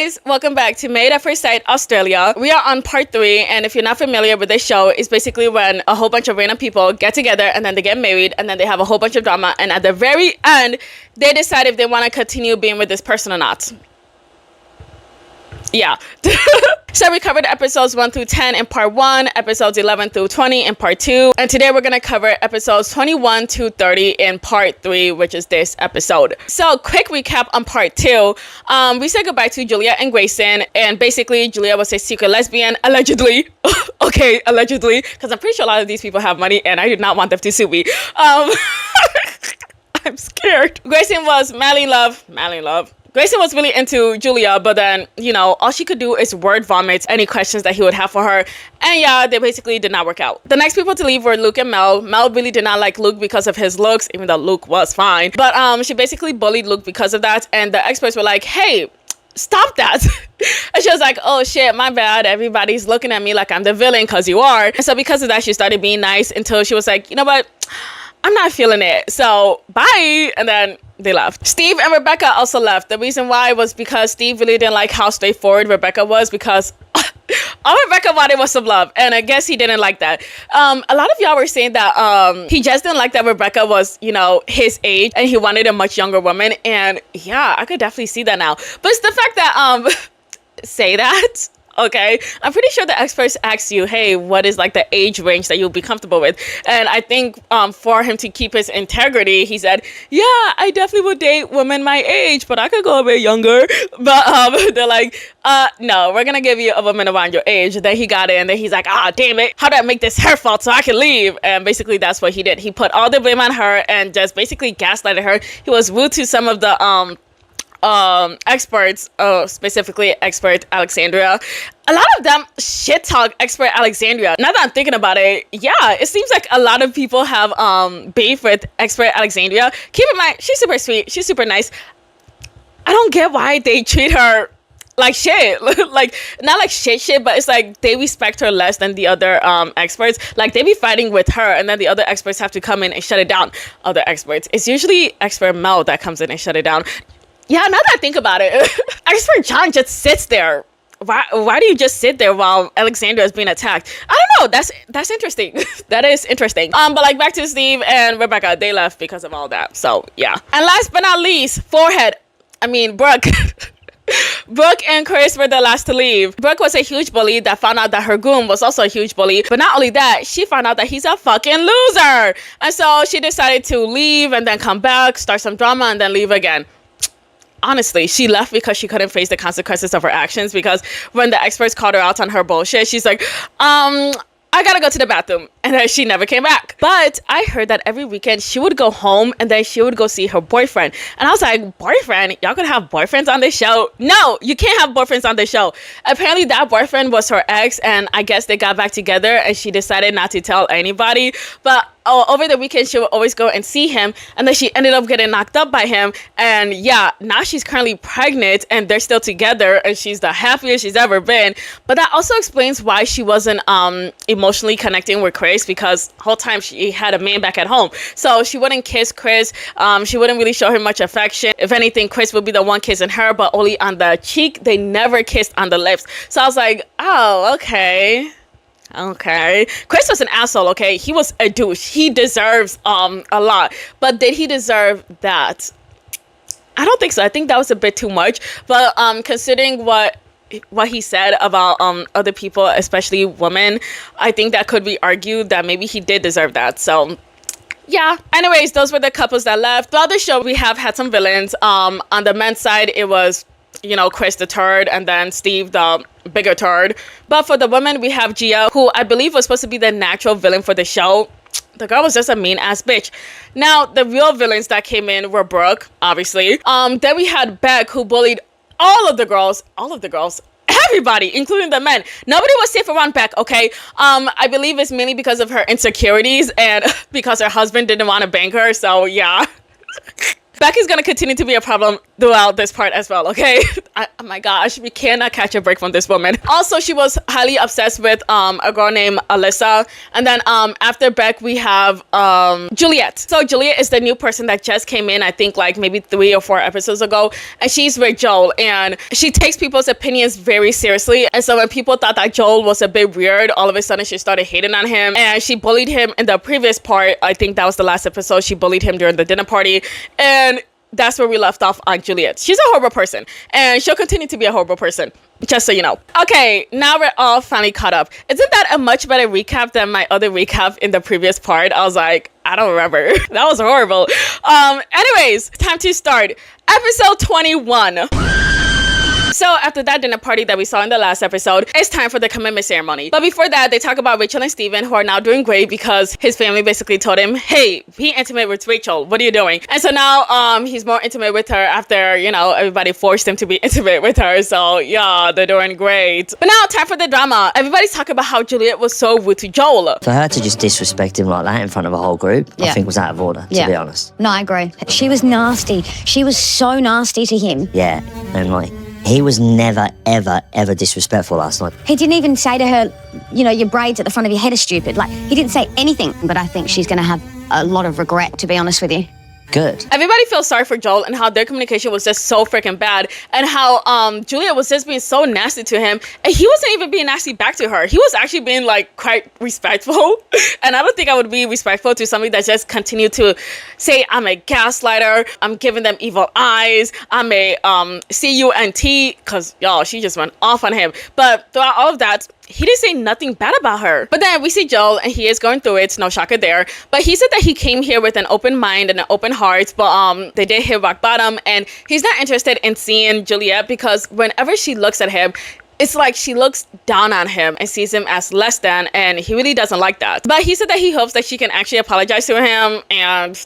guys, welcome back to Made at First Sight Australia. We are on part 3, and if you're not familiar with this show, it's basically when a whole bunch of random people get together and then they get married and then they have a whole bunch of drama, and at the very end they decide if they want to continue being with this person or not. Yeah. So we covered episodes 1 through 10 in part 1, episodes 11 through 20 in part 2, and today we're going to cover episodes 21 to 30 in part 3, which is this episode. So quick recap on part 2. We said goodbye to Julia and Grayson, and basically Julia was a secret lesbian, allegedly. Okay, allegedly, because I'm pretty sure a lot of these people have money and I did not want them to sue me. I'm scared. Grayson was madly in love. Grayson was really into Julia, but then, all she could do is word vomit any questions that he would have for her. And yeah, they basically did not work out. The next people to leave were Luke and Mel. Mel really did not like Luke because of his looks, even though Luke was fine. But she basically bullied Luke because of that. And the experts were like, hey, stop that. And she was like, oh shit, my bad. Everybody's looking at me like I'm the villain because you are. And so because of that, she started being nice until she was like, you know what? I'm not feeling it. So bye. And then they left. Steve and Rebecca also left. The reason why was because Steve really didn't like how straightforward Rebecca was, because all Rebecca wanted was some love, and I guess he didn't like that. A lot of y'all were saying that he just didn't like that Rebecca was, his age, and he wanted a much younger woman. And yeah, I could definitely see that now. But it's the fact that say that. Okay, I'm pretty sure the experts asked you, hey, what is like the age range that you'll be comfortable with? And I think for him to keep his integrity, he said, yeah, I definitely would date women my age, but I could go a bit younger. But they're like, no, we're gonna give you a woman around your age. And then he got it, and then he's like, damn it, how do I make this her fault so I can leave? And basically that's what he did. He put all the blame on her and just basically gaslighted her. He was rude to some of the experts, specifically expert Alexandria. A lot of them shit talk expert Alexandria. Now that I'm thinking about it, yeah, it seems like a lot of people have beef with expert Alexandria. Keep in mind, she's super sweet, she's super nice. I don't get why they treat her like shit. Like, not like shit, but it's like they respect her less than the other experts. Like, they be fighting with her, and then the other experts have to come in and shut it down. Other experts, it's usually expert Mel that comes in and shut it down. Yeah, now that I think about it, expert John just sits there. Why do you just sit there while Alexandria is being attacked? I don't know. That's interesting. That is interesting. But like, back to Steve and Rebecca, they left because of all that. So yeah. And last but not least, Brooke. Brooke and Chris were the last to leave. Brooke was a huge bully that found out that her goon was also a huge bully. But not only that, she found out that he's a fucking loser. And so she decided to leave and then come back, start some drama, and then leave again. Honestly, she left because she couldn't face the consequences of her actions, because when the experts called her out on her bullshit, she's like, I gotta go to the bathroom. And then she never came back. But I heard that every weekend she would go home and then she would go see her boyfriend. And I was like, boyfriend? Y'all could have boyfriends on this show? No, you can't have boyfriends on this show. Apparently that boyfriend was her ex, and I guess they got back together and she decided not to tell anybody. But over the weekend, she would always go and see him, and then she ended up getting knocked up by him. And yeah, now she's currently pregnant and they're still together, and she's the happiest she's ever been. But that also explains why she wasn't emotionally connecting with Chris, because the whole time she had a man back at home. So she wouldn't kiss Chris. She wouldn't really show him much affection. If anything, Chris would be the one kissing her, but only on the cheek. They never kissed on the lips. So I was like, oh, okay. Chris was an asshole, okay? He was a douche. He deserves a lot. But did he deserve that? I don't think so. I think that was a bit too much. But considering what he said about other people, especially women, I think that could be argued that maybe he did deserve that. So yeah. Anyways, those were the couples that left. Throughout the show, we have had some villains. On the men's side, it was, Chris the turd, and then Steve the bigger turd. But for the women, we have Gia, who I believe was supposed to be the natural villain for the show. The girl was just a mean ass bitch. Now, the real villains that came in were Brooke, obviously. Then we had Beck, who bullied all of the girls, everybody, including the men. Nobody was safe around Beck, okay? I believe it's mainly because of her insecurities and because her husband didn't want to bang her. So yeah. Becky's gonna continue to be a problem throughout this part as well, okay? Oh my gosh, we cannot catch a break from this woman. Also, she was highly obsessed with a girl named Alyssa. And then after Beck, we have Juliet. So Juliet is the new person that just came in, I think like maybe 3 or 4 episodes ago. And she's with Joel. And she takes people's opinions very seriously. And so when people thought that Joel was a bit weird, all of a sudden she started hating on him. And she bullied him in the previous part. I think that was the last episode. She bullied him during the dinner party. And that's where we left off on Juliet. She's a horrible person, and she'll continue to be a horrible person, just so you know. Okay, now we're all finally caught up. Isn't that a much better recap than my other recap in the previous part? I was like, I don't remember. That was horrible. Anyways, time to start. Episode 21. So after that dinner party that we saw in the last episode, it's time for the commitment ceremony. But before that, they talk about Rachel and Steven, who are now doing great because his family basically told him, hey, be intimate with Rachel. What are you doing? And so now he's more intimate with her after, you know, everybody forced him to be intimate with her. So yeah, they're doing great. But now time for the drama. Everybody's talking about how Juliet was so rude to Joel. For her to just disrespect him like that in front of a whole group, I think was out of order, to be honest. No, I agree. She was nasty. She was so nasty to him. Yeah, and like, he was never, ever, ever disrespectful last night. He didn't even say to her, you know, your braids at the front of your head are stupid. Like, he didn't say anything. But I think she's going to have a lot of regret, to be honest with you. Good. Everybody feels sorry for Joel and how their communication was just so freaking bad, and how Julia was just being so nasty to him, and he wasn't even being nasty back to her. He was actually being like quite respectful. And I don't think I would be respectful to somebody that just continued to say I'm a gaslighter, I'm giving them evil eyes, I'm a CUNT, because y'all, she just went off on him. But throughout all of that, he didn't say nothing bad about her. But then we see Joel, and he is going through it. No shocker there. But he said that he came here with an open mind and an open heart. But they did hit rock bottom, and he's not interested in seeing Juliet because whenever she looks at him, it's like she looks down on him and sees him as less than, and he really doesn't like that. But he said that he hopes that she can actually apologize to him, and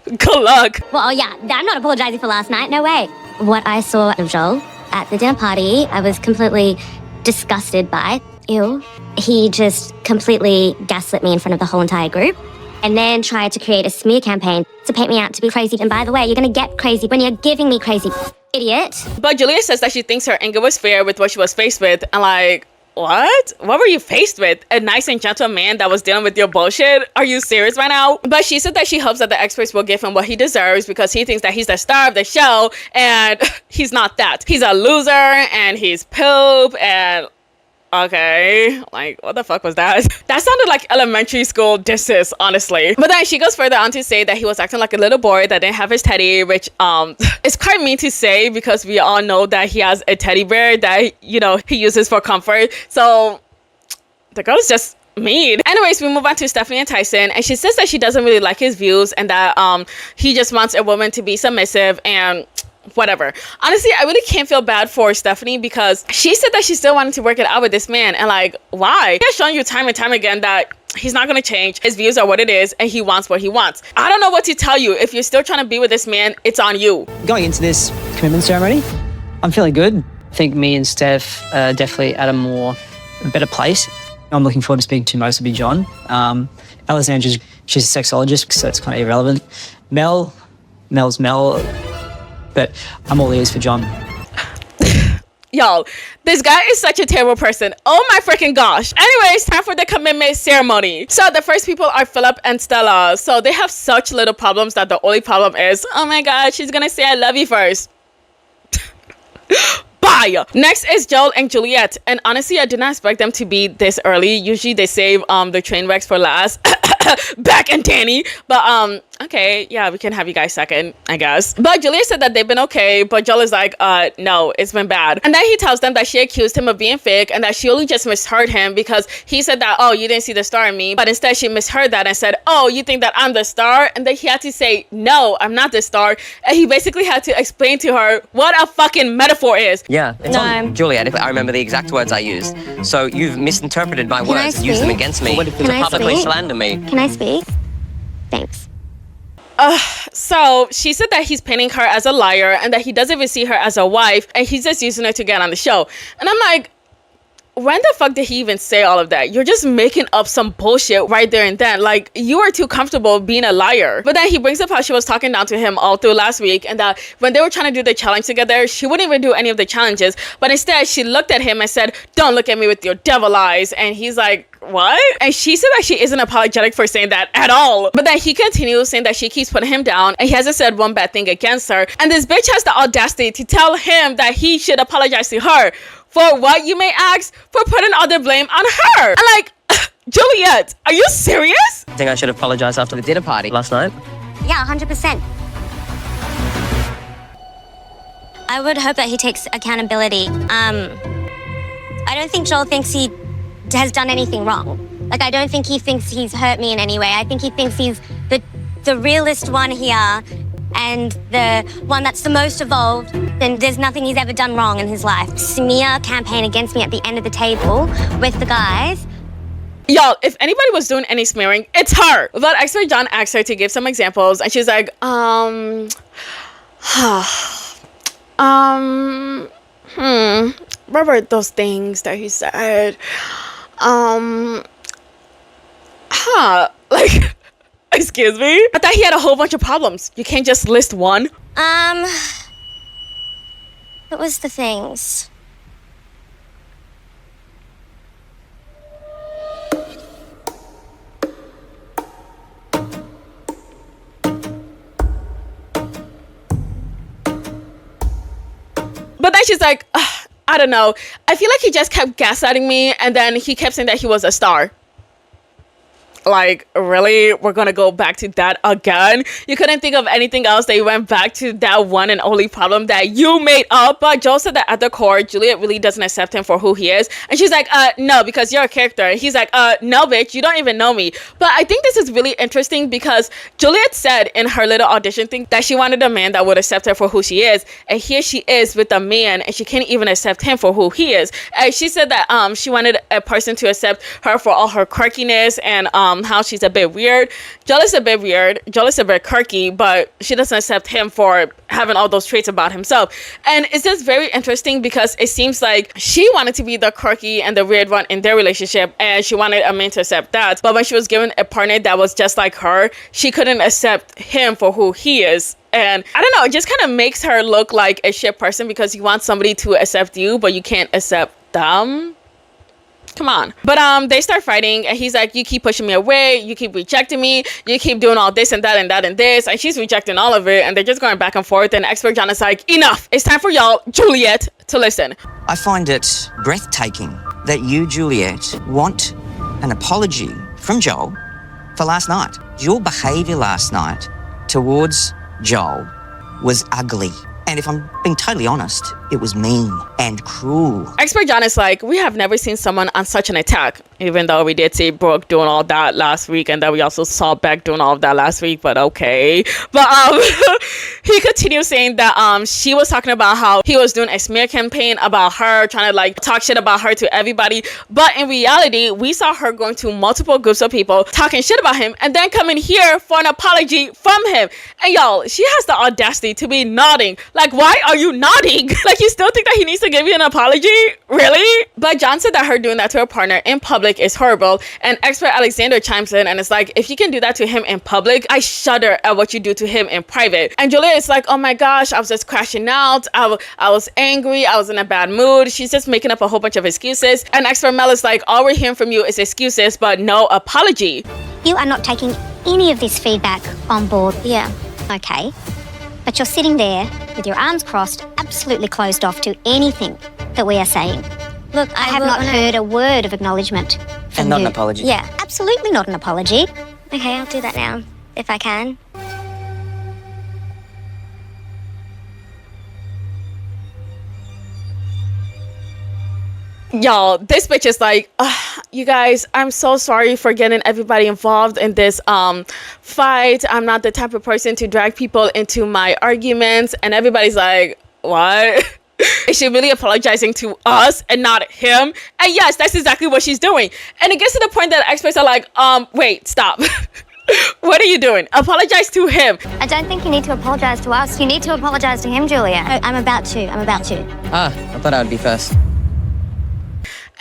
good luck. Well, yeah, I'm not apologizing for last night. No way. What I saw of Joel at the dinner party, I was completely disgusted by. Ew. He just completely gaslit me in front of the whole entire group and then tried to create a smear campaign to paint me out to be crazy. And by the way, you're going to get crazy when you're giving me crazy, idiot. But Julia says that she thinks her anger was fair with what she was faced with. And like, what? What were you faced with? A nice and gentle man that was dealing with your bullshit? Are you serious right now? But she said that she hopes that the experts will give him what he deserves because he thinks that he's the star of the show, and he's not that. He's a loser, and he's poop, and okay, like, what the fuck was that? That sounded like elementary school disses, honestly. But then she goes further on to say that he was acting like a little boy that didn't have his teddy, which is quite mean to say because we all know that he has a teddy bear that, you know, he uses for comfort. So the girl is just mean. Anyways, we move on to Stephanie and Tyson, and she says that she doesn't really like his views and that he just wants a woman to be submissive and whatever. Honestly, I really can't feel bad for Stephanie because she said that she still wanted to work it out with this man, and like, why? He has shown you time and time again that he's not going to change. His views are what it is, and he wants what he wants. I don't know what to tell you. If you're still trying to be with this man, it's on you. Going into this commitment ceremony, I'm feeling good. I think me and Steph are definitely at a better place. I'm looking forward to speaking to most of you, John. Alexandra's, she's a sexologist, so it's kind of irrelevant. Mel's Mel. But I'm all ears for John. Y'all, this guy is such a terrible person. Oh my freaking gosh. Anyways, time for the commitment ceremony. So the first people are Philip and Stella. So they have such little problems that the only problem is, oh my god, she's gonna say I love you first. Bye. Next is Joel and Juliet. And honestly, I did not expect them to be this early. Usually they save the train wrecks for last. Beck and Danny. But okay, yeah, we can have you guys second, I guess. But Julia said that they've been okay, but Joel is like, no, it's been bad. And then he tells them that she accused him of being fake and that she only just misheard him because he said that, oh, you didn't see the star in me. But instead she misheard that and said, oh, you think that I'm the star? And then he had to say, no, I'm not the star. And he basically had to explain to her what a fucking metaphor is. Yeah, it's on Juliet, if I remember the exact words I used. So you've misinterpreted my words and used them against me to publicly slander me. Can I speak? Thanks. So she said that he's painting her as a liar and that he doesn't even see her as a wife and he's just using her to get on the show. And I'm like, when the fuck did he even say all of that? You're just making up some bullshit right there and then. Like, you are too comfortable being a liar. But then he brings up how she was talking down to him all through last week, and that when they were trying to do the challenge together, she wouldn't even do any of the challenges. But instead, she looked at him and said, "Don't look at me with your devil eyes." And he's like, what? And she said that she isn't apologetic for saying that at all. But then he continues saying that she keeps putting him down and he hasn't said one bad thing against her. And this bitch has the audacity to tell him that he should apologize to her. For what, you may ask? For putting all the blame on her. And like, Juliet, are you serious? I think I should apologize after the dinner party last night. Yeah, 100%. I would hope that he takes accountability. I don't think Joel thinks he has done anything wrong. Like, I don't think he thinks he's hurt me in any way. I think he thinks he's the realest one here and the one that's the most evolved. And there's nothing he's ever done wrong in his life. Smear campaign against me at the end of the table with the guys. Y'all, if anybody was doing any smearing, it's her. But expert John asked her to give some examples, and she's like, what were those things that he said? Like, excuse me? I thought he had a whole bunch of problems. You can't just list one. What was the things? But then she's like, I don't know. I feel like he just kept gaslighting me, and then he kept saying that he was a star. Like, really? We're gonna go back to that again? You couldn't think of anything else that you went back to that one and only problem that you made up? But Joel said that at the core, Juliet really doesn't accept him for who he is. And she's like, no, because you're a character. And he's like, no, bitch, you don't even know me. But I think this is really interesting because Juliet said in her little audition thing that she wanted a man that would accept her for who she is. And here she is with a man, and she can't even accept him for who he is. And she said that she wanted a person to accept her for all her quirkiness and how she's a bit weird. Joel is a bit weird. Joel is a bit quirky, but she doesn't accept him for having all those traits about himself. And it's just very interesting because it seems like she wanted to be the quirky and the weird one in their relationship, and she wanted a man to accept that. But when she was given a partner that was just like her, she couldn't accept him for who he is. And I don't know, it just kind of makes her look like a shit person because you want somebody to accept you, but you can't accept them. Come on. But they start fighting, and he's like, you keep pushing me away, you keep rejecting me, you keep doing all this and that and that and this, and she's rejecting all of it, and they're just going back and forth. And expert John is like, enough, it's time for y'all, Juliet, to listen. I find it breathtaking that you, Juliet, want an apology from Joel for last night. Your behaviour last night towards Joel was ugly. And if I'm being totally honest, it was mean and cruel. Expert John is like, we have never seen someone on such an attack, even though we did see Brooke doing all that last week, and then we also saw Beck doing all of that last week, but okay. But he continues saying that she was talking about how he was doing a smear campaign about her, trying to like talk shit about her to everybody. But in reality, we saw her going to multiple groups of people talking shit about him, and then coming here for an apology from him. And y'all, she has the audacity to be nodding. Like, why are you nodding? Like, you still think that he needs to give you an apology? Really? But John said that her doing that to her partner in public is horrible. And expert Alexander chimes in and it's like, if you can do that to him in public, I shudder at what you do to him in private. And Julia is like, oh my gosh, I was just crashing out. I was angry. I was in a bad mood. She's just making up a whole bunch of excuses. And expert Mel is like, all we're hearing from you is excuses, but no apology. You are not taking any of this feedback on board. Yeah. Okay. But you're sitting there with your arms crossed, absolutely closed off to anything that we are saying. Look, I have not heard a word of acknowledgement from And not you. an apology. Yeah, absolutely not an apology. Okay, I'll do that now, if I can. Y'all, this bitch is like, you guys, I'm so sorry for getting everybody involved in this fight. I'm not the type of person to drag people into my arguments. And everybody's like, what? Is she really apologizing to us and not him? And yes, that's exactly what she's doing. And it gets to the point that experts are like, wait, stop. What are you doing? Apologize to him. I don't think you need to apologize to us. You need to apologize to him, Julia. I'm about to. I thought I would be first.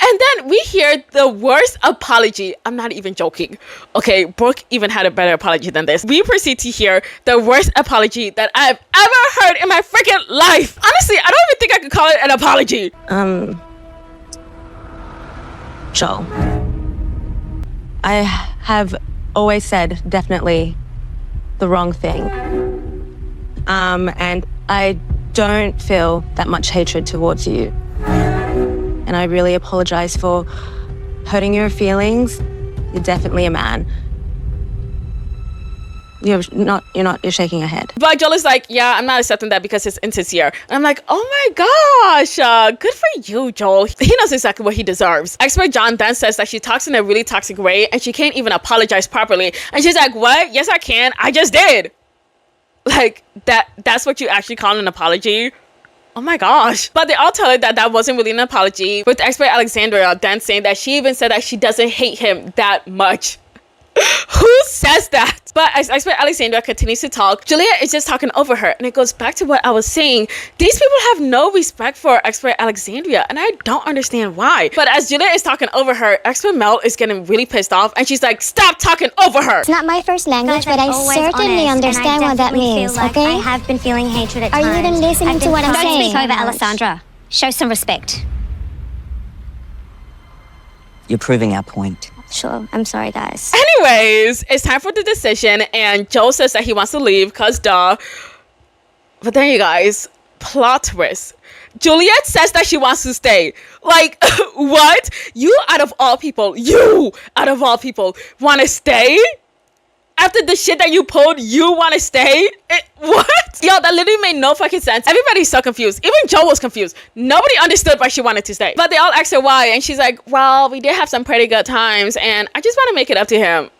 And then we hear the worst apology. I'm not even joking. Okay, Brooke even had a better apology than this. We proceed to hear the worst apology that I've ever heard in my freaking life. Honestly, I don't even think I could call it an apology. Joel, I have always said definitely the wrong thing. And I don't feel that much hatred towards you. And I really apologize for hurting your feelings. You're definitely a man. You're shaking your head. But Joel is like, yeah, I'm not accepting that because it's insincere. And I'm like, oh my gosh, good for you, Joel. He knows exactly what he deserves. Expert John then says that she talks in a really toxic way and she can't even apologize properly. And she's like, what? Yes, I can. I just did. Like, that's what you actually call an apology? Oh my gosh. But they all tell her that that wasn't really an apology, with expert Alexandria then saying that she even said that she doesn't hate him that much. Who says that? But as expert Alexandra continues to talk, Julia is just talking over her. And it goes back to what I was saying. These people have no respect for expert Alexandria. And I don't understand why. But as Julia is talking over her, expert Mel is getting really pissed off. And she's like, stop talking over her. It's not my first language, but I certainly understand what that means, okay? I have been feeling hatred at times. Are you even listening to what I'm saying? Don't speak over Alessandra. Show some respect. You're proving our point. Sure. I'm sorry, guys. Anyways, it's time for the decision. And Joe says that he wants to leave because duh. But then you guys, plot twist. Juliet says that she wants to stay. Like, what? You out of all people want to stay? After the shit that you pulled, you want to stay? What? Yo, that literally made no fucking sense. Everybody's so confused. Even Joe was confused. Nobody understood why she wanted to stay. But they all asked her why. And she's like, well, we did have some pretty good times. And I just want to make it up to him.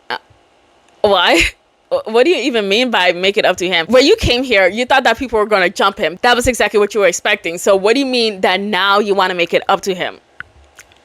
Why? What do you even mean by make it up to him? When you came here, you thought that people were going to jump him. That was exactly what you were expecting. So what do you mean that now you want to make it up to him?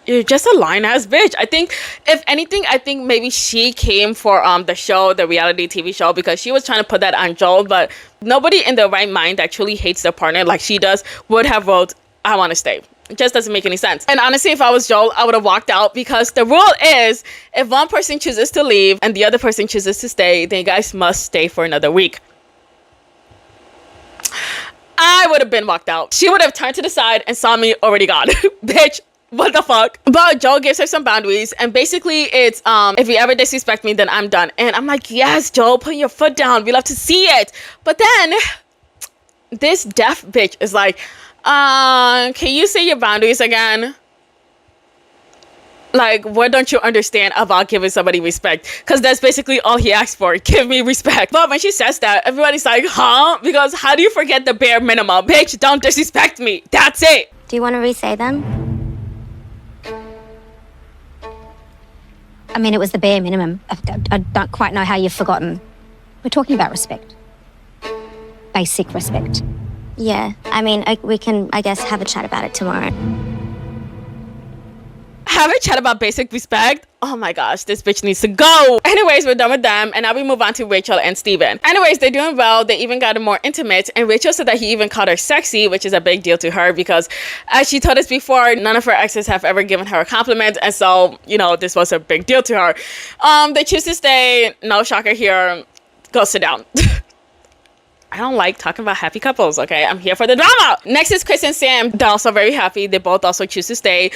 You're just a lying-ass bitch. I think, if anything, maybe she came for the show, the reality TV show, because she was trying to put that on Joel, but nobody in their right mind that truly hates their partner like she does would have wrote, I want to stay. It just doesn't make any sense. And honestly, if I was Joel, I would have walked out, because the rule is, if one person chooses to leave and the other person chooses to stay, then you guys must stay for another week. I would have been walked out. She would have turned to the side and saw me already gone. Bitch. What the fuck? But Joel gives her some boundaries, and basically it's if you ever disrespect me, then I'm done. And I'm like, yes, Joel, put your foot down. We love to see it. But then this deaf bitch is like, can you say your boundaries again? Like, what don't you understand about giving somebody respect? Because that's basically all he asked for. Give me respect. But when she says that, everybody's like, huh? Because how do you forget the bare minimum? Bitch, don't disrespect me. That's it. Do you want to re-say them? I mean, it was the bare minimum. I don't quite know how you've forgotten. We're talking about respect. Basic respect. Yeah, I mean, we can, I guess, have a chat about it tomorrow. Have a chat about basic respect? Oh my gosh, this bitch needs to go. Anyways, we're done with them, and now we move on to Rachel and Steven. Anyways, they're doing well. They even got more intimate, and Rachel said that he even called her sexy, which is a big deal to her because, as she told us before, none of her exes have ever given her a compliment, and so, you know, this was a big deal to her. They choose to stay. No shocker here. Go sit down. I don't like talking about happy couples, okay? I'm here for the drama. Next is Chris and Sam. They're also very happy. They both also choose to stay.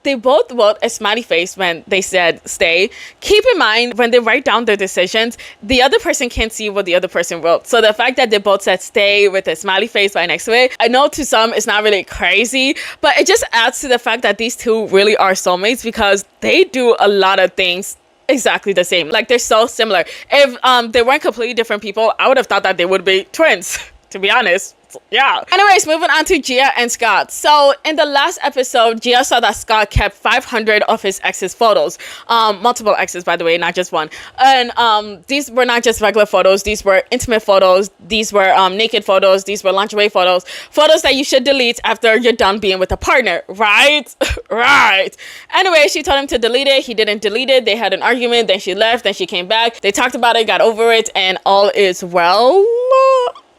They both wrote a smiley face when they said stay. Keep in mind, when they write down their decisions, the other person can't see what the other person wrote. So the fact that they both said stay with a smiley face right next to it, I know to some it's not really crazy, but it just adds to the fact that these two really are soulmates because they do a lot of things exactly the same. Like, they're so similar. If they weren't completely different people, I would have thought that they would be twins, to be honest. Yeah. Anyways, moving on to Gia and Scott. So in the last episode, Gia saw that Scott kept 500 of his ex's photos. Multiple exes, by the way, not just one. And these were not just regular photos. These were intimate photos. These were naked photos. These were lingerie photos. Photos that you should delete after you're done being with a partner, right? Right. Anyway, she told him to delete it. He didn't delete it. They had an argument. Then she left. Then she came back. They talked about it, got over it, and all is well.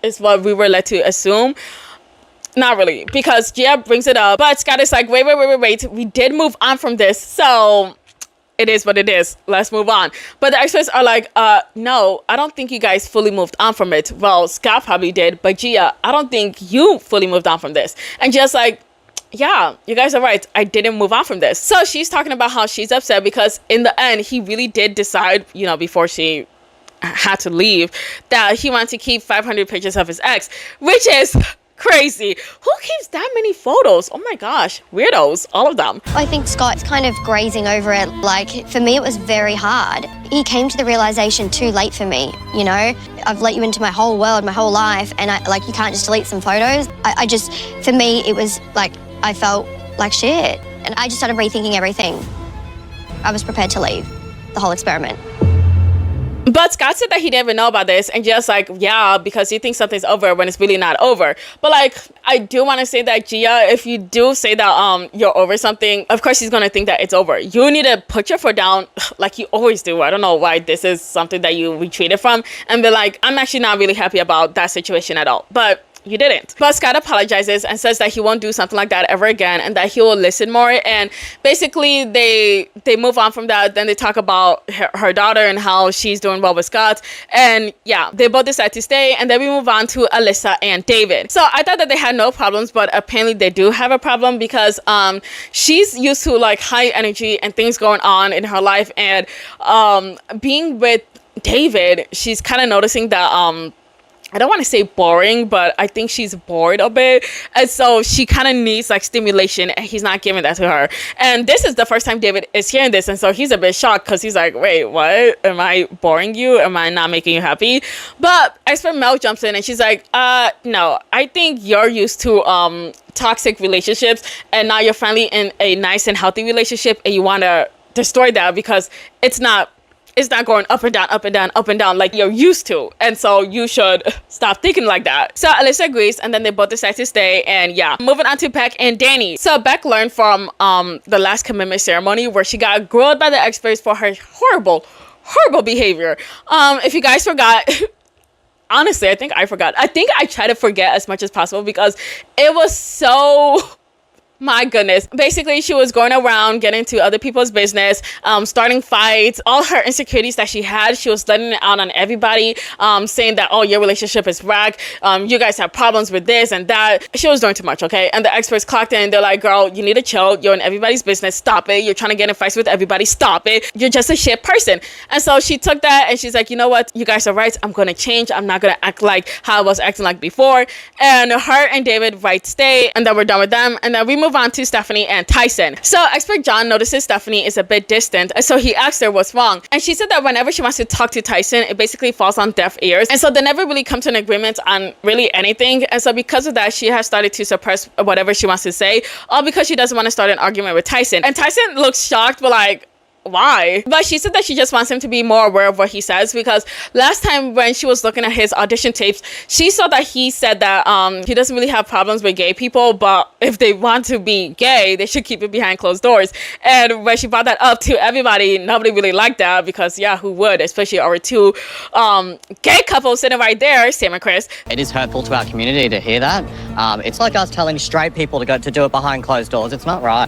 Is what we were led to assume. not really, because Gia brings it up, but Scott is like, wait, we did move on from this, so it is what it is, let's move on. But the experts are like, no, I don't think you guys fully moved on from it. Well, Scott probably did, but Gia, I don't think you fully moved on from this. And Gia's like, yeah, you guys are right, I didn't move on from this. So she's talking about how she's upset because in the end, he really did decide, you know, before she had to leave, that he wanted to keep 500 pictures of his ex, which is crazy. Who keeps that many photos? Oh my gosh, weirdos, all of them. I think Scott's kind of grazing over it. Like, for me, it was very hard. He came to the realization too late for me, you know? I've let you into my whole world, my whole life, and you can't just delete some photos. I just, for me, it was like, I felt like shit. And I just started rethinking everything. I was prepared to leave the whole experiment. But Scott said that he didn't even know about this, and just like, yeah, because he thinks something's over when it's really not over. But like, I do want to say that Gia, if you do say that you're over something, of course he's gonna think that it's over. You need to put your foot down like you always do. I don't know why this is something that you retreated from, and be like, I'm actually not really happy about that situation at all. But you didn't. But Scott apologizes and says that he won't do something like that ever again, and that he will listen more. And basically they move on from that. Then they talk about her daughter and how she's doing well with Scott, and yeah, they both decide to stay. And then we move on to Alyssa and David. So I thought that they had no problems, but apparently they do have a problem, because she's used to like high energy and things going on in her life, and being with David, she's kind of noticing that I don't want to say boring, but I think she's bored a bit. And so she kind of needs like stimulation, and he's not giving that to her. And this is the first time David is hearing this. And so he's a bit shocked, because he's like, wait, what? Am I boring you? Am I not making you happy? But expert Mel jumps in and she's like, no, I think you're used to toxic relationships, and now you're finally in a nice and healthy relationship, and you want to destroy that because it's not going up and down, up and down, up and down like you're used to. And so you should stop thinking like that. So Alyssa agrees, and then they both decide to stay. And yeah, moving on to Beck and Danny. So Beck learned from the last commitment ceremony, where she got grilled by the experts for her horrible behavior. If you guys forgot, honestly, I think I forgot. I think I try to forget as much as possible, because it was so... My goodness. Basically, she was going around getting into other people's business, starting fights, all her insecurities that she had, she was letting it out on everybody, saying that, oh, your relationship is whack, you guys have problems with this and that. She was doing too much, okay? And the experts clocked in. They're like, girl, you need to chill. You're in everybody's business. Stop it. You're trying to get in fights with everybody. Stop it. You're just a shit person. And so she took that, and she's like, you know what? You guys are right. I'm going to change. I'm not going to act like how I was acting like before. And her and David stay, and then we're done with them. And then we move on to Stephanie and Tyson. So expert John notices Stephanie is a bit distant, and so he asks her what's wrong. And she said that whenever she wants to talk to Tyson, it basically falls on deaf ears. And so they never really come to an agreement on really anything. And so because of that, she has started to suppress whatever she wants to say, all because she doesn't want to start an argument with Tyson. And Tyson looks shocked, but like, why? But she said that she just wants him to be more aware of what he says, because last time when she was looking at his audition tapes, she saw that he said that he doesn't really have problems with gay people, but if they want to be gay, they should keep it behind closed doors. And when she brought that up to everybody, nobody really liked that, because yeah, who would? Especially our two gay couples sitting right there, Sam and Chris. It is hurtful to our community to hear that. It's like us telling straight people to do it behind closed doors. It's not right.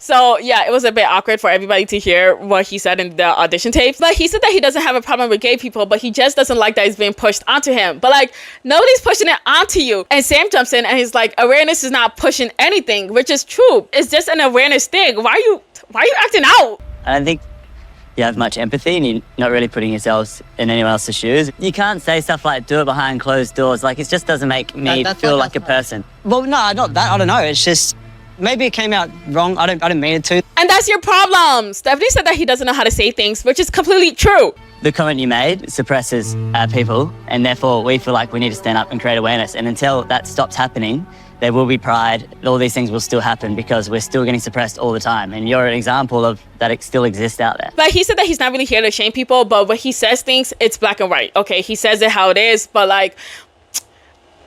So yeah, it was a bit awkward for everybody to hear what he said in the audition tapes. But he said that he doesn't have a problem with gay people, but he just doesn't like that it's being pushed onto him. But like, nobody's pushing it onto you. And Sam jumps in and he's like, awareness is not pushing anything, which is true. It's just an awareness thing. Why are you acting out? I don't think you have much empathy, and you're not really putting yourselves in anyone else's shoes. You can't say stuff like, do it behind closed doors. Like, it just doesn't make me feel like a person. Well, no, not that. I don't know. It's just... maybe it came out wrong. I didn't mean it to. And that's your problem. Stephanie said that he doesn't know how to say things, which is completely true. The comment you made suppresses people, and therefore we feel like we need to stand up and create awareness. And until that stops happening, there will be pride. All these things will still happen, because we're still getting suppressed all the time. And you're an example of that. It still exists out there. But he said that he's not really here to shame people, but when he says things, it's black and white. Okay, he says it how it is, but like...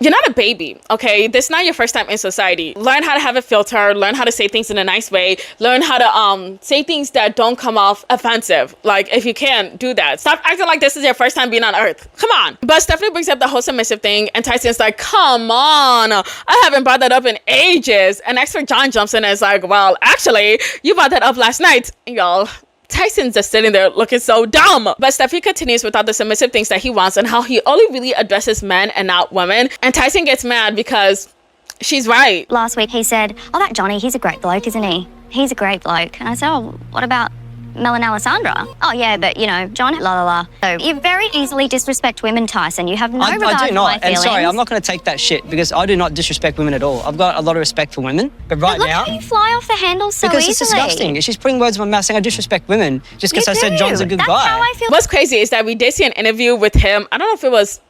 you're not a baby, okay? This is not your first time in society. Learn how to have a filter, learn how to say things in a nice way, learn how to say things that don't come off offensive. Like, if you can, do that. Stop acting like this is your first time being on Earth. Come on. But Stephanie brings up the whole submissive thing, and Tyson's like, come on, I haven't brought that up in ages. And expert John jumps in and is like, well, actually, you brought that up last night. Y'all, Tyson's just sitting there looking so dumb. But Stephanie continues with all the submissive things that he wants and how he only really addresses men and not women. And Tyson gets mad because she's right. Last week he said, oh, that Johnny, he's a great bloke, isn't he? He's a great bloke. And I said, oh, what about Mel and Alessandra? Oh, yeah, but, you know, John, la, la, la. So you very easily disrespect women, Tyson. You have no regard I do for not. my And feelings. sorry, I'm not going to take that shit because I do not disrespect women at all. I've got a lot of respect for women. But right Look now... how you fly off the handle so because easily. it's disgusting. She's putting words in my mouth saying I disrespect women just because I said John's a good That's guy. how I feel. What's crazy is that we did see an interview with him. I don't know if it was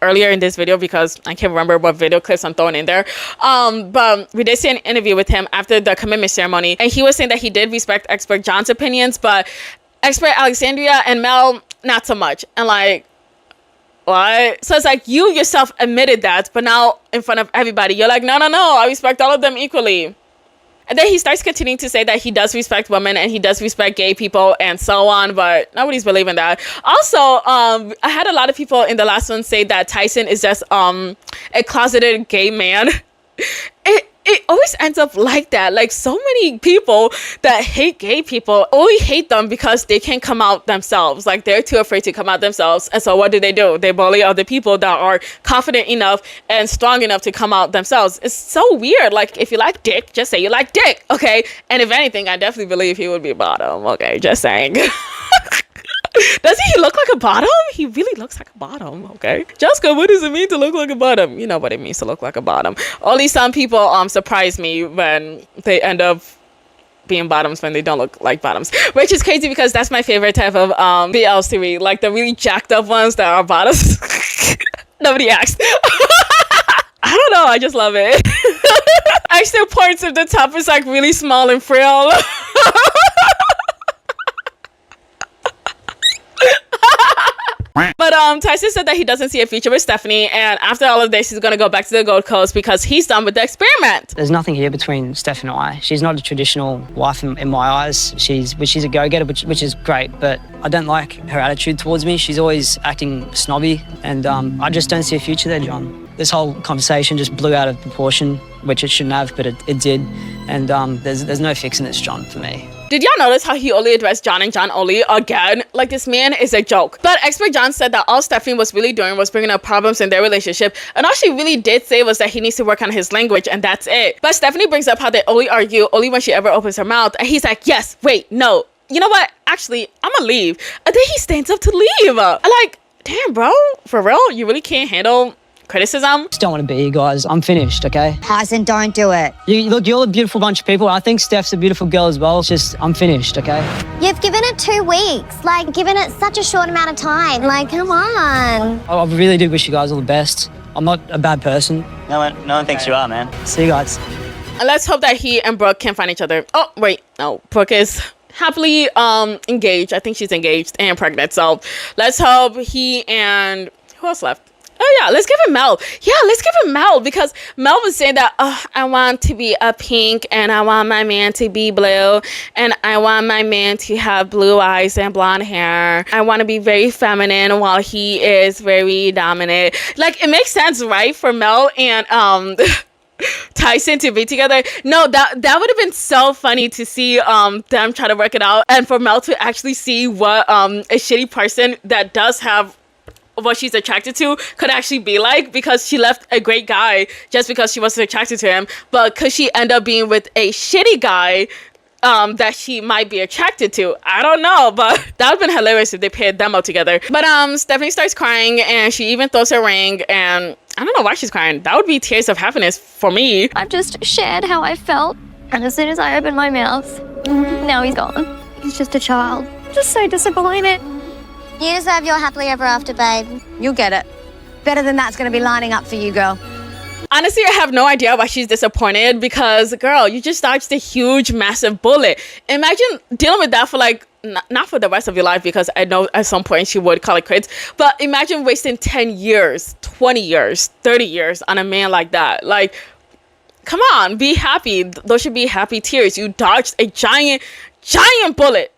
earlier in this video because I can't remember what video clips I'm throwing in there. But we did see an interview with him after the commitment ceremony, and he was saying that he did respect expert John's opinions, but expert Alexandria and Mel, not so much. And like, what? So it's like you yourself admitted that, but now in front of everybody, you're like, no, I respect all of them equally. And then he starts continuing to say that he does respect women and he does respect gay people and so on, but nobody's believing that. Also, I had a lot of people in the last one say that Tyson is just a closeted gay man. It always ends up like that. Like, so many people that hate gay people only hate them because they can't come out themselves. Like, they're too afraid to come out themselves. And so what do? They bully other people that are confident enough and strong enough to come out themselves. It's so weird. Like, if you like dick, just say you like dick, okay? And if anything, I definitely believe he would be bottom, okay? Just saying. Doesn't he look like a bottom? He really looks like a bottom, okay? Jessica, what does it mean to look like a bottom? You know what it means to look like a bottom. Only some people surprise me when they end up being bottoms when they don't look like bottoms. Which is crazy because that's my favorite type of BLs to read. Like the really jacked up ones that are bottoms. Nobody asked. I don't know, I just love it. Extra points if the top is like really small and frail. But Tyson said that he doesn't see a future with Stephanie, and after all of this, he's gonna go back to the Gold Coast because he's done with the experiment. There's nothing here between Steph and I. She's not a traditional wife in my eyes. She's a go-getter, which is great, but I don't like her attitude towards me. She's always acting snobby, and I just don't see a future there, John. This whole conversation just blew out of proportion, which it shouldn't have, but it did, and there's no fixing this, John, for me. Did y'all notice how he only addressed John and John only again? Like, this man is a joke. But expert John said that all Stephanie was really doing was bringing up problems in their relationship, and all she really did say was that he needs to work on his language, and that's it. But Stephanie brings up how they only argue only when she ever opens her mouth, and he's like, yes, wait, no. You know what? Actually, I'm gonna leave. And then he stands up to leave. Like, damn, bro, for real? You really can't handle criticism? Just don't want to be here, guys. I'm finished, okay? Tyson, don't do it. Look, you're a beautiful bunch of people. I think Steph's a beautiful girl as well. It's just, I'm finished, okay? You've given it 2 weeks. Like, given it such a short amount of time. Like, come on. I really do wish you guys all the best. I'm not a bad person. No one thinks you are, man. See you guys. And let's hope that he and Brooke can find each other. Oh, wait, no. Brooke is happily engaged. I think she's engaged and pregnant. So let's hope he and... Who else left? Oh, yeah, let's give him Mel. Yeah, let's give him Mel because Mel was saying that, I want to be a pink and I want my man to be blue and I want my man to have blue eyes and blonde hair. I want to be very feminine while he is very dominant. Like, it makes sense, right, for Mel and Tyson to be together. No, that would have been so funny to see them try to work it out and for Mel to actually see what a shitty person that does have what she's attracted to could actually be like, because she left a great guy just because she wasn't attracted to him, but could she end up being with a shitty guy that she might be attracted to? I don't know, but that would have been hilarious if they paired them up together. But Stephanie starts crying and she even throws her ring, and I don't know why she's crying. That would be tears of happiness for me. I've just shared how I felt, and as soon as I opened my mouth, now he's gone. He's just a child. Just so disappointed. You deserve your happily ever after, babe. You'll get it. Better than that's going to be lining up for you, girl. Honestly, I have no idea why she's disappointed because, girl, you just dodged a huge, massive bullet. Imagine dealing with that for like not for the rest of your life, because I know at some point she would call it quits, but imagine wasting 10 years, 20 years, 30 years on a man like that. Like, come on, be happy. Those should be happy tears. You dodged a giant bullet.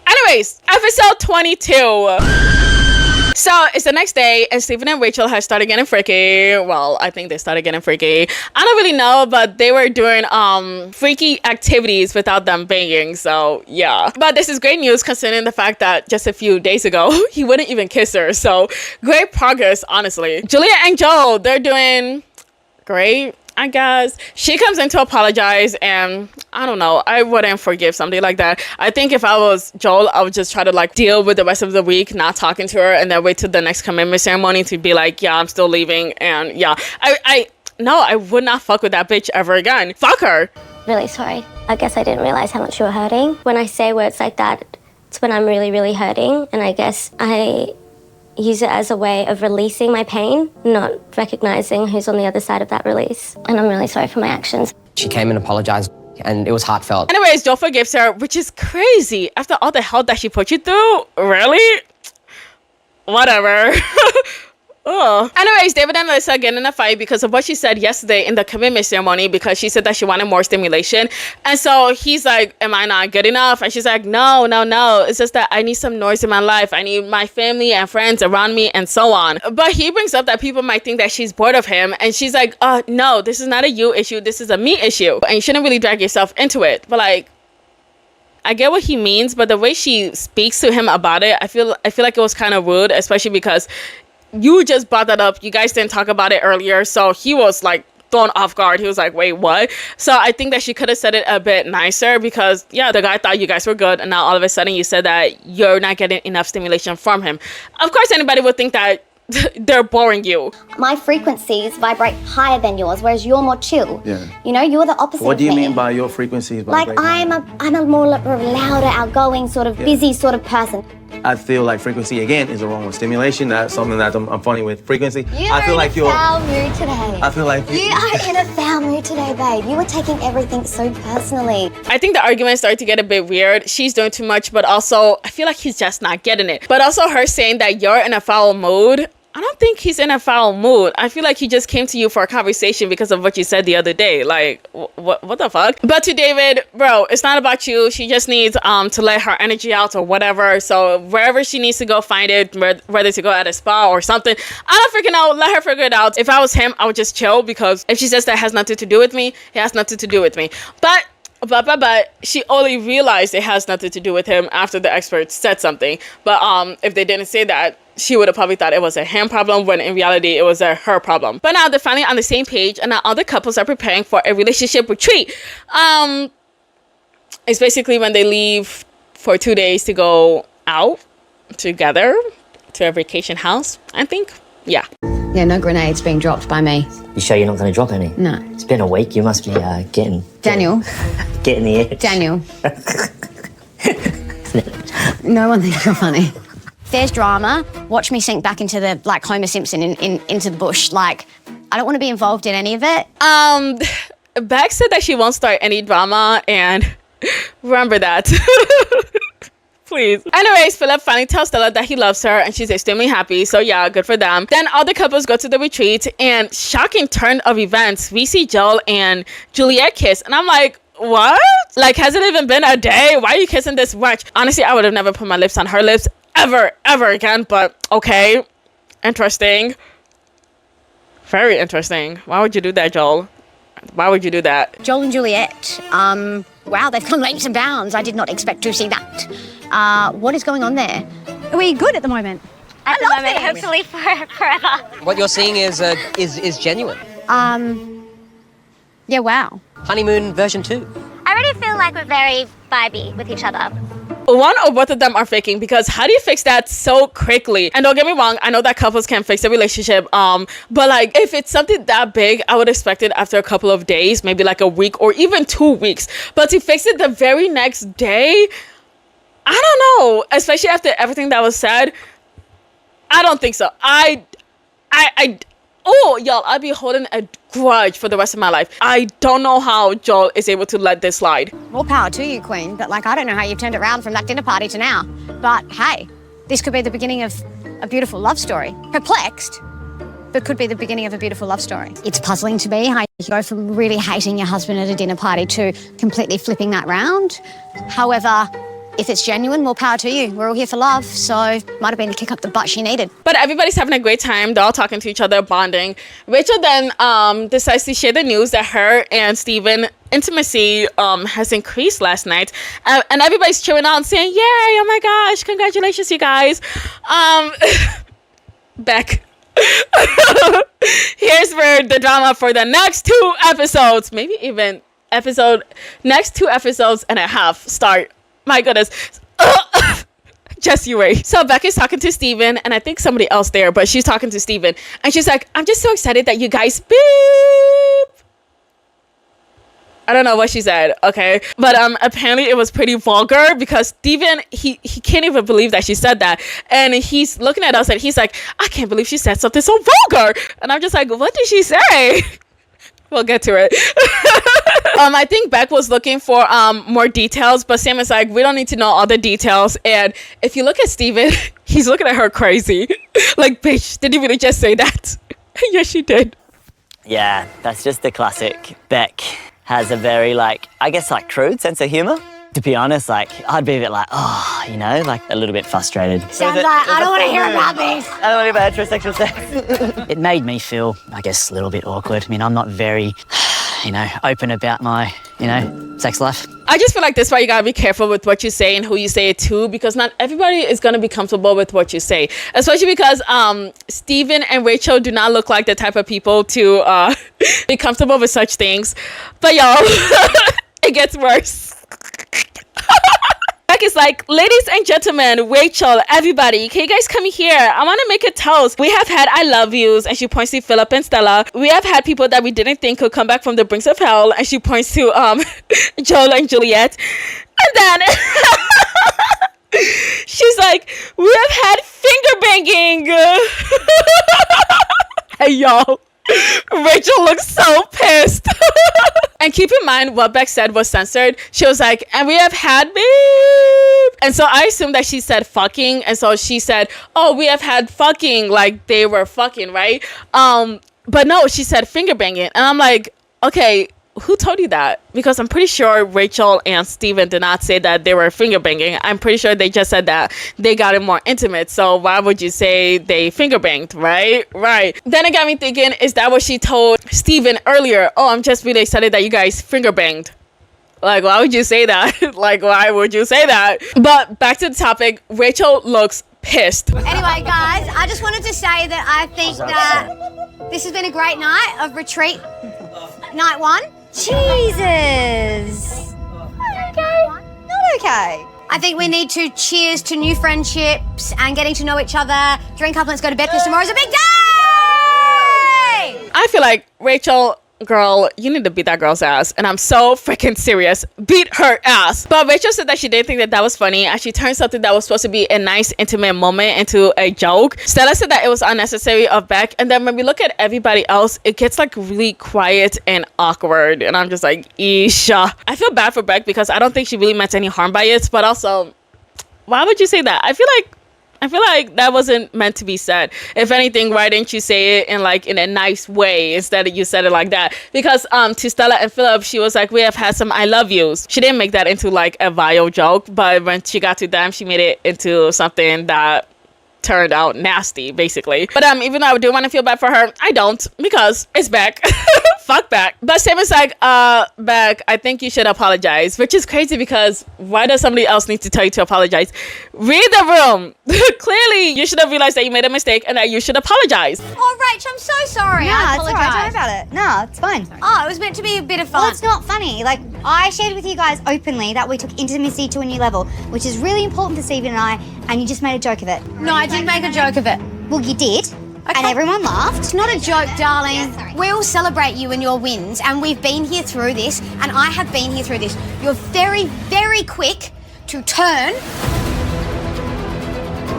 Anyways, episode 22. So it's the next day, and Stephen and Rachel have started getting freaky. Well, I think they started getting freaky. I don't really know, but they were doing freaky activities without them banging. So yeah, but this is great news considering the fact that just a few days ago he wouldn't even kiss her. So great progress, honestly. Julia and Joel, they're doing great, I guess. She comes in to apologize, and I don't know, I wouldn't forgive something like that. I think if I was Joel, I would just try to like deal with the rest of the week not talking to her, and then wait till the next commitment ceremony to be like, yeah, I'm still leaving. And yeah, I would not fuck with that bitch ever again. Fuck her. Really sorry. I guess I didn't realize how much you were hurting. When I say words like that, it's when I'm really, really hurting, and I guess I use it as a way of releasing my pain, not recognizing who's on the other side of that release. And I'm really sorry for my actions. She came and apologized, and it was heartfelt. Anyways, Joel forgives her, which is crazy. After all the hell that she put you through? Really? Whatever. Ugh. Anyways, David and Alyssa get in a fight because of what she said yesterday in the commitment ceremony, because she said that she wanted more stimulation. And so he's like, am I not good enough? And she's like, no. It's just that I need some noise in my life. I need my family and friends around me and so on. But he brings up that people might think that she's bored of him. And she's like, no, this is not a you issue. This is a me issue. And you shouldn't really drag yourself into it. But like, I get what he means, but the way she speaks to him about it, I feel like it was kind of rude, especially because you just brought that up. You guys didn't talk about it earlier. So he was like thrown off guard. He was like, wait, what? So I think that she could have said it a bit nicer, because yeah, the guy thought you guys were good, and now all of a sudden you said that you're not getting enough stimulation from him. Of course, anybody would think that they're boring you. My frequencies vibrate higher than yours, whereas you're more chill. Yeah. You know, you're the opposite. What do you of me. mean by your frequencies? Like I'm a more louder, outgoing, sort of busy sort of person. I feel like frequency again is a wrong with stimulation. That's something that I'm funny with. Frequency. I feel like you're in a foul mood today. I feel like you are in a foul mood today, babe. You were taking everything so personally. I think the argument started to get a bit weird. She's doing too much, but also I feel like he's just not getting it. But also her saying that you're in a foul mood, I don't think he's in a foul mood. I feel like he just came to you for a conversation because of what you said the other day. Like, what the fuck? But to David, bro, it's not about you. She just needs to let her energy out or whatever. So wherever she needs to go find it, whether to go at a spa or something, I don't freaking know. Let her figure it out. If I was him, I would just chill, because if she says that has nothing to do with me, it has nothing to do with me. But she only realized it has nothing to do with him after the expert said something. But if they didn't say that, she would have probably thought it was a him problem, when in reality it was a her problem. But now they're finally on the same page, and now other couples are preparing for a relationship retreat. It's basically when they leave for 2 days to go out together to a vacation house, I think. Yeah. Yeah, no grenades being dropped by me. You sure you're not going to drop any? No. It's been a week. You must be getting Daniel. Getting the itch. Daniel. No one thinks you're funny. There's drama. Watch me sink back into the, like, Homer Simpson into the bush. Like, I don't want to be involved in any of it. Beck said that she won't start any drama, and remember that. Please. Anyways, Philip finally tells Stella that he loves her, and she's extremely happy. So yeah, good for them. Then all the couples go to the retreat, and shocking turn of events, we see Joel and Juliet kiss, and I'm like, what? Like, has it even been a day? Why are you kissing this wench? Honestly, I would have never put my lips on her lips ever again, but okay. Interesting. Very interesting. Why would you do that, Joel? Why would you do that? Joel and Juliet, wow, they've come leaps and bounds. I did not expect to see that. What is going on there? Are we good at the moment? At the moment, hopefully forever. What you're seeing is genuine. Yeah, wow. Honeymoon version 2. I already feel like we're very vibey with each other. One or both of them are faking, because how do you fix that so quickly? And don't get me wrong, I know that couples can fix a relationship, but like, if it's something that big, I would expect it after a couple of days, maybe like a week or even 2 weeks. But to fix it the very next day, I don't know, especially after everything that was said. I don't think so. oh, y'all, I'd be holding a grudge for the rest of my life. I don't know how Joel is able to let this slide. More power to you, Queen. But like, I don't know how you've turned around from that dinner party to now. But hey, this could be the beginning of a beautiful love story. Perplexed, but could be the beginning of a beautiful love story. It's puzzling to me how you go from really hating your husband at a dinner party to completely flipping that round. However, if it's genuine, more power to you. We're all here for love, so might have been the kick up the butt she needed. But everybody's having a great time. They're all talking to each other, bonding. Rachel then decides to share the news that her and Steven intimacy has increased last night. And everybody's cheering out and saying, yay, oh my gosh, congratulations, you guys. Beck. Here's where the drama for the next 2 episodes, maybe even next 2 episodes and a half start. My goodness. Just you wait. So Becky's talking to Steven, and I think somebody else there, but she's talking to Steven. And she's like, I'm just so excited that you guys beep. I don't know what she said, okay? But apparently it was pretty vulgar because Steven, he can't even believe that she said that. And he's looking at us and he's like, I can't believe she said something so vulgar. And I'm just like, what did she say? We'll get to it. I think Beck was looking for more details, but Sam is like, we don't need to know all the details. And if you look at Steven, he's looking at her crazy. Like, bitch, did you really just say that? Yes, she did. Yeah, that's just the classic. Beck has a very, like, I guess, like, crude sense of humour. To be honest, like, I'd be a bit like, oh, you know, like a little bit frustrated. Sounds like, I don't want to hear about this. I don't want to hear about heterosexual sex. It made me feel, I guess, a little bit awkward. I mean, I'm not very, you know, open about my, you know, sex life. I just feel like that's why you gotta be careful with what you say and who you say it to, because not everybody is gonna be comfortable with what you say. Especially because Steven and Rachel do not look like the type of people to be comfortable with such things. But y'all, it gets worse. Beck is like, ladies and gentlemen, Rachel, everybody, can you guys come here? I want to make a toast. We have had I love yous, and she points to Philip and Stella. We have had people that we didn't think could come back from the brinks of hell, and she points to Joel and Juliet. And then she's like, we have had finger banging. Hey, y'all. Rachel looks so pissed. And keep in mind what Beck said was censored. She was like, and we have had beep. And so I assumed that she said fucking, and so she said, oh, we have had fucking, like they were fucking, right? But no, she said finger banging. And I'm like, okay, who told you that? Because I'm pretty sure Rachel and Steven did not say that they were finger banging. I'm pretty sure they just said that they got it more intimate. So why would you say they finger banged, right? Right. Then it got me thinking, is that what she told Steven earlier? Oh, I'm just really excited that you guys finger banged. Like, why would you say that? Like, why would you say that? But back to the topic, Rachel looks pissed. Anyway, guys, I just wanted to say that I think that this has been a great night of retreat. Night 1. Jesus. Okay. Not okay. I think we need to cheers to new friendships and getting to know each other. Drink up, let's go to bed because tomorrow's a big day! I feel like, Rachel, girl, you need to beat that girl's ass. And I'm so freaking serious. Beat her ass. But Rachel said that she didn't think that that was funny, and she turned something that was supposed to be a nice, intimate moment into a joke. Stella said that it was unnecessary of Beck. And then when we look at everybody else, it gets like really quiet and awkward. And I'm just like, Isha. I feel bad for Beck because I don't think she really meant any harm by it. But also, why would you say that? I feel like that wasn't meant to be said. If anything, why didn't you say it in a nice way instead of you said it like that? Because to Stella and Philip, she was like, we have had some I love yous. She didn't make that into like a vile joke, but when she got to them, she made it into something that turned out nasty, basically. But even though I do want to feel bad for her, I don't, because it's Beck. Fuck Beck. But Sam is like, Beck, I think you should apologize, which is crazy because why does somebody else need to tell you to apologize? Read the room. Clearly, you should have realized that you made a mistake and that you should apologize. Oh, Rach, I'm so sorry. I apologize. Don't worry about it. No, it's fine. Oh, it was meant to be a bit of fun. Well, it's not funny. Like, I shared with you guys openly that we took intimacy to a new level, which is really important to Steven and I, and you just made a joke of it. No, I didn't make a joke of it. Well, you did. Okay. And everyone laughed. It's not a joke, darling. We all celebrate you and your wins, and we've been here through this, and I have been here through this. You're very, very quick to turn.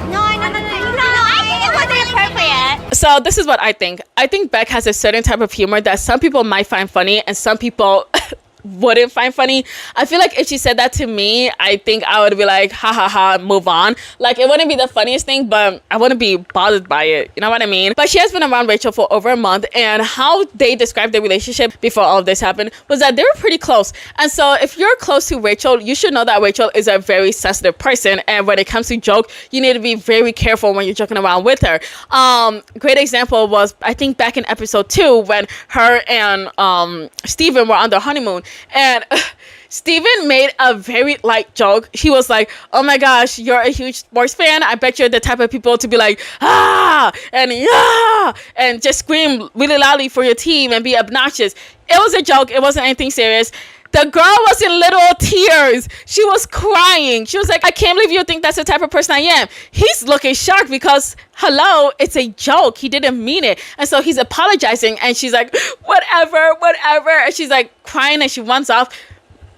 No, I think it wasn't a inappropriate. So this is what I think. I think Beck has a certain type of humor that some people might find funny and some people wouldn't find funny. I feel like if she said that to me, I think I would be like, ha ha ha, move on. Like, it wouldn't be the funniest thing, but I wouldn't be bothered by it. You know what I mean? But she has been around Rachel for over a month, and how they described their relationship before all of this happened was that they were pretty close. And so if you're close to Rachel, you should know that Rachel is a very sensitive person, and when it comes to joke, you need to be very careful when you're joking around with her. Great example was, I think, back in episode 2 when her and Steven were on their honeymoon, and Steven made a very light joke. He was like, oh my gosh, you're a huge sports fan. I bet you're the type of people to be like, ah, and yeah, and just scream really loudly for your team and be obnoxious. It was a joke. It wasn't anything serious. The girl was in little tears. She was crying. She was like, I can't believe you think that's the type of person I am. He's looking shocked because, hello, it's a joke. He didn't mean it. And so he's apologizing. And she's like, whatever. And she's like crying and she runs off.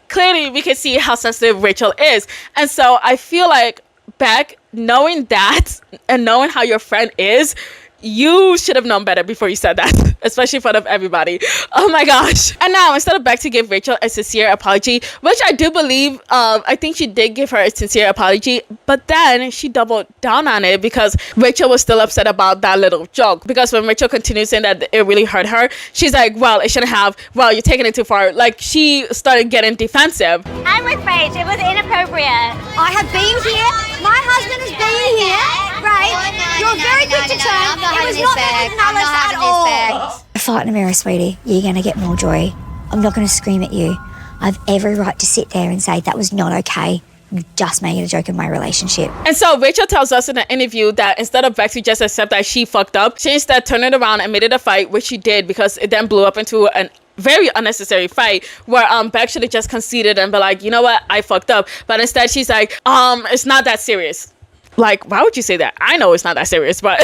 Clearly, we can see how sensitive Rachel is. And so I feel like, Beck, knowing that and knowing how your friend is, you should have known better before you said that, especially in front of everybody. Oh my gosh. And now, instead of Beck to give Rachel a sincere apology, which I do believe, I think she did give her a sincere apology, but then she doubled down on it because Rachel was still upset about that little joke. Because when Rachel continued saying that it really hurt her, she's like, well, it shouldn't have, well, you're taking it too far. Like, she started getting defensive. I'm with Rach. It was inappropriate. I have been here. My husband has been here, right? You're very quick to turn. It was not malice at all. Fight in the mirror, sweetie. You're going to get more joy. I'm not going to scream at you. I have every right to sit there and say that was not okay. You just making a joke in my relationship. And so Rachel tells us in an interview that instead of Beck to just accept that she fucked up, she instead turned it around and made it a fight, which she did because it then blew up into an very unnecessary fight where Beck should have just conceded and be like, you know what, I fucked up. But instead she's like, it's not that serious. Like, why would you say that? I know it's not that serious, but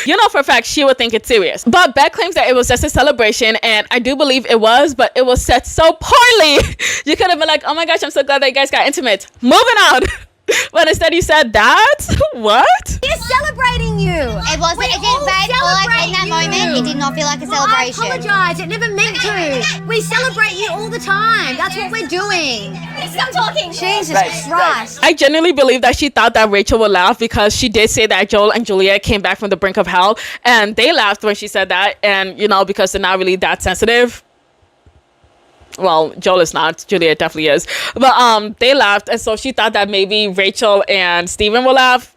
you know for a fact she would think it's serious. But Beck claims that it was just a celebration, and I do believe it was, but it was said so poorly. You could have been like, oh my gosh, I'm so glad that you guys got intimate. Moving on. But instead you said that? What? We're celebrating you. It wasn't. It didn't, babe. Like in that moment, it did not feel like a celebration. I apologise. It never meant to. We celebrate you all the time. That's what we're doing. Stop talking. Jesus Christ. I genuinely believe that she thought that Rachel would laugh because she did say that Joel and Juliet came back from the brink of hell, and they laughed when she said that. And you know, because they're not really that sensitive. Well, Joel is not. Juliet definitely is. But they laughed, and so she thought that maybe Rachel and Steven will laugh.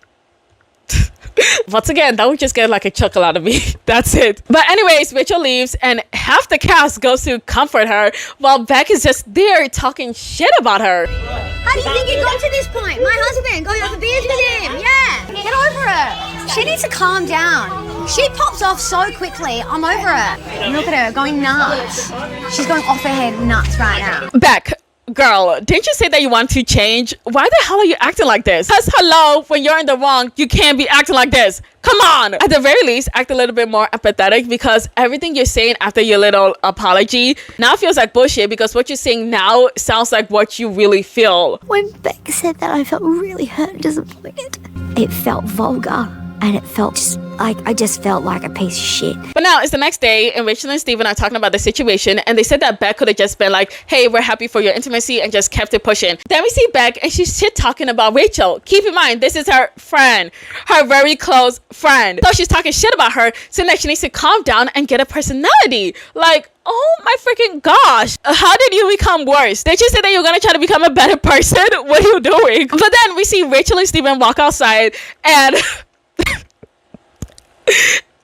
Once again, that would just get like a chuckle out of me. That's it. But anyways, Rachel leaves, and half the cast goes to comfort her while Beck is just there talking shit about her. How do you think you got to this point? My husband, going out for beers with him. Yeah. Get over her. She needs to calm down. She pops off so quickly. I'm over her. Look at her going nuts. She's going off her head nuts right now. Beck, girl, didn't you say that you want to change? Why the hell are you acting like this? Because hello, when you're in the wrong, you can't be acting like this. Come on. At the very least, act a little bit more empathetic, because everything you're saying after your little apology now feels like bullshit, because what you're saying now sounds like what you really feel. When Beck said that, I felt really hurt and disappointed. It felt vulgar, and it felt just like, I just felt like a piece of shit. But now it's the next day, and Rachel and Steven are talking about the situation, and they said that Beck could have just been like, hey, we're happy for your intimacy, and just kept it pushing. Then we see Beck, and she's shit talking about Rachel. Keep in mind, this is her friend, her very close friend. So she's talking shit about her, so that she needs to calm down and get a personality. Like, oh my freaking gosh, how did you become worse? Did you say that you're gonna try to become a better person? What are you doing? But then we see Rachel and Steven walk outside, and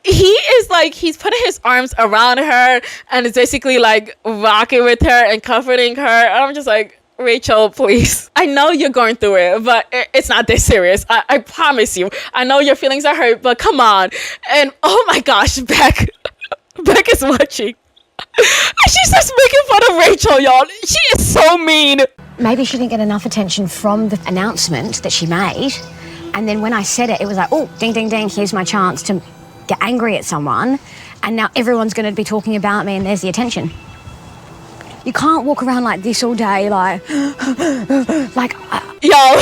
he is like, he's putting his arms around her and is basically like rocking with her and comforting her. I'm just like, Rachel, please. I know you're going through it, but it's not this serious. I promise you. I know your feelings are hurt, but come on. And oh my gosh, Beck is watching. And she's just making fun of Rachel, y'all. She is so mean. Maybe she didn't get enough attention from the announcement that she made. And then when I said it, it was like, oh, ding, ding, ding, here's my chance to get angry at someone. And now everyone's going to be talking about me, and there's the attention. You can't walk around like this all day, like, Yo.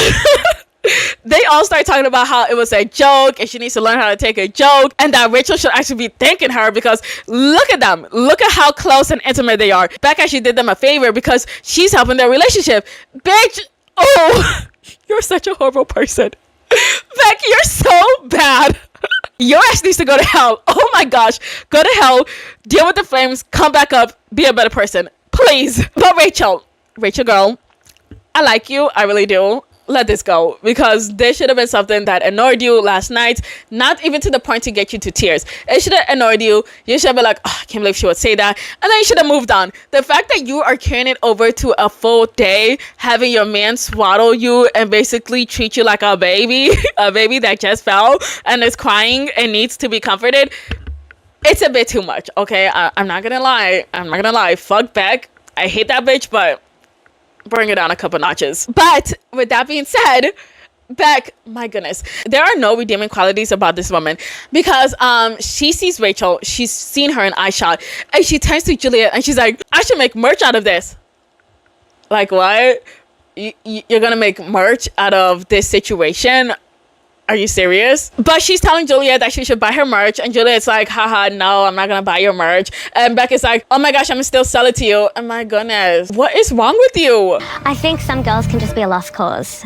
They all start talking about how it was a joke and she needs to learn how to take a joke, and that Rachel should actually be thanking her because look at them. Look at how close and intimate they are. Beck actually did them a favor because she's helping their relationship. Bitch, oh, you're such a horrible person. Beck, you're so bad. Your ass needs to go to hell. Oh my gosh. Go to hell. Deal with the flames. Come back up. Be a better person. Please. But Rachel girl, I like you. I really do. Let this go, because this should have been something that annoyed you last night, not even to the point to get you to tears. It should have annoyed you. You should have been like, oh, I can't believe she would say that, and then you should have moved on. The fact that you are carrying it over to a full day, having your man swaddle you and basically treat you like a baby a baby that just fell and is crying and needs to be comforted, it's a bit too much. Okay, I'm not gonna lie. Fuck Beck. I hate that bitch, but bring it down a couple notches. But with that being said, Beck, my goodness, there are no redeeming qualities about this woman, because she sees Rachel, she's seen her in iShot, and she turns to Juliet and she's like, I should make merch out of this. Like, what? You're gonna make merch out of this situation? Are you serious? But she's telling Juliet that she should buy her merch, and Juliet's like, haha, no, I'm not gonna buy your merch. And Beck is like, oh my gosh, I'm gonna still sell it to you. And my goodness, what is wrong with you? I think some girls can just be a lost cause.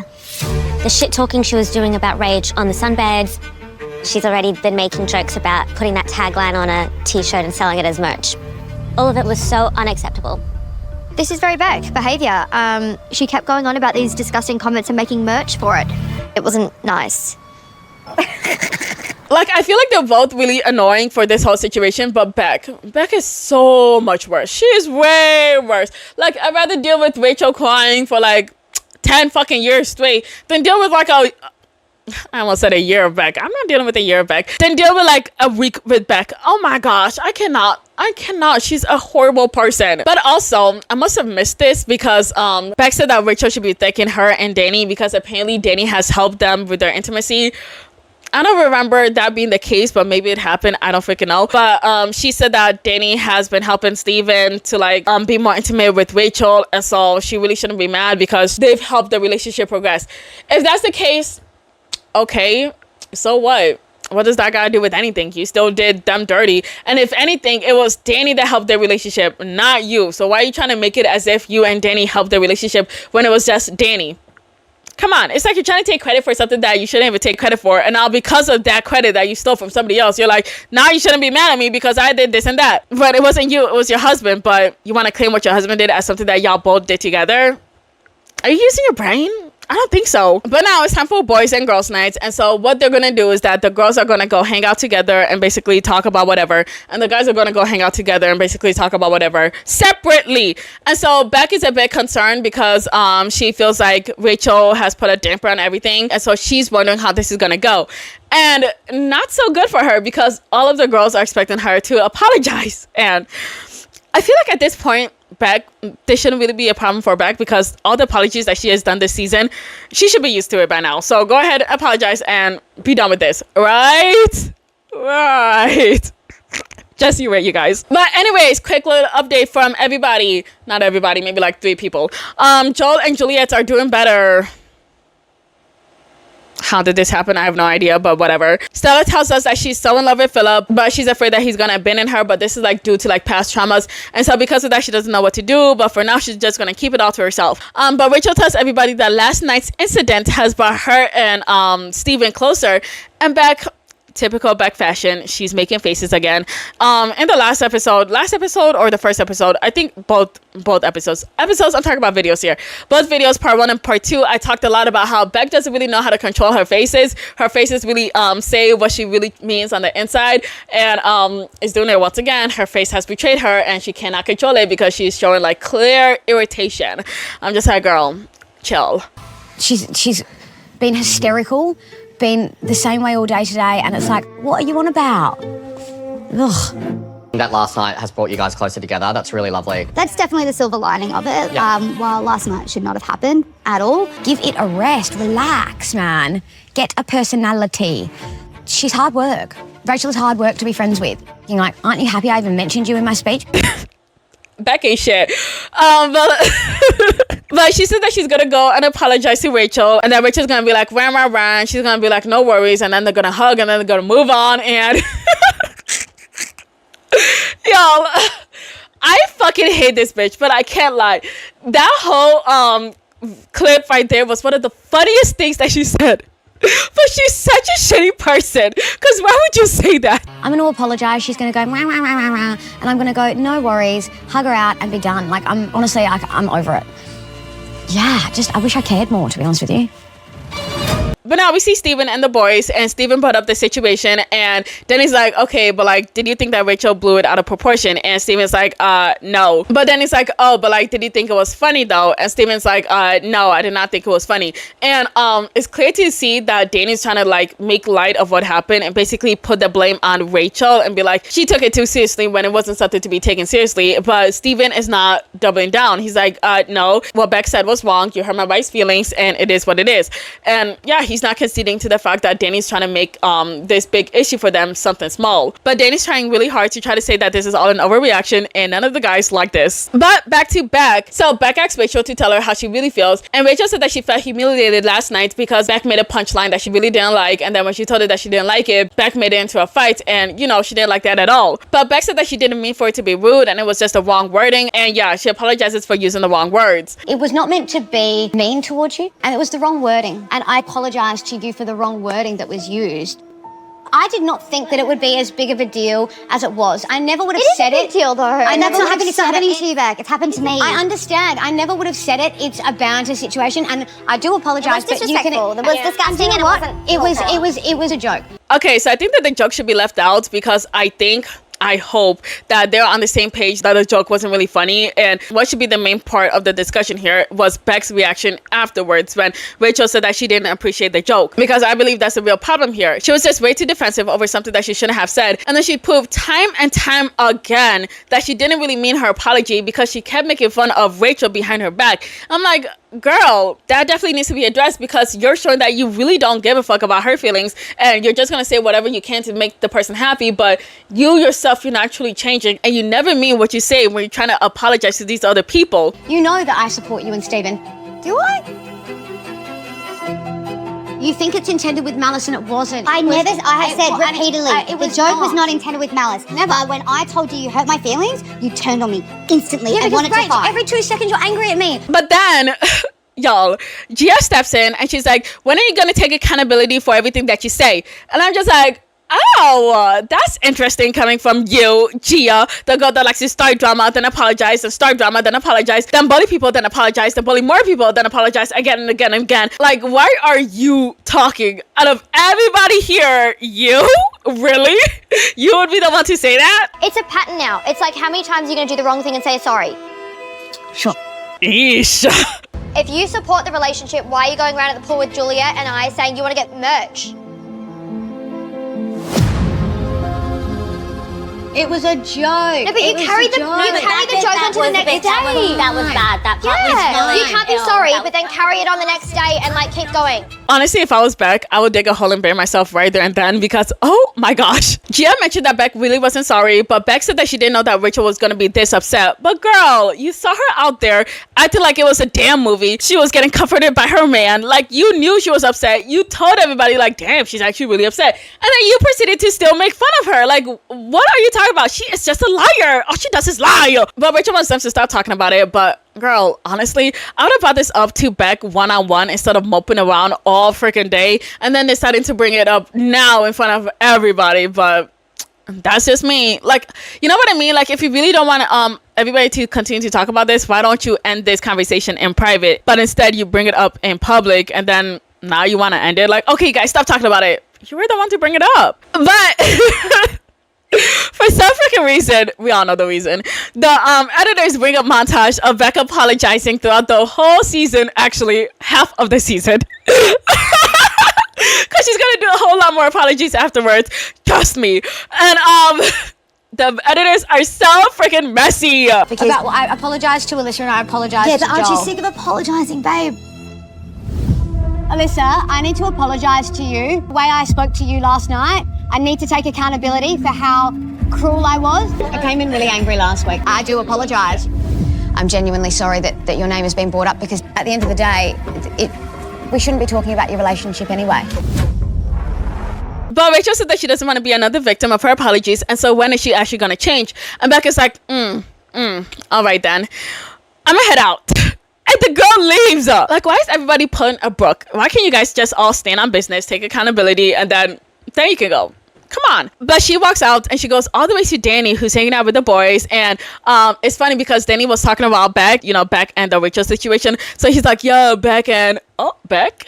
The shit talking she was doing about Rage on the sunbeds, she's already been making jokes about putting that tagline on a t-shirt and selling it as merch. All of it was so unacceptable. This is very Beck behaviour. She kept going on about these disgusting comments and making merch for it. It wasn't nice. Like, I feel like they're both really annoying for this whole situation, but Beck is so much worse. She is way worse. Like, I'd rather deal with Rachel crying for like 10 fucking years straight than deal with like I almost said a year of Beck. I'm not dealing with a year of Beck. Then deal with like a week with Beck. Oh my gosh, I cannot. She's a horrible person. But also, I must have missed this because Beck said that Rachel should be thanking her and Danny because apparently Danny has helped them with their intimacy. I don't remember that being the case, but maybe it happened. I don't freaking know. But she said that Danny has been helping Steven to like be more intimate with Rachel, and so she really shouldn't be mad because they've helped the relationship progress. If that's the case, okay, so what? What does that got to do with anything? You still did them dirty. And if anything, it was Danny that helped their relationship, not you. So why are you trying to make it as if you and Danny helped their relationship when it was just Danny? Come on, it's like you're trying to take credit for something that you shouldn't even take credit for, and now because of that credit that you stole from somebody else, you're like, now you shouldn't be mad at me because I did this and that. But it wasn't you, it was your husband. But you want to claim what your husband did as something that y'all both did together? Are you using your brain? I don't think so. But now it's time for boys and girls nights, and so what they're gonna do is that the girls are gonna go hang out together and basically talk about whatever, and the guys are gonna go hang out together and basically talk about whatever separately. And so Beck is a bit concerned because she feels like Rachel has put a damper on everything, and so she's wondering how this is gonna go. And not so good for her because all of the girls are expecting her to apologize, and I feel like at this point, Beck, this shouldn't really be a problem for Beck because all the apologies that she has done this season, she should be used to it by now. So go ahead, apologize, and be done with this. Right? Just you wait, you guys. But anyways, quick little update from everybody. Not everybody, maybe like 3 people. Joel and Juliet are doing better. How did this happen? I have no idea, but whatever. Stella tells us that she's so in love with Philip, but she's afraid that he's gonna abandon her, but this is like due to like past traumas, and so because of that she doesn't know what to do, but for now she's just gonna keep it all to herself. But Rachel tells everybody that last night's incident has brought her and Steven closer, and Beck, typical Beck fashion, she's making faces again. In the last episode or the first episode, I think both episodes, I'm talking about videos here, both videos, part 1 and part 2, I talked a lot about how Beck doesn't really know how to control her faces really say what she really means on the inside, and is doing it once again. Her face has betrayed her and she cannot control it because she's showing like clear irritation. I'm just like, girl, chill. She's been hysterical, been the same way all day today, and it's like, what are you on about? Ugh. That last night has brought you guys closer together. That's really lovely. That's definitely the silver lining of it. Yeah. While last night should not have happened at all. Give it a rest, relax, man. Get a personality. She's hard work. Rachel's hard work to be friends with. You're like, aren't you happy I even mentioned you in my speech? Beck ain't shit. But But she said that she's gonna go and apologize to Rachel, and then Rachel's gonna be like, rah, rah, rah, and she's gonna be like, no worries, and then they're gonna hug, and then they're gonna move on, and y'all, I fucking hate this bitch, but I can't lie. That whole clip right there was one of the funniest things that she said. But she's such a shitty person. Because why would you say that? I'm going to apologise. She's going to go, rah, rah, rah, rah, rah, and I'm going to go, no worries, hug her out and be done. Like, I'm over it. Yeah, I wish I cared more, to be honest with you. But now we see Steven and the boys, and Steven brought up the situation, and then he's like, okay, but like, did you think that Rachel blew it out of proportion? And Steven's like, no. But then he's like, oh, but like, did you think it was funny though? And Steven's like, no, I did not think it was funny. And it's clear to see that Danny's trying to like make light of what happened and basically put the blame on Rachel and be like, she took it too seriously when it wasn't something to be taken seriously. But Steven is not doubling down. He's like, no, what Beck said was wrong. You hurt my wife's feelings, and it is what it is. And yeah, he's not conceding to the fact that Danny's trying to make this big issue for them something small. But Danny's trying really hard to try to say that this is all an overreaction, and none of the guys like this. But back to Beck. So Beck asked Rachel to tell her how she really feels, and Rachel said that she felt humiliated last night because Beck made a punchline that she really didn't like, and then when she told her that she didn't like it, Beck made it into a fight, and you know, she didn't like that at all. But Beck said that she didn't mean for it to be rude, and it was just the wrong wording, and yeah, she apologizes for using the wrong words. It was not meant to be mean towards you, and it was the wrong wording, and I apologise to you for the wrong wording that was used. I did not think that it would be as big of a deal as it was. I never would have said it. It's a big deal, though. It's not happening to you, Beck. It's happened to me. I understand. I never would have said it. It's a banter situation, and I do apologise. It was disrespectful. It was disgusting, and it was a joke. Okay, so I think that the joke should be left out because I hope that they're on the same page that the joke wasn't really funny. And what should be the main part of the discussion here was Beck's reaction afterwards when Rachel said that she didn't appreciate the joke, because I believe that's the real problem here. She was just way too defensive over something that she shouldn't have said, and then she proved time and time again that she didn't really mean her apology because she kept making fun of Rachel behind her back. I'm like, girl, that definitely needs to be addressed, because you're showing that you really don't give a fuck about her feelings, and you're just gonna say whatever you can to make the person happy, but you yourself, you're not truly changing, and you never mean what you say when you're trying to apologize to these other people. You know that I support you and Steven. Do I? You think it's intended with malice, and it wasn't. I have said repeatedly, the joke was not intended with malice. Never. But when I told you hurt my feelings, you turned on me instantly and wanted to fight. Every 2 seconds you're angry at me. But then y'all, Gia steps in and she's like, when are you gonna take accountability for everything that you say? And I'm just like, oh, that's interesting coming from you, Gia, the girl that likes to start drama, then apologize, and start drama, then apologize, then bully people, then apologize, then bully more people, then apologize again and again and again. Like, why are you talking? Out of everybody here, you? Really? You would be the one to say that? It's a pattern now. It's like, how many times are you going to do the wrong thing and say sorry? Sure. Eesh. If you support the relationship, why are you going around at the pool with Juliet and I saying you want to get merch? It was a joke. No, but you carried the joke onto the next day. That was bad. That part was fine. You can't be sorry, but then carry it on the next day and like keep going. Honestly, if I was Beck, I would dig a hole and bury myself right there and then, because oh my gosh. Gia mentioned that Beck really wasn't sorry, but Beck said that she didn't know that Rachel was gonna be this upset. But girl, you saw her out there acting like it was a damn movie. She was getting comforted by her man. Like, you knew she was upset. You told everybody like, damn, she's actually really upset. And then you proceeded to still make fun of her. Like, what are you talking about? She is just a liar. All she does is lie. But Rachel wants them to stop talking about it. But girl, honestly, I would have brought this up to Beck one-on-one instead of moping around all freaking day and then deciding to bring it up now in front of everybody. But that's just me. Like, you know what I mean? Like, if you really don't want everybody to continue to talk about this, why don't you end this conversation in private, but instead you bring it up in public, and then now you want to end it like, okay guys, stop talking about it. You were the one to bring it up. But for some freaking reason, we all know the reason, the editors bring up montage of Beck apologizing throughout the whole season, actually half of the season. Because she's gonna do a whole lot more apologies afterwards, trust me. And the editors are so freaking messy. I apologized to Alyssa and I apologized to Joel. Yeah, but aren't you sick of apologizing, babe? Alyssa, I need to apologise to you. The way I spoke to you last night, I need to take accountability for how cruel I was. I came in really angry last week. I do apologise. I'm genuinely sorry that your name has been brought up, because at the end of the day, we shouldn't be talking about your relationship anyway. But Rachel said that she doesn't want to be another victim of her apologies, and so when is she actually going to change? And Becca's like, all right then. I'm gonna head out. And the girl leaves. Like, why is everybody pulling a Brooke? Why can't you guys just all stand on business, take accountability, and then you can go? Come on. But she walks out and she goes all the way to Danny, who's hanging out with the boys. And it's funny because Danny was talking about Beck, you know, Beck and the Rachel situation. So he's like, yo, Beck, and Beck.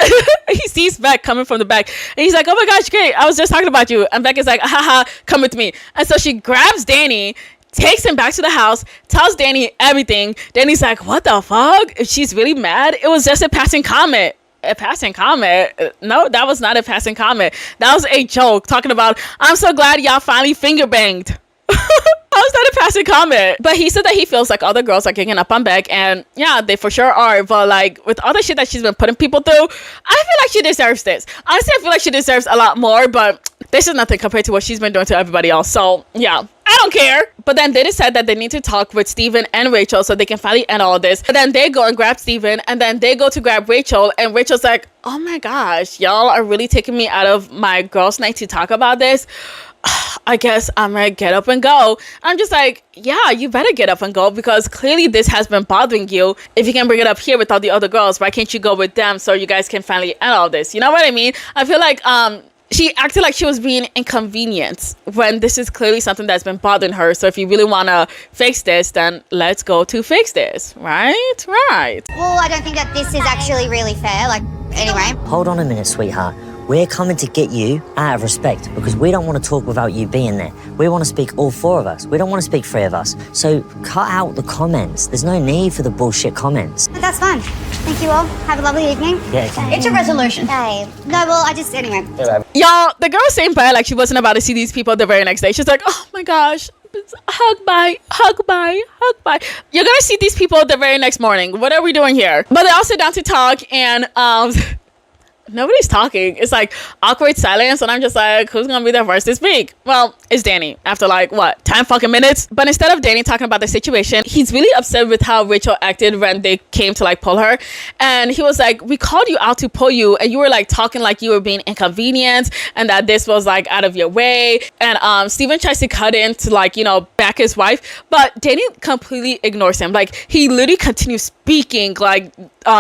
He sees Beck coming from the back and he's like, oh my gosh, great, I was just talking about you. And Beck is like, haha, come with me. And so she grabs Danny, takes him back to the house, tells Danny everything. Danny's like, what the fuck? She's really mad. It was just a passing comment. A passing comment? No, that was not a passing comment. That was a joke talking about, I'm so glad y'all finally finger banged. How is that a passing comment? But he said that he feels like other girls are ganging up on Beck, and yeah, they for sure are. But like, with all the shit that she's been putting people through, I feel like she deserves this. Honestly, I feel like she deserves a lot more, but this is nothing compared to what she's been doing to everybody else. So yeah, I don't care. But then they decided that they need to talk with Steven and Rachel so they can finally end all this. And then they go and grab Steven, and then they go to grab Rachel, and Rachel's like, oh my gosh, y'all are really taking me out of my girls' night to talk about this. I guess I'm gonna get up and go. I'm just like, yeah, you better get up and go, because clearly this has been bothering you. If you can bring it up here with all the other girls, why can't you go with them so you guys can finally end all this? You know what I mean? I feel like she acted like she was being inconvenienced when this is clearly something that's been bothering her. So if you really want to fix this, then let's go to fix this. Right? Well, I don't think that this is actually really fair. Like, anyway. Hold on a minute, sweetheart. We're coming to get you out of respect because we don't want to talk without you being there. We want to speak all four of us. We don't want to speak three of us. So cut out the comments. There's no need for the bullshit comments. But that's fine. Thank you all. Have a lovely evening. Yeah. It's a resolution. Hey. No, well, anyway. Y'all, the girl was saying bye like she wasn't about to see these people the very next day. She's like, oh my gosh. Hug bye. You're gonna see these people the very next morning. What are we doing here? But they all sit down to talk, and nobody's talking. It's like awkward silence, and I'm just like, who's gonna be the first to speak? Well, it's Danny after like what, 10 fucking minutes. But instead of Danny talking about the situation, he's really upset with how Rachel acted when they came to like pull her. And he was like, we called you out to pull you, and you were like talking like you were being inconvenienced and that this was like out of your way. And Steven tries to cut in to like, you know, back his wife, but Danny completely ignores him. Like, he literally continues speaking like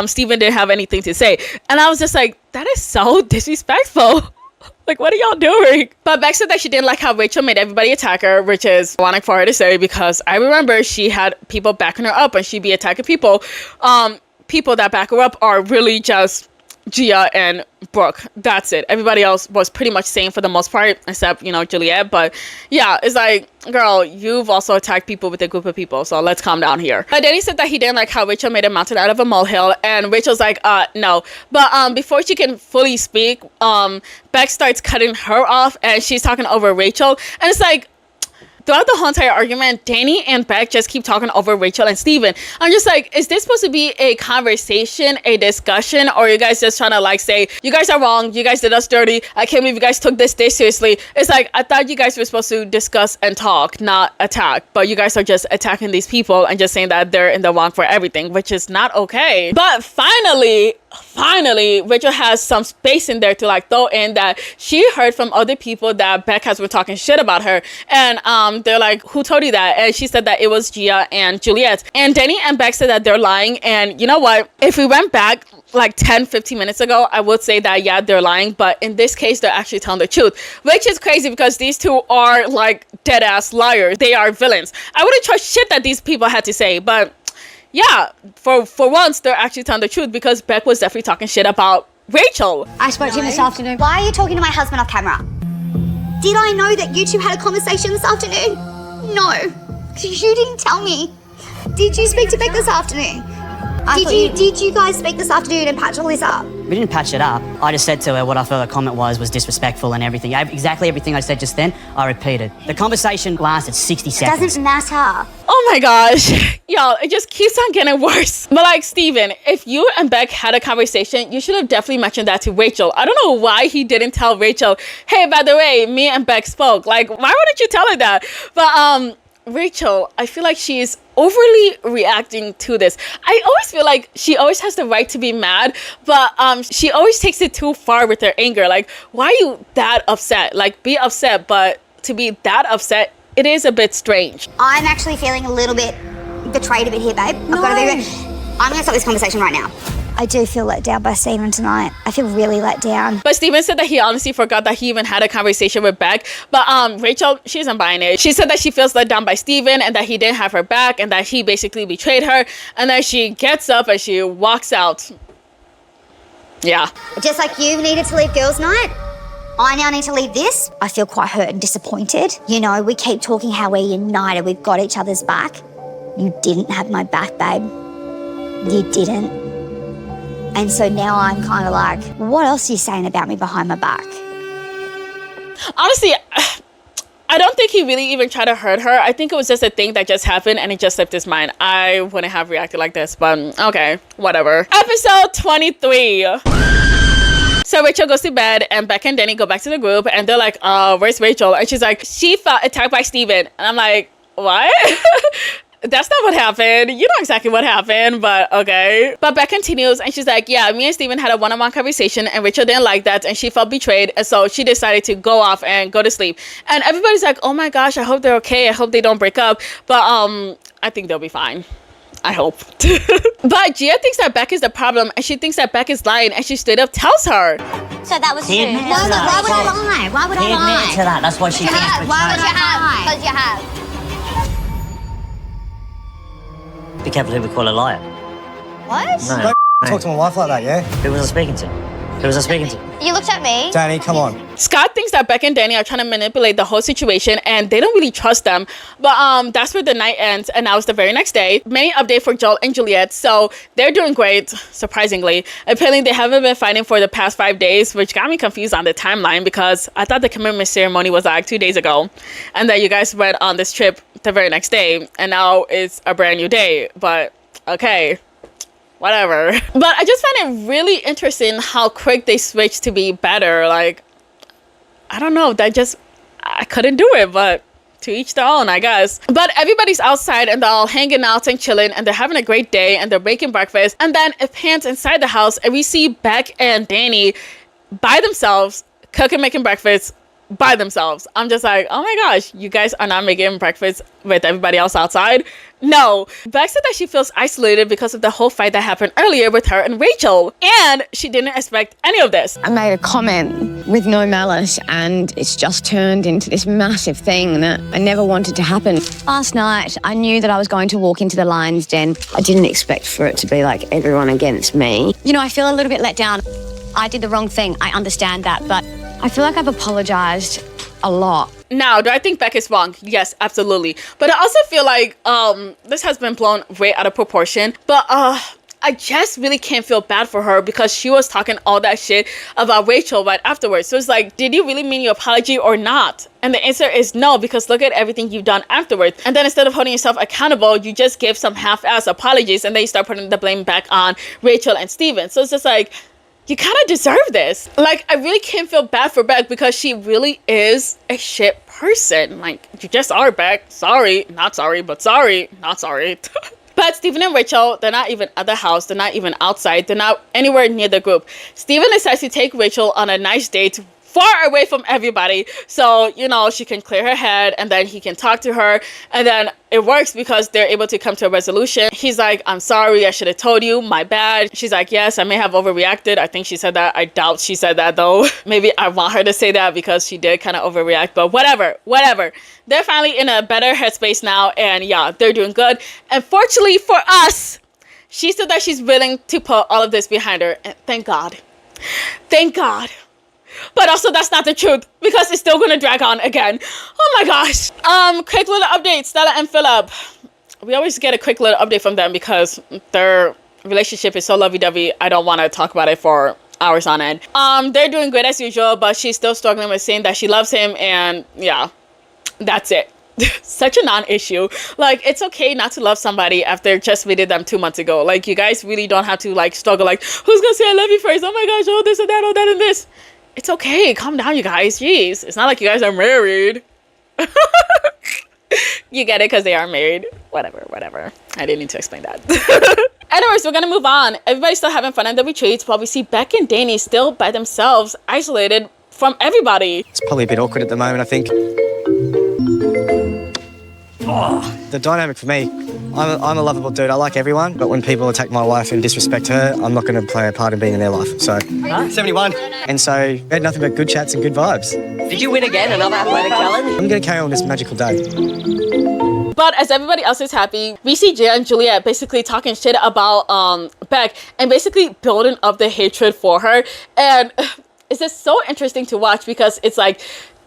Steven didn't have anything to say. And I was just like, that is so disrespectful. Like, what are y'all doing? But Beck said that she didn't like how Rachel made everybody attack her, which is wanting for her to say, because I remember she had people backing her up and she'd be attacking people. People that back her up are really just Gia and Brooke. That's it. Everybody else was pretty much same for the most part, except, you know, Juliet. But yeah, it's like, girl, you've also attacked people with a group of people, so let's calm down here. But Danny said that he didn't like how Rachel made a mountain out of a molehill, and Rachel's like, no. But before she can fully speak, Beck starts cutting her off, and she's talking over Rachel, and it's like, throughout the whole entire argument, Danny and Beck just keep talking over Rachel and Steven. I'm just like, is this supposed to be a conversation, a discussion, or are you guys just trying to like say, you guys are wrong, you guys did us dirty, I can't believe you guys took this seriously. It's like, I thought you guys were supposed to discuss and talk, not attack, but you guys are just attacking these people and just saying that they're in the wrong for everything, which is not okay. But finally, Rachel has some space in there to like throw in that she heard from other people that Beck has been talking shit about her, and they're like, who told you that? And she said that it was Gia and Juliet. And Danny and Beck said that they're lying. And you know what, if we went back like 10-15 minutes ago, I would say that yeah, they're lying, but in this case they're actually telling the truth, which is crazy because these two are like dead ass liars. They are villains. I wouldn't trust shit that these people had to say, but yeah, for once, they're actually telling the truth, because Beck was definitely talking shit about Rachel. I spoke to him this afternoon. Why are you talking to my husband off camera? Did I know that you two had a conversation this afternoon? No. You didn't tell me. Did you speak to Beck this afternoon? Did you guys speak this afternoon and patch all this up? We didn't patch it up. I just said to her what I felt the comment was disrespectful and everything. Exactly everything I said just then, I repeated. The conversation lasted 60 seconds. It doesn't matter. Oh my gosh. Y'all, it just keeps on getting worse. But like, Steven, if you and Beck had a conversation, you should have definitely mentioned that to Rachel. I don't know why he didn't tell Rachel, hey, by the way, me and Beck spoke. Like, why wouldn't you tell her that? But Rachel, I feel like she's overly reacting to this. I always feel like she always has the right to be mad, but she always takes it too far with her anger. Like, why are you that upset? Like, be upset, but to be that upset, it is a bit strange. I'm actually feeling a little bit betrayed a bit here, babe. No. I'm going to stop this conversation right now. I do feel let down by Stephen tonight. I feel really let down. But Steven said that he honestly forgot that he even had a conversation with Beck. But Rachel, she isn't buying it. She said that she feels let down by Steven and that he didn't have her back and that he basically betrayed her. And then she gets up and she walks out. Yeah. Just like you needed to leave girls' night, I now need to leave this. I feel quite hurt and disappointed. You know, we keep talking how we're united, we've got each other's back. You didn't have my back, babe. You didn't. And so now I'm kind of like, what else are you saying about me behind my back? Honestly, I don't think he really even tried to hurt her. I think it was just a thing that just happened and it just slipped his mind. I wouldn't have reacted like this, but okay, whatever. Episode 23. So Rachel goes to bed and Beck and Danny go back to the group and they're like, where's Rachel? And she's like, she felt attacked by Steven. And I'm like, what? That's not what happened. You know exactly what happened, but okay. But Beck continues and she's like, yeah, me and Steven had a one-on-one conversation and Rachel didn't like that and she felt betrayed. And so she decided to go off and go to sleep. And everybody's like, oh my gosh, I hope they're okay. I hope they don't break up. But I think they'll be fine. I hope. But Gia thinks that Beck is the problem and she thinks that Beck is lying and she straight up tells her. So that was He true. admitted No, to that. why would I lie? Why would He I lie? admitted to that. That's why she thinks betrayal. Why would you have? Because you have. Be careful who we call a liar. What? No. Don't talk to my wife like that, yeah? Who was I speaking to? Who was I speaking to? You looked at me. Danny, come on. Scott thinks that Beck and Danny are trying to manipulate the whole situation and they don't really trust them. But that's where the night ends and now it's the very next day. Many update for Joel and Juliet. So they're doing great, surprisingly. Apparently they haven't been fighting for the past 5 days, which got me confused on the timeline because I thought the commitment ceremony was like 2 days ago. And then you guys went on this trip the very next day and now it's a brand new day. But okay. Whatever. But I just find it really interesting how quick they switched to be better. Like, I don't know. I couldn't do it, but to each their own, I guess. But everybody's outside and they're all hanging out and chilling and they're having a great day and they're making breakfast. And then it pans inside the house and we see Beck and Danny by themselves cooking, making breakfast by themselves. I'm just like, oh my gosh, you guys are not making breakfast with everybody else outside? No. Beck said that she feels isolated because of the whole fight that happened earlier with her and Rachel, and she didn't expect any of this. I made a comment with no malice and it's just turned into this massive thing that I never wanted to happen. Last night, I knew that I was going to walk into the lion's den. I didn't expect for it to be like everyone against me. You know, I feel a little bit let down. I did the wrong thing. I understand that, but I feel like I've apologized a lot. Now, do I think Beck is wrong? Yes, absolutely. But I also feel like this has been blown way out of proportion. But I just really can't feel bad for her because she was talking all that shit about Rachel right afterwards. So it's like, did you really mean your apology or not? And the answer is no, because look at everything you've done afterwards. And then instead of holding yourself accountable, you just give some half-ass apologies and then you start putting the blame back on Rachel and Steven. So it's just like, you kind of deserve this. Like, I really can't feel bad for Beck because she really is a shit person. Like, you just are, Beck. Sorry, not sorry, but sorry, not sorry. But Steven and Rachel, they're not even at the house. They're not even outside. They're not anywhere near the group. Steven decides to take Rachel on a nice date far away from everybody, so you know she can clear her head and then he can talk to her, and then it works because they're able to come to a resolution. He's like, I'm sorry, I should have told you, my bad. She's like, yes, I may have overreacted. I think she said that. I doubt she said that though. Maybe I want her to say that because she did kind of overreact, but whatever. They're finally in a better headspace now, and yeah, they're doing good. And fortunately for us, she said that she's willing to put all of this behind her, and thank God. But also that's not the truth because it's still gonna drag on again. Oh my gosh. Quick little update, Stella and Philip. We always get a quick little update from them because their relationship is so lovey-dovey. I don't want to talk about it for hours on end. They're doing great as usual, but she's still struggling with saying that she loves him, and yeah, that's it. Such a non-issue. Like, it's okay not to love somebody after just meeting them 2 months ago. Like, you guys really don't have to like struggle like, who's gonna say I love you first? Oh my gosh, oh this and that, oh that and this. It's okay. Calm down, you guys. Jeez. It's not like you guys are married. You get it because they are married. Whatever. I didn't need to explain that. Anyways, we're gonna move on. Everybody's still having fun at the retreats, but we see Beck and Danny still by themselves, isolated from everybody. It's probably a bit awkward at the moment, I think. The dynamic for me, I'm a lovable dude. I like everyone, but when people attack my wife and disrespect her, I'm not going to play a part in being in their life. So, 71. And so, we had nothing but good chats and good vibes. Did you win again? Another athletic challenge? I'm going to carry on this magical day. But as everybody else is happy, we see Gia and Juliet basically talking shit about Beck and basically building up the hatred for her. And it's just so interesting to watch because it's like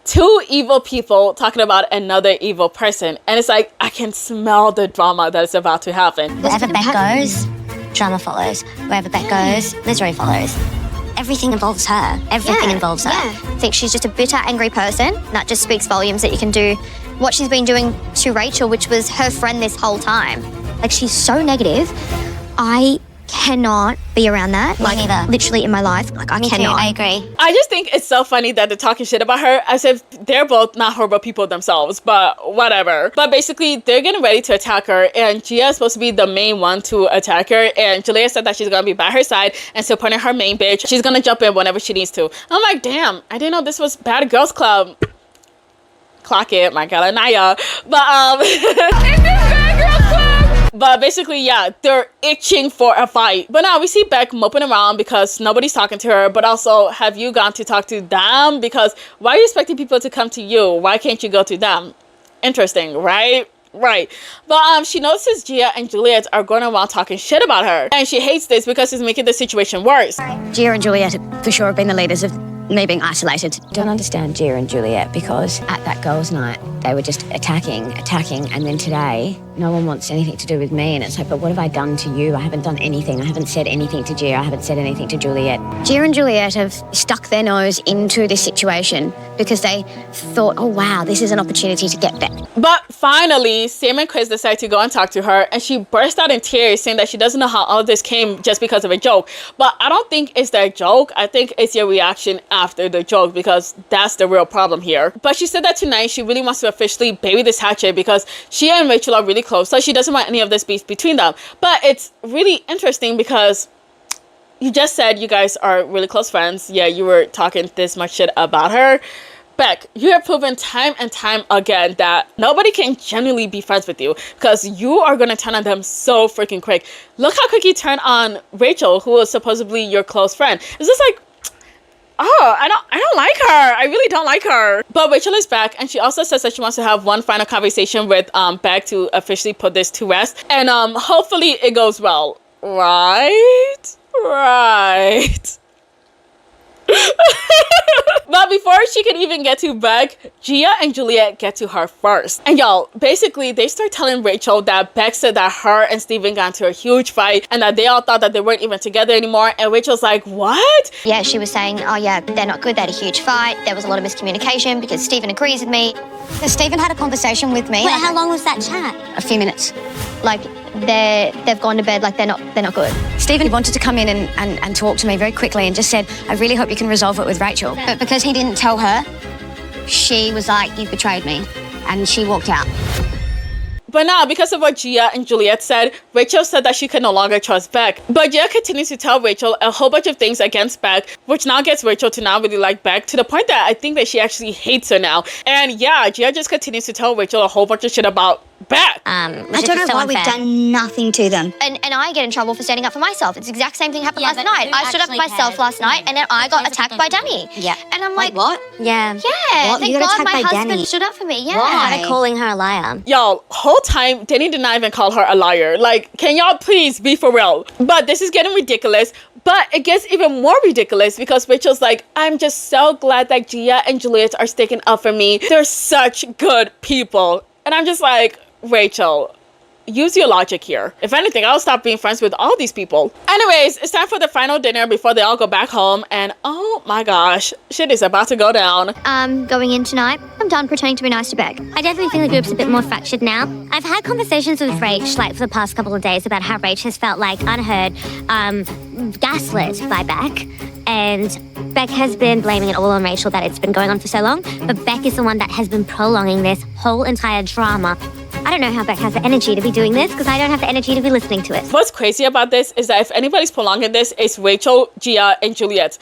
two evil people talking about another evil person. And it's like, I can smell the drama that is about to happen. Wherever Beck goes, drama follows. Wherever Beck goes, misery follows. Everything involves her. Everything involves her. Yeah. I think she's just a bitter, angry person. That just speaks volumes that you can do what she's been doing to Rachel, which was her friend this whole time. Like, she's so negative. I cannot be around that. Like, literally in my life. Like, I cannot. I agree. I just think it's so funny that they're talking shit about her as if they're both not horrible people themselves, but whatever. But basically, they're getting ready to attack her, and Gia is supposed to be the main one to attack her, and Julia said that she's gonna be by her side and supporting her main bitch. She's gonna jump in whenever she needs to. I'm like, damn, I didn't know this was Bad Girls Club. Clock it, my God, Anaya. But it's this Bad Girls Club. But basically, yeah, they're itching for a fight. But now we see Beck moping around because nobody's talking to her. But also, have you gone to talk to them? Because why are you expecting people to come to you? Why can't you go to them? Interesting, right? Right. But she notices Gia and Juliet are going around talking shit about her. And she hates this because it's making the situation worse. Gia and Juliet for sure have been the leaders of me being isolated. I don't understand Gia and Juliet because at that girls' night, they were just attacking, and then today, no one wants anything to do with me. And it's like, but what have I done to you? I haven't done anything. I haven't said anything to Gia. I haven't said anything to Juliet. Gia and Juliet have stuck their nose into this situation because they thought, oh, wow, this is an opportunity to get back. But finally, Sam and Chris decide to go and talk to her, and she burst out in tears saying that she doesn't know how all of this came just because of a joke. But I don't think it's their joke. I think it's your reaction after the joke, because that's the real problem here. But she said that tonight she really wants to officially bury this hatchet because she and Rachel are really close, so she doesn't want any of this beef between them. But it's really interesting because you just said you guys are really close friends. Yeah, you were talking this much shit about her. Beck, you have proven time and time again that nobody can genuinely be friends with you because you are going to turn on them so freaking quick. Look how quick you turned on Rachel, who was supposedly your close friend. It's just like, oh, I don't like her. I really don't like her. But Rachel is back, and she also says that she wants to have one final conversation with Beck to officially put this to rest. And hopefully it goes well. Right? Right. But before she can even get to Beck, Gia and Juliet get to her first. And y'all, basically, they start telling Rachel that Beck said that her and Steven got into a huge fight and that they all thought that they weren't even together anymore. And Rachel's like, what? Yeah, she was saying, oh yeah, they're not good, they had a huge fight. There was a lot of miscommunication because Steven agrees with me. So Steven had a conversation with me. Wait, how long was that chat? A few minutes. Like, they've gone to bed, like they're not good. Stephen wanted to come in and talk to me very quickly and just said, I really hope you can resolve it with Rachel. But because he didn't tell her, she was like, you betrayed me. And she walked out. But now, because of what Gia and Juliet said, Rachel said that she could no longer trust Beck. But Gia continues to tell Rachel a whole bunch of things against Beck, which now gets Rachel to not really like Beck, to the point that I think that she actually hates her now. And yeah, Gia just continues to tell Rachel a whole bunch of shit about Beck. I don't know why we've done nothing to them. And I get in trouble for standing up for myself. It's the exact same thing happened last night. I stood up for myself last night, and then I got attacked by Danny. Yeah. And I'm like, what? Yeah. Yeah. What? Thank You got God attacked my by husband Danny? stood up for me. Yeah. Why? By calling her a liar. Y'all, whole time, Danny did not even call her a liar. Like, can y'all please be for real? But this is getting ridiculous. But it gets even more ridiculous because Rachel's like, I'm just so glad that Gia and Juliet are sticking up for me. They're such good people. And I'm just like, Rachel, use your logic here. If anything, I'll stop being friends with all these people. Anyways, it's time for the final dinner before they all go back home. And oh my gosh, shit is about to go down. Going in tonight, I'm done pretending to be nice to Beck. I definitely think the group's a bit more fractured now. I've had conversations with Rach, like, for the past couple of days about how Rach has felt like unheard, gaslit by Beck. And Beck has been blaming it all on Rachel that it's been going on for so long. But Beck is the one that has been prolonging this whole entire drama. don't know how Beck has the energy to be doing this because I don't have the energy to be listening to it. What's crazy about this is that if anybody's prolonging this, it's Rachel, Gia, and Juliet.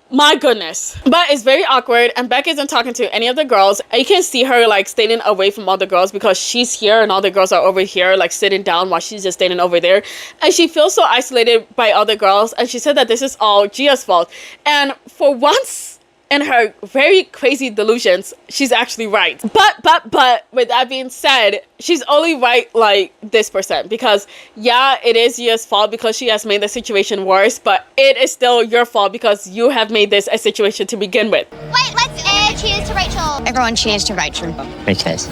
My goodness. But it's very awkward, and Beck isn't talking to any of the girls. And you can see her like standing away from all the girls because she's here and all the girls are over here like sitting down while she's just standing over there. And she feels so isolated by other girls, and she said that this is all Gia's fault. And for once in her very crazy delusions, she's actually right. But with that being said, she's only right like this percent, because yeah, it is Gia's fault because she has made the situation worse, but it is still your fault because you have made this a situation to begin with. Wait, let's cheers to Rachel. Everyone cheers to Rachel. Cheers.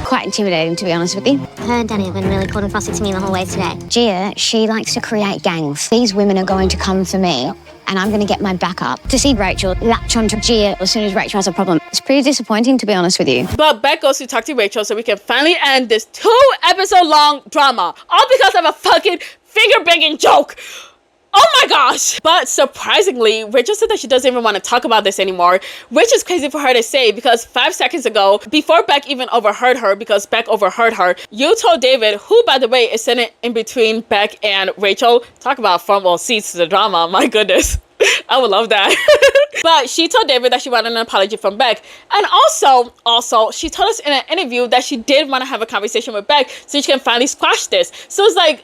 Quite intimidating, to be honest with you. Her and Danny have been really cold and fussy to me the whole way today. Gia, she likes to create gangs. These women are going to come for me, and I'm going to get my back up. To see Rachel latch onto Gia as soon as Rachel has a problem, it's pretty disappointing, to be honest with you. But Beck goes to talk to Rachel so we can finally end this 2-episode long drama, all because of a fucking finger-banging joke. Oh my gosh. But surprisingly, Rachel said that she doesn't even want to talk about this anymore, which is crazy for her to say because 5 seconds ago, before Beck even overheard her, because Beck overheard her, you told David, who by the way is sitting in between Beck and Rachel, talk about front row seats to the drama, my goodness. I would love that. But she told David that she wanted an apology from Beck. And also, she told us in an interview that she did want to have a conversation with Beck so she can finally squash this. So it's like,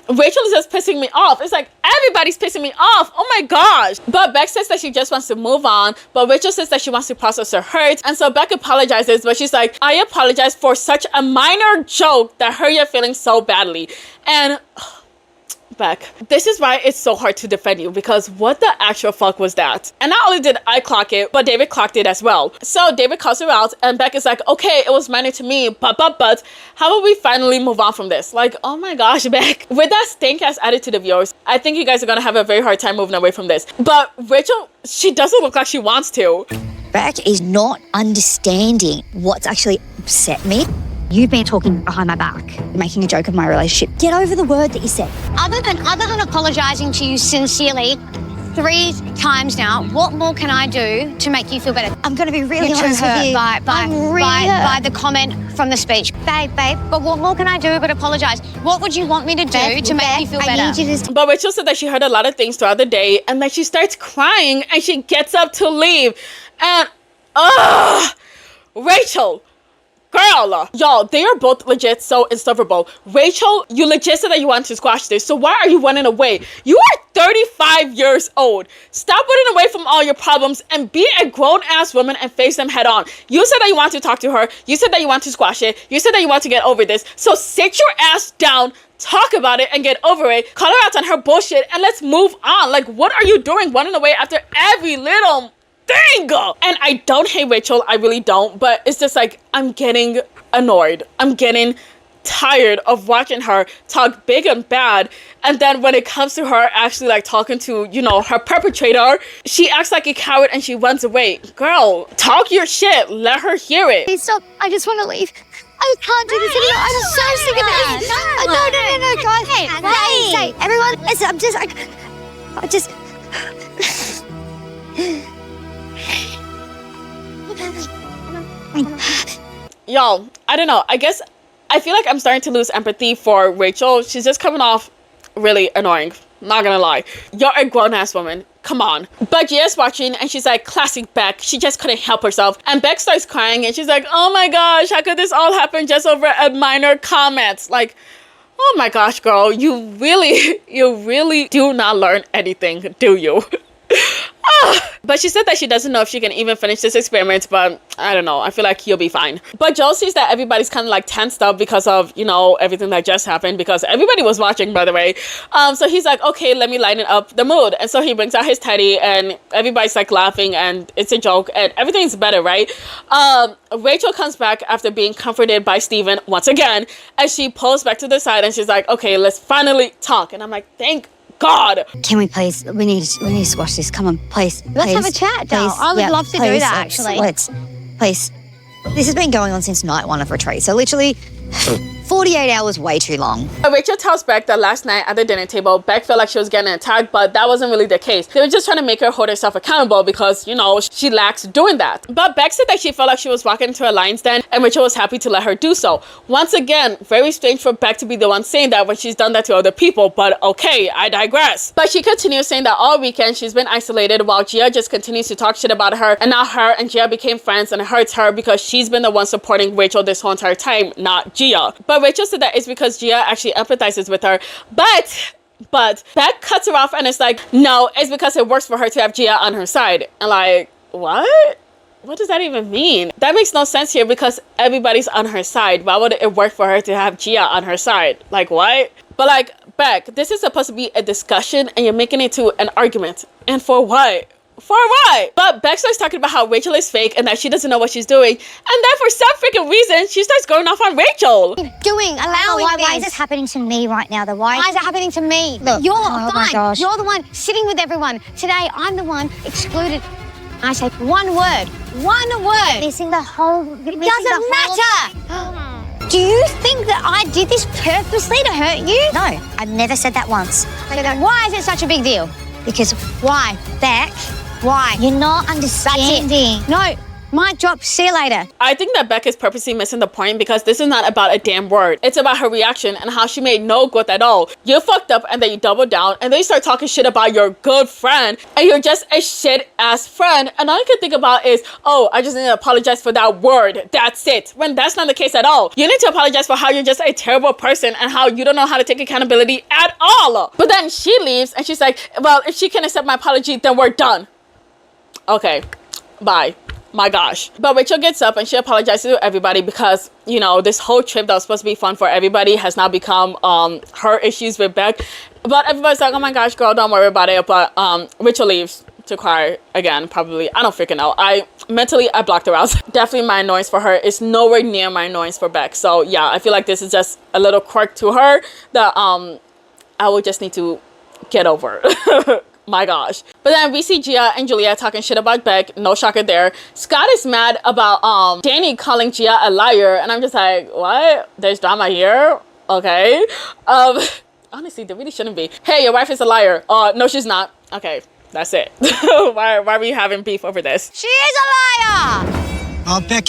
Rachel is just pissing me off. It's like, everybody's pissing me off. Oh my gosh. But Beck says that she just wants to move on. But Rachel says that she wants to process her hurt. And so Beck apologizes, but she's like, I apologize for such a minor joke that hurt your feelings so badly. And Beck, this is why it's so hard to defend you, because what the actual fuck was that? And not only did I clock it, but David clocked it as well. So David calls her out, and Beck is like, okay, it was minor to me, but how about we finally move on from this? Like, oh my gosh, Beck. With that stink ass attitude of yours, I think you guys are gonna have a very hard time moving away from this. But Rachel, she doesn't look like she wants to. Beck is not understanding what's actually upset me. You've been talking behind my back, making a joke of my relationship. Get over the word that you said. Other than apologising to you sincerely 3 times now, what more can I do to make you feel better? I'm going to be really honest with you. By the comment from the speech. Babe, but what more can I do but apologise? What would you want me to do to make you feel better? But Rachel said that she heard a lot of things throughout the day, and then she starts crying and she gets up to leave. And, Rachel, girl, y'all, they are both legit so insufferable. Rachel, you legit said that you want to squash this, so why are you running away? You are 35 years old. Stop running away from all your problems and be a grown-ass woman and face them head on. You said that you want to talk to her. You said that you want to squash it. You said that you want to get over this. So sit your ass down, talk about it, and get over it. Call her out on her bullshit, and let's move on. Like, what are you doing running away after every little thing? And I don't hate Rachel, I really don't, but it's just like, I'm getting annoyed. I'm getting tired of watching her talk big and bad, and then when it comes to her actually like talking to, you know, her perpetrator, she acts like a coward and she runs away. Girl, talk your shit, let her hear it. Please stop, I just want to leave. I can't do this anymore. I'm so sick of this. No, guys. Hey, everyone, listen, I just Y'all, I don't know. I feel like I'm starting to lose empathy for Rachel. She's just coming off really annoying. Not gonna lie. You're a grown-ass woman. Come on. But Gia's watching and she's like, classic Beck. She just couldn't help herself. And Beck starts crying and she's like, oh my gosh, how could this all happen just over a minor comment? Like, oh my gosh, girl, you really do not learn anything, do you? But she said that she doesn't know if she can even finish this experiment, but I don't know. I feel like you'll be fine. But Joel sees that everybody's kind of like tensed up because of, you know, everything that just happened, because everybody was watching, by the way. So he's like, okay, let me lighten up the mood. And so he brings out his teddy and everybody's like laughing and it's a joke and everything's better, right? Rachel comes back after being comforted by Steven once again, and she pulls back to the side and she's like, okay, let's finally talk. And I'm like, thank God. Can we please? We need to squash this. Come on, please. Let's have a chat, Dal. I would love to do that, actually. Let's, please. This has been going on since night 1 of retreat. So literally 48 hours way too long. Rachel tells Beck that last night at the dinner table, Beck felt like she was getting attacked, but that wasn't really the case. They were just trying to make her hold herself accountable because, you know, she lacks doing that. But Beck said that she felt like she was walking into a lion's den and Rachel was happy to let her do so. Once again, very strange for Beck to be the one saying that when she's done that to other people, but okay, I digress. But she continues saying that all weekend she's been isolated while Gia just continues to talk shit about her, and now her and Gia became friends and it hurts her because she's been the one supporting Rachel this whole entire time, not Gia. But Rachel said that it's because Gia actually empathizes with her, but Beck cuts her off and it's like, no, it's because it works for her to have Gia on her side. And like, what? What does that even mean? That makes no sense here because everybody's on her side. Why would it work for her to have Gia on her side? Like, what? But like, Beck, this is supposed to be a discussion and you're making it to an argument. And for what? For what? But Beck starts talking about how Rachel is fake and that she doesn't know what she's doing. And then for some freaking reason, she starts going off on Rachel. Why is this happening to me right now? Why is it happening to me? Look, you're fine. You're the one sitting with everyone. Today, I'm the one excluded. I say one word. Missing the whole... It doesn't matter. Do you think that I did this purposely to hurt you? No, I've never said that once. So then why is it such a big deal? Because Why? Beck, Why? you're not understanding. No, mic drop. See you later. I think that Beck is purposely missing the point because this is not about a damn word. It's about her reaction and how she made no good at all. You fucked up and then you double down and then you start talking shit about your good friend and you're just a shit ass friend. And all you can think about is, oh, I just need to apologize for that word. That's it. When that's not the case at all. You need to apologize for how you're just a terrible person and how you don't know how to take accountability at all. But then she leaves and she's like, well, if she can accept my apology, then we're done. Okay, bye. My gosh. But Rachel gets up and she apologizes to everybody because, you know, this whole trip that was supposed to be fun for everybody has now become her issues with Beck. But everybody's like, oh my gosh, girl, don't worry about it. But Rachel leaves to cry again, probably. I don't freaking know. I blocked her out. Definitely my annoyance for her is nowhere near my annoyance for Beck. So yeah, I feel like this is just a little quirk to her that I will just need to get over. My gosh. But then we see Gia and Julia talking shit about Beck. No shocker there. Scott is mad about Danny calling Gia a liar. And I'm just like, what? There's drama here? Okay. Honestly, there really shouldn't be. Hey, your wife is a liar. No, she's not. Okay, that's it. Why are we having beef over this? She is a liar. Beck,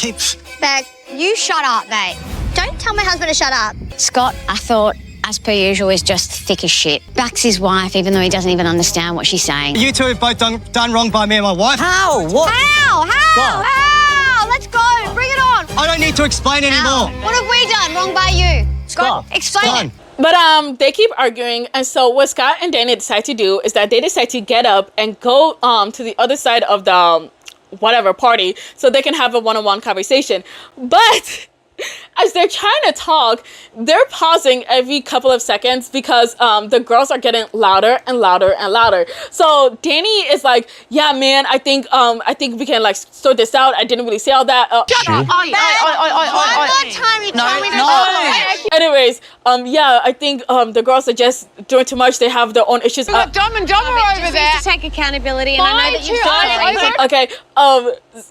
Beck, you shut up, mate. Don't tell my husband to shut up. Scott, I thought, as per usual, is just thick as shit. Backs his wife, even though he doesn't even understand what she's saying. You two have both done wrong by me and my wife. How? What? How? Let's go. Bring it on. I don't need to explain anymore. What have we done wrong by you? Scott, explain it. But they keep arguing, and so what Scott and Danny decide to do is that they decide to get up and go to the other side of the whatever party so they can have a one-on-one conversation. But as they're trying to talk, they're pausing every couple of seconds because the girls are getting louder and louder and louder. So Danny is like, yeah, man, I think we can like sort this out. I didn't really say all that. Shut up. One more time you tell me to Anyways, yeah, I think the girls are just doing too much. They have their own issues. We've got Dom and Dom over there. To take accountability, and I know that you've done everything. Okay,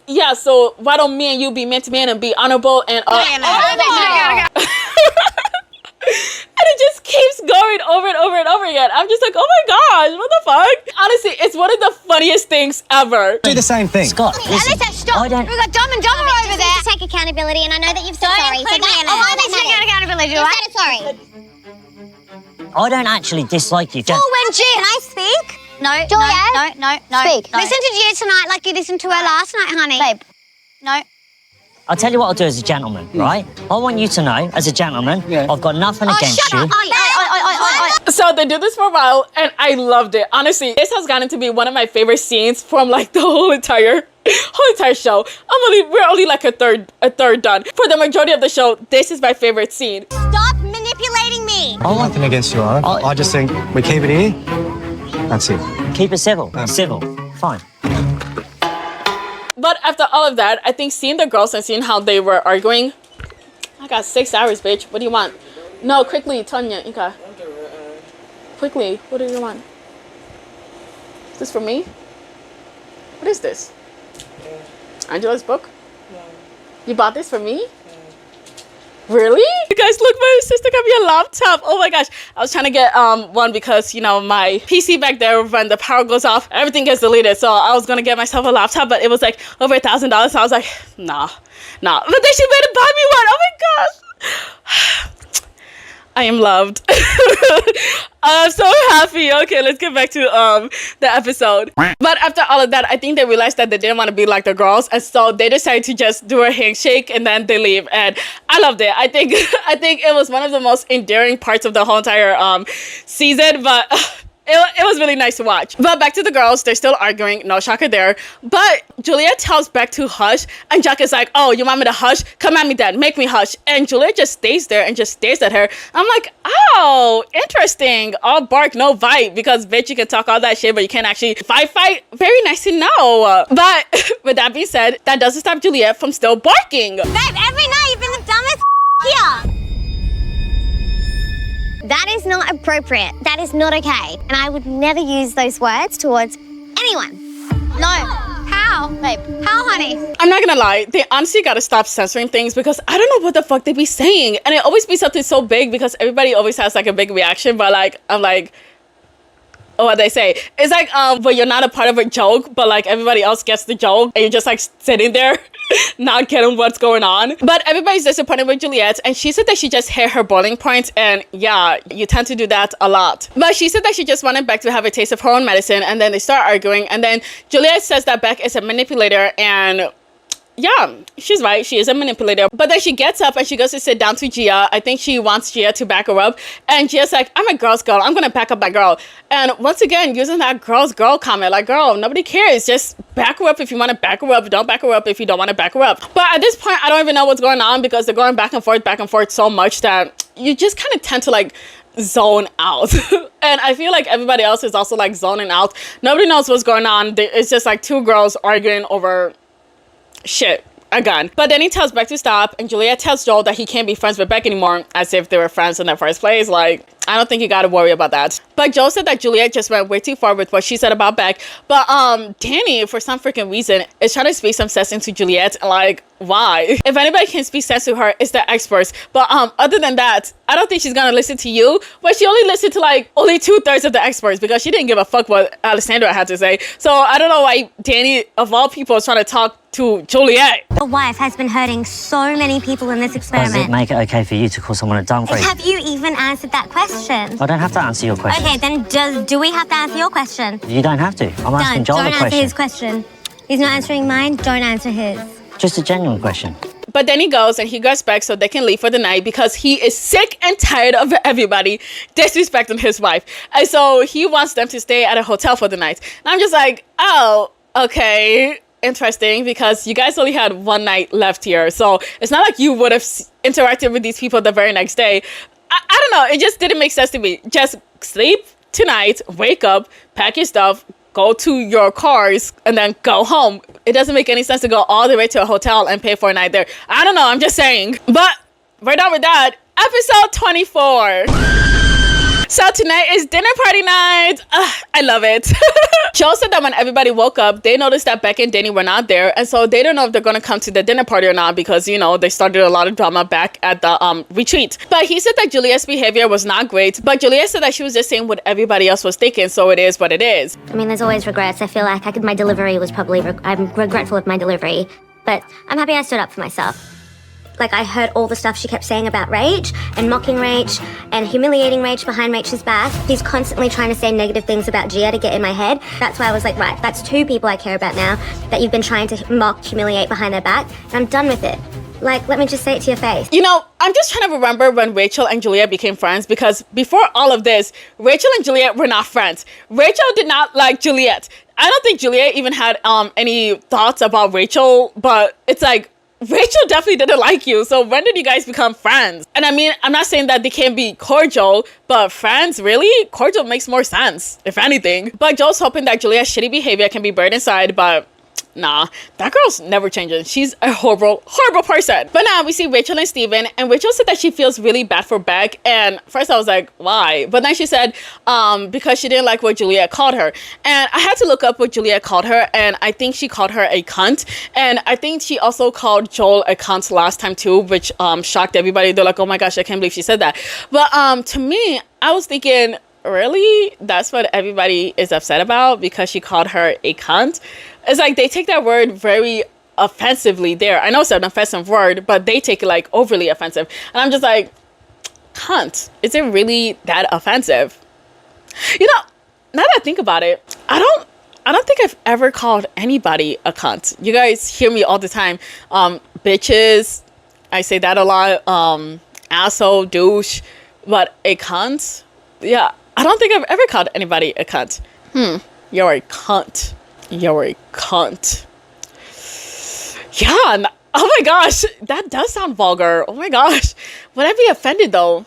yeah, so why don't me and you be man to man and be honorable and and it just keeps going over and over and over again. I'm just like, oh my gosh, what the fuck? Honestly, it's one of the funniest things ever. Do the same thing. Scott, listen, stop. We've got Dom and Dom over there. To take accountability, and I know that you've said sorry. I'm taking accountability, You right? said sorry. I don't actually dislike you. When Can I speak? No, Julia? no. Speak. No. Listen to Gia tonight like you listened to her last night, honey. Babe, no. I'll tell you what I'll do as a gentleman, right? I want you to know, as a gentleman, I've got nothing against you. So they did this for a while, and I loved it. Honestly, this has gotten to be one of my favorite scenes from like the whole entire show. We're only like a third done. For the majority of the show, this is my favorite scene. Stop manipulating me. I've nothing against you, I just think we keep it here. That's it. Keep it civil. Civil. Fine. But after all of that, I think seeing the girls and seeing how they were arguing, I got 6 hours, bitch. What do you want? No, quickly, Tanya, Inka. Quickly, what do you want? Is this for me? What is this? Angela's book? You bought this for me? Really? guys, look, my sister got me a laptop. Oh my gosh. I was trying to get one because, you know, my PC back there, when the power goes off, everything gets deleted. So I was going to get myself a laptop, but it was like over $1,000. So I was like, nah. But then she made it buy me one. Oh my gosh. I am loved. I'm so happy. Okay, let's get back to the episode. But after all of that, I think they realized that they didn't want to be like the girls, and so they decided to just do a handshake and then they leave. And I loved it. I think it was one of the most endearing parts of the whole entire season. But it was really nice to watch. But back to the girls, they're still arguing. No shocker there. But Juliet tells Beck to hush, and Jack is like, oh, you want me to hush? Come at me then, make me hush. And Juliet just stays there and just stares at her. I'm like, oh, interesting. All bark, no bite, because bitch, you can talk all that shit, but you can't actually fight. Very nice to know. But with that being said, that doesn't stop Juliet from still barking. Babe, every night you've been the dumbest here. That is not appropriate. That is not okay. And I would never use those words towards anyone. No. How? Babe, how, honey? I'm not gonna lie, they honestly gotta stop censoring things because I don't know what the fuck they be saying. And it always be something so big because everybody always has like a big reaction, but like, I'm like, what they say. It's like, but you're not a part of a joke, but like everybody else gets the joke and you're just like sitting there not getting what's going on. But everybody's disappointed with Juliet, and she said that she just hit her boiling point, and yeah, you tend to do that a lot. But she said that she just wanted Beck to have a taste of her own medicine, and then they start arguing, and then Juliet says that Beck is a manipulator, and yeah, she's right. She is a manipulator. But then she gets up and she goes to sit down to Gia. I think she wants Gia to back her up. And Gia's like, I'm a girl's girl. I'm going to back up my girl. And once again, using that girl's girl comment. Like, girl, nobody cares. Just back her up if you want to back her up. Don't back her up if you don't want to back her up. But at this point, I don't even know what's going on because they're going back and forth so much that you just kind of tend to like zone out. And I feel like everybody else is also like zoning out. Nobody knows what's going on. It's just like two girls arguing over shit again. But then he tells Beck to stop, and Juliet tells Joel that he can't be friends with Beck anymore, as if they were friends in the first place. Like, I don't think you gotta worry about that. But Joel said that Juliet just went way too far with what she said about Beck. But Danny, for some freaking reason, is trying to speak some sense into Juliet. Like, why? If anybody can speak sense to her, it's the experts. But other than that, I don't think she's gonna listen to you. But she only listened to like only 2/3 of the experts because she didn't give a fuck what Alessandra had to say. So I don't know why Danny, of all people, is trying to talk to Juliet. Your wife has been hurting so many people in this experiment. Does it make it okay for you to call someone a dumfries? Have you even answered that question? I don't have to answer your question. Okay, then do we have to answer your question? You don't have to. I'm asking Joel Don't a answer question. his question. He's not answering mine, don't answer his. Just a genuine question. But then he goes and he grabs Beck so they can leave for the night because he is sick and tired of everybody disrespecting his wife. And so he wants them to stay at a hotel for the night. And I'm just like, oh, okay. Interesting, because you guys only had one night left here. So it's not like you would have interacted with these people the very next day. I don't know. It just didn't make sense to me. Just sleep tonight, wake up, pack your stuff, go to your cars, and then go home. It doesn't make any sense to go all the way to a hotel and pay for a night there. I don't know. I'm just saying. But we're done with that. Episode 24. So tonight is dinner party night. I love it. Joel said that when everybody woke up, they noticed that Beck and Danny were not there. And so they don't know if they're going to come to the dinner party or not because, you know, they started a lot of drama back at the retreat. But he said that Juliet's behavior was not great. But Juliet said that she was just saying what everybody else was thinking. So it is what it is. I mean, there's always regrets. I feel like my delivery was probably, I'm regretful of my delivery. But I'm happy I stood up for myself. Like, I heard all the stuff she kept saying about Rach and mocking Rach and humiliating Rach behind Rach's back. He's constantly trying to say negative things about Gia to get in my head. That's why I was like, right, that's two people I care about now that you've been trying to mock, humiliate behind their back, and I'm done with it. Like, let me just say it to your face. You know, I'm just trying to remember when Rachel and Juliet became friends, because before all of this, Rachel and Juliet were not friends. Rachel did not like Juliet. I don't think Juliet even had any thoughts about Rachel, but it's like, Rachel definitely didn't like you. So when did you guys become friends? And I mean, I'm not saying that they can't be cordial, but friends, really? Cordial makes more sense, if anything. But Joel's hoping that Juliet's shitty behavior can be buried inside, but nah, that girl's never changing. She's a horrible, horrible person. But now we see Rachel and Steven, and Rachel said that she feels really bad for Beck. And first I was like, why? But then she said, because she didn't like what Juliet called her. And I had to look up what Juliet called her, and I think she called her a cunt. And I think she also called Joel a cunt last time too, which shocked everybody. They're like, oh my gosh, I can't believe she said that. But to me, I was thinking, really? That's what everybody is upset about because she called her a cunt? It's like they take that word very offensively there. I know it's an offensive word, but they take it like overly offensive. And I'm just like, cunt, is it really that offensive? You know, now that I think about it, I don't think I've ever called anybody a cunt. You guys hear me all the time. Bitches, I say that a lot. Asshole, douche, but a cunt? Yeah, I don't think I've ever called anybody a cunt. You're a cunt. You're a cunt. Yeah, oh my gosh, that does sound vulgar. Oh my gosh, would I be offended though?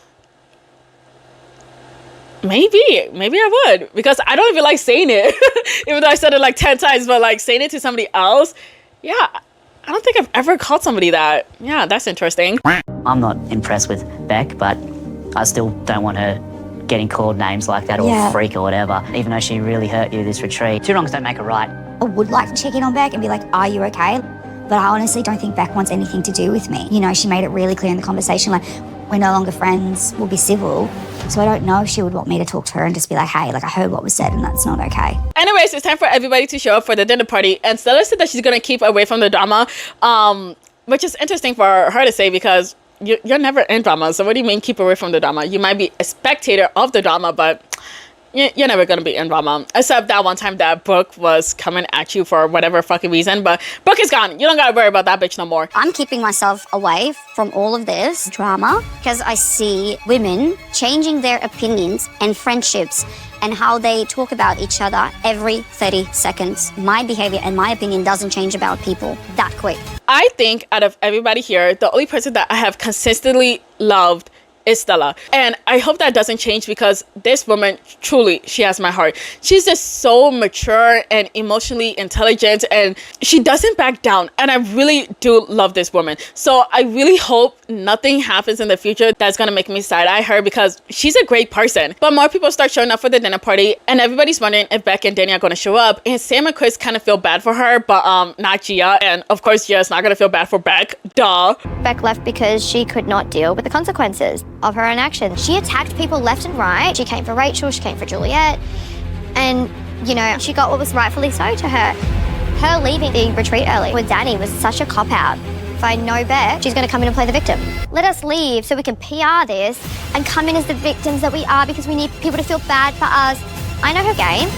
Maybe I would, because I don't even like saying it. Even though I said it like 10 times, but like saying it to somebody else, yeah, I don't think I've ever called somebody that. Yeah, that's interesting. I'm not impressed with Beck, but I still don't want her getting called names like that or freak or whatever, even though she really hurt you this retreat. Two wrongs don't make a right. I would like to check in on Beck and be like, are you okay? But I honestly don't think Beck wants anything to do with me. You know, she made it really clear in the conversation, like, we're no longer friends, we'll be civil. So I don't know if she would want me to talk to her and just be like, hey, like I heard what was said and that's not okay. Anyways, it's time for everybody to show up for the dinner party. And Stella said that she's going to keep away from the drama, which is interesting for her to say because you're never in drama. So what do you mean keep away from the drama? You might be a spectator of the drama, but you're never going to be in drama. Except that one time that Brooke was coming at you for whatever fucking reason. But Brooke is gone. You don't got to worry about that bitch no more. I'm keeping myself away from all of this drama because I see women changing their opinions and friendships and how they talk about each other every 30 seconds. My behavior and my opinion doesn't change about people that quick. I think out of everybody here, the only person that I have consistently loved is Stella. And I hope that doesn't change because this woman, truly, she has my heart. She's just so mature and emotionally intelligent and she doesn't back down. And I really do love this woman. So I really hope nothing happens in the future that's going to make me side-eye her because she's a great person. But more people start showing up for the dinner party and everybody's wondering if Beck and Danny are going to show up. And Sam and Chris kind of feel bad for her, but not Gia. And of course, Gia's not going to feel bad for Beck. Duh. Beck left because she could not deal with the consequences of her own actions. She attacked people left and right. She came for Rachel, she came for Juliet, and, you know, she got what was rightfully so to her. Her leaving the retreat early with Danny was such a cop-out. If I know Beck, she's going to come in and play the victim. Let us leave so we can PR this and come in as the victims that we are because we need people to feel bad for us. I know her game.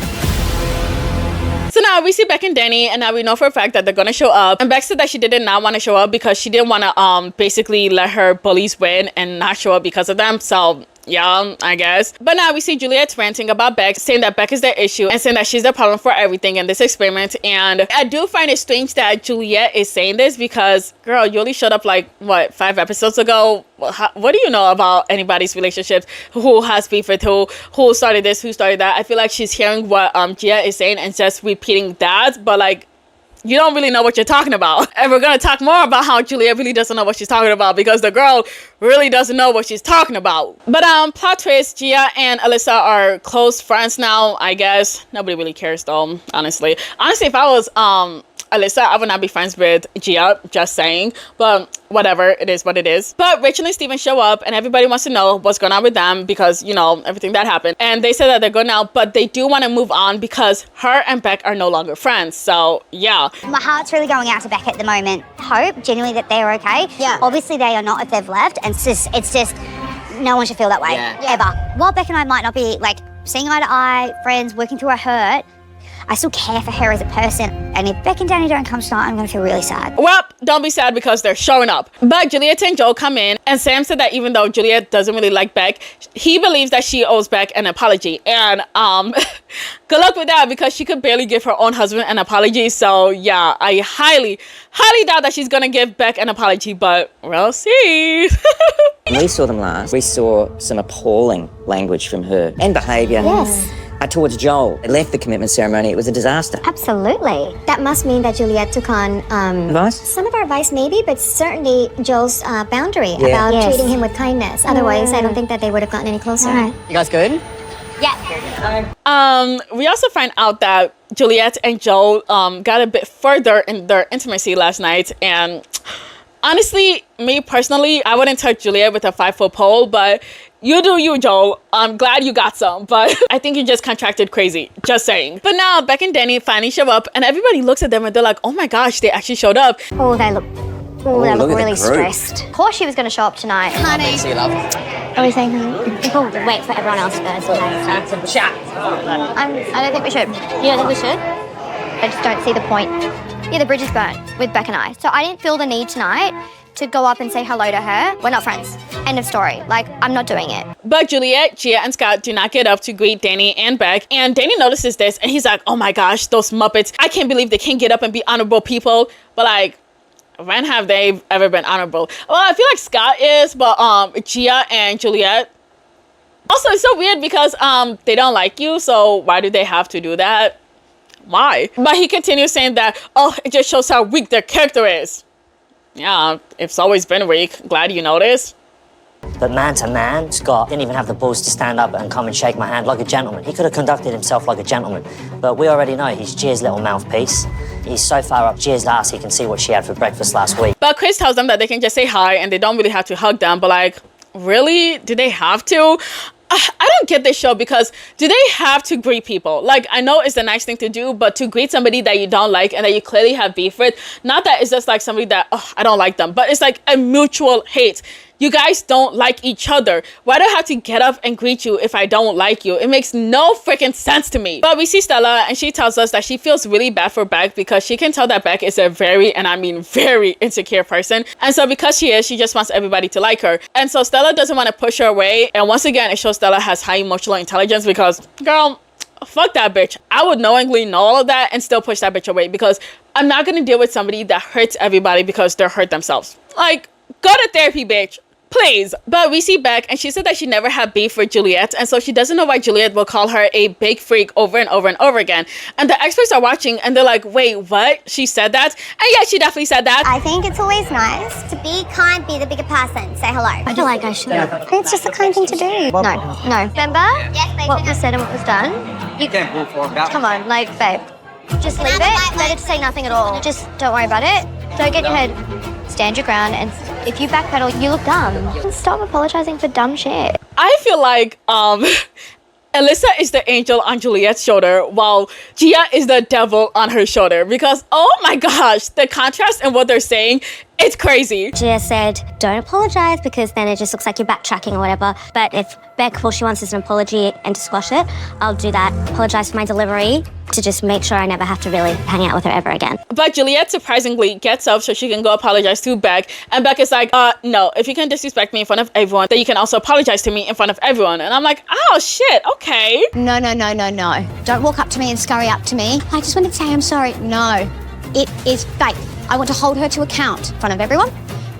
So now we see Beck and Danny, and now we know for a fact that they're gonna show up. And Beck said that she did not want to show up because she didn't want to basically let her bullies win and not show up because of them. So yeah, I guess. But now we see Juliet ranting about Beck, saying that Beck is their issue and saying that she's the problem for everything in this experiment. And I do find it strange that Juliet is saying this because, girl, you only showed up like, what, 5 episodes ago? What do you know about anybody's relationships? Who has beef with who started this, who started that? I feel like she's hearing what Gia is saying and just repeating that, but like, you don't really know what you're talking about. And we're going to talk more about how Julia really doesn't know what she's talking about because the girl really doesn't know what she's talking about. But plot twist, Gia and Alyssa are close friends now, I guess. Nobody really cares though, honestly. Honestly, if I was Alyssa, I would not be friends with Gia, just saying. But whatever, it is what it is. But Rachel and Steven show up and everybody wants to know what's going on with them because, you know, everything that happened. And they said that they're good now, but they do want to move on because her and Beck are no longer friends. So, yeah. My heart's really going out to Beck at the moment. Hope, genuinely, that they're okay. Yeah. Obviously, they are not if they've left. And it's just no one should feel that way, ever. While Beck and I might not be, like, seeing eye to eye, friends, working through our hurt, I still care for her as a person. And if Beck and Danny don't come tonight, I'm going to feel really sad. Well, don't be sad because they're showing up. But Juliet and Joel come in, and Sam said that even though Juliet doesn't really like Beck, he believes that she owes Beck an apology. And good luck with that because she could barely give her own husband an apology. So yeah, I highly doubt that she's going to give Beck an apology, but we'll see. When we saw them last, we saw some appalling language from her and behaviour. Yes. towards Joel. It left the commitment ceremony. It was a disaster. Absolutely. That must mean that Juliet took on Advice? some of our advice, maybe, but certainly Joel's boundary Yeah. about treating him with kindness. Otherwise, I don't think that they would have gotten any closer. You guys good? Yeah. We also find out that Juliet and Joel got a bit further in their intimacy last night, and honestly, me personally, I wouldn't touch Juliet with a 5-foot pole, but you do you, Joel. I'm glad you got some, but I think you just contracted crazy. Just saying. But now, Beck and Danny finally show up, and everybody looks at them and they're like, oh my gosh, they actually showed up. Oh, they look really Of course she was going to show up tonight. Honey. See you, love. Are we saying honey? People wait for everyone else first. I don't think we should. You don't think we should? I just don't see the point. Yeah, the bridge is burnt with Beck and I. So I didn't feel the need tonight to go up and say hello to her. We're not friends. End of story. Like, I'm not doing it. But Juliet, Gia, and Scott do not get up to greet Danny and Beck. And Danny notices this and he's like, oh my gosh, those Muppets. I can't believe they can't get up and be honorable people. But like, when have they ever been honorable? Well, I feel like Scott is, but Gia and Juliet. Also, it's so weird because they don't like you, so why do they have to do that? Why? But he continues saying that, oh, it just shows how weak their character is. Yeah, it's always been weak. Glad you noticed. But man to man, Scott didn't even have the balls to stand up and come and shake my hand like a gentleman. He could have conducted himself like a gentleman. But we already know he's Gia's little mouthpiece. He's so far up Gia's ass he can see what she had for breakfast last week. But Chris tells them that they can just say hi and they don't really have to hug them. But like, really? Do they have to? I don't get this show because do they have to greet people? Like, I know it's a nice thing to do, but to greet somebody that you don't like and that you clearly have beef with, not that it's just like somebody that, oh, I don't like them, but it's like a mutual hate. You guys don't like each other. Why do I have to get up and greet you if I don't like you? It makes no freaking sense to me. But we see Stella and she tells us that she feels really bad for Beck because she can tell that Beck is a very, and I mean very insecure person. And so because she is, she just wants everybody to like her. And so Stella doesn't want to push her away. And once again, it shows Stella has high emotional intelligence because, girl, fuck that bitch. I would knowingly know all of that and still push that bitch away because I'm not going to deal with somebody that hurts everybody because they're hurt themselves. Like, go to therapy, bitch. Please. But we see Beck and she said that she never had beef with Juliet, and so she doesn't know why Juliet will call her a big freak over and over and over again. And the experts are watching and they're like, wait, what? She said that? And yeah, she definitely said that. I think it's always nice to be kind, be the bigger person. Say hello. I feel like I should. It's just a kind thing to do. No. Remember? Yes, babe. What was said and what was done? You come on, like, babe. Just leave it. Better to say nothing at all. Just don't worry about it. Don't get in your head. Stand your ground, and if you backpedal, you look dumb. Stop apologizing for dumb shit. I feel like Alyssa is the angel on Juliet's shoulder while Gia is the devil on her shoulder because, oh my gosh, the contrast in what they're saying, it's crazy. Gia said, don't apologize because then it just looks like you're backtracking or whatever. But if Beck, all she wants is an apology and to squash it, I'll do that. Apologize for my delivery to just make sure I never have to really hang out with her ever again. But Juliet surprisingly gets up so she can go apologize to Beck. And Beck is like, no, if you can disrespect me in front of everyone, then you can also apologize to me in front of everyone. And I'm like, oh shit, okay. No. Don't walk up to me and scurry up to me. I just wanted to say I'm sorry. No, it is fake. I want to hold her to account in front of everyone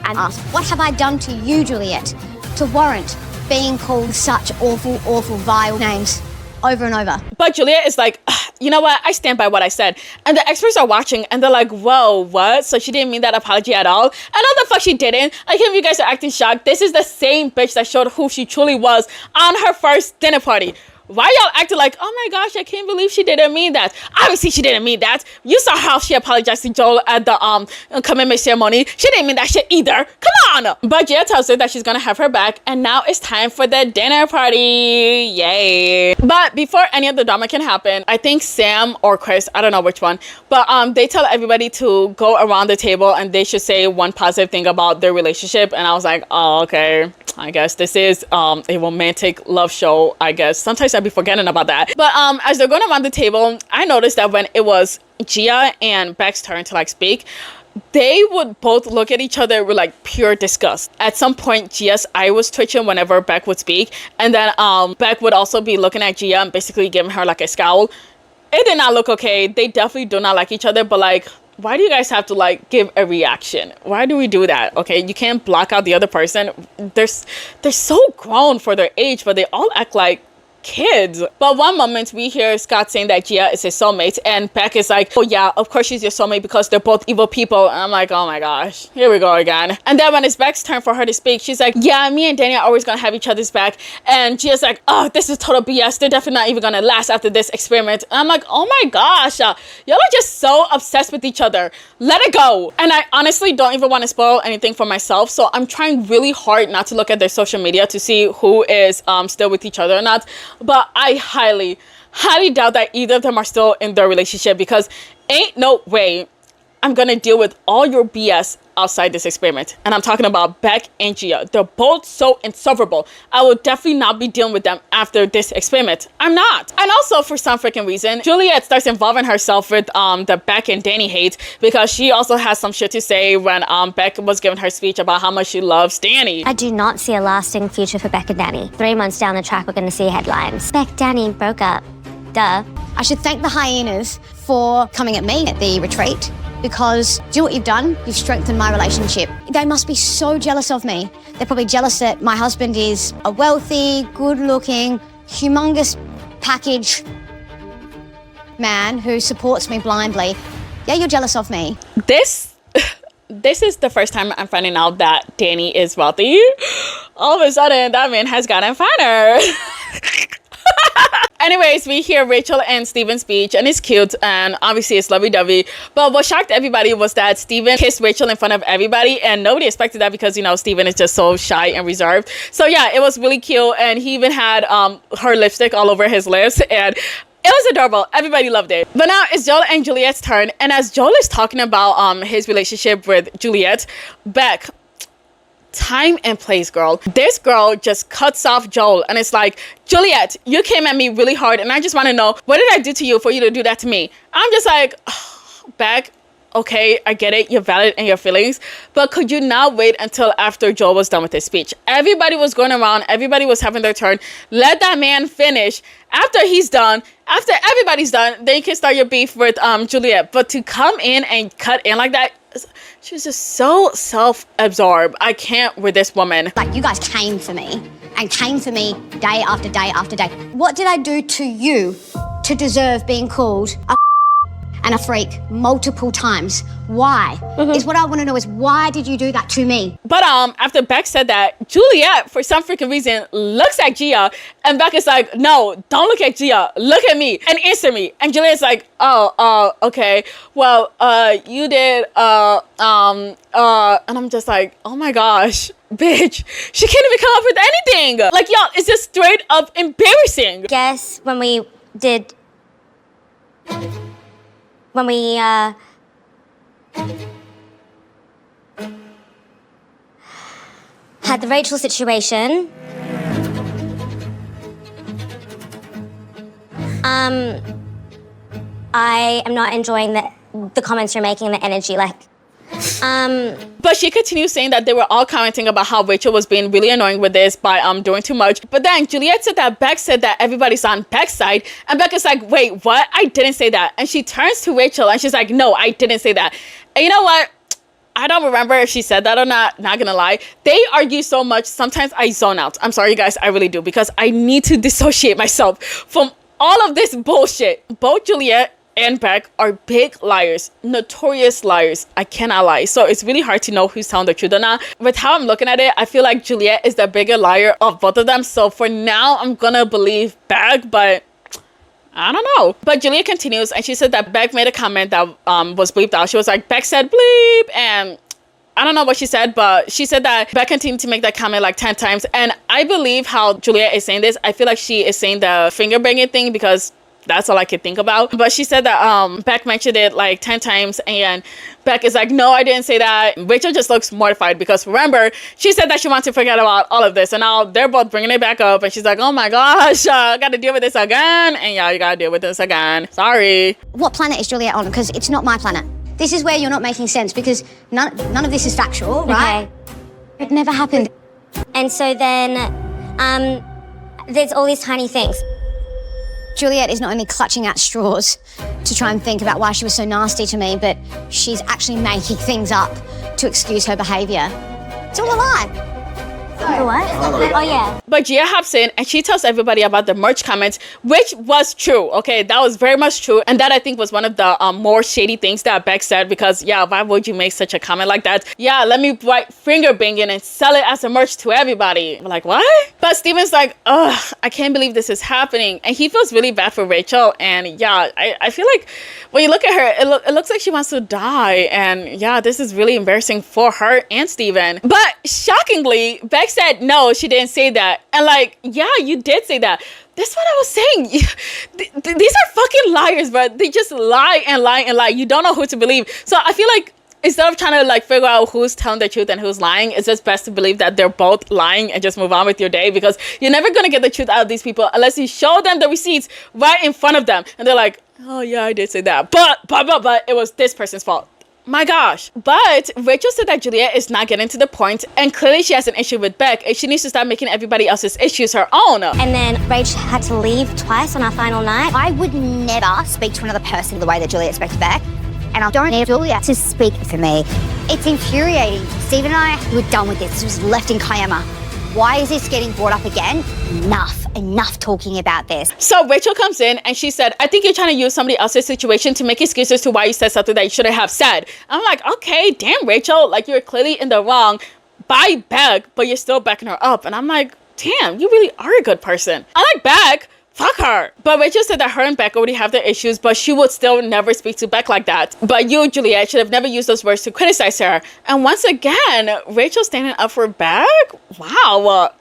and ask, what have I done to you, Juliet, to warrant being called such awful, vile names over and over? But Juliet is like, you know what? I stand by what I said. And the experts are watching and they're like, whoa, what? So she didn't mean that apology at all? And no, the fuck she didn't. Like, if you guys are acting shocked, this is the same bitch that showed who she truly was on her first dinner party. Why y'all acting like, oh my gosh, I can't believe she didn't mean that? Obviously, she didn't mean that. You saw how she apologized to Joel at the commitment ceremony. She didn't mean that shit either. Come on! But Gia tells her that she's gonna have her back, and now it's time for the dinner party. Yay! But before any of the drama can happen, I think Sam or Chris, I don't know which one, but they tell everybody to go around the table and they should say one positive thing about their relationship. And I was like, oh, okay. I guess this is a romantic love show, I guess. Sometimes I'd be forgetting about that. But as they're going around the table, I noticed that when it was Gia and Beck's turn to like speak, they would both look at each other with like pure disgust. At some point, Gia's eye was twitching whenever Beck would speak. And then Beck would also be looking at Gia and basically giving her like a scowl. It did not look okay. They definitely do not like each other, but like, why do you guys have to like give a reaction? Why do we do that? Okay, you can't block out the other person. They're so grown for their age, but they all act like kids. But one moment we hear Scott saying that Gia is his soulmate, and Beck is like, oh yeah, of course she's your soulmate because they're both evil people. And I'm like, oh my gosh, here we go again. And then when it's Beck's turn for her to speak, she's like, yeah, me and Danny are always gonna have each other's back. And Gia's like, oh, this is total BS. They're definitely not even gonna last after this experiment. And I'm like, oh my gosh, y'all are just so obsessed with each other. Let it go. And I honestly don't even want to spoil anything for myself, so I'm trying really hard not to look at their social media to see who is still with each other or not. But I highly doubt that either of them are still in their relationship, because ain't no way I'm gonna deal with all your BS outside this experiment. And I'm talking about Beck and Gia. They're both so insufferable. I will definitely not be dealing with them after this experiment. I'm not. And also, for some freaking reason, Juliet starts involving herself with the Beck and Danny hate, because she also has some shit to say when Beck was giving her speech about how much she loves Danny. I do not see a lasting future for Beck and Danny. 3 months down the track, we're going to see headlines. Beck, Danny broke up. Duh. I should thank the hyenas for coming at me at the retreat, because do you know what you've done? You've strengthened my relationship. They must be so jealous of me. They're probably jealous that my husband is a wealthy, good-looking, humongous package man who supports me blindly. Yeah, you're jealous of me. This is the first time I'm finding out that Danny is wealthy. All of a sudden, that man has gotten finer. Anyways, we hear Rachel and Steven's speech, and it's cute, and obviously it's lovey-dovey. But what shocked everybody was that Steven kissed Rachel in front of everybody, and nobody expected that because, you know, Steven is just so shy and reserved. So yeah, it was really cute, and he even had her lipstick all over his lips, and it was adorable. Everybody loved it. But now it's Joel and Juliet's turn, and as Joel is talking about his relationship with Juliet, Beck, time and place, girl. This girl just cuts off Joel, and it's like, Juliet, you came at me really hard, and I just want to know, what did I do to you for you to do that to me? I'm just like, oh, Beck, okay, I get it, you're valid in your feelings, but could you not wait until after Joel was done with his speech? Everybody was going around, everybody was having their turn. Let that man finish. After he's done, after everybody's done, then you can start your beef with Juliet. But to come in and cut in like that, she's just so self-absorbed. I can't with this woman. Like, you guys came for me, and came for me day after day after day. What did I do to you to deserve being called a and a freak multiple times? Why? Is what I want to know, is why did you do that to me? But after Beck said that, Juliet, for some freaking reason, looks at Gia, and Beck is like, no, don't look at Gia, look at me and answer me. And Juliet's like, oh, okay, well, you did, and I'm just like, oh my gosh, bitch, she can't even come up with anything. Like, y'all, it's just straight up embarrassing. Guess when we had the Rachel situation, I am not enjoying the comments you're making, the energy, like, But she continues saying that they were all commenting about how Rachel was being really annoying with this by doing too much. But then Juliet said that Beck said that everybody's on Beck's side, and Beck is like, wait, what? I didn't say that. And she turns to Rachel and she's like, no, I didn't say that. And you know what? I don't remember if she said that or not gonna lie. They argue so much, sometimes I zone out. I'm sorry, guys, I really do, because I need to dissociate myself from all of this bullshit. Both Juliet and Beck are big liars, notorious liars. I cannot lie. So it's really hard to know who's telling the truth or not. With how I'm looking at it, I feel like Juliet is the bigger liar of both of them. So for now, I'm gonna believe Beck, but I don't know. But Juliet continues, and she said that Beck made a comment that was bleeped out. She was like, Beck said bleep, and I don't know what she said, but she said that Beck continued to make that comment like 10 times. And I believe how Juliet is saying this. I feel like she is saying the finger banging thing because that's all I could think about. But she said that Beck mentioned it like 10 times, and Beck is like, no, I didn't say that. Rachel just looks mortified because remember, she said that she wants to forget about all of this, and now they're both bringing it back up, and she's like, oh my gosh, I gotta deal with this again. And yeah, you gotta deal with this again. Sorry. What planet is Juliet on? Because it's not my planet. This is where you're not making sense, because none of this is factual, right? Okay. It never happened. And so then, there's all these tiny things. Juliet is not only clutching at straws to try and think about why she was so nasty to me, but she's actually making things up to excuse her behaviour. It's all a lie. For what? Oh, yeah. But Gia hops in and she tells everybody about the merch comments, which was true, okay? That was very much true. And that I think was one of the more shady things that Beck said because, yeah, why would you make such a comment like that? Yeah, let me write finger banging and sell it as a merch to everybody. I'm like, what? But Steven's like, ugh, I can't believe this is happening. And he feels really bad for Rachel. And yeah, I feel like when you look at her, it looks like she wants to die. And yeah, this is really embarrassing for her and Steven. But shockingly, Beck said, no, she didn't say that. And like, yeah, you did say that. That's what I was saying. These are fucking liars, but they just lie and lie and lie. You don't know who to believe. So I feel like instead of trying to like figure out who's telling the truth and who's lying, it's just best to believe that they're both lying and just move on with your day, because you're never going to get the truth out of these people unless you show them the receipts right in front of them. And they're like, oh yeah, I did say that. But it was this person's fault. My gosh. But Rachel said that Juliet is not getting to the point, and clearly she has an issue with Beck, and she needs to stop making everybody else's issues her own. And then Rach had to leave twice on our final night. I would never speak to another person the way that Juliet spoke to Beck. And I don't need Julia to speak for me. It's infuriating. Steve and I were done with this. This was left in Kiama. Why is this getting brought up again? Enough talking about this. So Rachel comes in and she said, I think you're trying to use somebody else's situation to make excuses to why you said something that you shouldn't have said. I'm like, okay, damn, Rachel, like you're clearly in the wrong by Beck, but you're still backing her up. And I'm like, damn, you really are a good person. I like Beck. Fuck her. But Rachel said that her and Beck already have their issues, but she would still never speak to Beck like that. But you, Juliet, should have never used those words to criticize her. And once again, Rachel standing up for Beck? Wow.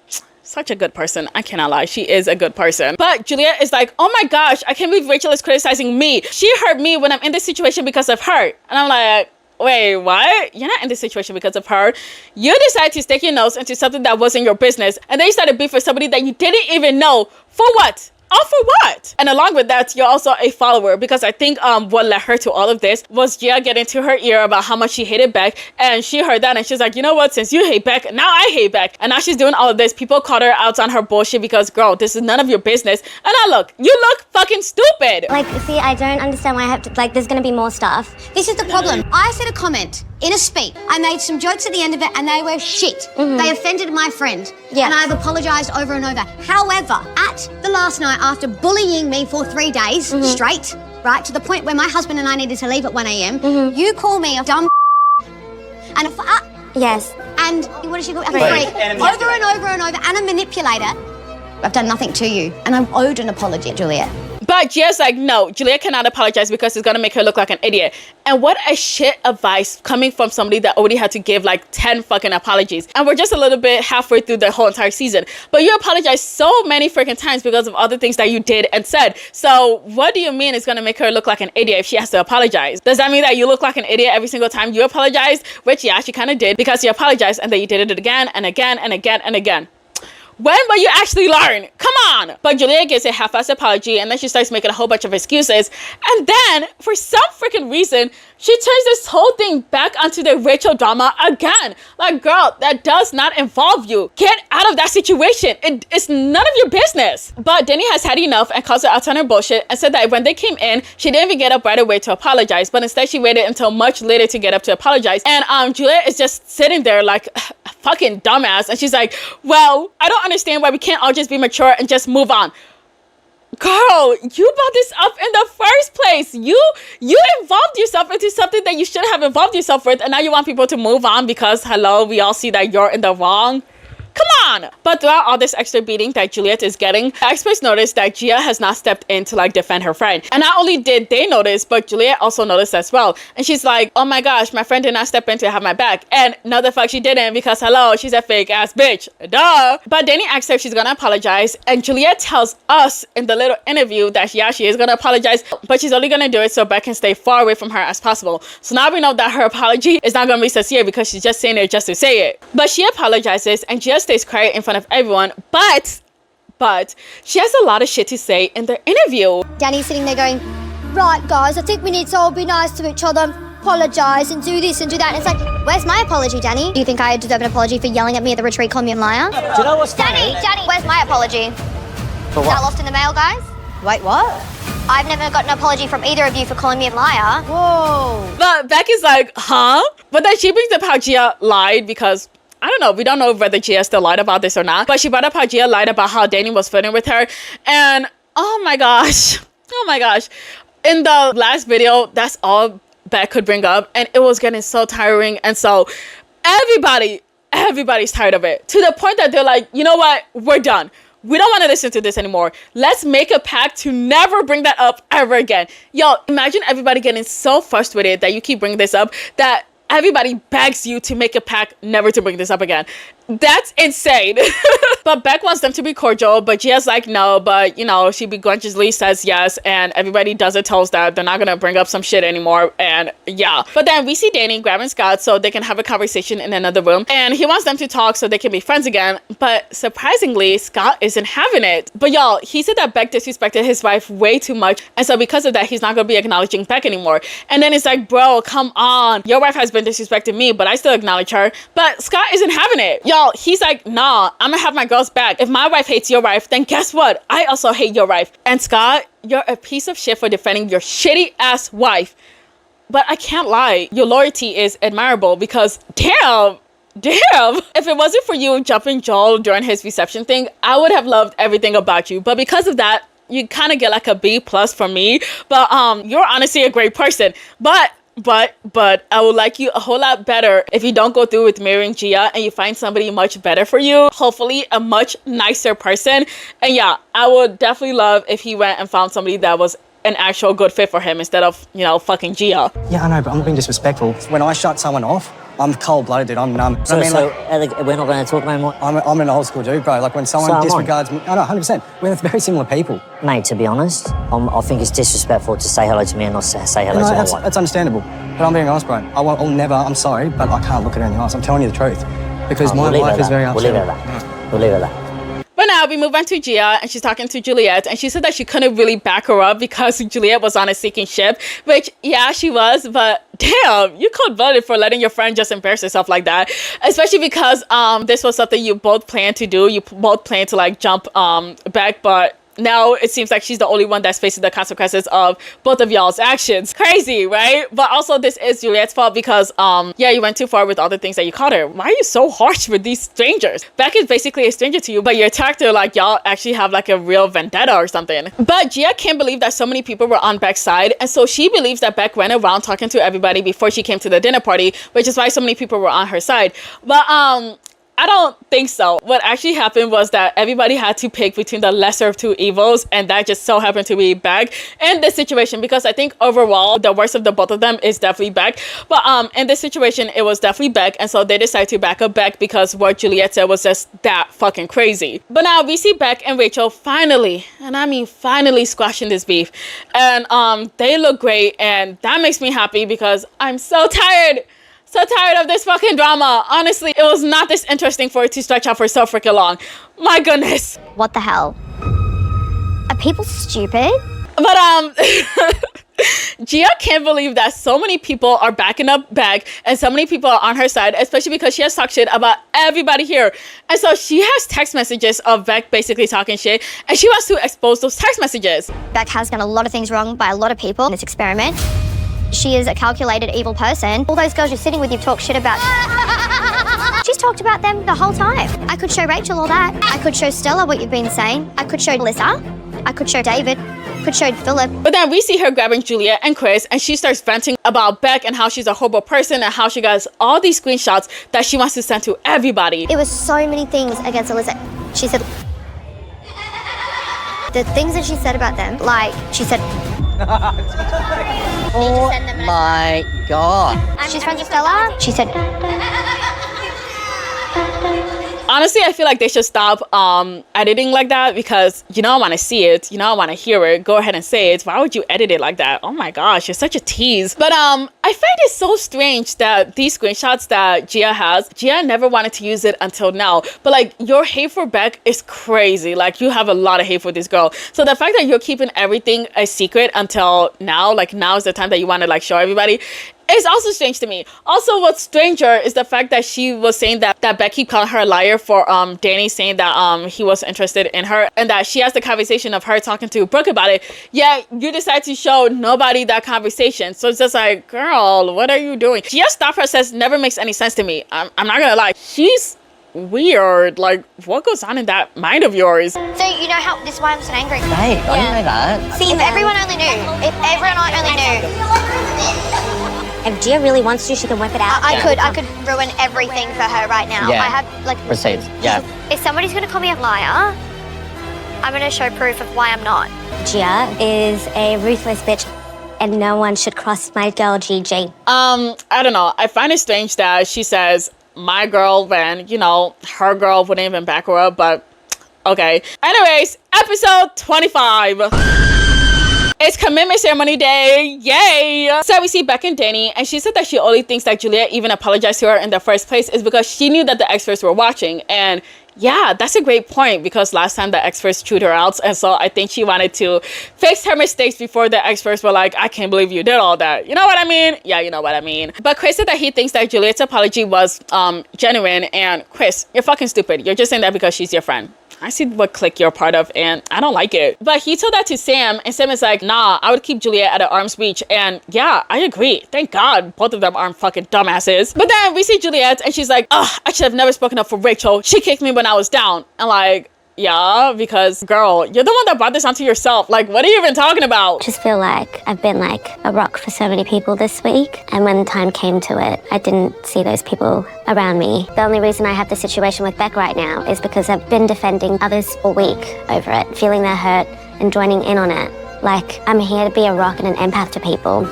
Such a good person. I cannot lie. She is a good person. But Juliet is like, oh my gosh, I can't believe Rachel is criticizing me. She hurt me when I'm in this situation because of her. And I'm like, wait, what? You're not in this situation because of her. You decided to stick your nose into something that wasn't your business. And then you started beef with somebody that you didn't even know. For what? All for what? And along with that, you're also a follower, because I think what led her to all of this was Gia getting to her ear about how much she hated Beck, and she heard that and she's like, you know what, since you hate Beck, now I hate Beck. And now she's doing all of this. People called her out on her bullshit because, girl, this is none of your business. And now look, you look fucking stupid. Like, see, I don't understand why I have to, like, there's gonna be more stuff. This is the problem. I said a comment in a speech. I made some jokes at the end of it and they were shit. They offended my friend. Yeah. And I've apologized over and over. However, at the last night, after bullying me for 3 days straight, right, to the point where my husband and I needed to leave at 1 a.m., you call me a dumb and a yes. And what did she call me? A freak. Over and over and over, and a manipulator. I've done nothing to you, and I'm owed an apology, Juliet. But Gia's like, no, Juliet cannot apologize because it's gonna make her look like an idiot. And what a shit advice coming from somebody that already had to give like 10 fucking apologies. And we're just a little bit halfway through the whole entire season. But you apologized so many freaking times because of other things that you did and said. So what do you mean it's gonna make her look like an idiot if she has to apologize? Does that mean that you look like an idiot every single time you apologize? Which, yeah, she kind of did, because you apologized and then you did it again and again and again and again. When will you actually learn? Come on. But Juliet gives a half-assed apology, and then she starts making a whole bunch of excuses. And then, for some freaking reason, she turns this whole thing back onto the Rachel drama again. Like, girl, that does not involve you. Get out of that situation. It's none of your business. But Denny has had enough and calls her out on her bullshit and said that when they came in, she didn't even get up right away to apologize, but instead she waited until much later to get up to apologize. And Juliet is just sitting there like a fucking dumbass, and she's like, well, I don't understand why we can't all just be mature and just move on. Girl, you brought this up in the first place. You involved yourself into something that you shouldn't have involved yourself with, and now you want people to move on because, hello, we all see that you're in the wrong. Come on. But throughout all this extra beating that Juliet is getting, experts noticed that Gia has not stepped in to like defend her friend. And not only did they notice, but Juliet also noticed as well. And she's like, oh my gosh, my friend did not step in to have my back. And no, the fuck she didn't, because hello, she's a fake ass bitch. Duh. But Danny asks her if she's gonna apologize, and Juliet tells us in the little interview that yeah, she is gonna apologize, but she's only gonna do it so Beck can stay far away from her as possible. So now we know that her apology is not gonna be sincere because she's just saying it just to say it. But she apologizes, and Gia stays quiet in front of everyone, but she has a lot of shit to say in the interview. Danny's sitting there going, right guys, I think we need to all be nice to each other, apologise and do this and do that. And it's like, where's my apology, Danny? Do you think I deserve an apology for yelling at me at the retreat, calling me a liar? Do you know what's funny? Danny, where's my apology? For Is what? that lost in the mail, guys? Wait, what? I've never got an apology from either of you for calling me a liar. Whoa. But Beck is like, huh? But then she brings up how Gia lied because I don't know. We don't know whether Gia still lied about this or not. But she brought up how Gia lied about how Danny was flirting with her. And oh my gosh. Oh my gosh. In the last video, that's all Beck could bring up. And it was getting so tiring. And so everybody's tired of it. To the point that they're like, you know what? We're done. We don't want to listen to this anymore. Let's make a pact to never bring that up ever again. Yo, imagine everybody getting so frustrated that you keep bringing this up that everybody begs you to make a pact never to bring this up again. That's insane. But Beck wants them to be cordial, but Gia's like, no, but you know, she begrudgingly says yes, and everybody does it, tells that they're not gonna bring up some shit anymore, and yeah. But then we see Danny grabbing Scott so they can have a conversation in another room, and he wants them to talk so they can be friends again, but surprisingly, Scott isn't having it. But y'all, he said that Beck disrespected his wife way too much, and so because of that, he's not gonna be acknowledging Beck anymore. And then it's like, bro, come on. Your wife has been disrespecting me, but I still acknowledge her. But Scott isn't having it. Y'all, he's like, nah, I'm gonna have my girls back. If my wife hates your wife, then guess what? I also hate your wife. And Scott, you're a piece of shit for defending your shitty ass wife. But I can't lie, your loyalty is admirable because damn. If it wasn't for you jumping Joel during his reception thing, I would have loved everything about you. But because of that, you kind of get like a B+ from me. But you're honestly a great person. But I would like you a whole lot better if you don't go through with marrying Gia and you find somebody much better for you. Hopefully a much nicer person. And yeah, I would definitely love if he went and found somebody that was an actual good fit for him instead of, you know, fucking Gia. Yeah, I know, but I'm not being disrespectful. When I shut someone off, I'm cold-blooded, dude. I'm numb. So we're not going to talk anymore? I'm an old school dude, bro. Like when someone disregards me, I know, 100%. We're very similar people. Mate, to be honest, I think it's disrespectful to say hello to me and not say hello to my wife. That's understandable. But I'm being honest, bro. I'll never, I'm sorry, but I can't look at her in the eyes. I'm telling you the truth. Because my wife is very upset. We'll leave it at that. We'll leave it at that. But now we move on to Gia, and she's talking to Juliet, and she said that she couldn't really back her up because Juliet was on a sinking ship, which, yeah, she was, but damn, you cold-blooded for letting your friend just embarrass herself like that, especially because this was something you both planned to do. You both planned to, like, jump back, but now it seems like she's the only one that's facing the consequences of both of y'all's actions. Crazy, right? But also this is Juliet's fault because yeah, you went too far with all the things that you called her. Why are you so harsh with these strangers? Beck is basically a stranger to you, but you attacked her like y'all actually have like a real vendetta or something. But Gia can't believe that so many people were on Beck's side, and so she believes that Beck went around talking to everybody before she came to the dinner party, which is why so many people were on her side. But I don't think so. What actually happened was that everybody had to pick between the lesser of two evils, and that just so happened to be Beck in this situation, because I think overall the worst of the both of them is definitely Beck. But in this situation it was definitely Beck, and so they decided to back up Beck because what Juliet said was just that fucking crazy. But now we see Beck and Rachel finally, and I mean finally, squashing this beef, and they look great, and that makes me happy because I'm so tired of this fucking drama. Honestly, it was not this interesting for it to stretch out for so freaking long. My goodness. What the hell? Are people stupid? But Gia can't believe that so many people are backing up Beck and so many people are on her side, especially because she has talked shit about everybody here. And so she has text messages of Beck basically talking shit, and she wants to expose those text messages. Beck has done a lot of things wrong by a lot of people in this experiment. She is a calculated, evil person. All those girls you're sitting with, you've talked shit about. She's talked about them the whole time. I could show Rachel all that. I could show Stella what you've been saying. I could show Alyssa. I could show David. I could show Philip. But then we see her grabbing Juliet and Chris, and she starts venting about Beck and how she's a horrible person and how she got all these screenshots that she wants to send to everybody. It was so many things against Alyssa. She said... the things that she said about them, like, she said... Oh my God. She's friends with Stella. She said... Honestly, I feel like they should stop editing like that because you know I want to see it. You know I want to hear it. Go ahead and say it. Why would you edit it like that? Oh my gosh, you're such a tease. But I find it so strange that these screenshots that Gia has, Gia never wanted to use it until now. But like your hate for Beck is crazy. Like you have a lot of hate for this girl. So the fact that you're keeping everything a secret until now, like now is the time that you want to like show everybody, It's also strange to me. Also, what's stranger is the fact that she was saying that Becky called her a liar for Danny saying that he was interested in her, and that she has the conversation of her talking to Brooke about it. Yet you decide to show nobody that conversation. So it's just like, girl, what are you doing? Gia's thought process never makes any sense to me. I'm not gonna lie. She's weird. Like, what goes on in that mind of yours? So you know how this is why I'm so angry. Hey, I didn't know that. See, if everyone only knew. If everyone only knew. If Gia really wants to, she can whip it out. I could ruin everything for her right now. Yeah. I have like Proceeds. Yeah. If somebody's gonna call me a liar, I'm gonna show proof of why I'm not. Gia is a ruthless bitch, and no one should cross my girl Gigi. I don't know. I find it strange that she says my girl when, you know, her girl wouldn't even back her up, but okay. Anyways, episode 25. It's commitment ceremony day, yay! So we see Beck and Danny, and she said that she only thinks that Juliet even apologized to her in the first place is because she knew that the experts were watching. And yeah, that's a great point, because last time the experts chewed her out, and so I think she wanted to fix her mistakes before the experts were like, I can't believe you did all that. You know what I mean? Yeah, you know what I mean. But Chris said that he thinks that Juliet's apology was genuine, and Chris, you're fucking stupid. You're just saying that because she's your friend. I see what clique you're part of, and I don't like it. But he told that to Sam, and Sam is like, nah, I would keep Juliet at an arm's reach. And yeah, I agree. Thank God both of them aren't fucking dumbasses. But then we see Juliet, and she's like, ugh, I should have never spoken up for Rachel. She kicked me when I was down. And like, yeah, because girl, you're the one that brought this onto yourself. Like, what are you even talking about? I just feel like I've been like a rock for so many people this week, and when the time came to it, I didn't see those people around me. The only reason I have the situation with Beck right now is because I've been defending others all week over it, feeling their hurt and joining in on it. Like, I'm here to be a rock and an empath to people.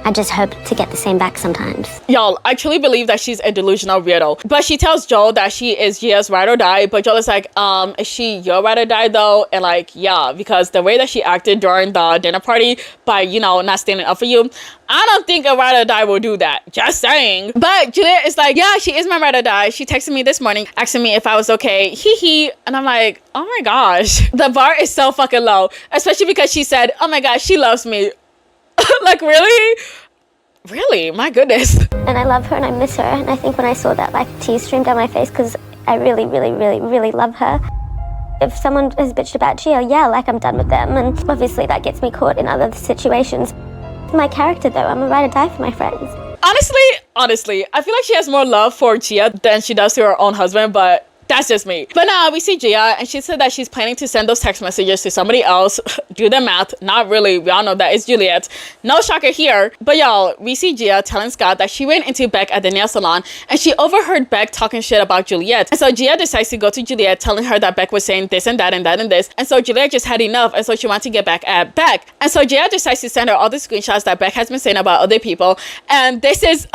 I just hope to get the same back sometimes. Y'all, I truly believe that she's a delusional weirdo. But she tells Joel that she is Gia's ride or die. But Joel is like, is she your ride or die though? And like, yeah, because the way that she acted during the dinner party by, you know, not standing up for you, I don't think a ride or die will do that. Just saying. But Juliet is like, yeah, she is my ride or die. She texted me this morning asking me if I was okay. Hee hee. And I'm like, oh my gosh. The bar is so fucking low. Especially because she said, oh my gosh, she loves me. Like, really? Really? My goodness. And I love her and I miss her. And I think when I saw that, like, tears streamed down my face because I really, really, really, really love her. If someone has bitched about Gia, yeah, like, I'm done with them. And obviously that gets me caught in other situations. My character, though, I'm a ride or die for my friends. Honestly, I feel like she has more love for Gia than she does to her own husband, but that's just me. But now we see Gia, and she said that she's planning to send those text messages to somebody else. Do the math. Not really. We all know that it's Juliet. No shocker here. But y'all, we see Gia telling Scott that she went into Beck at the nail salon, and she overheard Beck talking shit about Juliet. And so Gia decides to go to Juliet, telling her that Beck was saying this and that and that and this. And so Juliet just had enough, and so she wanted to get back at Beck. And so Gia decides to send her all the screenshots that Beck has been saying about other people. And this is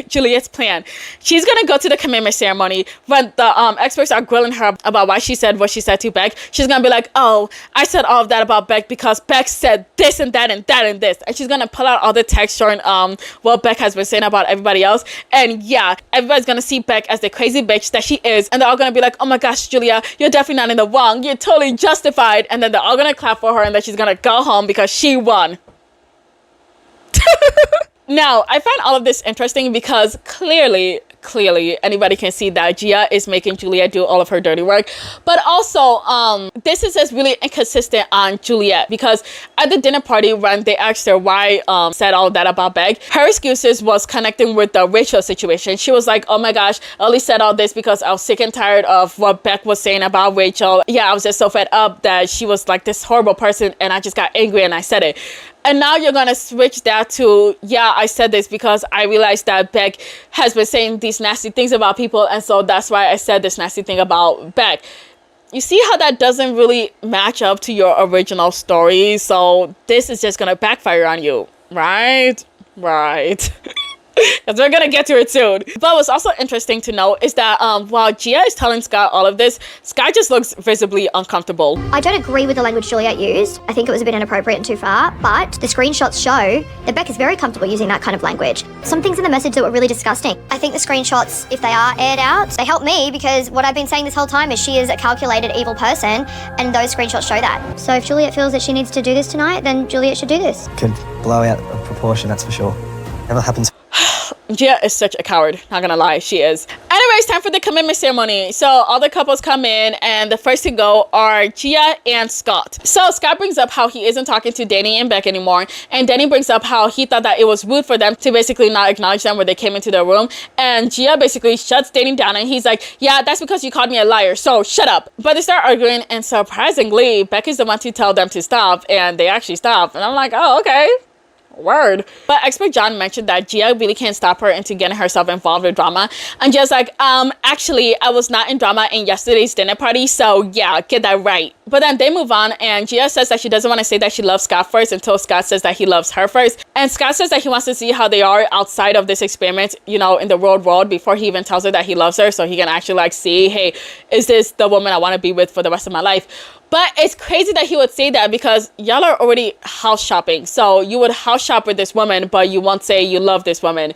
Juliet's plan. She's gonna go to the commitment ceremony when the experts are grilling her about why she said what she said to Beck. She's gonna be like, oh, I said all of that about Beck because Beck said this and that and that and this. And she's gonna pull out all the text showing what Beck has been saying about everybody else. And yeah, everybody's gonna see Beck as the crazy bitch that she is, and they're all gonna be like, oh my gosh, Julia, you're definitely not in the wrong, you're totally justified. And then they're all gonna clap for her, and then she's gonna go home because she won. Now, I find all of this interesting because clearly anybody can see that Gia is making Juliet do all of her dirty work. But also, this is just really inconsistent on Juliet, because at the dinner party when they asked her why said all of that about Beck, her excuses was connecting with the Rachel situation. She was like, oh my gosh, I only said all this because I was sick and tired of what Beck was saying about Rachel. Yeah, I was just so fed up that she was like this horrible person, and I just got angry and I said it. And now you're gonna switch that to, yeah, I said this because I realized that Beck has been saying these nasty things about people, and so that's why I said this nasty thing about Beck. You see how that doesn't really match up to your original story? So this is just gonna backfire on you, right? Right. Because we're gonna get to it soon. But what's also interesting to note is that while Gia is telling Scott all of this, Scott just looks visibly uncomfortable. I don't agree with the language Juliet used. I think it was a bit inappropriate and too far, but the screenshots show that Beck is very comfortable using that kind of language. Some things in the message that were really disgusting. I think the screenshots, if they are aired out, they help me, because what I've been saying this whole time is she is a calculated evil person, and those screenshots show that. So if Juliet feels that she needs to do this tonight, then Juliet should do this. Could blow out of proportion, that's for sure. Never happens. Gia is such a coward, not gonna lie, she is. Anyways, time for the commitment ceremony. So all the couples come in, and the first to go are Gia and Scott. So Scott brings up how he isn't talking to Danny and Beck anymore, and Danny brings up how he thought that it was rude for them to basically not acknowledge them when they came into the room, and Gia basically shuts Danny down, and he's like, yeah, that's because you called me a liar, so shut up. But they start arguing, and surprisingly, Beck is the one to tell them to stop, and they actually stop, and I'm like, oh, okay. Word. But expert John mentioned that Gia really can't stop her into getting herself involved with drama, and just like, actually, I was not in drama in yesterday's dinner party, so yeah, get that right. But then they move on, and Gia says that she doesn't want to say that she loves Scott first until Scott says that he loves her first. And Scott says that he wants to see how they are outside of this experiment, you know, in the real world, before he even tells her that he loves her, so he can actually like see, hey, is this the woman I want to be with for the rest of my life? But it's crazy that he would say that, because y'all are already house shopping. So you would house shop with this woman, but you won't say you love this woman.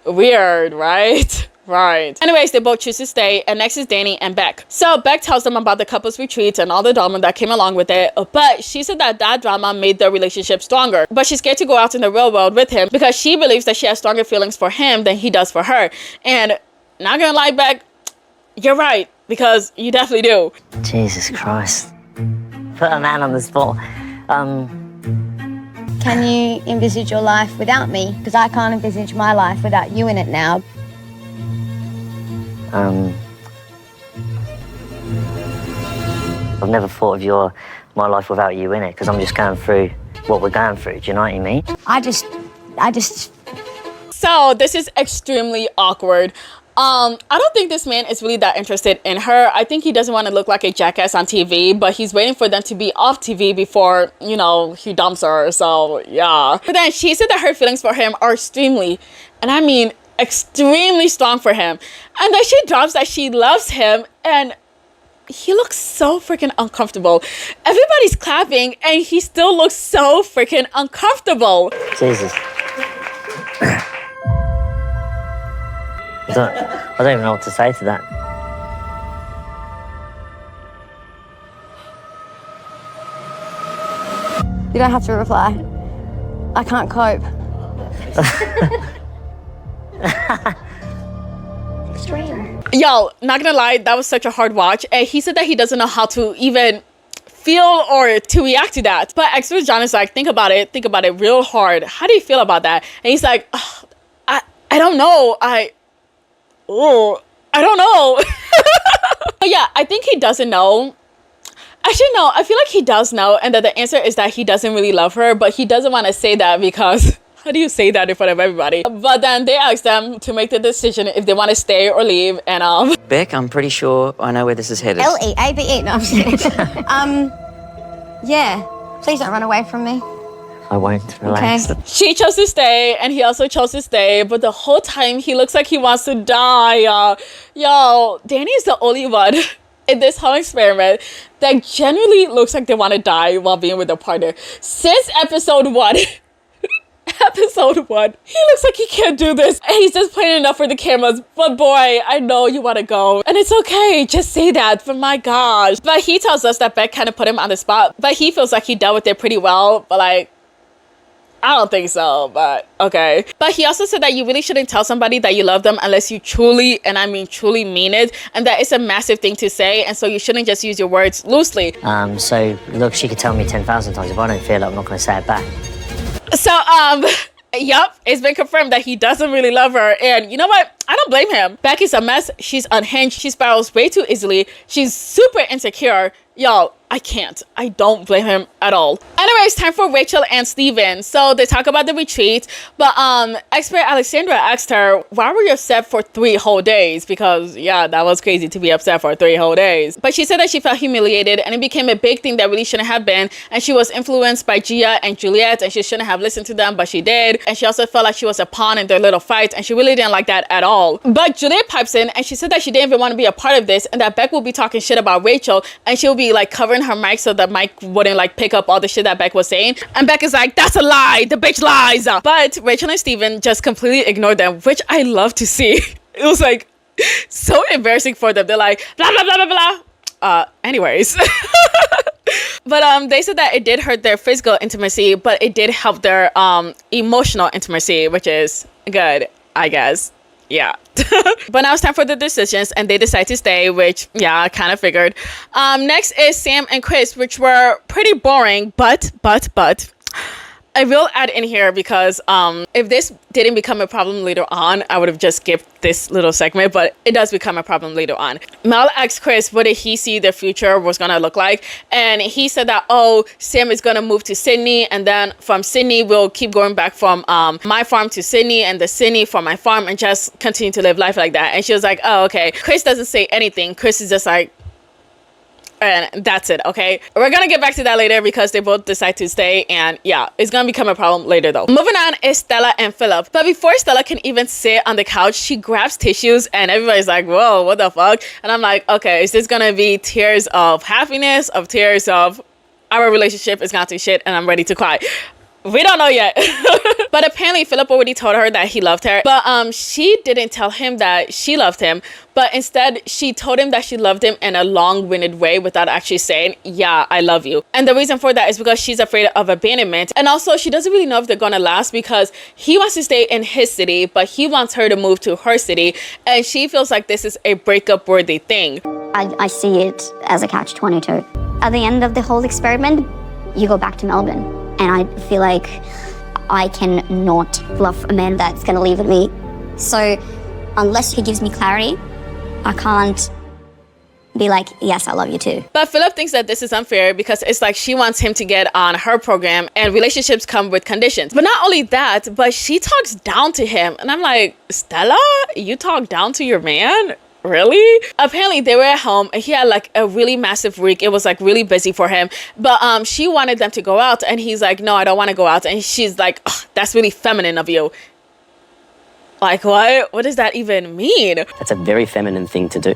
Weird, right? Right. Anyways, they both choose to stay, and next is Danny and Beck. So Beck tells them about the couple's retreat and all the drama that came along with it, but she said that that drama made their relationship stronger. But she's scared to go out in the real world with him because she believes that she has stronger feelings for him than he does for her. And not gonna lie, Beck, you're right, because you definitely do. Jesus Christ. Put a man on the spot. Can you envisage your life without me? Because I can't envisage my life without you in it now. I've never thought of my life without you in it, because I'm just going through what we're going through. Do you know what I mean? I just. So this is extremely awkward. I don't think this man is really that interested in her. I think he doesn't want to look like a jackass on TV, but he's waiting for them to be off TV before, you know, he dumps her. So yeah. But then she said that her feelings for him are extremely, and I mean extremely strong for him. And then she drops that she loves him, and he looks so freaking uncomfortable. Everybody's clapping, and he still looks so freaking uncomfortable. Jesus. I don't even know what to say to that. You don't have to reply. I can't cope. Yo, not gonna lie, that was such a hard watch. And he said that he doesn't know how to even feel or to react to that. But expert John is like, think about it real hard. How do you feel about that? And he's like, I don't know. I don't know. But yeah, I think he doesn't know. Actually, no, I feel like he does know, and that the answer is that he doesn't really love her, but he doesn't want to say that because how do you say that in front of everybody? But then they ask them to make the decision if they want to stay or leave, and Beck, I'm pretty sure I know where this is headed. L-E-A-B-E. No, I'm just kidding. Yeah. Please don't run away from me. I won't. Relax. Okay. She chose to stay, and he also chose to stay, but the whole time he looks like he wants to die. Yo, Danny is the only one in this whole experiment that generally looks like they want to die while being with their partner. Since episode 1, he looks like he can't do this, and he's just playing enough for the cameras. But boy, I know you want to go, and it's okay, just say that, for my gosh. But he tells us that Beck kind of put him on the spot, but he feels like he dealt with it pretty well. But like, I don't think so, but okay. But he also said that you really shouldn't tell somebody that you love them unless you truly, and I mean truly, mean it, and that it's a massive thing to say, and so you shouldn't just use your words loosely. So look, she could tell me 10,000 times. If I don't feel it, I'm not going to say it back. So yup, it's been confirmed that he doesn't really love her, and you know what? I don't blame him. Beck is a mess. She's unhinged. She spirals way too easily. She's super insecure. Y'all, I can't. I don't blame him at all. Anyways, time for Rachel and Steven. So they talk about the retreat, but expert Alexandra asked her, why were you upset for 3 whole days? Because yeah, that was crazy to be upset for 3 whole days. But she said that she felt humiliated, and it became a big thing that really shouldn't have been, and she was influenced by Gia and Juliet, and she shouldn't have listened to them, but she did. And she also felt like she was a pawn in their little fight, and she really didn't like that at all. But Juliet pipes in, and she said that she didn't even want to be a part of this, and that Beck will be talking shit about Rachel, and she'll be like covering her mic so that Mike wouldn't like pick up all the shit that Beck was saying. And Beck is like, that's a lie, the bitch lies. But Rachel and Steven just completely ignored them, which I love to see. It was like so embarrassing for them. They're like, blah blah blah blah blah. Anyways. But they said that it did hurt their physical intimacy, but it did help their emotional intimacy, which is good. I guess. Yeah. But now it's time for the decisions, and they decide to stay, which, yeah, I kind of figured. Next is Sam and Chris, which were pretty boring, but I will add in here because if this didn't become a problem later on, I would have just skipped this little segment, but it does become a problem later on. Mel asked Chris what did he see their future was gonna look like, and he said that, oh, Sam is gonna move to Sydney, and then from Sydney we'll keep going back from my farm to Sydney, and the Sydney from my farm, and just continue to live life like that. And she was like, oh, okay. Chris doesn't say anything. Chris is just like, and that's it. Okay, we're gonna get back to that later because they both decide to stay, and yeah, it's gonna become a problem later though. Moving on is Stella and Philip, but before Stella can even sit on the couch, she grabs tissues and everybody's like, whoa, what the fuck? And I'm like, okay, is this gonna be tears of happiness, of tears of our relationship is gone to shit and I'm ready to cry? We don't know yet. But apparently Philip already told her that he loved her, but she didn't tell him that she loved him, but instead she told him that she loved him in a long-winded way without actually saying, yeah, I love you. And the reason for that is because she's afraid of abandonment, and also she doesn't really know if they're gonna last because he wants to stay in his city, but he wants her to move to her city, and she feels like this is a breakup worthy thing. I see it as a catch-22. At the end of the whole experiment, you go back to Melbourne. And I feel like I cannot love a man that's going to leave with me. So unless he gives me clarity, I can't be like, yes, I love you too. But Philip thinks that this is unfair because it's like she wants him to get on her program, and relationships come with conditions. But not only that, but she talks down to him. And I'm like, Stella, you talk down to your man? Really? Apparently they were at home and he had like a really massive week. It was like really busy for him, but she wanted them to go out, and he's like, no, I don't want to go out. And she's like, that's really feminine of you. Like, what does that even mean? That's a very feminine thing to do.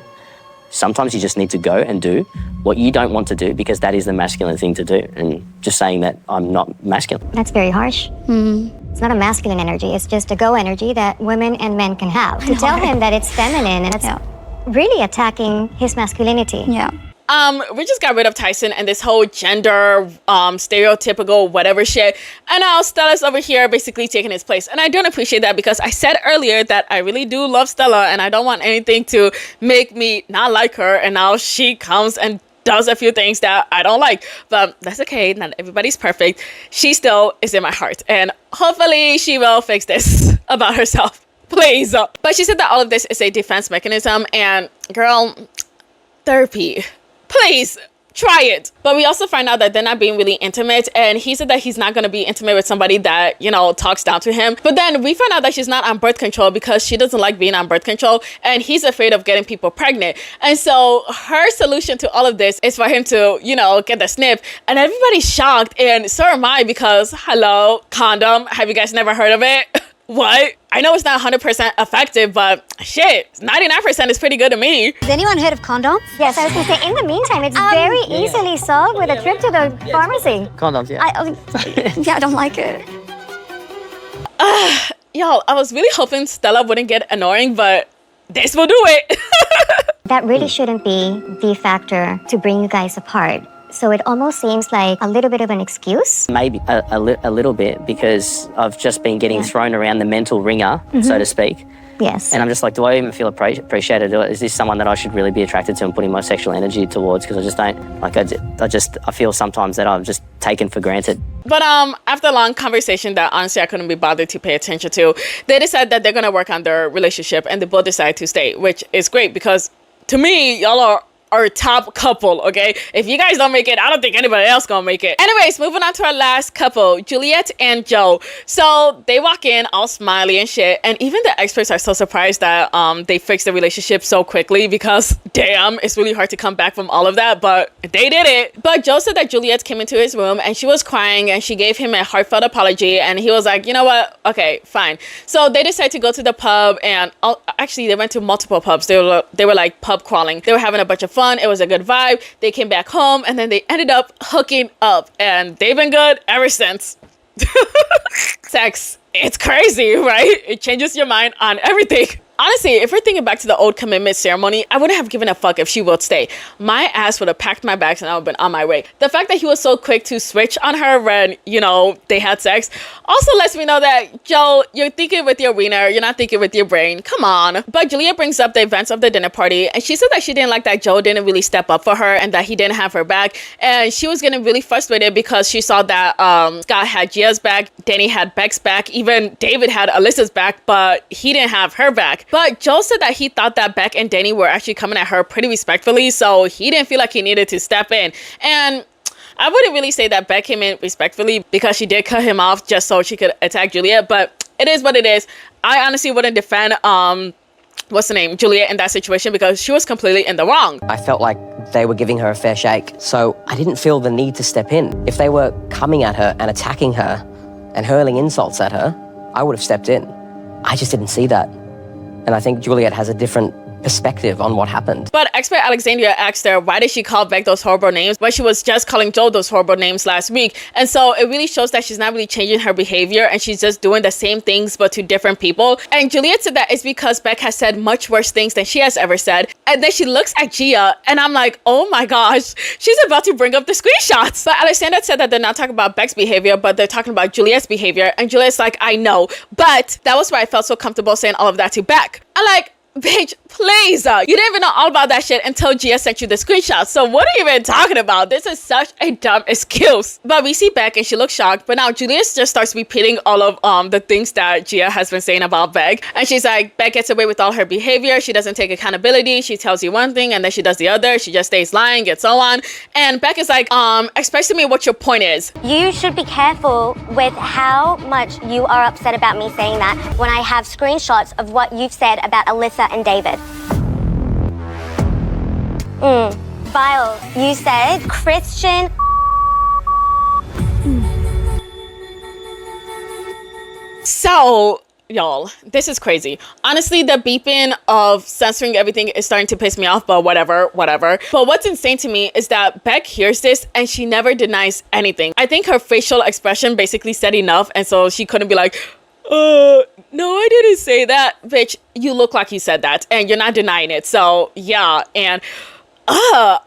Sometimes you just need to go and do what you don't want to do because that is the masculine thing to do. And just saying that I'm not masculine. That's very harsh. It's not a masculine energy. It's just a go energy that women and men can have. To tell him that it's feminine, and it's really attacking his masculinity. Yeah. We just got rid of Tyson and this whole gender stereotypical whatever shit, and now Stella's over here basically taking his place, and I don't appreciate that because I said earlier that I really do love Stella and I don't want anything to make me not like her, and now she comes and does a few things that I don't like, but that's okay. Not everybody's perfect. She still is in my heart, and hopefully she will fix this about herself, please. But she said that all of this is a defense mechanism, and girl, therapy, please try it. But we also find out that they're not being really intimate, and he said that he's not going to be intimate with somebody that, you know, talks down to him. But then we find out that she's not on birth control because she doesn't like being on birth control, and he's afraid of getting people pregnant. And so her solution to all of this is for him to, you know, get the snip, and everybody's shocked, and so am I because, hello, condom, have you guys never heard of it? What? I know it's not 100% effective, but shit, 99% is pretty good to me. Has anyone heard of condoms? Yes, I was going to say, in the meantime, it's very easily solved with a trip to the pharmacy. Condoms, yeah. I don't like it. Y'all, I was really hoping Stella wouldn't get annoying, but this will do it. That really shouldn't be the factor to bring you guys apart. So it almost seems like a little bit of an excuse. Maybe a little bit because I've just been getting thrown around the mental ringer, so to speak. Yes. And I'm just like, do I even feel appreciated? Is this someone that I should really be attracted to and putting my sexual energy towards? Because I just don't, like, I feel sometimes that I'm just taken for granted. But after a long conversation that honestly I couldn't be bothered to pay attention to, they decided that they're gonna work on their relationship, and they both decided to stay, which is great because to me, y'all are our top couple, okay? If you guys don't make it, I don't think anybody else gonna make it. Anyways, moving on to our last couple, Juliet and Joe. So they walk in all smiley and shit, and even the experts are so surprised that they fixed the relationship so quickly because damn, it's really hard to come back from all of that, but they did it. But Joe said that Juliet came into his room and she was crying, and she gave him a heartfelt apology, and he was like, you know what, okay, fine. So they decided to go to the pub, and actually they went to multiple pubs. They were like pub crawling. They were having a bunch of fun. It was a good vibe. They came back home, and then they ended up hooking up, and they've been good ever since. Sex, it's crazy, right? It changes your mind on everything. honestly, if we're thinking back to the old commitment ceremony, I wouldn't have given a fuck if she would stay. My ass would have packed my bags and I would have been on my way. The fact that he was so quick to switch on her when, you know, they had sex also lets me know that, Joe, you're thinking with your wiener, you're not thinking with your brain. Come on. But Juliet brings up the events of the dinner party, and she said that she didn't like that Joe didn't really step up for her and that he didn't have her back. And she was getting really frustrated because she saw that Scott had Gia's back, Danny had Beck's back, even David had Alyssa's back, but he didn't have her back. But Joe said that he thought that Beck and Danny were actually coming at her pretty respectfully, so he didn't feel like he needed to step in. And I wouldn't really say that Beck came in respectfully because she did cut him off just so she could attack Juliet, but it is what it is. I honestly wouldn't defend what's the name, Juliet, in that situation because she was completely in the wrong. I felt like they were giving her a fair shake, so I didn't feel the need to step in. If they were coming at her and attacking her and hurling insults at her, I would have stepped in. I just didn't see that. And I think Juliet has a different perspective on what happened. But expert Alexandria asked her why did she call Beck those horrible names when she was just calling Joe those horrible names last week. And so it really shows that she's not really changing her behavior and she's just doing the same things but to different people. And Juliet said that it's because Beck has said much worse things than she has ever said. And then she looks at Gia and I'm like, oh my gosh, she's about to bring up the screenshots. But Alexandra said that they're not talking about Beck's behavior, but they're talking about Juliet's behavior. And Juliet's like, I know, but that was why I felt so comfortable saying all of that to Beck. I'm like, bitch, please. You didn't even know all about that shit until Gia sent you the screenshot. So what are you even talking about? This is such a dumb excuse. But we see Beck and she looks shocked. But now Juliet just starts repeating all of the things that Gia has been saying about Beck. And she's like, Beck gets away with all her behavior. She doesn't take accountability. She tells you one thing and then she does the other. She just stays lying and so on. And Beck is like, express to me what your point is. You should be careful with how much you are upset about me saying that when I have screenshots of what you've said about Alyssa and David. Biles, you said Christian. So, y'all, this is crazy. Honestly, the beeping of censoring everything is starting to piss me off, but whatever. But what's insane to me is that Beck hears this and she never denies anything. I think her facial expression basically said enough, and so she couldn't be like, no, I didn't say that. Bitch, you look like you said that and you're not denying it. So yeah, and I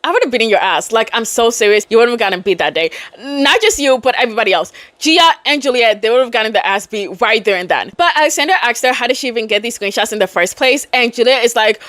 would have beaten your ass. Like, I'm so serious. You would have gotten beat that day. Not just you, but everybody else. Gia and Juliet, they would have gotten the ass beat right there and then. But Alexandra asked her, how did she even get these screenshots in the first place? And Juliet is like,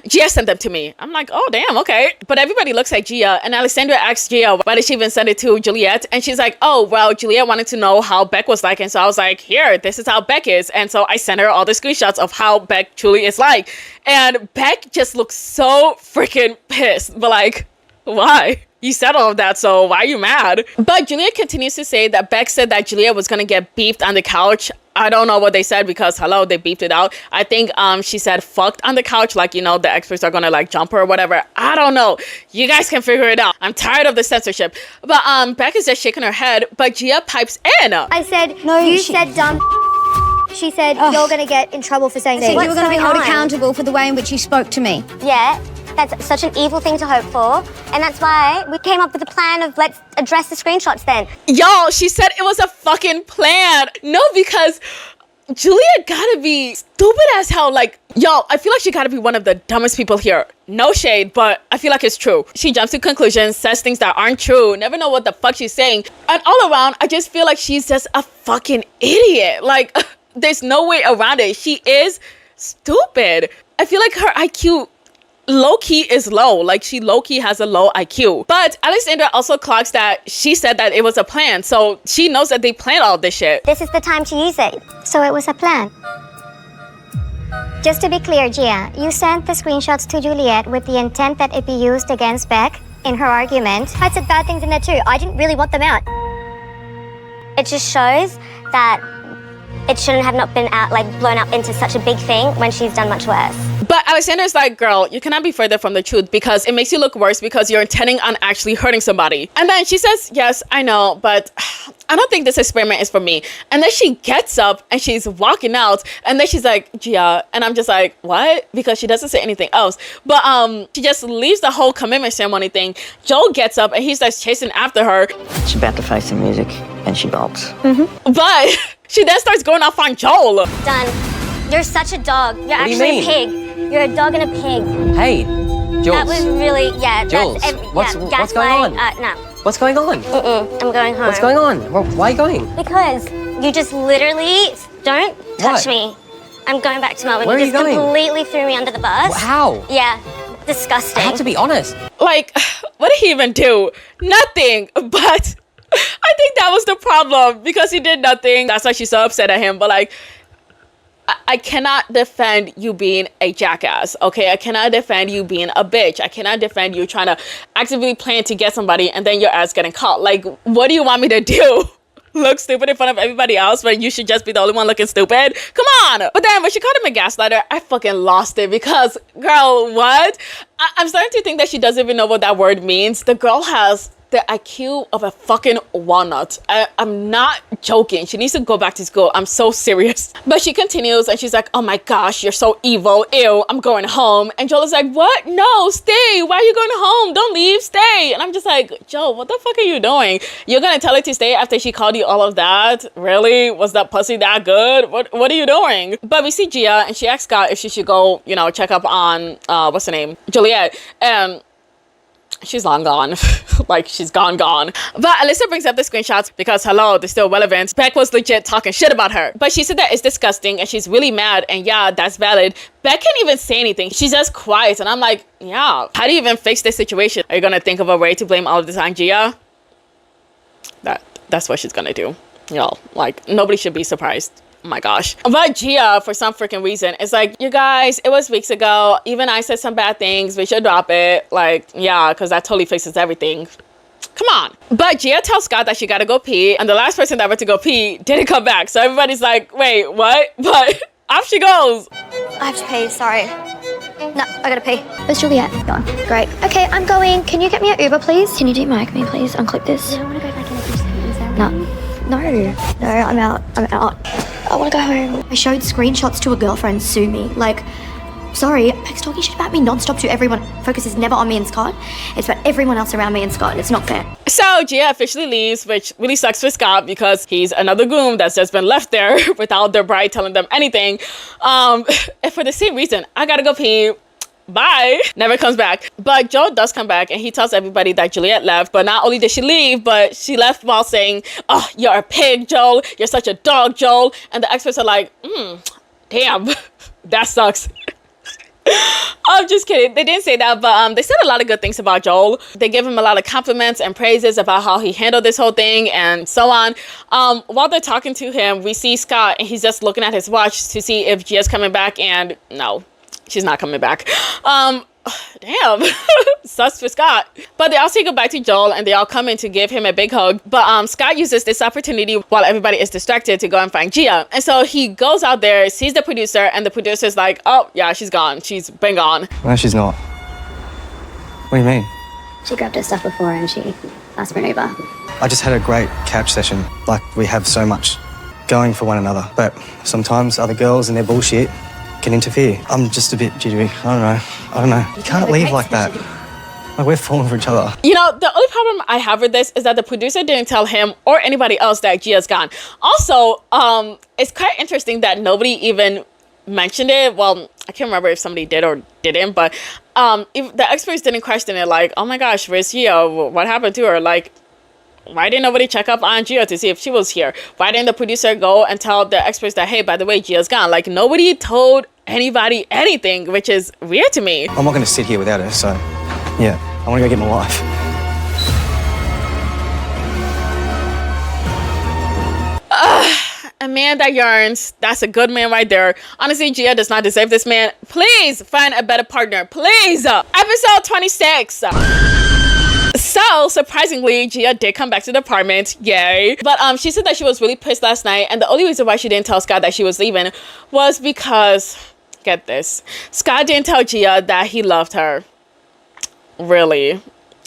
Gia sent them to me. I'm like, oh damn, okay. But everybody looks at Gia and Alexandra asks Gia why did she even send it to Juliet, and she's like, oh well, Juliet wanted to know how Beck was like, and so I was like, here, this is how Beck is, and so I sent her all the screenshots of how Beck truly is like. And Beck just looks so freaking pissed, but like, why? You said all of that, so why are you mad? But Juliet continues to say that Beck said that Juliet was gonna get beeped on the couch. I don't know what they said because, hello, they beeped it out. I think she said fucked on the couch, like, you know, the experts are gonna like jump her or whatever. I don't know. You guys can figure it out. I'm tired of the censorship. But Beck is just shaking her head, but Gia pipes in. I said, no, you said dumb. She said, you're gonna get in trouble for saying I said that. you were going to be held accountable for the way in which you spoke to me. Yeah, that's such an evil thing to hope for. And that's why we came up with a plan of let's address the screenshots then. Y'all, she said it was a fucking plan. No, because Juliet gotta be stupid as hell. Like, y'all, I feel like she gotta be one of the dumbest people here. No shade, but I feel like it's true. She jumps to conclusions, says things that aren't true, never know what the fuck she's saying. And all around, I just feel like she's just a fucking idiot. Like, there's no way around it. She is stupid. I feel like her IQ low-key is low. Like, she low-key has a low IQ. But Alexandra also clocks that she said that it was a plan, so she knows that they planned all this shit. This is the time to use it. So it was a plan. Just to be clear, Gia, you sent the screenshots to Juliet with the intent that it be used against Beck in her argument. I said bad things in there too. I didn't really want them out. It just shows that it shouldn't have not been blown up into such a big thing when she's done much worse. But Alexandra's like, girl, you cannot be further from the truth because it makes you look worse because you're intending on actually hurting somebody. And then she says, yes, I know, but I don't think this experiment is for me. And then she gets up and she's walking out and then she's like, Gia, and I'm just like, what? Because she doesn't say anything else. But she just leaves the whole commitment ceremony thing. Joel gets up and he starts chasing after her. She's about to face the music. And she nobs. But she then starts going off on Joel. Done. You're such a dog. You're What do you actually a mean? pig. You're a dog and a pig. Hey, Jules. That was really, yeah. Jules, what's going on? No. What's going on? I'm going home. What's going on? Why are you going? Because you just literally don't touch What? me. I'm going back to Melbourne. Where you are you just going? completely threw me under the bus. How? Yeah. Disgusting. I have to be honest. Like, what did he even do? Nothing. But I think that was the problem because he did nothing. That's why she's so upset at him. But like, I cannot defend you being a jackass, okay? I cannot defend you being a bitch. I cannot defend you trying to actively plan to get somebody and then your ass getting caught. Like, what do you want me to do? Look stupid in front of everybody else when you should just be the only one looking stupid? Come on! But then when she called him a gaslighter, I fucking lost it because, girl, what? I'm starting to think that she doesn't even know what that word means. The girl has the IQ of a fucking walnut. I'm not joking. She needs to go back to school. I'm so serious. But she continues and she's like, oh my gosh, you're so evil. Ew, I'm going home. And Joel is like, what? No, stay. Why are you going home? Don't leave, stay. And I'm just like, Joel, what the fuck are you doing? You're gonna tell her to stay after she called you all of that? Really? Was that pussy that good? What are you doing? But we see Gia and she asks Scott if she should go, you know, check up on, what's her name? Juliet. And she's long gone. Like, she's gone. But Alyssa brings up the screenshots because, hello, they're still relevant. Beck was legit talking shit about her. But she said that it's disgusting and she's really mad. And yeah, that's valid. Beck can't even say anything. She's just quiet. And I'm like, yeah, how do you even fix this situation? Are you going to think of a way to blame all of this on Gia? That's what she's going to do. You know, like, nobody should be surprised. Oh my gosh. But Gia, for some freaking reason, is like, you guys, it was weeks ago. Even I said some bad things. We should drop it. Like, yeah, because that totally fixes everything. Come on. But Gia tells Scott that she gotta go pee. And the last person that went to go pee didn't come back. So everybody's like, wait, what? But off she goes. I have to pee, sorry. No, I gotta pee. Where's Juliet? Gone. Great. Okay, I'm going. Can you get me an Uber, please? Can you do-mic me, please? Unclick this. I want to go back in the ceremony. No, I'm out. I want to go home. I showed screenshots to a girlfriend, sue me. Like, sorry, Beck's talking shit about me nonstop to everyone. Focus is never on me and Scott. It's about everyone else around me and Scott, and it's not fair. So Gia officially leaves, which really sucks for Scott because he's another groom that's just been left there without their bride telling them anything. And for the same reason, I gotta go pee. Bye. Never comes back. But Joel does come back and he tells everybody that Juliet left. But not only did she leave, but she left while saying, oh, you're a pig, Joel. You're such a dog, Joel. And the experts are like, damn, that sucks. I'm just kidding. They didn't say that, but they said a lot of good things about Joel. They gave him a lot of compliments and praises about how he handled this whole thing and so on. While they're talking to him, we see Scott and he's just looking at his watch to see if Gia's coming back, and no. She's not coming back. Damn. Sus for Scott. But they all say goodbye to Joel and they all come in to give him a big hug. But Scott uses this opportunity while everybody is distracted to go and find Gia. And so he goes out there, sees the producer, and the producer's like, oh, yeah, she's gone. She's been gone. No, she's not. What do you mean? She grabbed her stuff before and she asked for an Uber. I just had a great couch session. Like, we have so much going for one another. But sometimes other girls and their bullshit can interfere. I'm just a bit jittery. I don't know. You can't leave like that. Like, we're falling for each other. You know, the only problem I have with this is that the producer didn't tell him or anybody else that Gia's gone. Also, it's quite interesting that nobody even mentioned it. Well, I can't remember if somebody did or didn't, but if the experts didn't question it, like, oh my gosh, where's Gia? What happened to her? Like, why didn't nobody check up on Gia to see if she was here? Why didn't the producer go and tell the experts that, hey, by the way, Gia's gone? Like, nobody told anybody anything, which is weird to me. I'm not going to sit here without her, so yeah, I want to go get my wife. A man that yearns, that's a good man right there. Honestly, Gia does not deserve this man. Please find a better partner, please. Episode 26. So, surprisingly, Gia did come back to the apartment. Yay. But she said that she was really pissed last night. And the only reason why she didn't tell Scott that she was leaving was because, get this, Scott didn't tell Gia that he loved her. Really?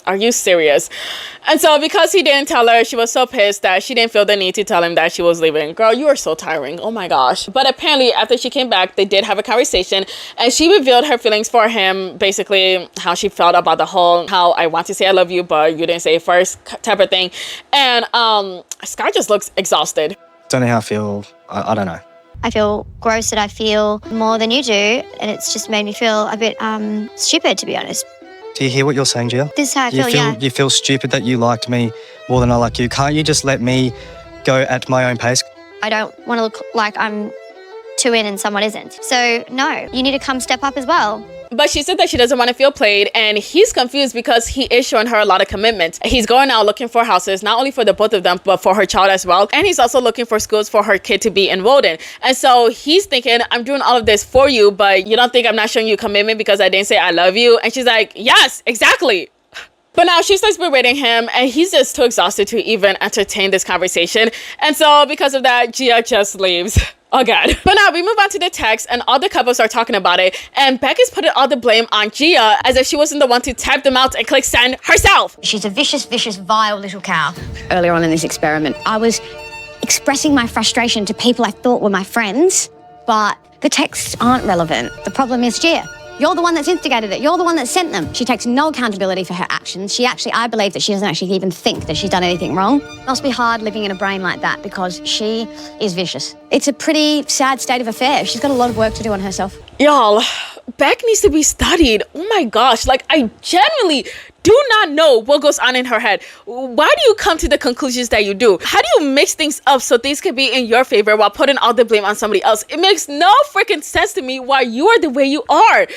are you serious? And so because he didn't tell her, she was so pissed that she didn't feel the need to tell him that she was leaving. Girl, you are so tiring. Oh my gosh. But apparently after she came back, they did have a conversation and she revealed her feelings for him, basically how she felt about the whole how I want to say I love you but you didn't say it first type of thing. And Scott just looks exhausted. Don't know how I feel. I don't know. I feel gross that I feel more than you do, and it's just made me feel a bit stupid, to be honest. Do you hear what you're saying, Gia? This is how I feel, yeah. You feel stupid that you liked me more than I like you. Can't you just let me go at my own pace? I don't want to look like I'm too in and someone isn't. So, no, you need to come step up as well. But she said that she doesn't want to feel played, and he's confused because he is showing her a lot of commitment. He's going out looking for houses, not only for the both of them, but for her child as well. And he's also looking for schools for her kid to be enrolled in. And so he's thinking, I'm doing all of this for you, but you don't think I'm not showing you commitment because I didn't say I love you? And she's like, yes, exactly. But now she starts berating him, and he's just too exhausted to even entertain this conversation. And so because of that, Gia just leaves. Oh God. But now we move on to the text and all the couples are talking about it, and Beck is putting all the blame on Gia as if she wasn't the one to type them out and click send herself. She's a vicious, vile little cow. Earlier on in this experiment, I was expressing my frustration to people I thought were my friends, but the texts aren't relevant. The problem is Gia. You're the one that's instigated it. You're the one that sent them. She takes no accountability for her actions. I believe that she doesn't actually even think that she's done anything wrong. It must be hard living in a brain like that because she is vicious. It's a pretty sad state of affairs. She's got a lot of work to do on herself. Y'all, Beck needs to be studied. Oh my gosh, like I genuinely do not know what goes on in her head. Why do you come to the conclusions that you do? How do you mix things up so things can be in your favor while putting all the blame on somebody else? It makes no freaking sense to me why you are the way you are.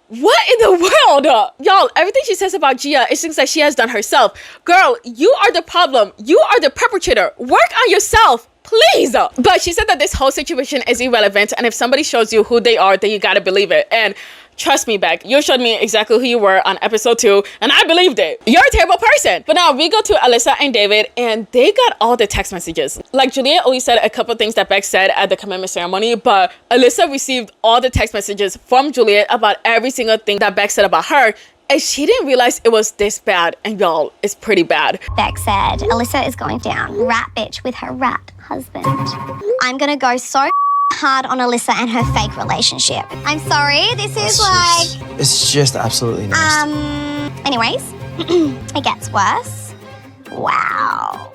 What in the world? Y'all, everything she says about Gia is things that she has done herself. Girl, you are the problem. You are the perpetrator. Work on yourself, please. But she said that this whole situation is irrelevant, and if somebody shows you who they are, then you gotta believe it. And trust me, Beck, you showed me exactly who you were on episode 2, and I believed it. You're a terrible person. But now we go to Alyssa and David, and they got all the text messages. Like, Juliet only said a couple things that Beck said at the commitment ceremony, but Alyssa received all the text messages from Juliet about every single thing that Beck said about her, and she didn't realize it was this bad. And y'all, it's pretty bad. Beck said, Alyssa is going down, rat bitch with her rat husband. I'm gonna go so hard on Alyssa and her fake relationship. I'm sorry, this is It's just absolutely nasty. Anyways, it gets worse. Wow.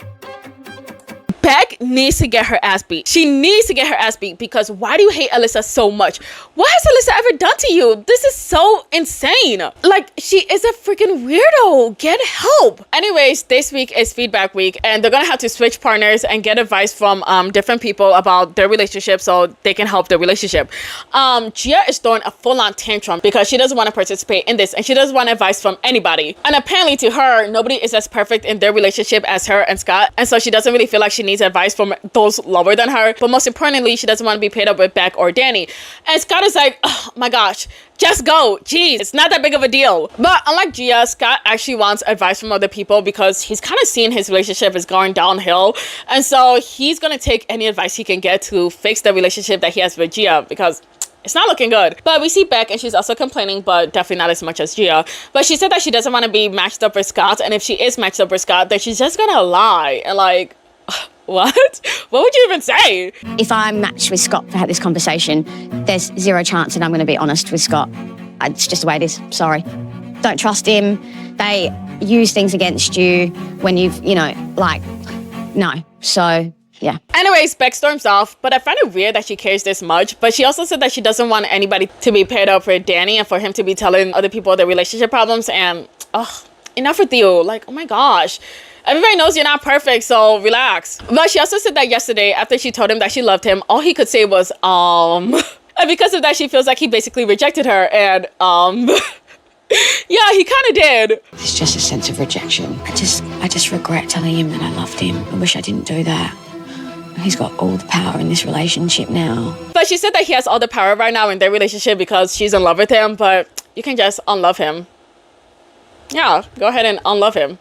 Beck needs to get her ass beat. She needs to get her ass beat because why do you hate Alyssa so much? What has Alyssa ever done to you? This is so insane. Like, she is a freaking weirdo. Get help. Anyways, this week is feedback week, and they're gonna have to switch partners and get advice from different people about their relationship so they can help their relationship. Gia is throwing a full-on tantrum because she doesn't want to participate in this and she doesn't want advice from anybody. And apparently to her, nobody is as perfect in their relationship as her and Scott, and so she doesn't really feel like she needs advice from those lower than her. But most importantly, she doesn't want to be paired up with Beck or Danny. And Scott is like, oh my gosh, just go. Jeez, it's not that big of a deal. But unlike Gia, Scott actually wants advice from other people because he's kind of seeing his relationship is going downhill. And so he's going to take any advice he can get to fix the relationship that he has with Gia because it's not looking good. But we see Beck and she's also complaining, but definitely not as much as Gia. But she said that she doesn't want to be matched up with Scott. And if she is matched up with Scott, then she's just going to lie. And like, what? What would you even say? If I'm matched with Scott to have this conversation, there's zero chance that I'm going to be honest with Scott. It's just the way it is. Sorry. Don't trust him. They use things against you when you've, no. So, yeah. Anyways, Beck storms off, but I find it weird that she cares this much. But she also said that she doesn't want anybody to be paired up with Danny and for him to be telling other people their relationship problems. And, enough with you. Like, oh my gosh. Everybody knows you're not perfect, so relax. But she also said that yesterday, after she told him that she loved him, all he could say was, And because of that, she feels like he basically rejected her, and, yeah, he kind of did. It's just a sense of rejection. I just regret telling him that I loved him. I wish I didn't do that. He's got all the power in this relationship now. But she said that he has all the power right now in their relationship because she's in love with him, but you can just unlove him. Yeah, go ahead and unlove him.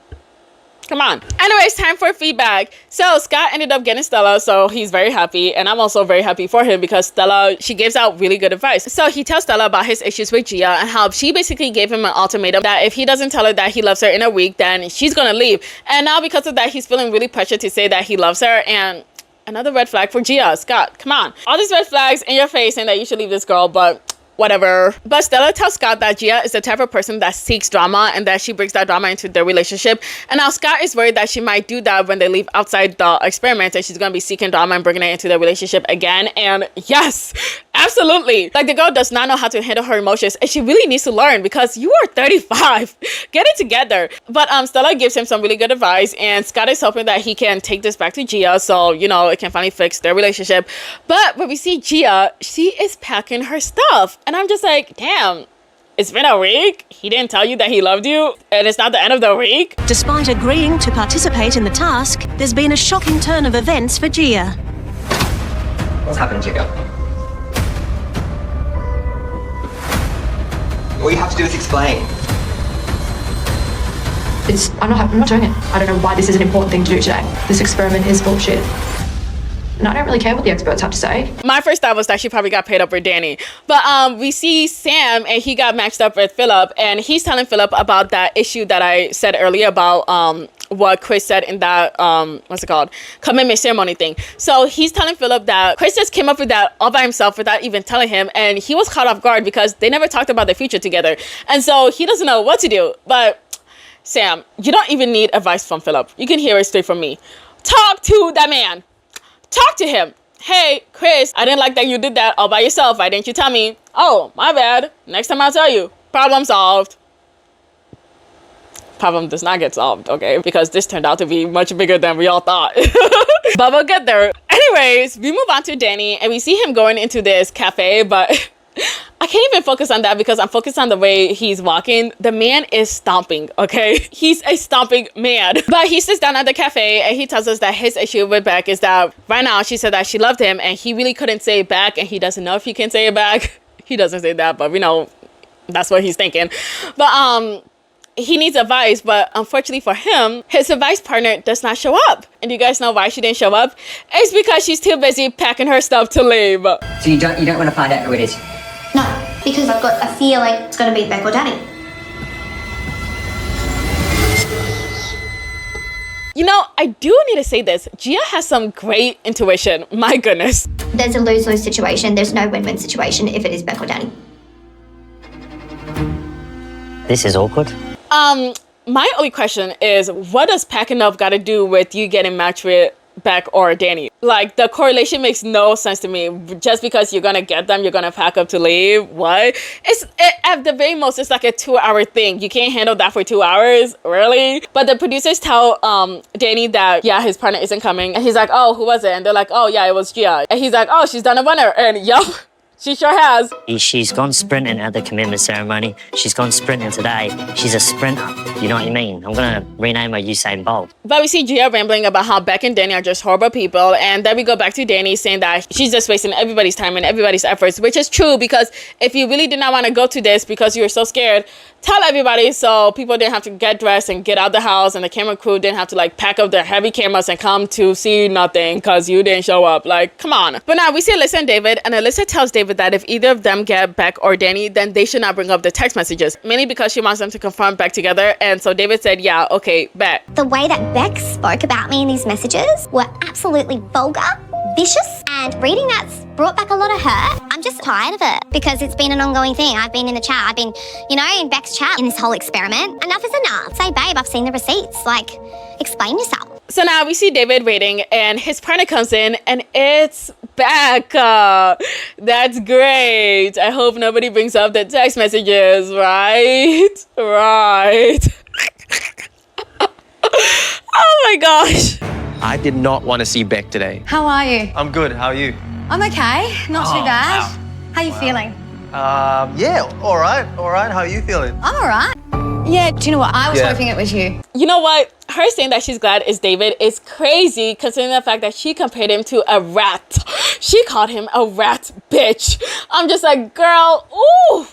Come on. Anyways, time for feedback. So Scott ended up getting Stella, so he's very happy, and I'm also very happy for him because Stella, she gives out really good advice. So he tells Stella about his issues with Gia and how she basically gave him an ultimatum that if he doesn't tell her that he loves her in a week, then she's gonna leave. And now because of that, he's feeling really pressured to say that he loves her. And another red flag for Gia. Scott, come on. All these red flags in your face saying that you should leave this girl, but whatever. But Stella tells Scott that Gia is the type of person that seeks drama and that she brings that drama into their relationship. And now Scott is worried that she might do that when they leave outside the experiment, and she's going to be seeking drama and bringing it into their relationship again. And yes, absolutely. Like, the girl does not know how to handle her emotions, and she really needs to learn because you are 35. Get it together. But Stella gives him some really good advice, and Scott is hoping that he can take this back to Gia so, you know, it can finally fix their relationship. But when we see Gia, she is packing her stuff. And I'm just like, damn, it's been a week? He didn't tell you that he loved you? And it's not the end of the week? Despite agreeing to participate in the task, there's been a shocking turn of events for Gia. What's happened, Gia? All you have to do is explain. I'm not doing it. I don't know why this is an important thing to do today. This experiment is bullshit. And I don't really care what the experts have to say. My first thought was that she probably got paid up with Danny. But we see Sam, and he got matched up with Philip, and he's telling Philip about that issue that I said earlier about what Chris said in that, what's it called? Commitment ceremony thing. So he's telling Philip that Chris just came up with that all by himself without even telling him, and he was caught off guard because they never talked about the future together. And so he doesn't know what to do. But Sam, you don't even need advice from Philip. You can hear it straight from me. Talk to that man. Talk to him. Hey, Chris, I didn't like that you did that all by yourself. Why didn't you tell me? Oh, my bad. Next time I'll tell you. Problem solved. Problem does not get solved, okay? Because this turned out to be much bigger than we all thought. But we'll get there. Anyways, we move on to Danny, and we see him going into this cafe, but I can't even focus on that because I'm focused on the way he's walking. The man is stomping, okay? He's a stomping man. But he sits down at the cafe, and he tells us that his issue with Beck is that right now she said that she loved him, and he really couldn't say it back, and he doesn't know if he can say it back. He doesn't say that, but we know that's what he's thinking. But he needs advice, but unfortunately for him, his advice partner does not show up. And do you guys know why she didn't show up? It's because she's too busy packing her stuff to leave. So you don't want to find out who it is? No, because I've got a feeling it's going to be Beck or Danny. You know, I do need to say this. Gia has some great intuition. My goodness. There's a lose-lose situation. There's no win-win situation if it is Beck or Danny. This is awkward. My only question is, what does packing up got to do with you getting matched with Beck or Danny? Like, the correlation makes no sense to me. Just because you're gonna get them, you're gonna pack up to leave. What? At the very most, it's like a 2-hour thing. You can't handle that for 2 hours, really? But the producers tell Danny that, yeah, his partner isn't coming, and he's like, oh, who was it? And they're like, oh yeah, it was Gia. And he's like, oh, she's done a winner. And yup, she sure has. She's gone sprinting at the commitment ceremony. She's gone sprinting today. She's a sprinter. You know what I mean? I'm gonna rename her Usain Bolt. But we see Gia rambling about how Beck and Danny are just horrible people, and then we go back to Danny saying that she's just wasting everybody's time and everybody's efforts, which is true, because if you really did not want to go to this because you were so scared, tell everybody so people didn't have to get dressed and get out the house, and the camera crew didn't have to like pack up their heavy cameras and come to see nothing because you didn't show up. Like, come on. But now we see Alyssa and David, and Alyssa tells David that if either of them get Beck or Danny, then they should not bring up the text messages, mainly because she wants them to confirm Beck together. And so David said, yeah, okay, bet. The way that Beck spoke about me in these messages were absolutely vulgar, vicious, and reading that's brought back a lot of hurt. I'm just tired of it because it's been an ongoing thing. I've been in the chat. I've been, in Beck's chat in this whole experiment. Enough is enough. Say, babe, I've seen the receipts. Like, explain yourself. So now we see David waiting, and his partner comes in, and it's Beck. That's great. I hope nobody brings up the text messages, right? Right. Oh my gosh. I did not want to see Beck today. How are you? I'm good. How are you? I'm okay. Not too bad. Wow. How you feeling? Yeah, all right. How are you feeling? I'm all right. Yeah, do you know what? I was hoping it was you. You know what? Her saying that she's glad it's David is crazy, considering the fact that she compared him to a rat. She called him a rat bitch. I'm just like, girl, ooh.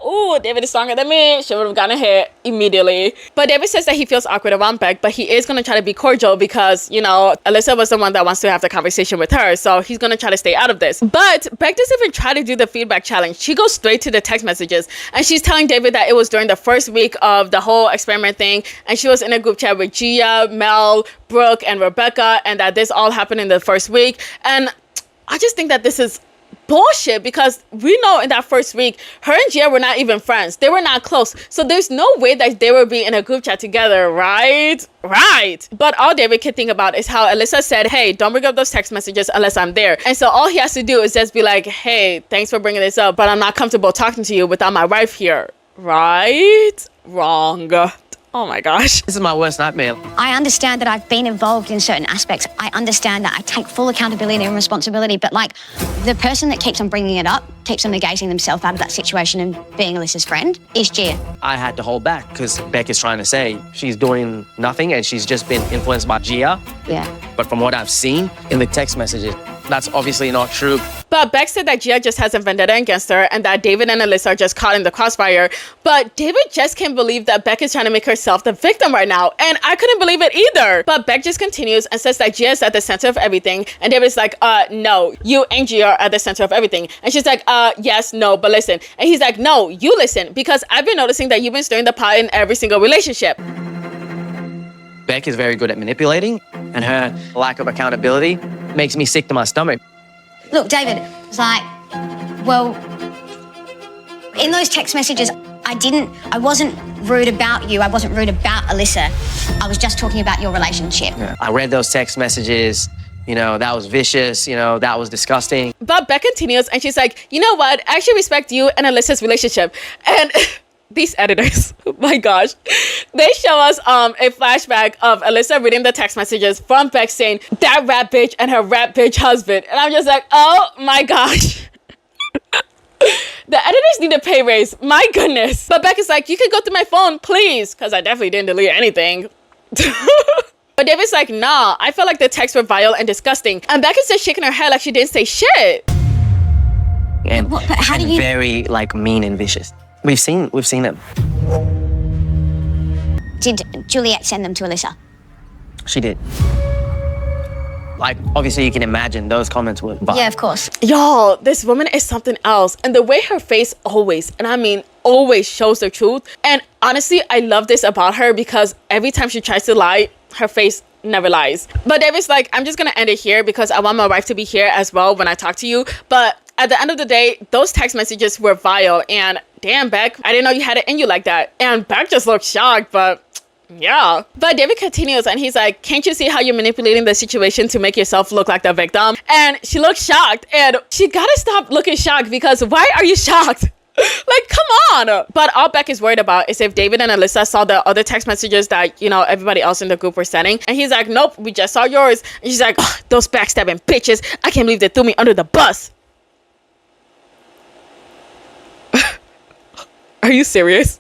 ooh, David is stronger than me. She would have gotten a hit immediately. But David says that he feels awkward around Beck, but he is going to try to be cordial because, you know, Alyssa was the one that wants to have the conversation with her. So he's going to try to stay out of this. But Beck doesn't even try to do the feedback challenge. She goes straight to the text messages. And she's telling David that it was during the first week of the whole experiment thing. And she was in a group chat with Gia, Mel, Brooke, and Rebecca. And that this all happened in the first week. And I just think that this is bullshit because we know in that first week her and Gia were not even friends. They were not close, so there's no way that they would be in a group chat together, right? But all David can think about is how Alyssa said, hey, don't bring up those text messages unless I'm there. And so all he has to do is just be like, hey, thanks for bringing this up, but I'm not comfortable talking to you without my wife here. Right? Wrong. Oh my gosh. This is my worst nightmare. I understand that I've been involved in certain aspects. I understand that I take full accountability and responsibility, but like the person that keeps on bringing it up, keeps on negating themselves out of that situation and being Alyssa's friend is Gia. I had to hold back because Beck is trying to say she's doing nothing and she's just been influenced by Gia. Yeah. But from what I've seen in the text messages, that's obviously not true. But Beck said that Gia just has a vendetta against her and that David and Alyssa are just caught in the crossfire. But David just can't believe that Beck is trying to make herself the victim right now. And I couldn't believe it either. But Beck just continues and says that Gia is at the center of everything. And David's like, no, you and Gia are at the center of everything. And she's like, yes, no, but listen. And he's like, no, you listen, because I've been noticing that you've been stirring the pot in every single relationship. Beck is very good at manipulating, and her lack of accountability makes me sick to my stomach. Look, David, it's like, well, in those text messages, I wasn't rude about you. I wasn't rude about Alyssa. I was just talking about your relationship. Yeah. I read those text messages. You know, that was vicious. You know, that was disgusting. But Beck continues and she's like, you know what? I actually respect you and Alyssa's relationship. And these editors, oh my gosh, they show us a flashback of Alyssa reading the text messages from Beck saying, that rat bitch and her rat bitch husband. And I'm just like, oh my gosh. The editors need a pay raise. My goodness. But Beck is like, you can go through my phone, please. Because I definitely didn't delete anything. But David's like, nah, I felt like the texts were vile and disgusting. And Beck is just shaking her head like she didn't say shit. And, but how do you... very, like, mean and vicious. We've seen them. Did Juliet send them to Alyssa? She did. Like, obviously you can imagine those comments were vile. Yeah, of course. Y'all, this woman is something else. And the way her face always, and I mean always, shows the truth. And honestly, I love this about her because every time she tries to lie, her face never lies. But David's like, I'm just gonna end it here because I want my wife to be here as well when I talk to you. But at the end of the day, those text messages were vile. And damn, Beck, I didn't know you had it in you like that. And Beck just looked shocked, but yeah. But David continues and he's like, can't you see how you're manipulating the situation to make yourself look like the victim? And she looks shocked, and she gotta stop looking shocked because why are you shocked? Like, come on. But all Beck is worried about is if David and Alyssa saw the other text messages that, you know, everybody else in the group were sending. And he's like, nope, we just saw yours. And she's like, oh, those backstabbing bitches. I can't believe they threw me under the bus. Are you serious?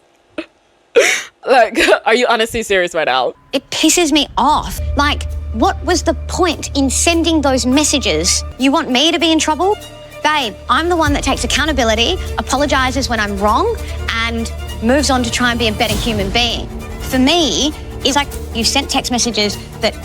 Like, are you honestly serious right now? It pisses me off. Like, what was the point in sending those messages? You want me to be in trouble? Babe, I'm the one that takes accountability, apologizes when I'm wrong, and moves on to try and be a better human being. For me, it's like you sent text messages that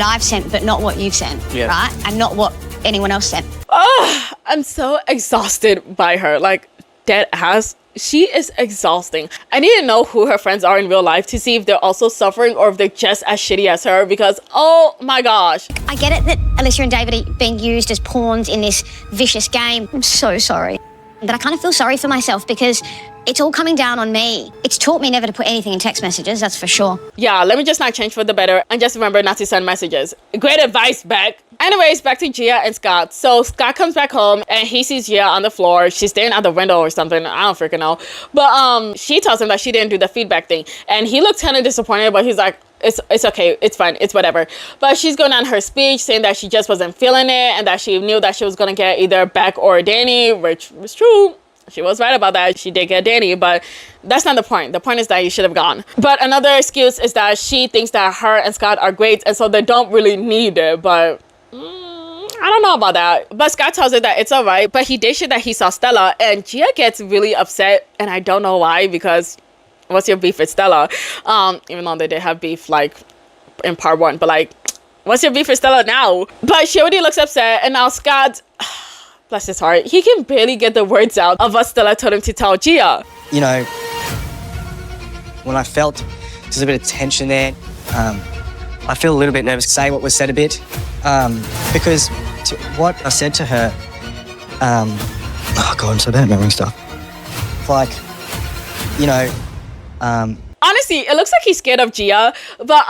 I've sent, but not what you've sent, right? And not what anyone else sent. Oh, I'm so exhausted by her. Like, dead ass. She is exhausting. I need to know who her friends are in real life to see if they're also suffering or if they're just as shitty as her because, oh my gosh. I get it that Alyssa and David are being used as pawns in this vicious game. I'm so sorry. But I kind of feel sorry for myself because it's all coming down on me. It's taught me never to put anything in text messages, that's for sure. Yeah, let me just not change for the better and just remember not to send messages. Great advice, Beck. Anyways, back to Gia and Scott. So Scott comes back home and he sees Gia on the floor. She's staring out the window or something. I don't freaking know. But she tells him that she didn't do the feedback thing. And he looks kind of disappointed, but he's like, it's okay, it's fine, it's whatever. But she's going on her speech saying that she just wasn't feeling it and that she knew that she was going to get either Beck or Danny, which was true. She was right about that. She did get Danny, but that's not the point. The point is that you should have gone. But another excuse is that she thinks that her and Scott are great, and so they don't really need it. But I don't know about that. But Scott tells her that it's all right. But he did share that he saw Stella, and Gia gets really upset, and I don't know why, because what's your beef with Stella? Even though they did have beef like in part 1, but like, what's your beef with Stella now? But she already looks upset, and now Scott, bless his heart, he can barely get the words out of what Stella told him to tell Gia. You know, when I felt there's a bit of tension there, I feel a little bit nervous to say what was said a bit, because what I said to her, oh God, I'm so bad at remembering stuff. Like, you know, honestly, it looks like he's scared of Gia, but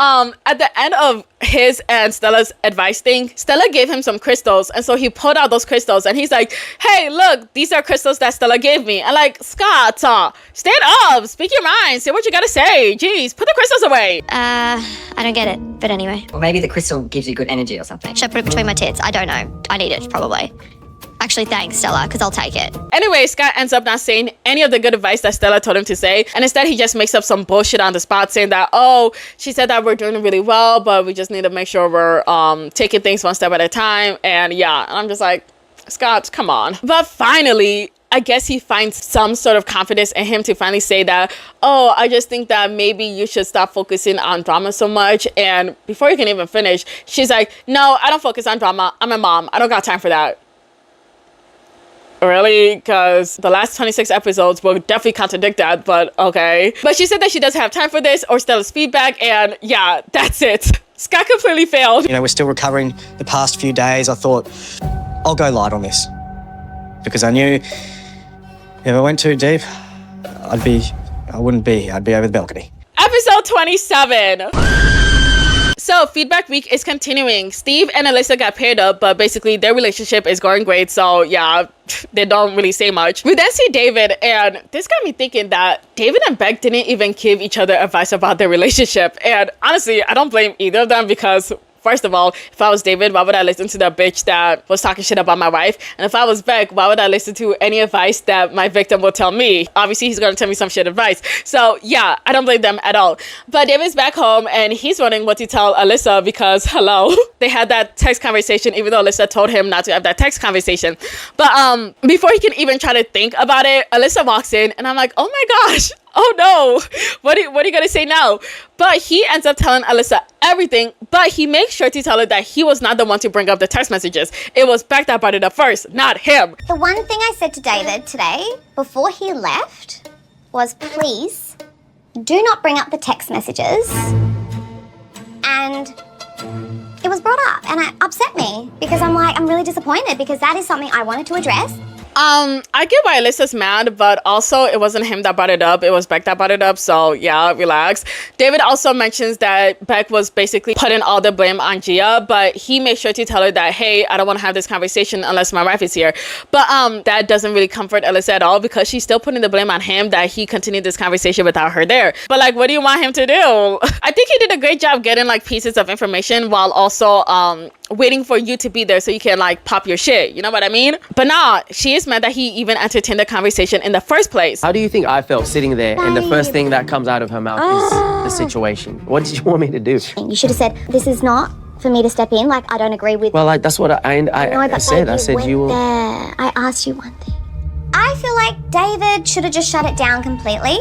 at the end of his and Stella's advice thing, Stella gave him some crystals, and so he pulled out those crystals, and he's like, hey, look, these are crystals that Stella gave me. And like, Scott, stand up, speak your mind, say what you gotta say. Jeez, put the crystals away. I don't get it, but anyway. Or maybe the crystal gives you good energy or something. Should I put it between my tits? I don't know. I need it, probably. Actually, thanks, Stella, because I'll take it. Anyway, Scott ends up not saying any of the good advice that Stella told him to say, and instead he just makes up some bullshit on the spot, saying that, oh, she said that we're doing really well, but we just need to make sure we're taking things one step at a time. And yeah, and I'm just like, Scott, come on. But finally, I guess he finds some sort of confidence in him to finally say that, oh, I just think that maybe you should stop focusing on drama so much. And before he can even finish, she's like, no, I don't focus on drama. I'm a mom. I don't got time for that. Really? Because the last 26 episodes will definitely contradict that, but okay. But she said that she doesn't have time for this or Stella's feedback, and yeah, that's it. Scott completely failed. You know, we're still recovering the past few days. I thought, I'll go light on this. Because I knew if I went too deep, I wouldn't be here. I'd be over the balcony. Episode 27. So feedback week is continuing. Steve and Alyssa got paired up, but basically their relationship is going great. So yeah, they don't really say much. We then see David, and this got me thinking that David and Beck didn't even give each other advice about their relationship. And honestly, I don't blame either of them, because first of all, if I was David, why would I listen to that bitch that was talking shit about my wife? And if I was Beck, why would I listen to any advice that my victim will tell me? Obviously, he's going to tell me some shit advice. So yeah, I don't blame them at all. But David's back home, and he's wondering what to tell Alyssa, because hello, they had that text conversation, even though Alyssa told him not to have that text conversation. But before he can even try to think about it, Alyssa walks in, and I'm like, oh my gosh. Oh no, what are you gonna say now? But he ends up telling Alyssa everything, but he makes sure to tell her that he was not the one to bring up the text messages. It was Beck that brought it up first, not him. The one thing I said to David today, before he left, was please do not bring up the text messages. And it was brought up, and it upset me, because I'm really disappointed, because that is something I wanted to address. I get why Alyssa's mad, but also it wasn't him that brought it up. It was Beck that brought it up. So yeah, relax. David also mentions that Beck was basically putting all the blame on Gia, but he made sure to tell her that, hey, I don't want to have this conversation unless my wife is here. But that doesn't really comfort Alyssa at all, because she's still putting the blame on him that he continued this conversation without her there. But like, what do you want him to do? I think he did a great job getting like pieces of information while also waiting for you to be there so you can like pop your shit. You know what I mean? But nah, she is mad that he even entertained the conversation in the first place. How do you think I felt sitting there and the first thing that comes out of her mouth is the situation? What did you want me to do? You should have said, this is not for me to step in. Like, I don't agree with... Well, that's what I said. I said you were... there. I asked you one thing. I feel like David should have just shut it down completely.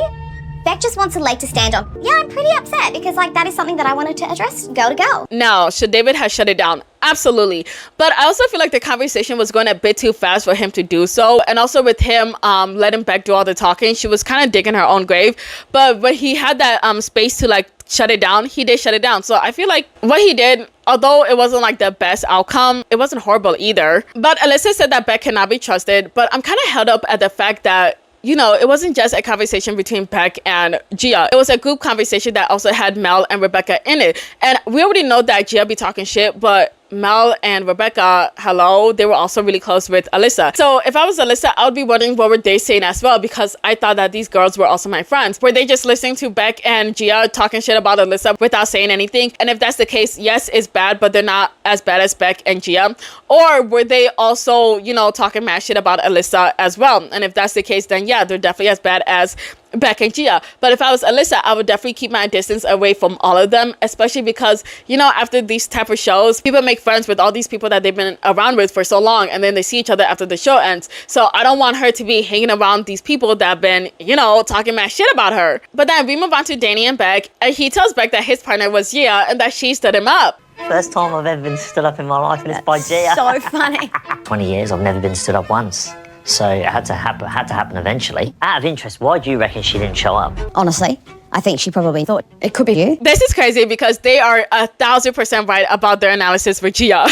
Beck just wants a leg to stand on. Yeah, I'm pretty upset, because like that is something that I wanted to address girl to girl. No, should David have shut it down? Absolutely. But I also feel like the conversation was going a bit too fast for him to do so. And also with him letting Beck do all the talking, she was kind of digging her own grave. But when he had that space to like shut it down, he did shut it down. So I feel like what he did, although it wasn't like the best outcome, it wasn't horrible either. But Alyssa said that Beck cannot be trusted. But I'm kind of held up at the fact that, you know, it wasn't just a conversation between Beck and Gia. It was a group conversation that also had Mel and Rebecca in it. And we already know that Gia be talking shit, but Mel and Rebecca, hello, they were also really close with Alyssa. So if I was Alyssa, I would be wondering what were they saying as well, because I thought that these girls were also my friends. Were they just listening to Beck and Gia talking shit about Alyssa without saying anything? And if that's the case, yes, it's bad, but they're not as bad as Beck and Gia. Or were they also, you know, talking mad shit about Alyssa as well? And if that's the case, then yeah, they're definitely as bad as Beck and Gia. But if I was Alyssa, I would definitely keep my distance away from all of them, especially because, you know, after these type of shows, people make friends with all these people that they've been around with for so long, and then they see each other after the show ends. So I don't want her to be hanging around these people that have been, you know, talking mad shit about her. But then we move on to Danny and Beck, and he tells Beck that his partner was Gia and that she stood him up. First time I've ever been stood up in my life, and it's by Gia. So funny. 20 years, I've never been stood up once. So it had to happen eventually. Out of interest, why do you reckon she didn't show up? Honestly, I think she probably thought it could be you. This is crazy because they are 1,000% right about their analysis for Gia.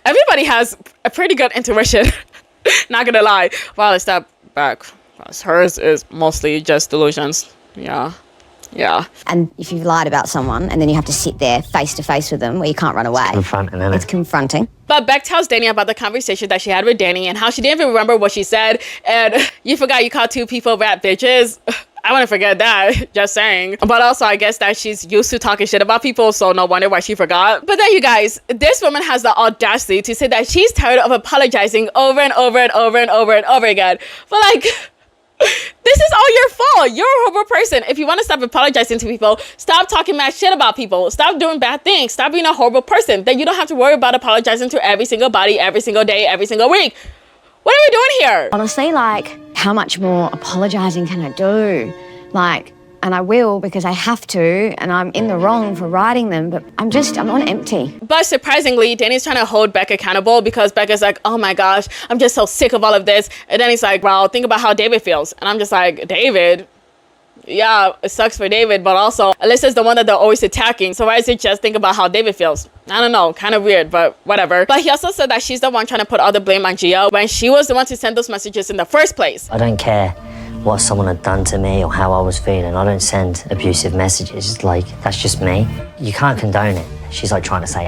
Everybody has a pretty good intuition. Not gonna lie. Well, it's that Beck. Hers is mostly just delusions. Yeah. And if you've lied about someone and then you have to sit there face to face with them where you can't run away. It's confronting. But Beck tells Danny about the conversation that she had with Danny and how she didn't even remember what she said. And you forgot you called two people rat bitches. I wouldn't forget that, just saying. But also, I guess that she's used to talking shit about people, so no wonder why she forgot. But then, you guys, this woman has the audacity to say that she's tired of apologizing over and over and over and over and over again. But like, this is all your fault. You're a horrible person. If you want to stop apologizing to people, stop talking mad shit about people. Stop doing bad things. Stop being a horrible person. Then you don't have to worry about apologizing to every single body, every single day, every single week. What are we doing here? Honestly, like, how much more apologising can I do? Like, and I will because I have to, and I'm in the wrong for writing them, but I'm on empty. But surprisingly, Danny's trying to hold Beck accountable because Beck is like, oh my gosh, I'm just so sick of all of this. And then he's like, well, think about how David feels. And I'm just like, David? Yeah, it sucks for David, but also Alyssa's the one that they're always attacking. So why is it just think about how David feels? I don't know, kind of weird, but whatever. But he also said that she's the one trying to put all the blame on Gia when she was the one to send those messages in the first place. I don't care what someone had done to me or how I was feeling. I don't send abusive messages. Like, that's just me. You can't condone it. She's like trying to say,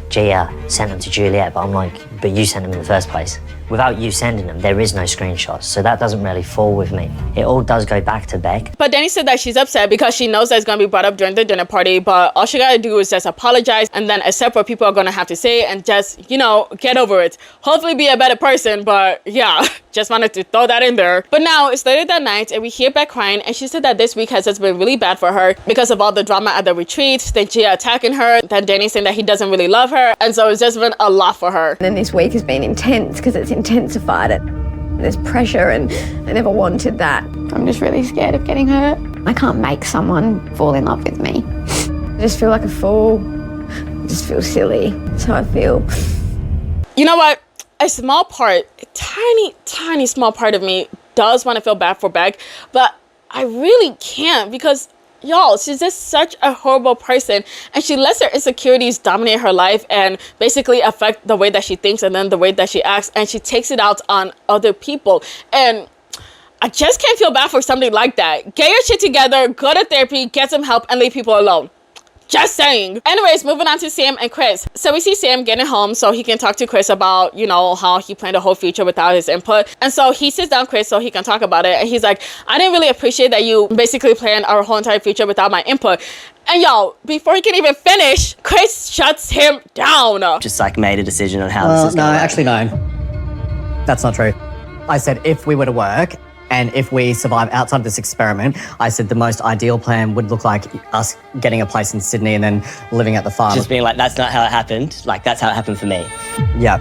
Gia sent them to Juliet, but I'm like, but you sent them in the first place. Without you sending them, there is no screenshots, so that doesn't really fall with me. It all does go back to Beck. But Danny said that she's upset because she knows that it's going to be brought up during the dinner party, but all she got to do is just apologize and then accept what people are going to have to say and just, you know, get over it. Hopefully be a better person, but yeah, just wanted to throw that in there. But now it's later that night and we hear Beck crying, and she said that this week has just been really bad for her because of all the drama at the retreat, then Gia attacking her, then Danny saying that he doesn't really love her, and so it's just been a lot for her. And then this week has been intense because it's intensified it. There's pressure and I never wanted that. I'm just really scared of getting hurt. I can't make someone fall in love with me. I just feel like a fool. I just feel silly. That's how I feel. You know what? A small part, a tiny small part of me does want to feel bad for Beck, but I really can't because y'all, she's just such a horrible person, and she lets her insecurities dominate her life and basically affect the way that she thinks and then the way that she acts, and she takes it out on other people. And I just can't feel bad for something like that. Get your shit together, go to therapy, get some help, and leave people alone. Just saying. Anyways, moving on to Sam and Chris. So we see Sam getting home so he can talk to Chris about, you know, how he planned the whole future without his input. And so he sits down Chris so he can talk about it. And he's like, I didn't really appreciate that you basically planned our whole entire future without my input. And y'all, before he can even finish, Chris shuts him down. Just like made a decision on how this is going to work. Actually, no. That's not true. I said if we were to work, and if we survive outside of this experiment, I said the most ideal plan would look like us getting a place in Sydney and then living at the farm. Just being like, that's not how it happened. Like, that's how it happened for me. Yeah.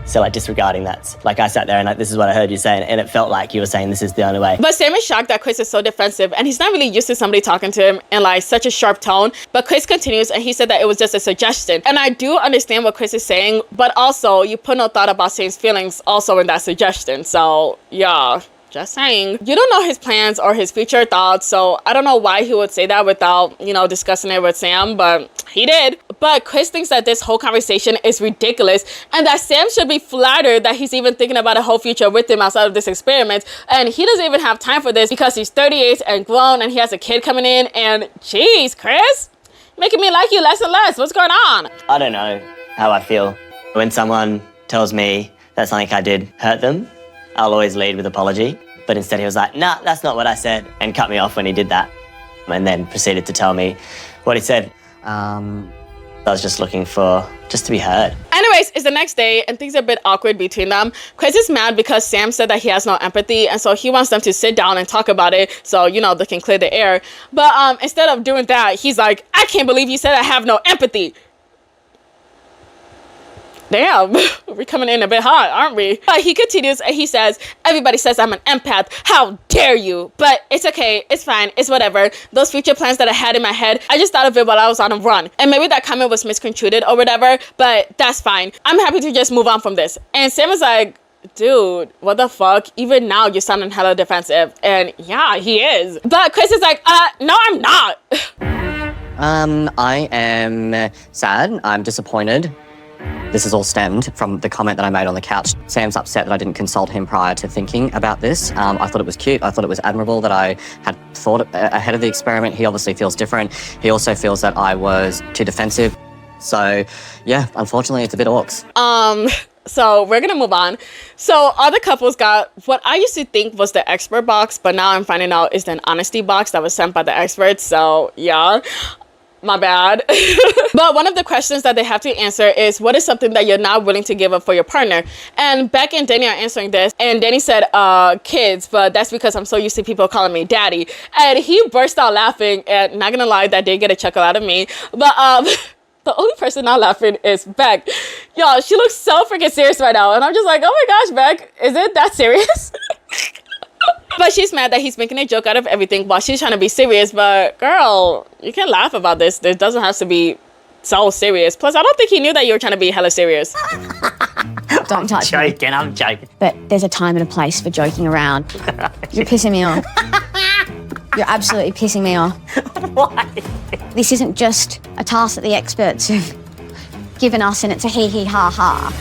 So, like, disregarding that. Like, I sat there and, like, this is what I heard you saying, and it felt like you were saying this is the only way. But Sam is shocked that Chris is so defensive, and he's not really used to somebody talking to him in, like, such a sharp tone. But Chris continues, and he said that it was just a suggestion. And I do understand what Chris is saying, but also, you put no thought about Sam's feelings also in that suggestion. So, yeah. Just saying. You don't know his plans or his future thoughts, so I don't know why he would say that without, you know, discussing it with Sam, but he did. But Chris thinks that this whole conversation is ridiculous and that Sam should be flattered that he's even thinking about a whole future with him outside of this experiment, and he doesn't even have time for this because he's 38 and grown and he has a kid coming in, and jeez, Chris, making me like you less and less. What's going on? I don't know how I feel. When someone tells me that something I did hurt them, I'll always lead with apology. But instead he was like, nah, that's not what I said, and cut me off when he did that. And then proceeded to tell me what he said. I was just looking for just to be heard. And Anyways, it's the next day and things are a bit awkward between them. Chris is mad because Sam said that he has no empathy, and so he wants them to sit down and talk about it so, you know, they can clear the air. But instead of doing that, he's like, I can't believe you said I have no empathy. Damn, we're coming in a bit hot, aren't we? He continues and he says, everybody says I'm an empath. How dare you? But it's okay. It's fine. It's whatever. Those future plans that I had in my head, I just thought of it while I was on a run. And maybe that comment was misconstrued or whatever, but that's fine. I'm happy to just move on from this. And Sam is like, dude, what the fuck? Even now you're sounding hella defensive. And yeah, he is. But Chris is like, no, I'm not. I am sad. I'm disappointed. This is all stemmed from the comment that I made on the couch. Sam's upset that I didn't consult him prior to thinking about this. I thought it was cute. I thought it was admirable that I had thought ahead of the experiment. He obviously feels different. He also feels that I was too defensive. So, yeah, unfortunately, it's a bit orcs. So we're gonna move on. So other couples got what I used to think was the expert box, but now I'm finding out is an honesty box that was sent by the experts. So yeah. My bad. But one of the questions that they have to answer is, what is something that you're not willing to give up for your partner? And Beck and Danny are answering this. And Danny said, kids, but that's because I'm so used to people calling me daddy. And he burst out laughing, and not gonna lie, that did get a chuckle out of me. But the only person not laughing is Beck. Y'all, she looks so freaking serious right now. And I'm just like, oh my gosh, Beck, is it that serious? But she's mad that he's making a joke out of everything while she's trying to be serious. But girl, you can laugh about this. This doesn't have to be so serious. Plus, I don't think he knew that you were trying to be hella serious. Don't touch me. I'm joking. But there's a time and a place for joking around. You're pissing me off. You're absolutely pissing me off. Why? This isn't just a task that the experts have given us and it's a hee ha ha.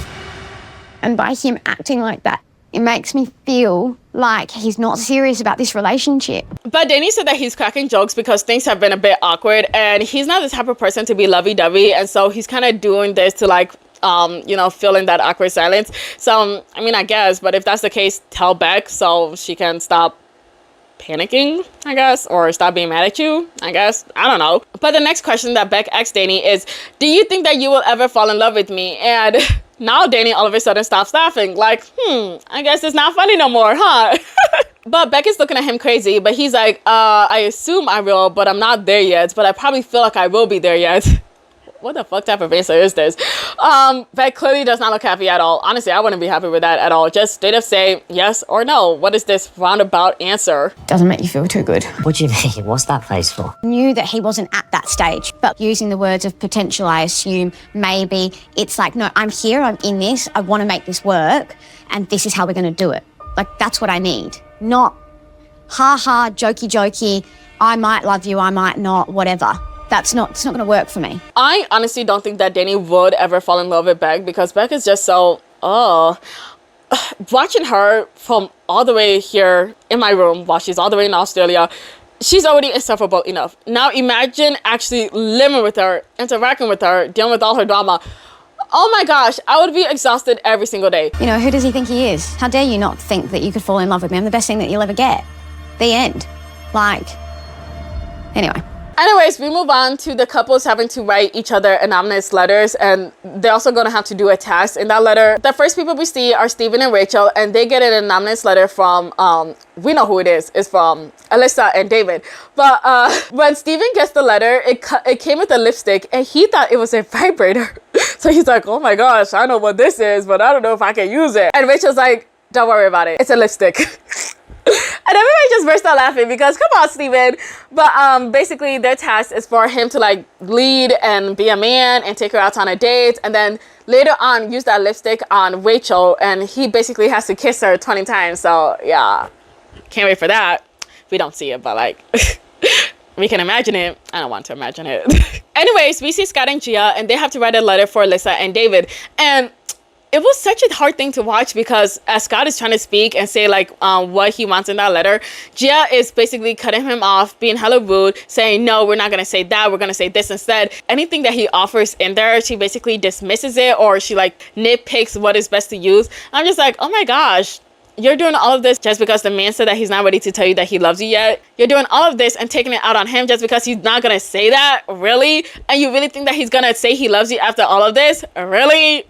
And by him acting like that, it makes me feel like he's not serious about this relationship. But Danny said that he's cracking jokes because things have been a bit awkward and he's not the type of person to be lovey-dovey, and so he's kind of doing this to like, you know, fill in that awkward silence. So, I mean, I guess, but if that's the case, tell Beck so she can stop panicking, I guess, or stop being mad at you, I guess. I don't know. But the next question that Beck asked Danny is, do you think that you will ever fall in love with me? And now Danny all of a sudden stops laughing, like, I guess it's not funny no more, huh? But Beck is looking at him crazy, but he's like, I assume I will, but I'm not there yet, but I probably feel like I will be there yet. What the fuck type of answer is this? Beck clearly does not look happy at all. Honestly, I wouldn't be happy with that at all. Just straight up say yes or no. What is this roundabout answer? Doesn't make you feel too good. What do you mean? What's that face for? Knew that he wasn't at that stage, but using the words of potential, I assume maybe it's like, no, I'm here, I'm in this, I want to make this work, and this is how we're going to do it. Like, that's what I need. Not ha-ha, jokey, I might love you, I might not, whatever. It's not going to work for me. I honestly don't think that Danny would ever fall in love with Beck because Beck is just so, watching her from all the way here in my room while she's all the way in Australia, she's already insufferable enough. Now imagine actually living with her, interacting with her, dealing with all her drama. Oh my gosh, I would be exhausted every single day. You know, who does he think he is? How dare you not think that you could fall in love with me? I'm the best thing that you'll ever get. The end. Like, anyway. Anyways, we move on to the couples having to write each other anonymous letters, and they're also going to have to do a task in that letter. The first people we see are Steven and Rachel, and they get an anonymous letter from, we know who it is. It's from Alyssa and David. But when Steven gets the letter, it came with a lipstick, and he thought it was a vibrator. So he's like, oh my gosh, I know what this is, but I don't know if I can use it. And Rachel's like, don't worry about it. It's a lipstick. And everybody just burst out laughing because, come on, Steven. But basically, their task is for him to, like, lead and be a man and take her out on a date. And then later on, use that lipstick on Rachel. And he basically has to kiss her 20 times. So, yeah. Can't wait for that. We don't see it, but, like, we can imagine it. I don't want to imagine it. Anyways, we see Scott and Gia, and they have to write a letter for Alyssa and David. And it was such a hard thing to watch because as Scott is trying to speak and say like what he wants in that letter, Gia is basically cutting him off, being hella rude, saying, no, we're not going to say that. We're going to say this instead. Anything that he offers in there, she basically dismisses it, or she like nitpicks what is best to use. I'm just like, oh my gosh, you're doing all of this just because the man said that he's not ready to tell you that he loves you yet. You're doing all of this and taking it out on him just because he's not going to say that? Really? And you really think that he's going to say he loves you after all of this? Really?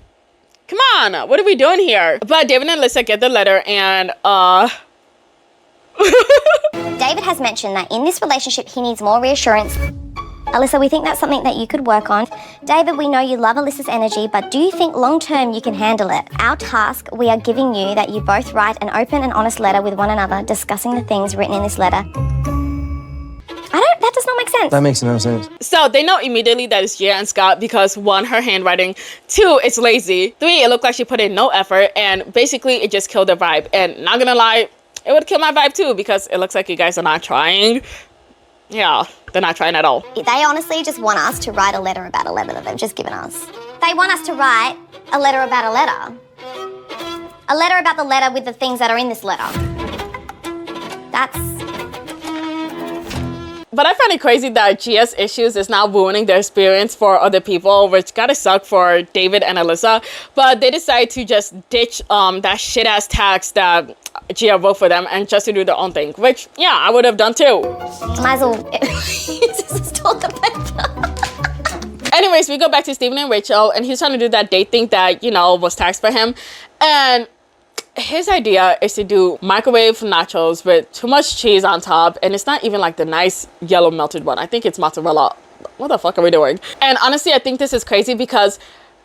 Come on, what are we doing here? But David and Alyssa get the letter and David has mentioned that in this relationship he needs more reassurance. Alyssa, we think that's something that you could work on. David, we know you love Alyssa's energy, but do you think long-term you can handle it? Our task we are giving you that you both write an open and honest letter with one another, discussing the things written in this letter. That does not make sense. That makes no sense. so they know immediately that it's Gia and Scott because 1, her handwriting, 2, it's lazy, 3, it looked like she put in no effort, and basically it just killed the vibe. And not gonna lie, it would kill my vibe too because it looks like you guys are not trying. Yeah, they're not trying at all. They honestly just want us to write a letter about a letter that they've just given us. They want us to write a letter about a letter. A letter about the letter with the things that are in this letter. That's... But I find it crazy that Gia's issues is now ruining their experience for other people, which gotta suck for David and Alyssa. But they decide to just ditch that shit ass tax that Gia wrote for them and just to do their own thing, which yeah, I would have done too. Might as well install the paper. Anyways, we go back to Steven and Rachel, and he's trying to do that date thing that, you know, was taxed for him. And his idea is to do microwave nachos with too much cheese on top, and it's not even like the nice yellow melted one. I think it's mozzarella. What the fuck are we doing? And honestly, I think this is crazy because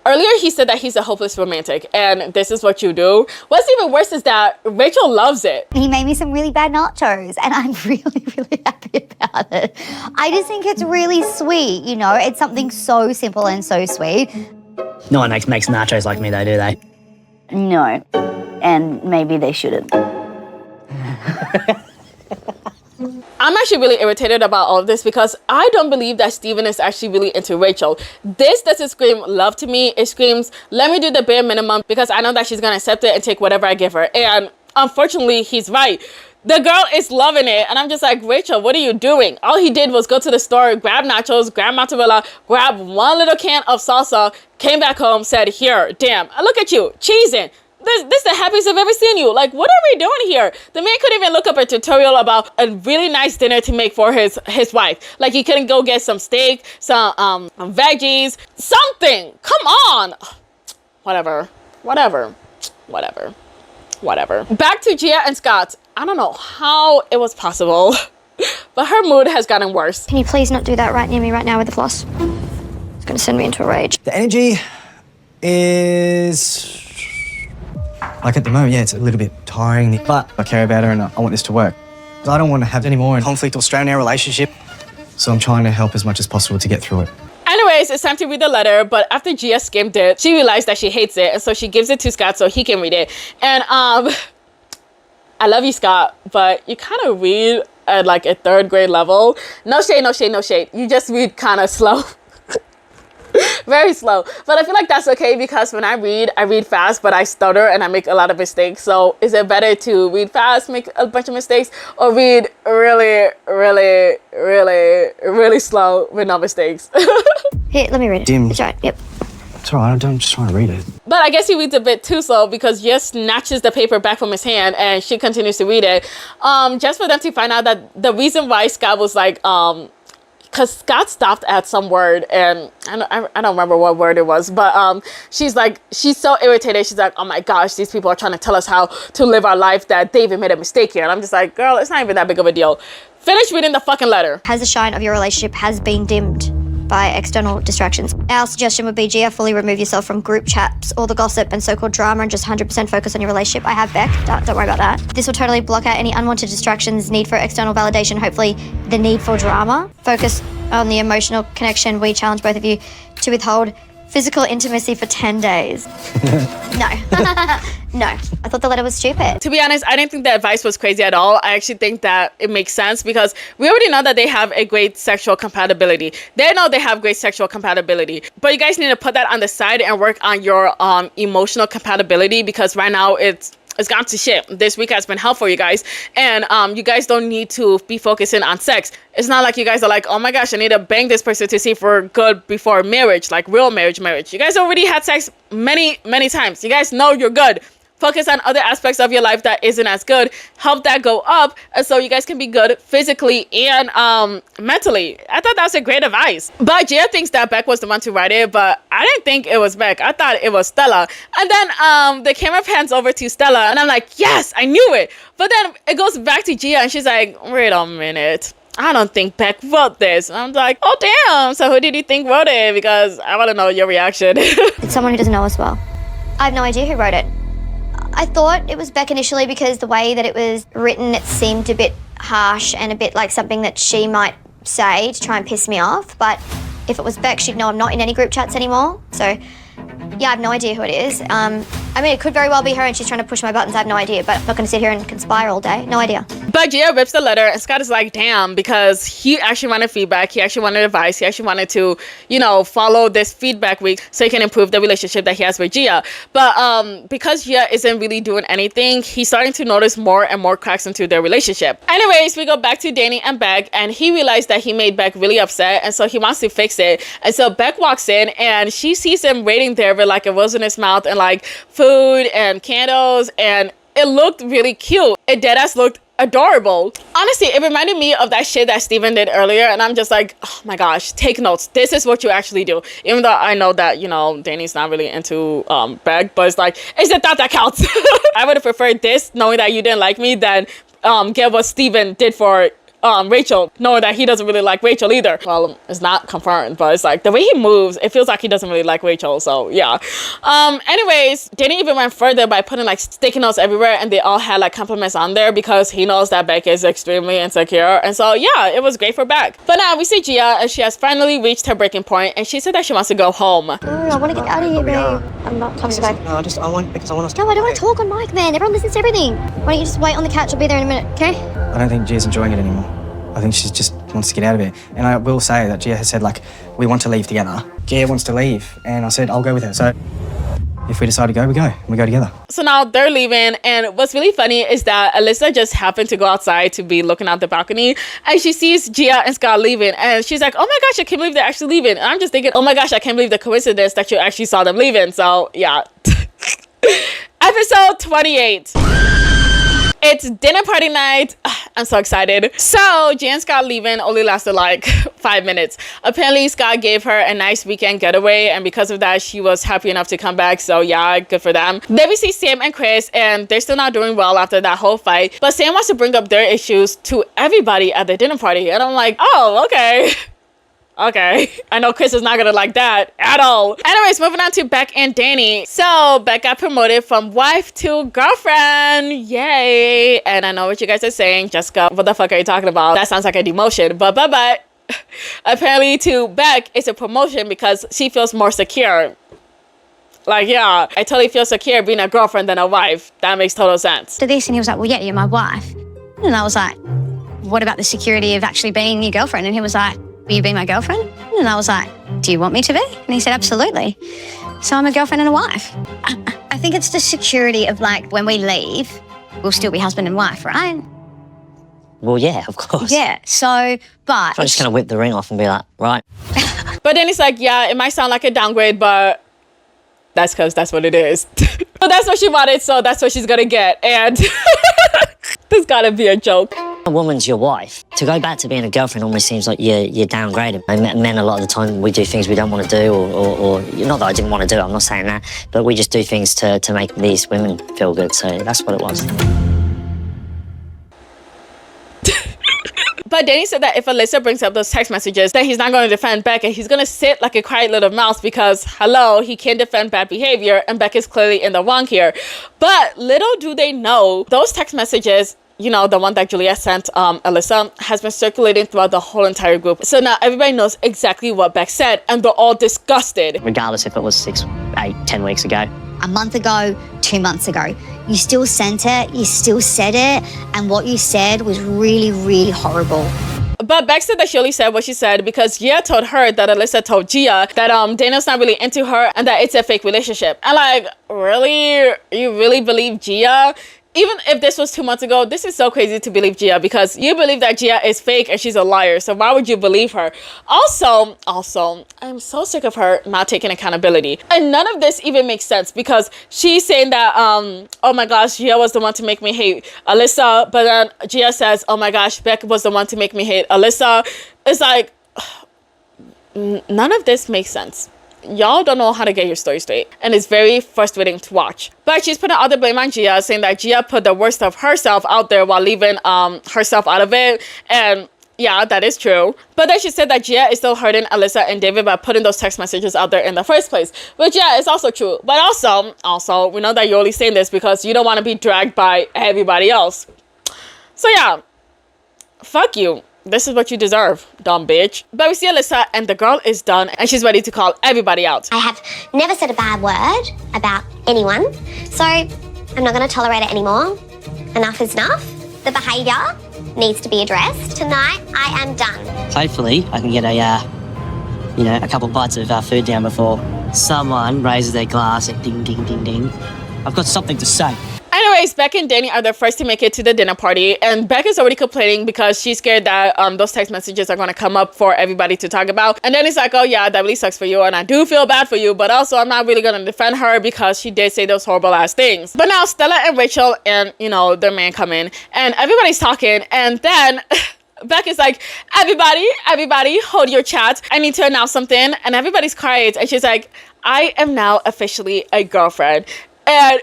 earlier he said that he's a hopeless romantic, and this is what you do. What's even worse is that Rachel loves it. He made me some really bad nachos, and I'm really, really happy about it. I just think it's really sweet, you know? It's something so simple and so sweet. No one makes nachos like me though, do they? No, and maybe they shouldn't. I'm actually really irritated about all of this because I don't believe that Steven is actually really into Rachel. This doesn't scream love to me. It screams, let me do the bare minimum because I know that she's going to accept it and take whatever I give her. And unfortunately, he's right. The girl is loving it. And I'm just like, Rachel, what are you doing? All he did was go to the store, grab nachos, grab mozzarella, grab one little can of salsa, came back home, said, here, damn, look at you, cheesing. This is the happiest I've ever seen you. Like, what are we doing here? The man couldn't even look up a tutorial about a really nice dinner to make for his wife. Like, he couldn't go get some steak, some veggies, something. Come on. Whatever. Back to Gia and Scott. I don't know how it was possible, but her mood has gotten worse. Can you please not do that right near me right now with the floss? It's going to send me into a rage. The energy is... like at the moment, yeah, it's a little bit tiring, but I care about her and I want this to work. I don't want to have any more conflict or strain in our relationship, so I'm trying to help as much as possible to get through it. Anyways, it's time to read the letter, but after Gia skimmed it, she realized that she hates it, and so she gives it to Scott so he can read it. And I love you, Scott, but you kind of read at like a 3rd grade level. No shade, no shade, no shade. You just read kind of slow. Very slow. But I feel like that's okay because when I read fast, but I stutter and I make a lot of mistakes. So is it better to read fast, make a bunch of mistakes, or read really, really, really, really slow with no mistakes? Here, let me read it. Dim. It's all right, yep. It's all right, I'm just trying to read it. But I guess he reads a bit too slow because Jess snatches the paper back from his hand and she continues to read it. Just for them to find out that the reason why Scott was like, because Scott stopped at some word and I don't remember what word it was, but she's so irritated. She's like, oh my gosh, these people are trying to tell us how to live our life that they even made a mistake here. And I'm just like, girl, it's not even that big of a deal. Finish reading the fucking letter. Has the shine of your relationship has been dimmed by external distractions. Our suggestion would be, Gia, fully remove yourself from group chats, all the gossip and so-called drama, and just 100% focus on your relationship. I have Beck, don't worry about that. This will totally block out any unwanted distractions, need for external validation, hopefully the need for drama. Focus on the emotional connection. We challenge both of you to withhold physical intimacy for 10 days. No. No. I thought the letter was stupid. To be honest, I didn't think the advice was crazy at all. I actually think that it makes sense because we already know that they have a great sexual compatibility. They know they have great sexual compatibility. But you guys need to put that on the side and work on your emotional compatibility because right now it's gone to shit. This week has been hell for you guys. And you guys don't need to be focusing on sex. It's not like you guys are like, oh my gosh, I need to bang this person to see if we're good before marriage, like real marriage. You guys already had sex many, many times. You guys know you're good. focus on other aspects of your life that isn't as good, help that go up, and so you guys can be good physically and mentally. I thought that was a great advice. But Gia thinks that Beck was the one to write it, but I didn't think it was Beck. I thought it was Stella. And then the camera pans over to Stella, and I'm like, yes, I knew it. But then it goes back to Gia, and she's like, wait a minute, I don't think Beck wrote this. And I'm like, oh damn, so who did you think wrote it? Because I want to know your reaction. It's someone who doesn't know us well. I have no idea who wrote it. I thought it was Beck initially because the way that it was written, it seemed a bit harsh and a bit like something that she might say to try and piss me off. But if it was Beck, she'd know I'm not in any group chats anymore. So yeah, I have no idea who it is. I mean, it could very well be her and she's trying to push my buttons. I have no idea, but I'm not going to sit here and conspire all day. No idea. But Gia rips the letter, and Scott is like, damn, because he actually wanted feedback. He actually wanted advice. He actually wanted to, you know, follow this feedback week so he can improve the relationship that he has with Gia. But because Gia isn't really doing anything, he's starting to notice more and more cracks into their relationship. Anyways, we go back to Danny and Beck, and he realized that he made Beck really upset, and so he wants to fix it. And so Beck walks in, and she sees him waiting there with like a rose in his mouth and like food and candles, and it looked really cute. It deadass looked adorable. Honestly, it reminded me of that shit that Steven did earlier, and I'm just like, oh my gosh, take notes. This is what you actually do. Even though I know that, you know, Danny's not really into Beck, but it's like, it's the thought that counts. I would have preferred this, knowing that you didn't like me, than get what Steven did for Rachel, knowing that he doesn't really like Rachel either. Well, it's not confirmed, but it's like the way he moves, it feels like he doesn't really like Rachel. So yeah. Anyways, Danny even went further by putting like sticky notes everywhere, and they all had like compliments on there because he knows that Beck is extremely insecure. And so yeah, it was great for Beck. But now we see Gia, and she has finally reached her breaking point, and she said that she wants to go home. I want to get out of here, babe. I'm not coming back. No, I want to. No, I don't want to talk on mic, man. Everyone listens to everything. Why don't you just wait on the couch? I'll be there in a minute, okay? I don't think Gia's enjoying it anymore. I think she just wants to get out of it. And I will say that Gia has said, like, we want to leave together. Gia wants to leave, and I said, I'll go with her. So if we decide to go, we go. We go together. So now they're leaving, and what's really funny is that Alyssa just happened to go outside to be looking out the balcony, and she sees Gia and Scott leaving, and she's like, oh my gosh, I can't believe they're actually leaving. And I'm just thinking, oh my gosh, I can't believe the coincidence that you actually saw them leaving. So yeah. Episode 28. It's dinner party night. I'm so excited. So Gia and Scott leaving only lasted like 5 minutes. Apparently Scott gave her a nice weekend getaway, and because of that she was happy enough to come back. So yeah, good for them. Then we see Sam and Chris, and they're still not doing well after that whole fight, but Sam wants to bring up their issues to everybody at the dinner party, and I'm like, oh, okay. Okay, I know Chris is not gonna like that at all. Anyways, moving on to Beck and Danny. So Beck got promoted from wife to girlfriend. Yay. And I know what you guys are saying, Jessica, what the fuck are you talking about? That sounds like a demotion. But apparently to Beck, it's a promotion because she feels more secure. Like, yeah, I totally feel secure being a girlfriend than a wife. That makes total sense. To this, and he was like, well, yeah, you're my wife. And I was like, what about the security of actually being your girlfriend? And he was like, will you be my girlfriend? And I was like, do you want me to be? And he said, absolutely. So I'm a girlfriend and a wife. I think it's the security of like, when we leave, we'll still be husband and wife, right? Well, yeah, of course. Yeah, so, but... So I'm just going to whip the ring off and be like, right. But then it's like, yeah, it might sound like a downgrade, but that's because that's what it is. But that's what she wanted, so that's what she's going to get. And there's got to be a joke. A woman's your wife. To go back to being a girlfriend almost seems like you're downgraded. Men, a lot of the time, we do things we don't want to do, or not that I didn't want to do it, I'm not saying that, but we just do things to make these women feel good, so that's what it was. But Danny said that if Alyssa brings up those text messages, that he's not going to defend Beck, and he's going to sit like a quiet little mouse because, hello, he can't defend bad behavior, and Beck is clearly in the wrong here. But little do they know, those text messages, you know, the one that Juliet sent Alyssa, has been circulating throughout the whole entire group. So now everybody knows exactly what Beck said, and they're all disgusted. Regardless if it was 6, 8, 10 weeks ago. A month ago, 2 months ago. You still sent it, you still said it, and what you said was really, really horrible. But Beck said that she only said what she said because Gia told her that Alyssa told Gia that Daniel's not really into her and that it's a fake relationship. And like, really? You really believe Gia? even if this was 2 months ago, this is so crazy to believe Gia, because you believe that Gia is fake and she's a liar. So why would you believe her? Also, I'm so sick of her not taking accountability. And none of this even makes sense, because she's saying that, oh my gosh, Gia was the one to make me hate Alyssa. But then Gia says, oh my gosh, Beck was the one to make me hate Alyssa. It's like, none of this makes sense. Y'all don't know how to get your story straight, and it's very frustrating to watch. But she's putting all the blame on Gia, saying that Gia put the worst of herself out there while leaving herself out of it. And yeah, that is true. But then she said that Gia is still hurting Alyssa and David by putting those text messages out there in the first place, which yeah, is also true. But also we know that you're only saying this because you don't want to be dragged by everybody else. So yeah, fuck you. This is what you deserve, dumb bitch. But we see Alyssa, and the girl is done, and she's ready to call everybody out. I have never said a bad word about anyone, so I'm not going to tolerate it anymore. Enough is enough. The behaviour needs to be addressed. Tonight, I am done. Hopefully, I can get a couple bites of food down before someone raises their glass and ding, ding, ding, ding. I've got something to say. Anyways, Beck and Danny are the first to make it to the dinner party, and Beck is already complaining because she's scared that those text messages are going to come up for everybody to talk about. And then it's like, oh yeah, that really sucks for you, and I do feel bad for you, but also I'm not really going to defend her because she did say those horrible ass things. But now Stella and Rachel and, their man come in, and everybody's talking, and then Beck is like, everybody, hold your chat. I need to announce something. And everybody's quiet, and she's like, I am now officially a girlfriend. And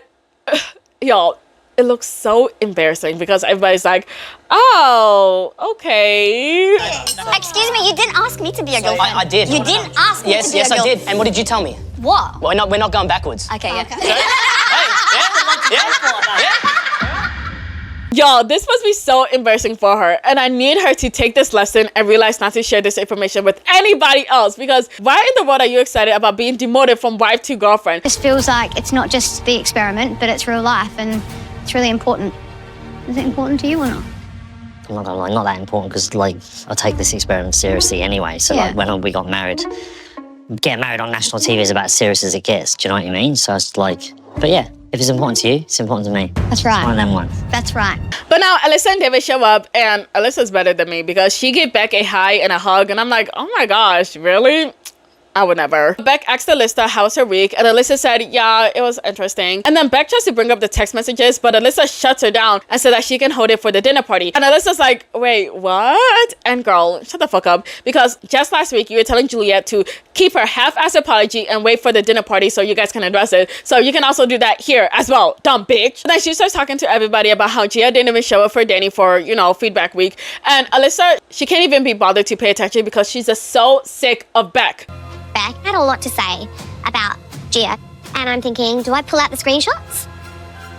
y'all, it looks so embarrassing because everybody's like, oh, okay. Excuse me, you didn't ask me to be a girlfriend. I did. You didn't ask me to be a girlfriend. Yes, I did. And what did you tell me? What? We're not going backwards. Okay, yeah. Y'all, this must be so embarrassing for her, and I need her to take this lesson and realize not to share this information with anybody else, because why in the world are you excited about being demoted from wife to girlfriend? This feels like it's not just the experiment, but it's real life, and it's really important. Is it important to you or not? I'm not gonna lie, not that important, because I take this experiment seriously anyway. So when we got married, getting married on national TV is about as serious as it gets. Do you know what I mean? So it's but yeah. If it's important to you, it's important to me. That's right. It's one of them ones. That's right. But now Alyssa and David show up, and Alyssa's better than me because she gave Beck a hi and a hug, and I'm like, oh my gosh, really? I would never. Beck asked Alyssa how was her week, and Alyssa said, yeah, it was interesting. And then Beck tries to bring up the text messages, but Alyssa shuts her down and said that she can hold it for the dinner party. And Alyssa's like, wait, what? And girl, shut the fuck up, because just last week you were telling Juliet to keep her half-assed apology and wait for the dinner party so you guys can address it. So you can also do that here as well, dumb bitch. And then she starts talking to everybody about how Gia didn't even show up for Danny for, feedback week. And Alyssa, she can't even be bothered to pay attention because she's just so sick of Beck. Beck had a lot to say about Gia, and I'm thinking, do I pull out the screenshots?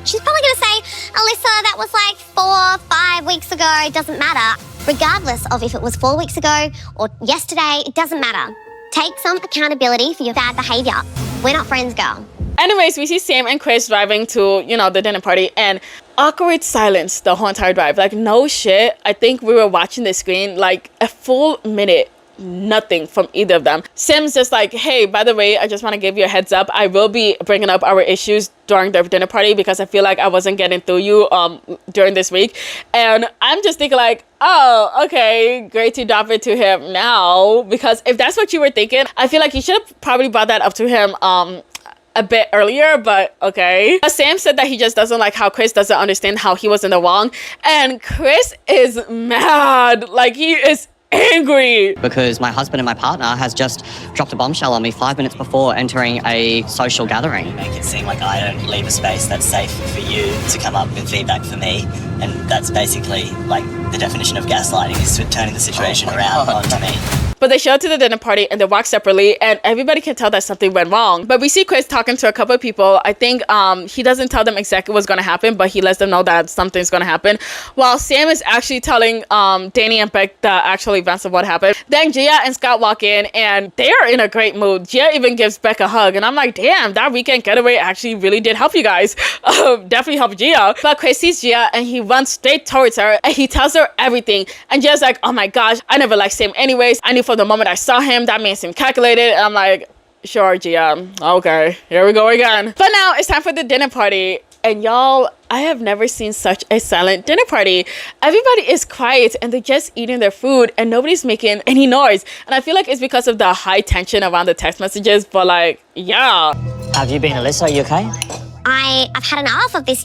She's probably going to say, Alyssa, that was like 4 or 5 weeks ago, it doesn't matter. Regardless of if it was 4 weeks ago or yesterday, it doesn't matter. Take some accountability for your bad behaviour. We're not friends, girl. Anyways, we see Sam and Chris driving to, the dinner party, and awkward silence the whole entire drive. Like, no shit. I think we were watching the screen like a full minute. Nothing from either of them. Sam's just like, hey, by the way, I just want to give you a heads up. I will be bringing up our issues during the dinner party because I feel like I wasn't getting through you during this week. And I'm just thinking like, oh, okay, great to drop it to him now, because if that's what you were thinking, I feel like you should have probably brought that up to him a bit earlier, but okay. Sam said that he just doesn't like how Chris doesn't understand how he was in the wrong, and Chris is mad. Like, he is angry because my husband and my partner has just dropped a bombshell on me 5 minutes before entering a social gathering. Make it seem like I don't leave a space that's safe for you to come up with feedback for me, and that's basically like the definition of gaslighting, is turning the situation around onto me. But they show up to the dinner party and they walk separately, and everybody can tell that something went wrong. But we see Chris talking to a couple of people. I think he doesn't tell them exactly what's going to happen, but he lets them know that something's going to happen. While Sam is actually telling Danny and Beck the actual events of what happened. Then Gia and Scott walk in, and they are in a great mood. Gia even gives Beck a hug, and I'm like, damn, that weekend getaway actually really did help you guys. Definitely helped Gia. But Chris sees Gia, and he runs straight towards her, and he tells her everything. And Gia's like, oh my gosh, I never liked Sam anyways. I knew from the moment I saw him, that man seemed calculated. And I'm like, sure, Gia. Okay, here we go again. But now it's time for the dinner party. and y'all, I have never seen such a silent dinner party. Everybody is quiet and they're just eating their food and nobody's making any noise. And I feel like it's because of the high tension around the text messages, but like, yeah. Have you been, Alyssa? Are you okay? I've had enough of this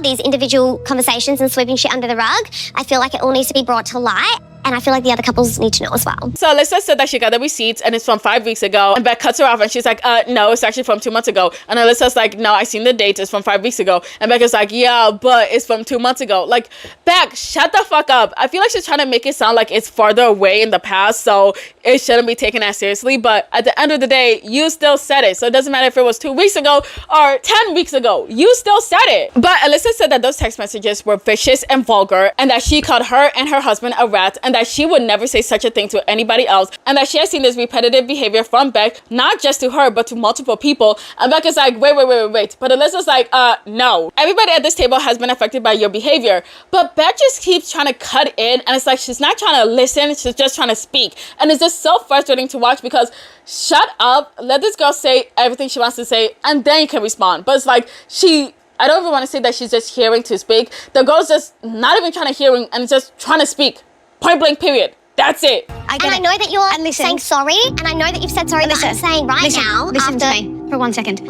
these individual conversations and sweeping shit under the rug. I feel like it all needs to be brought to light. And I feel like the other couples need to know as well. So Alyssa said that she got the receipts and it's from 5 weeks ago. And Beck cuts her off and she's like, no, it's actually from 2 months ago. And Alyssa's like, no, I seen the dates. It's from 5 weeks ago. And Beck is like, yeah, but it's from 2 months ago. Like, Beck, shut the fuck up. I feel like she's trying to make it sound like it's farther away in the past, so it shouldn't be taken as seriously. But at the end of the day, you still said it. So it doesn't matter if it was 2 weeks ago or 10 weeks ago. You still said it. But Alyssa said that those text messages were vicious and vulgar and that she called her and her husband a rat and that she would never say such a thing to anybody else, and that she has seen this repetitive behavior from Beck, not just to her but to multiple people. And Beck is like, wait, but Alyssa's like, no, everybody at this table has been affected by your behavior. But Beck just keeps trying to cut in, and it's like she's not trying to listen, she's just trying to speak. And it's just so frustrating to watch because shut up, let this girl say everything she wants to say and then you can respond. But it's like I don't even want to say that she's just hearing to speak. The girl's just not even trying to hear and just trying to speak. Point blank, period. That's it. I know that you're saying sorry, and I know that you've said sorry, but I'm saying now, listen to me for 1 second.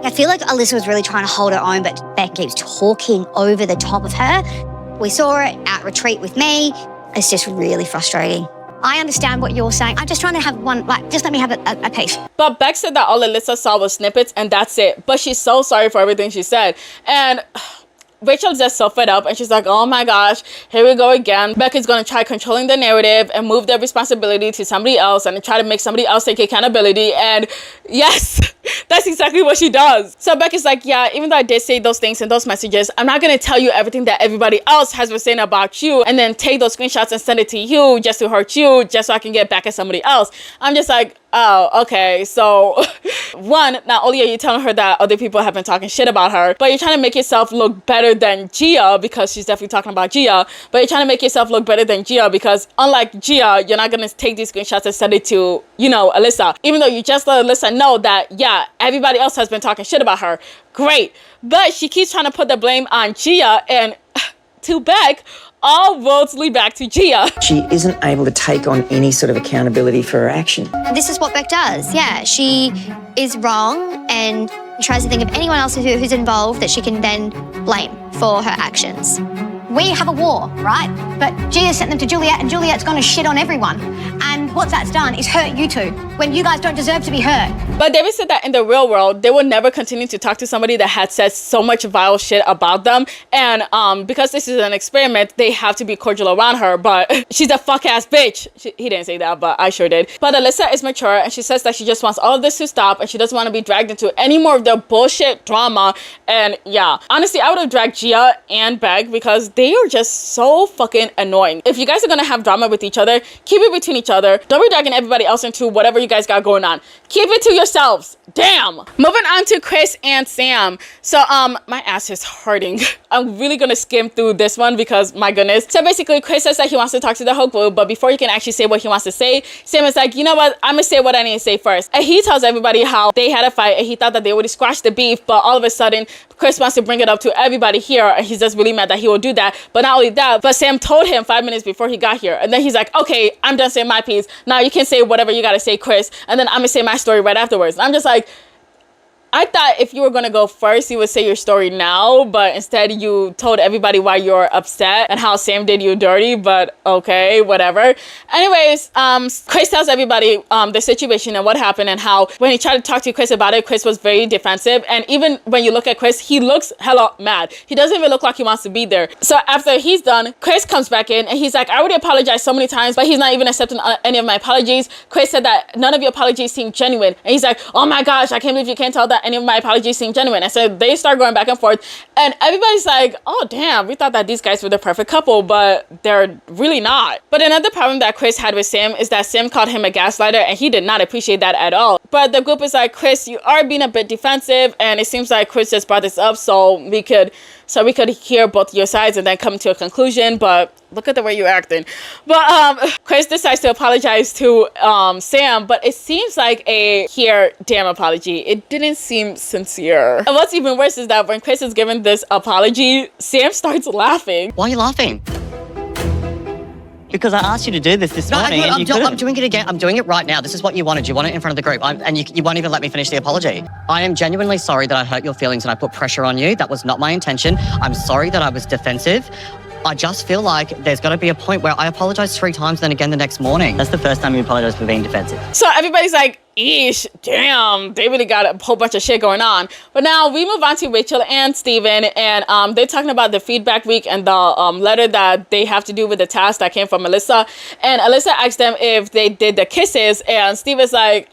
I feel like Alyssa was really trying to hold her own, but Beck keeps talking over the top of her. We saw it at retreat with me. It's just really frustrating. I understand what you're saying. I'm just trying to have just let me have a piece. But Beck said that all Alyssa saw was snippets and that's it. But she's so sorry for everything she said. And Rachel's just so fed up and she's like, oh my gosh, here we go again. Beck is going to try controlling the narrative and move the responsibility to somebody else and try to make somebody else take accountability. And yes, that's exactly what she does. So Beck is like, yeah, even though I did say those things in those messages, I'm not going to tell you everything that everybody else has been saying about you and then take those screenshots and send it to you just to hurt you, just so I can get back at somebody else. I'm just like, oh, okay. So one, not only are you telling her that other people have been talking shit about her, but you're trying to make yourself look better than Gia, because she's definitely talking about Gia, but you're trying to make yourself look better than Gia because unlike Gia, you're not going to take these screenshots and send it to, Alyssa, even though you just let Alyssa know that, yeah, everybody else has been talking shit about her. Great. But she keeps trying to put the blame on Gia, and to Beck, all roads lead back to Gia. She isn't able to take on any sort of accountability for her action. This is what Beck does. Yeah, she is wrong and tries to think of anyone else who's involved that she can then blame for her actions. We have a war, right? But Gia sent them to Juliet and Juliet's gonna shit on everyone. And what that's done is hurt you two when you guys don't deserve to be hurt. But David said that in the real world, they would never continue to talk to somebody that had said so much vile shit about them. And because this is an experiment, they have to be cordial around her. But she's a fuck ass bitch. He didn't say that, but I sure did. But Alyssa is mature and she says that she just wants all of this to stop and she doesn't want to be dragged into any more of the bullshit drama. And yeah, honestly, I would have dragged Gia and Beck because they are just so fucking annoying. If you guys are gonna have drama with each other, keep it between each other. Don't be dragging everybody else into whatever you guys got going on. Keep it to yourselves. Damn. Moving on to Chris and Sam. So my ass is hurting. I'm really gonna skim through this one because my goodness. So basically Chris says that he wants to talk to the whole group, but before he can actually say what he wants to say, Sam is like, you know what, I'm gonna say what I need to say first. And he tells everybody how they had a fight and he thought that they already squashed the beef, but all of a sudden Chris wants to bring it up to everybody here and he's just really mad that he will do that. But not only that, but Sam told him 5 minutes before he got here. And then he's like, okay, I'm done saying my piece. Now you can say whatever you gotta say, Chris. And then I'm gonna say my story right afterwards. And I'm just like, I thought if you were gonna go first, you would say your story now, but instead you told everybody why you're upset and how Sam did you dirty, but okay, whatever. Anyways, Chris tells everybody the situation and what happened and how when he tried to talk to Chris about it, Chris was very defensive. And even when you look at Chris, he looks hella mad. He doesn't even look like he wants to be there. So after he's done, Chris comes back in and he's like, I already apologized so many times, but he's not even accepting any of my apologies. Chris said that none of your apologies seem genuine. And he's like, oh my gosh, I can't believe you can't tell that any of my apologies seem genuine. And so they start going back and forth and everybody's like, oh damn, we thought that these guys were the perfect couple, but they're really not. But another problem that Chris had with Sam is that Sam called him a gaslighter and he did not appreciate that at all. But the group is like, Chris, you are being a bit defensive, and it seems like Chris just brought this up so we could so we could hear both your sides and then come to a conclusion. But look at the way you're acting. But Chris decides to apologize to Sam, but it seems like a here damn apology. It didn't seem sincere. And what's even worse is that when Chris is given this apology, Sam starts laughing. Why are you laughing? Because I asked you to do this morning. I'm doing it again. I'm doing it right now. This is what you wanted. You want it in front of the group. And you won't even let me finish the apology. I am genuinely sorry that I hurt your feelings and I put pressure on you. That was not my intention. I'm sorry that I was defensive. I just feel like there's got to be a point where I apologize 3 times, then again the next morning. That's the first time you apologize for being defensive. So everybody's like, eesh, damn, they really got a whole bunch of shit going on. But now we move on to Rachel and Steven, and they're talking about the feedback week and the letter that they have to do with the task that came from Alyssa. And Alyssa asked them if they did the kisses, and Steven's like,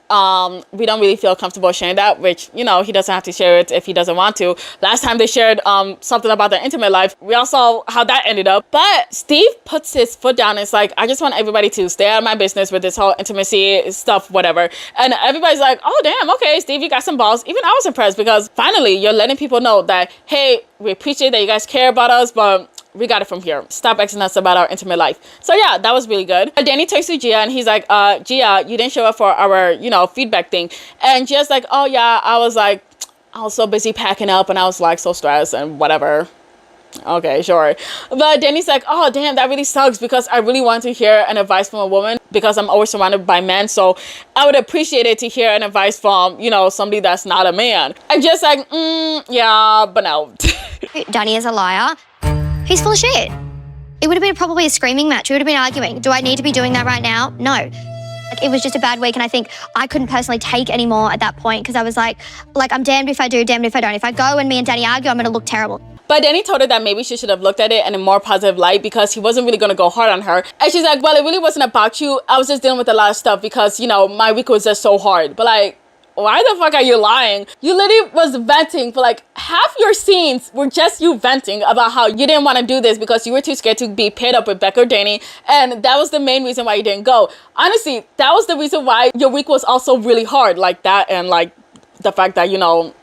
we don't really feel comfortable sharing that, which, you know, he doesn't have to share it if he doesn't want to. Last time they shared something about their intimate life, we all saw how that ended up. But Steve puts his foot down and it's like, I just want everybody to stay out of my business with this whole intimacy stuff, whatever. And everybody's like, oh damn, okay, Steve, you got some balls. Even I was impressed because finally you're letting people know that, hey, we appreciate that you guys care about us, but we got it from here. Stop asking us about our intimate life. So yeah, that was really good. Danny talks to Gia and he's like, Gia, you didn't show up for our, you know, feedback thing. And Gia's like, oh yeah, I was so busy packing up and I was like so stressed and whatever. Okay, sure. But Danny's like, oh damn, that really sucks because I really want to hear an advice from a woman because I'm always surrounded by men. So I would appreciate it to hear an advice from, you know, somebody that's not a man. I'm just like, yeah, but no. Danny is a liar. He's full of shit. It would have been probably a screaming match. We would have been arguing. Do I need to be doing that right now? No. Like, it was just a bad week, and I think I couldn't personally take anymore at that point because I was like, I'm damned if I do, damned if I don't. If I go and me and Danny argue, I'm going to look terrible. But Danny told her that maybe she should have looked at it in a more positive light because he wasn't really going to go hard on her. And she's like, well, it really wasn't about you. I was just dealing with a lot of stuff because, you know, my week was just so hard. But like, why the fuck are you lying? You literally was venting for like half your scenes were just you venting about how you didn't want to do this because you were too scared to be paired up with Becca or Danny. And that was the main reason why you didn't go. Honestly, that was the reason why your week was also really hard, like that. And like the fact that, you know,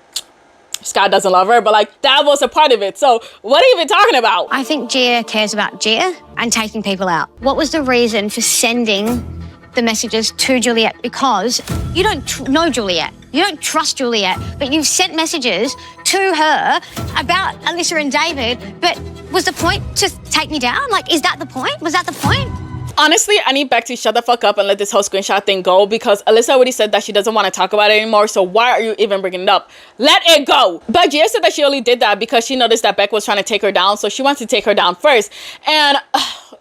Scott doesn't love her, but like that was a part of it. So what are you even talking about? I think Gia cares about Gia and taking people out. What was the reason for sending the messages to Juliet? Because you don't know Juliet. You don't trust Juliet, but you've sent messages to her about Alyssa and David. But was the point to take me down? Like, is that the point? Was that the point? Honestly, I need Beck to shut the fuck up and let this whole screenshot thing go because Alyssa already said that she doesn't want to talk about it anymore, so why are you even bringing it up? Let it go! But Gia said that she only did that because she noticed that Beck was trying to take her down, so she wants to take her down first. And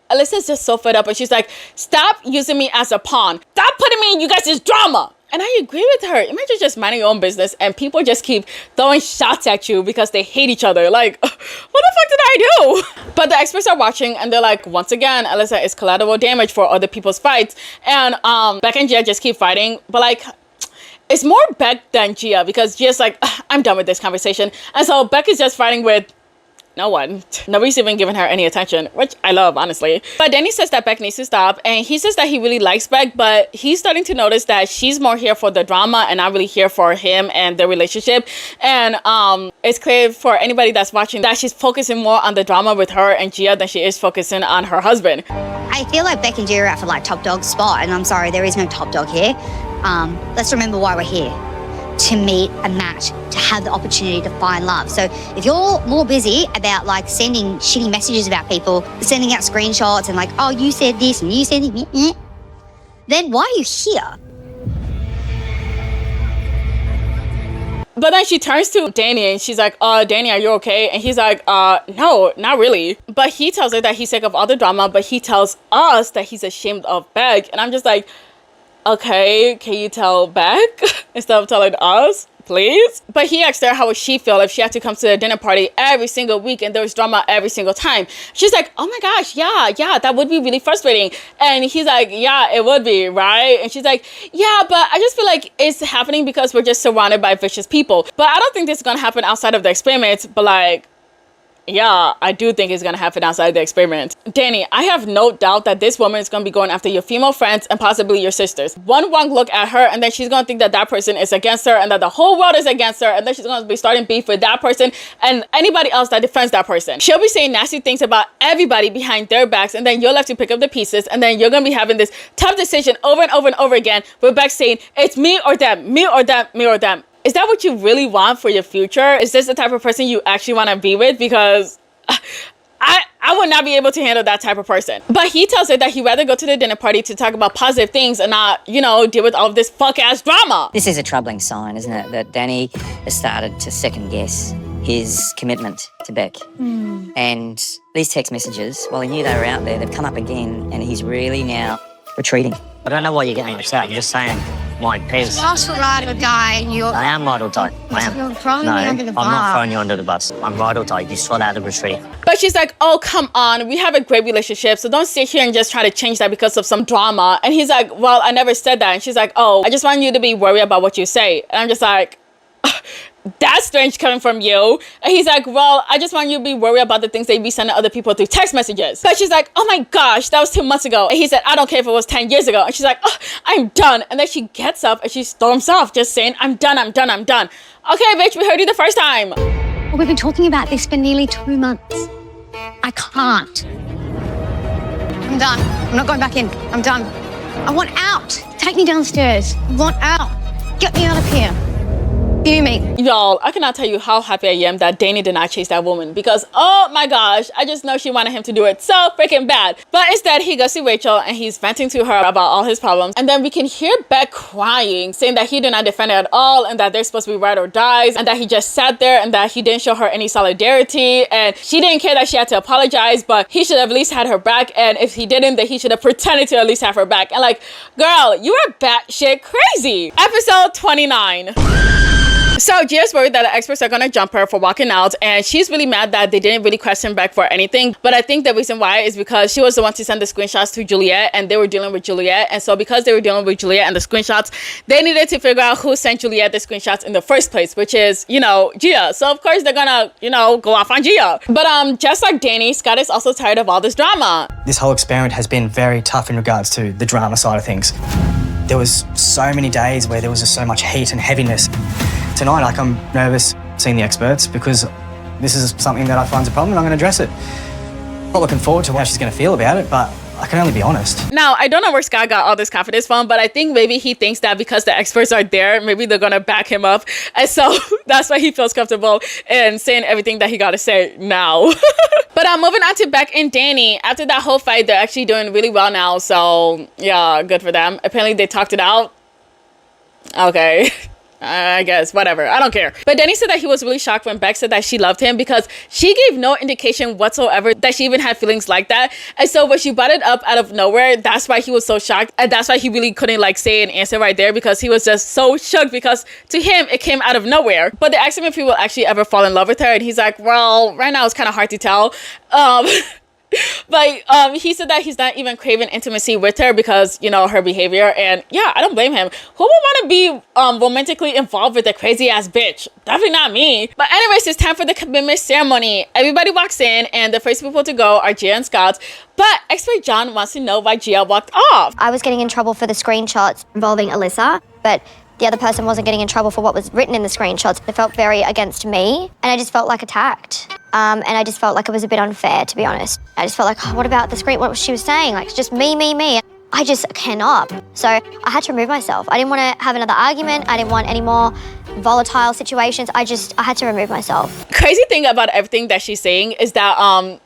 Alyssa's just so fed up and she's like, stop using me as a pawn. Stop putting me in you guys' drama! And I agree with her. Imagine just minding your own business and people just keep throwing shots at you because they hate each other. Like, what the fuck did I do? But the experts are watching and they're like, once again, Alyssa is collateral damage for other people's fights. And Beck and Gia just keep fighting. But like, it's more Beck than Gia because Gia's like, I'm done with this conversation. And so Beck is just fighting with no one. Nobody's even giving her any attention, which I love, honestly. But Danny says that Beck needs to stop, and he says that he really likes Beck, but he's starting to notice that she's more here for the drama and not really here for him and their relationship. And it's clear for anybody that's watching that she's focusing more on the drama with her and Gia than she is focusing on her husband. I feel like Beck and Gia are out for like top dog spot, and I'm sorry, there is no top dog here. Let's remember why we're here. To meet a match, to have the opportunity to find love. So if you're more busy about like sending shitty messages about people, sending out screenshots and like, oh, you said this and you said that, then why are you here? But then she turns to Danny and she's like, Danny, are you okay? And he's like, no, not really. But he tells her that he's sick of all the drama, but he tells us that he's ashamed of Beck. And I'm just like, okay, can you tell Beck instead of telling us, please? But he asked her how would she feel if she had to come to the dinner party every single week and there was drama every single time. She's like, oh my gosh, yeah, that would be really frustrating. And he's like, yeah, it would be, right? And she's like, yeah, but I just feel like it's happening because we're just surrounded by vicious people. But I don't think this is gonna happen outside of the experiment, but like, yeah, I do think it's gonna happen outside the experiment. Danny, I have no doubt that this woman is gonna be going after your female friends and possibly your sisters. One wrong look at her and then she's gonna think that that person is against her and that the whole world is against her, and then she's gonna be starting beef with that person and anybody else that defends that person. She'll be saying nasty things about everybody behind their backs, and then you'll have to pick up the pieces, and then you're gonna be having this tough decision over and over and over again with Beck saying, it's me or them, me or them, me or them. Is that what you really want for your future? Is this the type of person you actually want to be with? Because I would not be able to handle that type of person. But he tells her that he'd rather go to the dinner party to talk about positive things and not, you know, deal with all of this fuck-ass drama. This is a troubling sign, isn't it? That Danny has started to second guess his commitment to Beck. And these text messages, while he knew they were out there, they've come up again, and he's really now retreating. I don't know why you're getting upset. I'm just saying my piece. Lost for ride or die, and you're... I am ride or die. I am. You're throwing No, me under the I'm bus. not throwing you under the bus. I'm ride or die. You saw that at the retreat. But she's like, oh, come on. We have a great relationship, so don't sit here and just try to change that because of some drama. And he's like, well, I never said that. And she's like, oh, I just want you to be worried about what you say. And I'm just like... that's strange coming from you. And he's like, well, I just want you to be worried about the things that you be sending other people through text messages. But she's like, oh my gosh, that was 2 months ago. And he said, I don't care if it was 10 years ago. And she's like, oh, I'm done. And then she gets up and she storms off just saying, I'm done, I'm done, I'm done. Okay, bitch, we heard you the first time. Well, we've been talking about this for nearly 2 months. I can't. I'm done. I'm not going back in. I'm done. I want out. Take me downstairs. I want out. Get me out of here. You me. Y'all, I cannot tell you how happy I am that Danny did not chase that woman, because oh my gosh, I just know she wanted him to do it so freaking bad. But instead, he goes to Rachel and he's venting to her about all his problems, and then we can hear Beck crying, saying that he did not defend her at all, and that they're supposed to be ride or dies, and that he just sat there, and that he didn't show her any solidarity, and she didn't care that she had to apologize, but he should have at least had her back, and if he didn't, then he should have pretended to at least have her back. And like, girl, you are batshit crazy. Episode 29. So Gia's worried that the experts are gonna jump her for walking out, and she's really mad that they didn't really question Beck for anything. But I think the reason why is because she was the one to send the screenshots to Juliet, and they were dealing with Juliet. And so because they were dealing with Juliet and the screenshots, they needed to figure out who sent Juliet the screenshots in the first place, which is, you know, Gia. So of course they're gonna, you know, go off on Gia. But just like Danny, Scott is also tired of all this drama. This whole experiment has been very tough in regards to the drama side of things. There was so many days where there was just so much heat and heaviness. Tonight, like, I'm nervous seeing the experts because this is something that I find is a problem and I'm going to address it. Not looking forward to how she's going to feel about it, but I can only be honest. Now, I don't know where Scott got all this confidence from, but I think maybe he thinks that because the experts are there, maybe they're gonna back him up. And so that's why he feels comfortable in saying everything that he gotta say now. But moving on to Beck and Danny. After that whole fight, they're actually doing really well now. So yeah, good for them. Apparently they talked it out. Okay. I guess, whatever. I don't care. But Danny said that he was really shocked when Beck said that she loved him because she gave no indication whatsoever that she even had feelings like that. And so when she brought it up out of nowhere, that's why he was so shocked. And that's why he really couldn't like say an answer right there, because he was just so shook because to him, it came out of nowhere. But they asked him if he will actually ever fall in love with her. And he's like, well, right now it's kind of hard to tell. But he said that he's not even craving intimacy with her because, you know, her behavior. And yeah, I don't blame him. Who would want to be romantically involved with a crazy ass bitch? Definitely not me. But anyways, it's time for the commitment ceremony. Everybody walks in and the first people to go are Gia and Scott. But expert John wants to know why Gia walked off. I was getting in trouble for the screenshots involving Alyssa, but the other person wasn't getting in trouble for what was written in the screenshots. It felt very against me, and I just felt like attacked. And I just felt like it was a bit unfair, to be honest. I just felt like, oh, what about the screen? What she was saying? Like, just me. I just cannot. So I had to remove myself. I didn't want to have another argument. I didn't want any more volatile situations. I had to remove myself. Crazy thing about everything that she's saying is that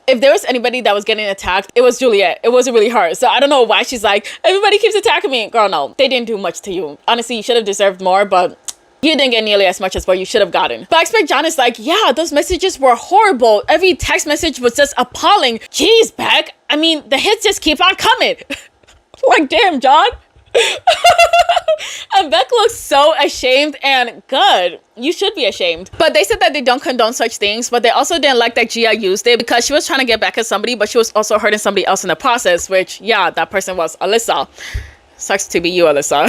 if there was anybody that was getting attacked, it was Juliet. It wasn't really her. So I don't know why she's like, everybody keeps attacking me. Girl, no, they didn't do much to you. Honestly, you should have deserved more, but you didn't get nearly as much as what you should have gotten. But expert John is like, yeah, those messages were horrible. Every text message was just appalling. Jeez, Beck. I mean, the hits just keep on coming. Like, damn, John. And Beck looks so ashamed, and good. You should be ashamed. But they said that they don't condone such things, but they also didn't like that Gia used it because she was trying to get back at somebody, but she was also hurting somebody else in the process, which, yeah, that person was Alyssa. Sucks to be you, Alyssa.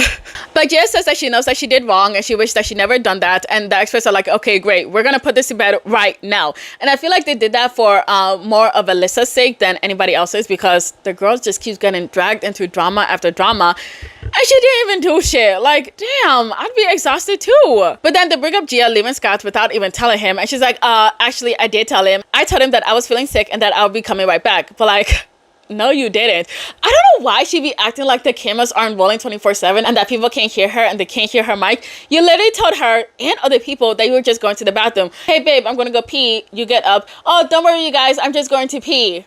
But Gia says that she knows that she did wrong and she wished that she never done that. And the experts are like, okay, great. We're going to put this to bed right now. And I feel like they did that for more of Alyssa's sake than anybody else's, because the girl just keeps getting dragged into drama after drama. And she didn't even do shit. Like, damn, I'd be exhausted too. But then they bring up Gia leaving Scott without even telling him. And she's like, actually, I did tell him. I told him that I was feeling sick and that I'll be coming right back. But like... no, you didn't. I don't know why she be acting like the cameras aren't rolling 24/7 and that people can't hear her and they can't hear her mic. You literally told her and other people that you were just going to the bathroom. Hey, babe, I'm going to go pee. You get up. Oh, don't worry, you guys. I'm just going to pee.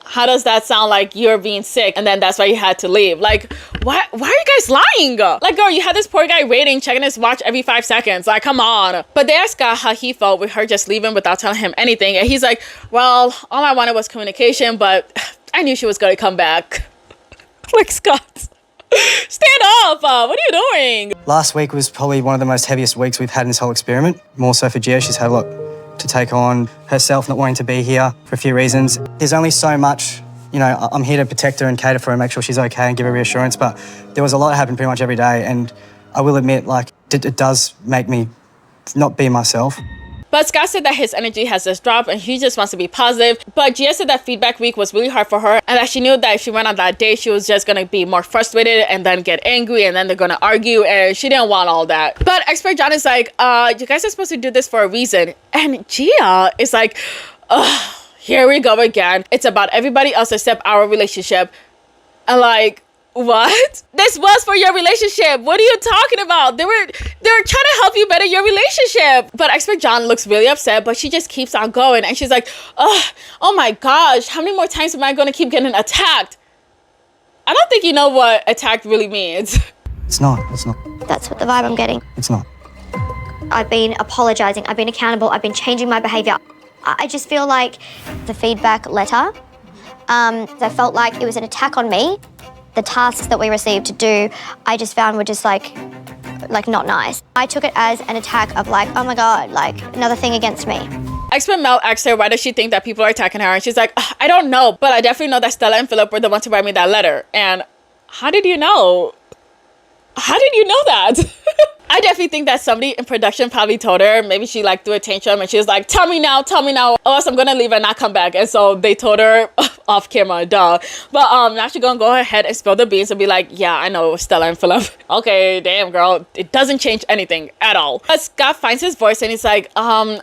How does that sound like you're being sick and then that's why you had to leave? Like, why are you guys lying? Like, girl, you had this poor guy waiting, checking his watch every 5 seconds. Like, come on. But they asked Scott how he felt with her just leaving without telling him anything. And he's like, well, all I wanted was communication, but I knew she was going to come back. Like, Scott, stand up. What are you doing? Last week was probably one of the most heaviest weeks we've had in this whole experiment. More so for Gia. She's had a lot to take on herself, not wanting to be here for a few reasons. There's only so much, you know, I'm here to protect her and cater for her and make sure she's okay and give her reassurance, but there was a lot that happened pretty much every day, and I will admit, like, it does make me not be myself. But Scott said that his energy has just dropped and he just wants to be positive. But Gia said that feedback week was really hard for her and that she knew that if she went on that date, she was just going to be more frustrated and then get angry and then they're going to argue, and she didn't want all that. But expert John is like, you guys are supposed to do this for a reason. And Gia is like, ugh, here we go again. It's about everybody else except our relationship. And like, what? This was for your relationship. What are you talking about? They were trying to help you better your relationship. But expert John looks really upset, but she just keeps on going. And she's like, oh my gosh, how many more times am I going to keep getting attacked? I don't think you know what attacked really means. It's not. That's what the vibe I'm getting. It's not. I've been apologizing. I've been accountable. I've been changing my behavior. I just feel like the feedback letter, I felt like it was an attack on me. The tasks that we received to do, I just found were just like not nice. I took it as an attack of like, oh my God, like another thing against me. Expert Mel asked her, why does she think that people are attacking her? And she's like, I don't know, but I definitely know that Stella and Philip were the ones to write me that letter. And how did you know? How did you know that? I definitely think that somebody in production probably told her. Maybe she like threw a tantrum and she was like, tell me now, or else I'm gonna leave and not come back. And so they told her off camera, duh. But now she's gonna go ahead and spill the beans and be like, yeah, I know, Stella and Philip. Okay, damn girl, it doesn't change anything at all. But Scott finds his voice and he's like,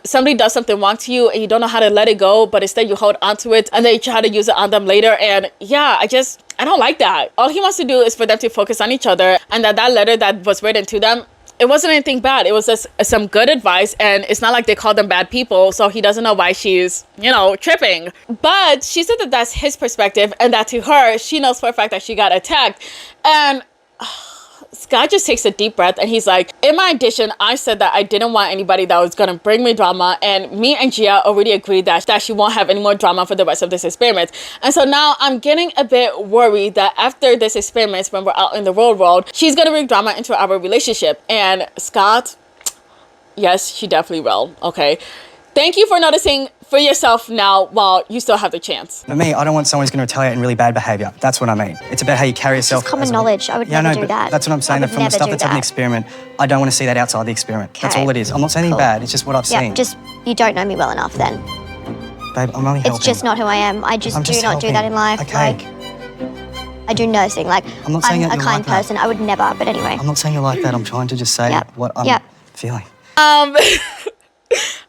somebody does something wrong to you and you don't know how to let it go, but instead you hold onto it and then you try to use it on them later. And yeah, I don't like that. All he wants to do is for them to focus on each other, and that letter that was written to them, it wasn't anything bad. It was just some good advice, and it's not like they called them bad people, so he doesn't know why she's, tripping. But she said that that's his perspective, and that to her, she knows for a fact that she got attacked. And Scott just takes a deep breath and he's like, in my audition, I said that I didn't want anybody that was gonna bring me drama, and me and Gia already agreed that she won't have any more drama for the rest of this experiment. And so now I'm getting a bit worried that after this experiment, when we're out in the real world, she's gonna bring drama into our relationship. And Scott, yes, she definitely will, okay? Thank you for noticing for yourself now while you still have the chance. For me, I don't want someone who's going to retaliate in really bad behaviour. That's what I mean. It's about how you carry yourself. It's common knowledge. I would never do that. That's what I'm saying. That from the stuff that's in the experiment, I don't want to see that outside the experiment. Okay. That's all it is. I'm not saying anything bad. It's just what I've seen. Just, you don't know me well enough then. Babe, I'm only helping. It's just not who I am. I just do not do that in life. Okay. Like, I do nursing. Like, I'm a kind person. I would never, but anyway. I'm not saying you're like that. I'm trying to just say what I'm feeling.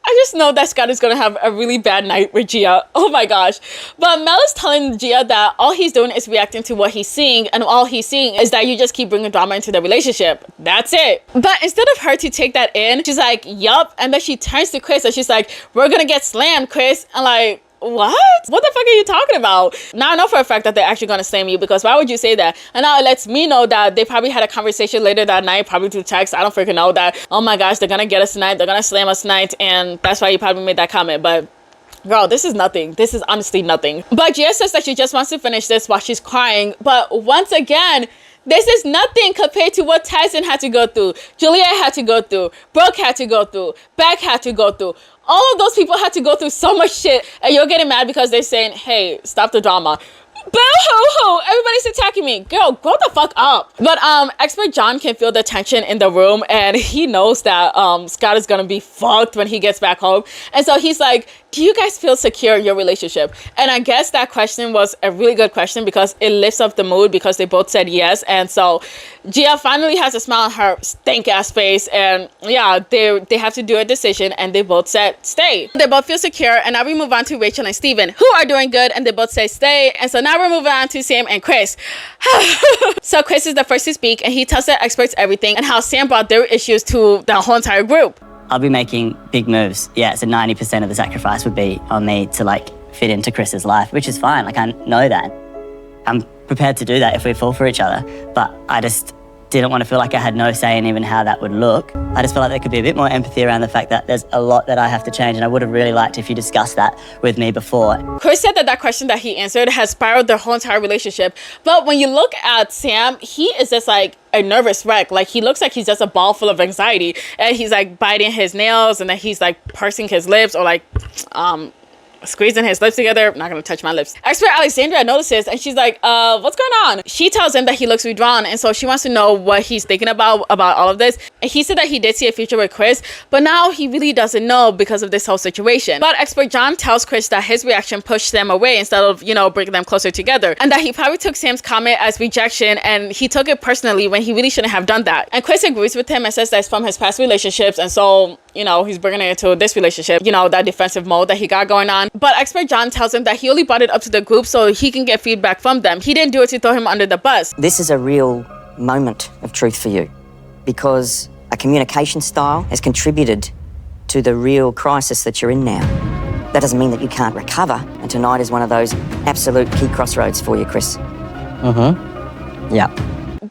I just know that Scott is going to have a really bad night with Gia. Oh my gosh. But Mel is telling Gia that all he's doing is reacting to what he's seeing, and all he's seeing is that you just keep bringing drama into the relationship. That's it. But instead of her to take that in, she's like, yup. And then she turns to Chris and she's like, we're going to get slammed, Chris. And like, what the fuck are you talking about? Now I know for a fact that they're actually gonna slam you, because why would you say that? And now it lets me know that they probably had a conversation later that night, probably through text. I don't freaking know that, oh my gosh, they're gonna get us tonight, they're gonna slam us tonight, and that's why you probably made that comment. But girl, this is nothing. This is honestly nothing. But Gia says that she just wants to finish this while she's crying. But once again, this is nothing compared to what Tyson had to go through, Juliet had to go through, Brooke had to go through, Beck had to go through. All of those people had to go through so much shit, and you're getting mad because they're saying, hey, stop the drama. Boo-hoo-hoo! Everybody's attacking me. Girl, grow the fuck up. But expert John can feel the tension in the room, and he knows that Scott is gonna be fucked when he gets back home. And so he's like, do you guys feel secure in your relationship? And I guess that question was a really good question because it lifts up the mood because they both said yes. And so Gia finally has a smile on her stank ass face, and yeah, they have to do a decision, and they both said stay. They both feel secure, and now we move on to Rachel and Steven, who are doing good, and they both say stay. And so now we're moving on to Sam and Chris. So Chris is the first to speak, and he tells the experts everything and how Sam brought their issues to the whole entire group. I'll be making big moves. Yeah, so 90% of the sacrifice would be on me to like fit into Chris's life, which is fine. Like I know that. I'm prepared to do that if we fall for each other, but I just didn't want to feel like I had no say in even how that would look. I just felt like there could be a bit more empathy around the fact that there's a lot that I have to change, and I would have really liked if you discussed that with me before. Chris said that question that he answered has spiraled their whole entire relationship. But when you look at Sam, he is just like a nervous wreck. Like he looks like he's just a ball full of anxiety, and he's like biting his nails, and then he's like pursing his lips, or like squeezing his lips together. I'm not gonna touch my lips. Expert Alexandria notices, and she's like, what's going on? She tells him that he looks withdrawn, and so she wants to know what he's thinking about all of this. And he said that he did see a future with Chris, but now he really doesn't know because of this whole situation. But expert John tells Chris that his reaction pushed them away instead of, you know, bringing them closer together, and that he probably took Sam's comment as rejection, and he took it personally when he really shouldn't have done that. And Chris agrees with him and says that's from his past relationships, and so, you know, he's bringing it into this relationship, you know, that defensive mode that he got going on. But expert John tells him that he only brought it up to the group so he can get feedback from them. He didn't do it to throw him under the bus. This is a real moment of truth for you, because a communication style has contributed to the real crisis that you're in now. That doesn't mean that you can't recover, and tonight is one of those absolute key crossroads for you, Chris. Yeah.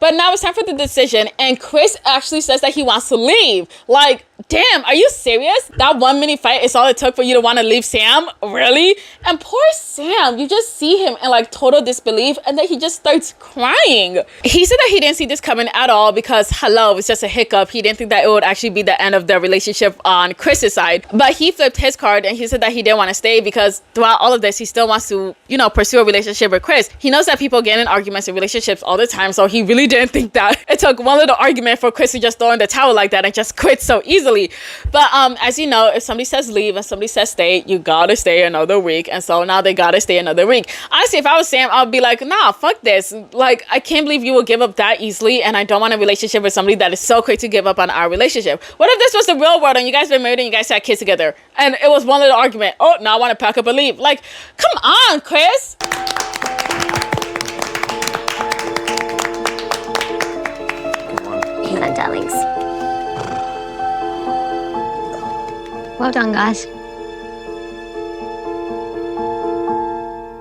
But now it's time for the decision, and Chris actually says that he wants to leave. Like, damn, are you serious? That 1 minute fight is all it took for you to want to leave Sam? Really? And poor Sam, you just see him in like total disbelief, and then he just starts crying. He said that he didn't see this coming at all because, hello, it's just a hiccup. He didn't think that it would actually be the end of their relationship on Chris's side. But he flipped his card, and he said that he didn't want to stay because throughout all of this, he still wants to, you know, pursue a relationship with Chris. He knows that people get in arguments in relationships all the time, so he really didn't think that it took one little argument for Chris to just throw in the towel like that and just quit so easily. But as you know, if somebody says leave and somebody says stay, you gotta stay another week. And so now they gotta stay another week. Honestly, if I was Sam, I'd be like, nah, fuck this. Like, I can't believe you will give up that easily, and I don't want a relationship with somebody that is so quick to give up on our relationship. What if this was the real world and you guys been married and you guys had kids together, and it was one little argument? Oh, now I want to pack up and leave. Like, come on, Chris. He's my darlings. Well done, guys.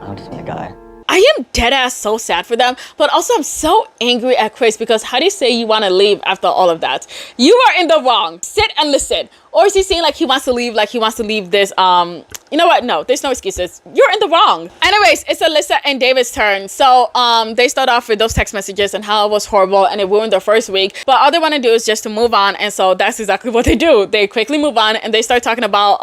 I'll just want to go. I am dead ass so sad for them, but also I'm so angry at Chris because how do you say you want to leave after all of that? You are in the wrong. Sit and listen. Or is he saying like he wants to leave, this, you know what? No, there's no excuses. You're in the wrong. Anyways, it's Alyssa and David's turn. So they start off with those text messages and how it was horrible and it ruined their first week. But all they want to do is just to move on. And so that's exactly what they do. They quickly move on and they start talking about,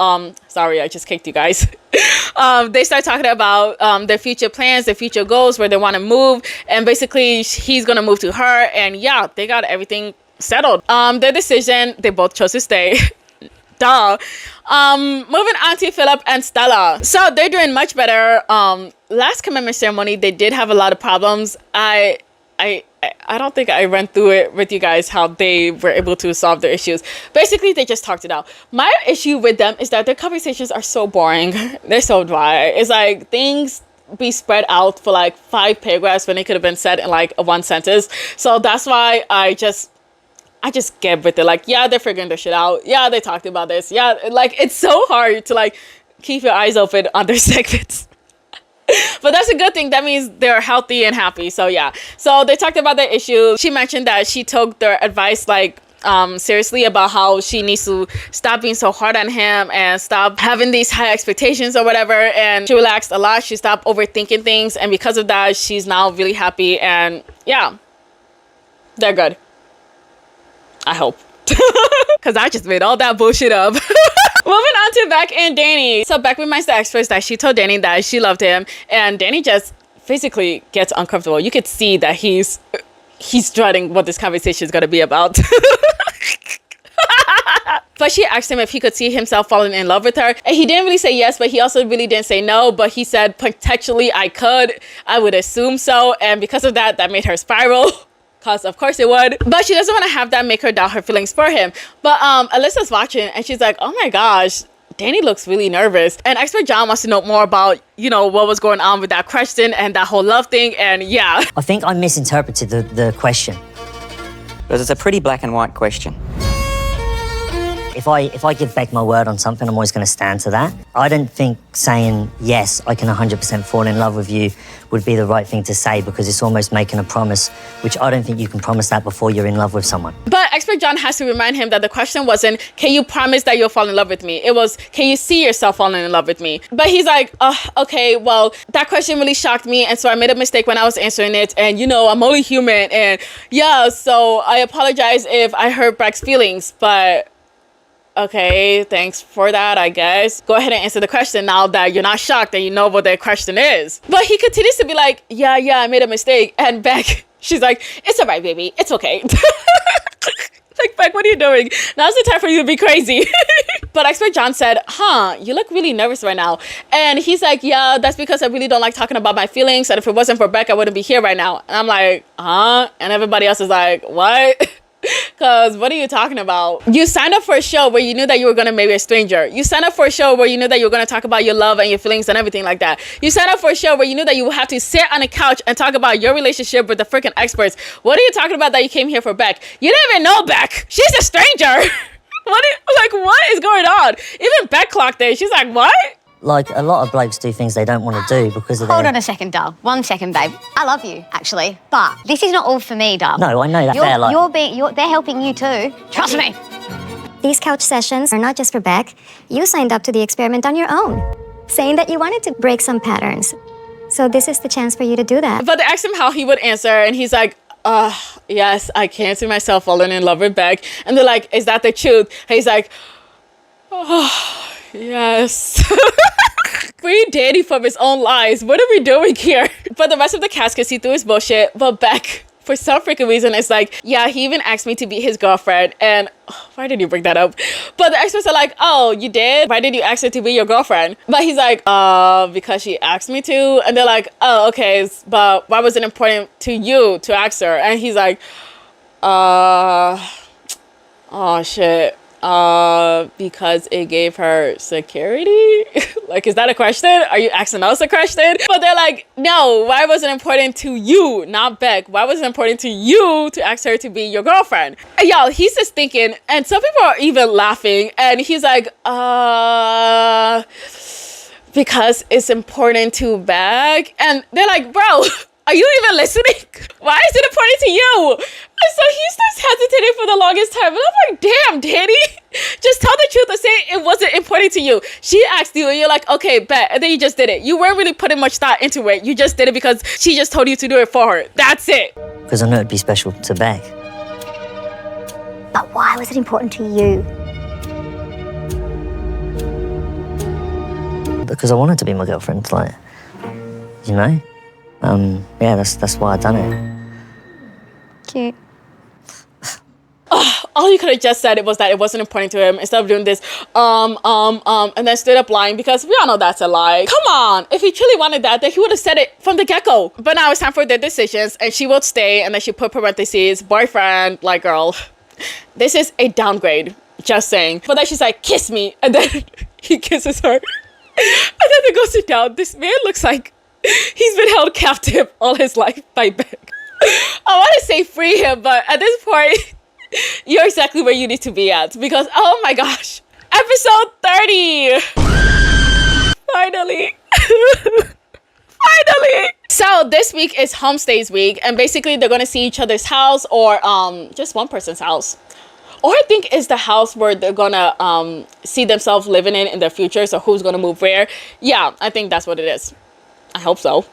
sorry, I just kicked you guys. They start talking about their future plans, their future goals, where they want to move. And basically he's going to move to her. And yeah, they got everything settled. Their decision, they both chose to stay. Duh. Moving on to Philip and Stella. So they're doing much better. Last commitment ceremony, they did have a lot of problems. I don't think I ran through it with you guys how they were able to solve their issues. Basically, they just talked it out. My issue with them is that their conversations are so boring. They're so dry. It's like things be spread out for like 5 paragraphs when they could have been said in like 1 sentence. So that's why I just get with it. Like, yeah, they're figuring their shit out. Yeah, they talked about this. Yeah, like, it's so hard to, like, keep your eyes open on their segments. But that's a good thing. That means they're healthy and happy. So, yeah. So, they talked about their issues. She mentioned that she took their advice, like, seriously about how she needs to stop being so hard on him and stop having these high expectations or whatever. And she relaxed a lot. She stopped overthinking things. And because of that, she's now really happy. And, yeah, they're good. I hope. Because I just made all that bullshit up. Moving on to Beck and Danny. So Beck reminds the experts that she told Danny that she loved him. And Danny just physically gets uncomfortable. You could see that he's dreading what this conversation is going to be about. But she asked him if he could see himself falling in love with her. And he didn't really say yes, but he also really didn't say no. But he said, potentially I could. I would assume so. And because of that, that made her spiral. Because of course it would. But she doesn't want to have that make her doubt her feelings for him. But Alyssa's watching and she's like, oh my gosh, Danny looks really nervous. And expert John wants to know more about, you know, what was going on with that question and that whole love thing. And yeah. I think I misinterpreted the question. Because it's a pretty black and white question. If I give Beck my word on something, I'm always going to stand to that. I don't think saying, yes, I can 100% fall in love with you would be the right thing to say, because it's almost making a promise, which I don't think you can promise that before you're in love with someone. But expert John has to remind him that the question wasn't, can you promise that you'll fall in love with me? It was, can you see yourself falling in love with me? But he's like, okay, well, that question really shocked me. And so I made a mistake when I was answering it. And, you know, I'm only human. And yeah, so I apologize if I hurt Beck's feelings, but okay, thanks for that, I guess. Go ahead and answer the question now that you're not shocked and you know what the question is. But he continues to be like, yeah, I made a mistake. And Beck, she's like, it's all right, baby. It's okay. Like, Beck, what are you doing? Now's the time for you to be crazy. But expert John said, you look really nervous right now. And he's like, yeah, that's because I really don't like talking about my feelings. And if it wasn't for Beck, I wouldn't be here right now. And I'm like, And everybody else is like, what? Because what are you talking about? You signed up for a show where you knew that you were going to marry a stranger. You signed up for a show where you knew that you were going to talk about your love and your feelings and everything like that. You signed up for a show where you knew that you would have to sit on a couch and talk about your relationship with the freaking experts. What are you talking about that you came here for Beck? You didn't even know Beck. She's a stranger. What is going on? Even Beck clocked it. She's like, what? Like, a lot of blokes do things they don't want to do because of Hold on a second, Dal. 1 second, babe. I love you, actually. But this is not all for me, Dal. No, I know that. They're helping you too. Trust me. These couch sessions are not just for Beck. You signed up to the experiment on your own, saying that you wanted to break some patterns. So this is the chance for you to do that. But they asked him how he would answer, and he's like, yes, I can't see myself falling in love with Beck. And they're like, is that the truth? And he's like, yes. Free Danny from his own lies. What are we doing here? But the rest of the cast can see through his bullshit. But Beck, for some freaking reason, it's like, yeah, he even asked me to be his girlfriend. And why did you bring that up? But the experts are like, oh, you did? Why did you ask her to be your girlfriend? But he's like, because she asked me to. And they're like, oh, okay, but why was it important to you to ask her? And he's like, oh shit. Because it gave her security? Like, is that a question? Are you asking us a question? But they're like, no, why was it important to you, not Beck? Why was it important to you to ask her to be your girlfriend? And y'all, he's just thinking, and some people are even laughing, and he's like, because it's important to Beck. And they're like, bro, are you even listening? Why is it important to you? And so he starts hesitating for the longest time. And I'm like, damn, Danny. Just tell the truth and say it wasn't important to you. She asked you and you're like, okay, bet. And then you just did it. You weren't really putting much thought into it. You just did it because she just told you to do it for her. That's it. Because I know it'd be special to Beck. But why was it important to you? Because I wanted to be my girlfriend, like, you know? Yeah, that's why I done it. Cute. All you could have just said it was that it wasn't important to him instead of doing this, and then stood up lying, because we all know that's a lie. Come on, if he truly wanted that, then he would have said it from the get-go. But now it's time for their decisions, and she will stay, and then she put parentheses, boyfriend, like, girl, this is a downgrade, just saying. But then she's like, kiss me, and then he kisses her, and then they go sit down. This man looks like he's been held captive all his life by Beck. I want to say free him, but at this point, you're exactly where you need to be at, because oh my gosh, episode 30. Finally. Finally. So this week is homestays week, and basically they're going to see each other's house, or just one person's house. Or I think it's the house where they're going to see themselves living in their future, so who's going to move where. Yeah, I think that's what it is. I hope so.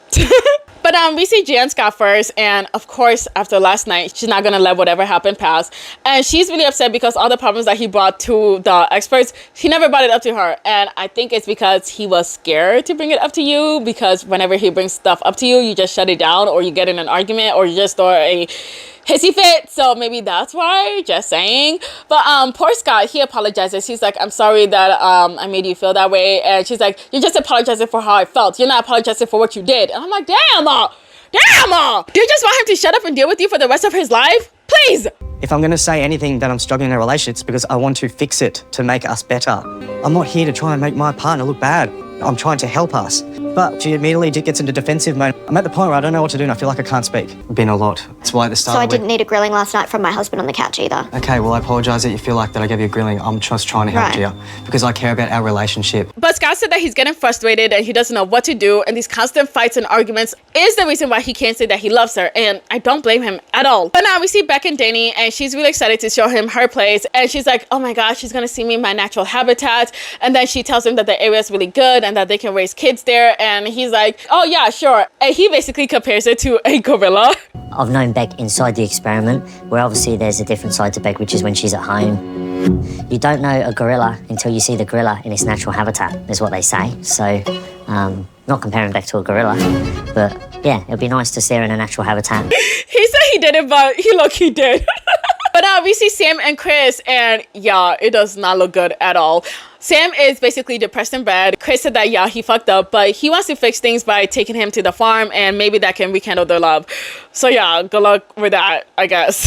But we see Gia and Scott first, and of course, after last night, she's not gonna let whatever happened pass. And she's really upset because all the problems that he brought to the experts, he never brought it up to her. And I think it's because he was scared to bring it up to you, because whenever he brings stuff up to you, you just shut it down, or you get in an argument, or you just throw a hissy fit. So maybe that's why, just saying. But poor Scott, he apologizes. He's like, I'm sorry that I made you feel that way. And she's like, you're just apologizing for how I felt. You're not apologizing for what you did. And I'm like, damn, do you just want him to shut up and deal with you for the rest of his life? Please. If I'm going to say anything that I'm struggling in a relationship, it's because I want to fix it to make us better. I'm not here to try and make my partner look bad. I'm trying to help us. But she immediately gets into defensive mode. I'm at the point where I don't know what to do and I feel like I can't speak. Been a lot. That's why at the start So I didn't need a grilling last night from my husband on the couch either. Okay, well, I apologise that you feel like that I gave you a grilling. I'm just trying to help you because I care about our relationship. But Scott said that he's getting frustrated and he doesn't know what to do, and these constant fights and arguments is the reason why he can't say that he loves her, and I don't blame him at all. But now we see Beck and Danny, and she's really excited to show him her place, and she's like, oh my gosh, she's gonna see me in my natural habitat. And then she tells him that the area is really good and that they can raise kids there, and he's like, oh yeah, sure. And he basically compares it to a gorilla. I've known Beck inside the experiment, where obviously there's a different side to Beck, which is when she's at home. You don't know a gorilla until you see the gorilla in its natural habitat, is what they say. So, not comparing Beck to a gorilla, but yeah, it'd be nice to see her in a natural habitat. He said he didn't, but he low-key did. But now we see Sam and Chris, and yeah, it does not look good at all. Sam is basically depressed in bed. Chris said that, yeah, he fucked up, but he wants to fix things by taking him to the farm, and maybe that can rekindle their love. So yeah, good luck with that, I guess.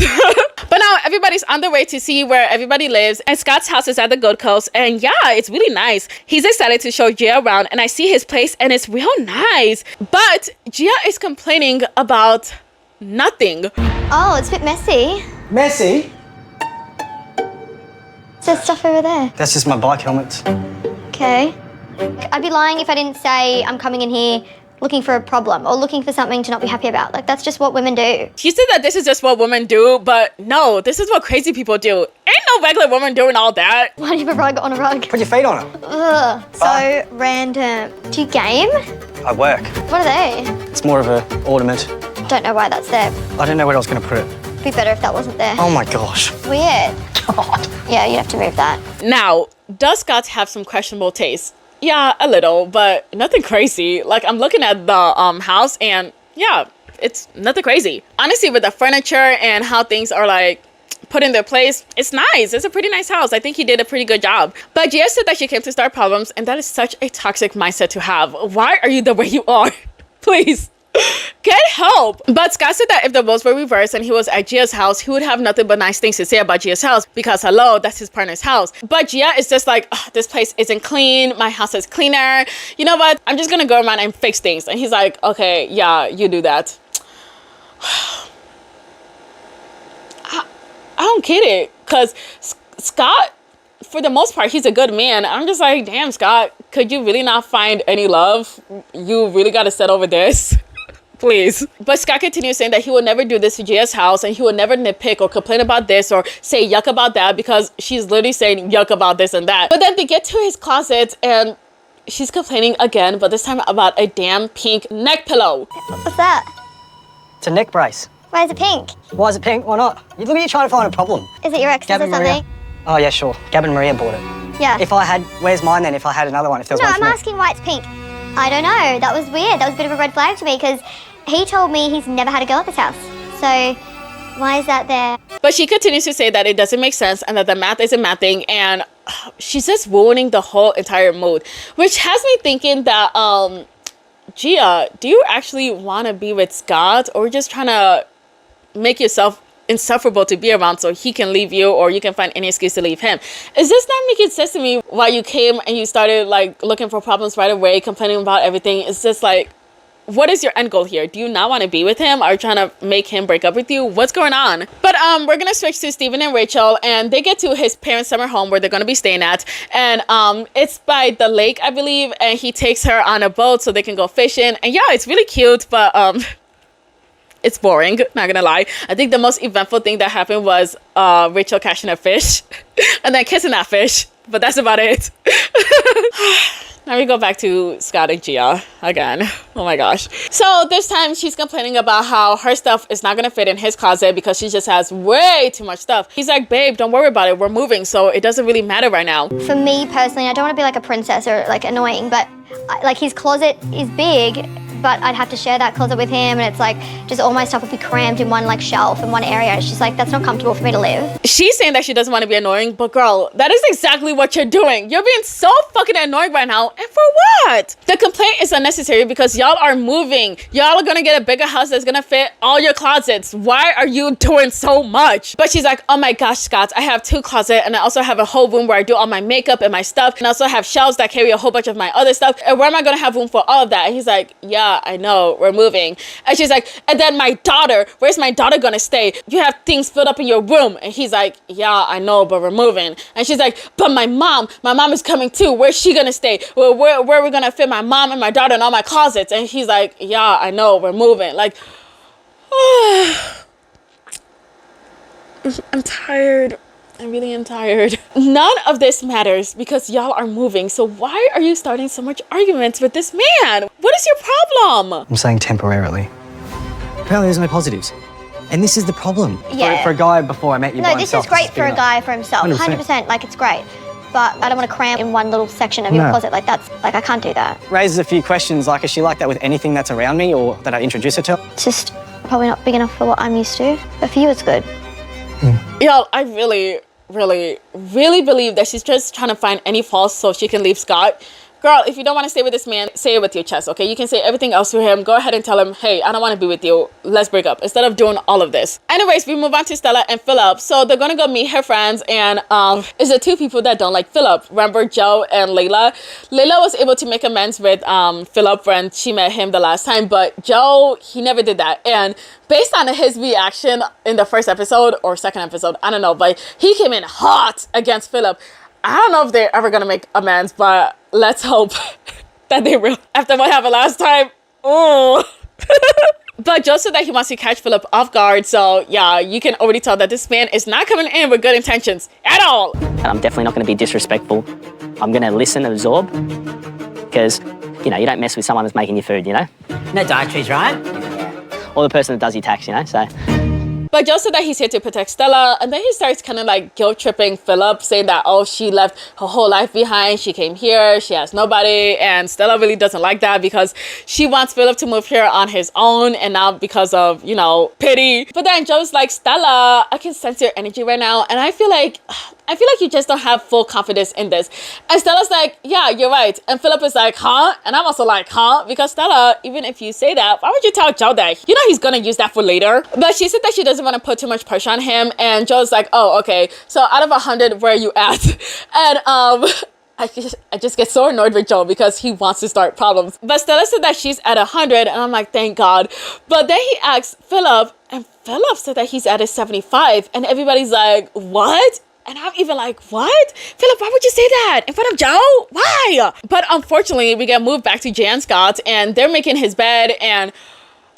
But now everybody's on their way to see where everybody lives, and Scott's house is at the Gold Coast, and yeah, it's really nice. He's excited to show Gia around, and I see his place, and it's real nice. But Gia is complaining about nothing. Oh, it's a bit messy. Messy? There's stuff over there. That's just my bike helmets. Okay. I'd be lying if I didn't say I'm coming in here looking for a problem or looking for something to not be happy about. Like, that's just what women do. She said that this is just what women do, but no, this is what crazy people do. Ain't no regular woman doing all that. Why do you have a rug on a rug? Put your feet on it. Ugh, so random. Do you game? I work. What are they? It's more of an ornament. Don't know why that's there. I didn't know where I was going to put it. Be better if that wasn't there. Oh my gosh. Weird. God. Yeah, you'd have to move that. Now, does Scott have some questionable taste? Yeah, a little, but nothing crazy. Like, I'm looking at the house, and yeah, it's nothing crazy. Honestly, with the furniture and how things are like put in their place, it's nice. It's a pretty nice house. I think he did a pretty good job. But Gia said that she came to start problems, and that is such a toxic mindset to have. Why are you the way you are? Please. Get help. But Scott said that if the roles were reversed and he was at Gia's house, he would have nothing but nice things to say about Gia's house, because hello, that's his partner's house. But Gia is just like, this place isn't clean, my house is cleaner. You know what? I'm just gonna go around and fix things. And he's like, okay, yeah, you do that. I don't get it, because Scott, for the most part, he's a good man. I'm just like, damn, Scott, could you really not find any love? You really gotta set over this. Please. But Scott continues saying that he will never do this to Gia's house, and he will never nitpick or complain about this or say yuck about that, because she's literally saying yuck about this and that. But then they get to his closet and she's complaining again, but this time about a damn pink neck pillow. What's that? It's a neck brace. Why is it pink? Why is it pink? Why not? You look at you trying to find a problem. Is it your ex's or something? Maria. Oh yeah, sure. Gab and Maria bought it. Yeah. If I had, where's mine then? If I had another one, if there was No, one I'm for me? asking why it's pink. I don't know. That was weird. That was a bit of a red flag to me, because he told me he's never had a girl at this house. So why is that there? But she continues to say that it doesn't make sense and that the math isn't mathing, and she's just ruining the whole entire mood, which has me thinking that Gia, do you actually want to be with Scott, or just trying to make yourself insufferable to be around so he can leave you, or you can find any excuse to leave him? Is this not making sense to me? Why you came and you started like looking for problems right away, complaining about everything? It's just like, what is your end goal here? Do you not want to be with him? Are you trying to make him break up with you? What's going on? But we're gonna switch to Steven and Rachel, and they get to his parents' summer home where they're gonna be staying at, and it's by the lake, I believe, and he takes her on a boat so they can go fishing, and yeah, it's really cute, but it's boring, not gonna lie. I think the most eventful thing that happened was Rachel catching a fish and then kissing that fish, but that's about it. Now we go back to Scott and Gia again. Oh my gosh. So this time she's complaining about how her stuff is not gonna fit in his closet because she just has way too much stuff. He's like, babe, don't worry about it. We're moving, so it doesn't really matter right now. For me personally, I don't want to be like a princess or like annoying, but like his closet is big, but I'd have to share that closet with him, and it's like just all my stuff would be crammed in one like shelf in one area. It's just like that's not comfortable for me to live. She's saying that she doesn't want to be annoying, but girl, that is exactly what you're doing. You're being so fucking annoying right now, and for what? The complaint is unnecessary because y'all are moving. Y'all are gonna get a bigger house that's gonna fit all your closets. Why are you doing so much? But she's like, oh my gosh, Scott, I have 2 closets, and I also have a whole room where I do all my makeup and my stuff, and I also have shelves that carry a whole bunch of my other stuff, and where am I gonna have room for all of that? And he's like, yeah, I know, we're moving. And she's like, and then my daughter, where's my daughter gonna stay? You have things filled up in your room. And he's like, yeah, I know, but we're moving. And she's like, but my mom is coming too. Where's she gonna stay? Well, where are we gonna fit my mom and my daughter in all my closets? And he's like, yeah, I know, we're moving. Like, I'm tired. I really am tired. None of this matters because y'all are moving. So why are you starting so much arguments with this man? What is your problem? I'm saying temporarily. Apparently there's no positives. And this is the problem. Yeah. For a guy before I met you by No, this himself, is great it's for a been guy for himself. 100%. 100%. Like it's great. But I don't want to cram in one little section of your No. closet. Like that's like I can't do that. Raises a few questions, like is she like that with anything that's around me or that I introduce her to? It's just probably not big enough for what I'm used to. But for you, it's good. Y'all, I really believe that she's just trying to find any faults so she can leave Scott. Girl, if you don't want to stay with this man, say it with your chest, okay? You can say everything else to him. Go ahead and tell him, hey, I don't want to be with you. Let's break up. Instead of doing all of this. Anyways, we move on to Stella and Philip. So they're going to go meet her friends. And it's the 2 people that don't like Philip. Remember Joe and Layla? Layla was able to make amends with Philip when she met him the last time. But Joe, he never did that. And based on his reaction in the first episode or second episode, I don't know. But he came in hot against Philip. I don't know if they're ever going to make amends, but let's hope that they will. After what happened last time. Oh. But Joe said that he wants to catch Philip off guard. So yeah, you can already tell that this man is not coming in with good intentions at all. And I'm definitely not going to be disrespectful. I'm going to listen, absorb, because, you know, you don't mess with someone that's making your food, you know? No dietaries, right? Or the person that does your tax, you know, so... But Joe said that he's here to protect Stella, and then he starts kind of like guilt-tripping Philip, saying that, oh, she left her whole life behind, she came here, she has nobody, and Stella really doesn't like that because she wants Philip to move here on his own and not because of, you know, pity. But then Joe's like, Stella, I can sense your energy right now, and I feel like you just don't have full confidence in this. And Stella's like, yeah, you're right. And Philip is like, huh? And I'm also like, huh? Because Stella, even if you say that, why would you tell Joe that? You know he's gonna use that for later. But she said that she doesn't want to put too much pressure on him. And Joe's like, oh, okay. So out of 100, where are you at? And I just get so annoyed with Joe because he wants to start problems. But Stella said that she's at 100, and I'm like, thank God. But then he asks Philip, and Philip said that he's at a 75, and everybody's like, what? And I'm even like, what? Philip, why would you say that? In front of Joe? Why? But unfortunately, we get moved back to Jay and Scott, and they're making his bed, and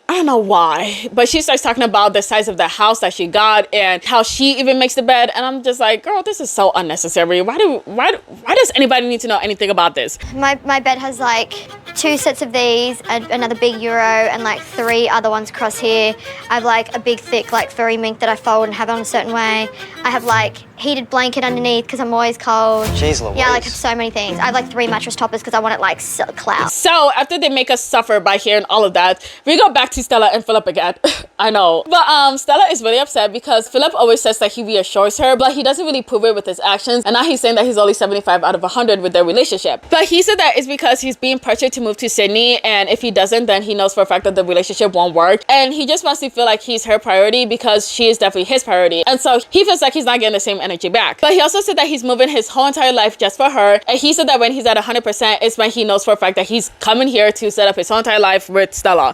I don't know why, but she starts talking about the size of the house that she got and how she even makes the bed. And I'm just like, girl, this is so unnecessary. Why does anybody need to know anything about this? My bed has like 2 sets of these, another big Euro, and like 3 other ones across here. I have like a big thick like furry mink that I fold and have on a certain way. I have like heated blanket underneath because I'm always cold. Jeez Louise. Yeah, like so many things. I have like 3 mattress toppers because I want it like cloud. So after they make us suffer by hearing all of that, we go back to Stella and Philip again. I know. But Stella is really upset because Philip always says that he reassures her, but he doesn't really prove it with his actions. And now he's saying that he's only 75 out of 100 with their relationship. But he said that it's because he's being pressured to move to Sydney, and if he doesn't, then he knows for a fact that the relationship won't work. And he just wants to feel like he's her priority because she is definitely his priority. And so he feels like he's not getting the same energy back. But he also said that he's moving his whole entire life just for her. And he said that when he's at 100% is when he knows for a fact that he's coming here to set up his whole entire life with Stella.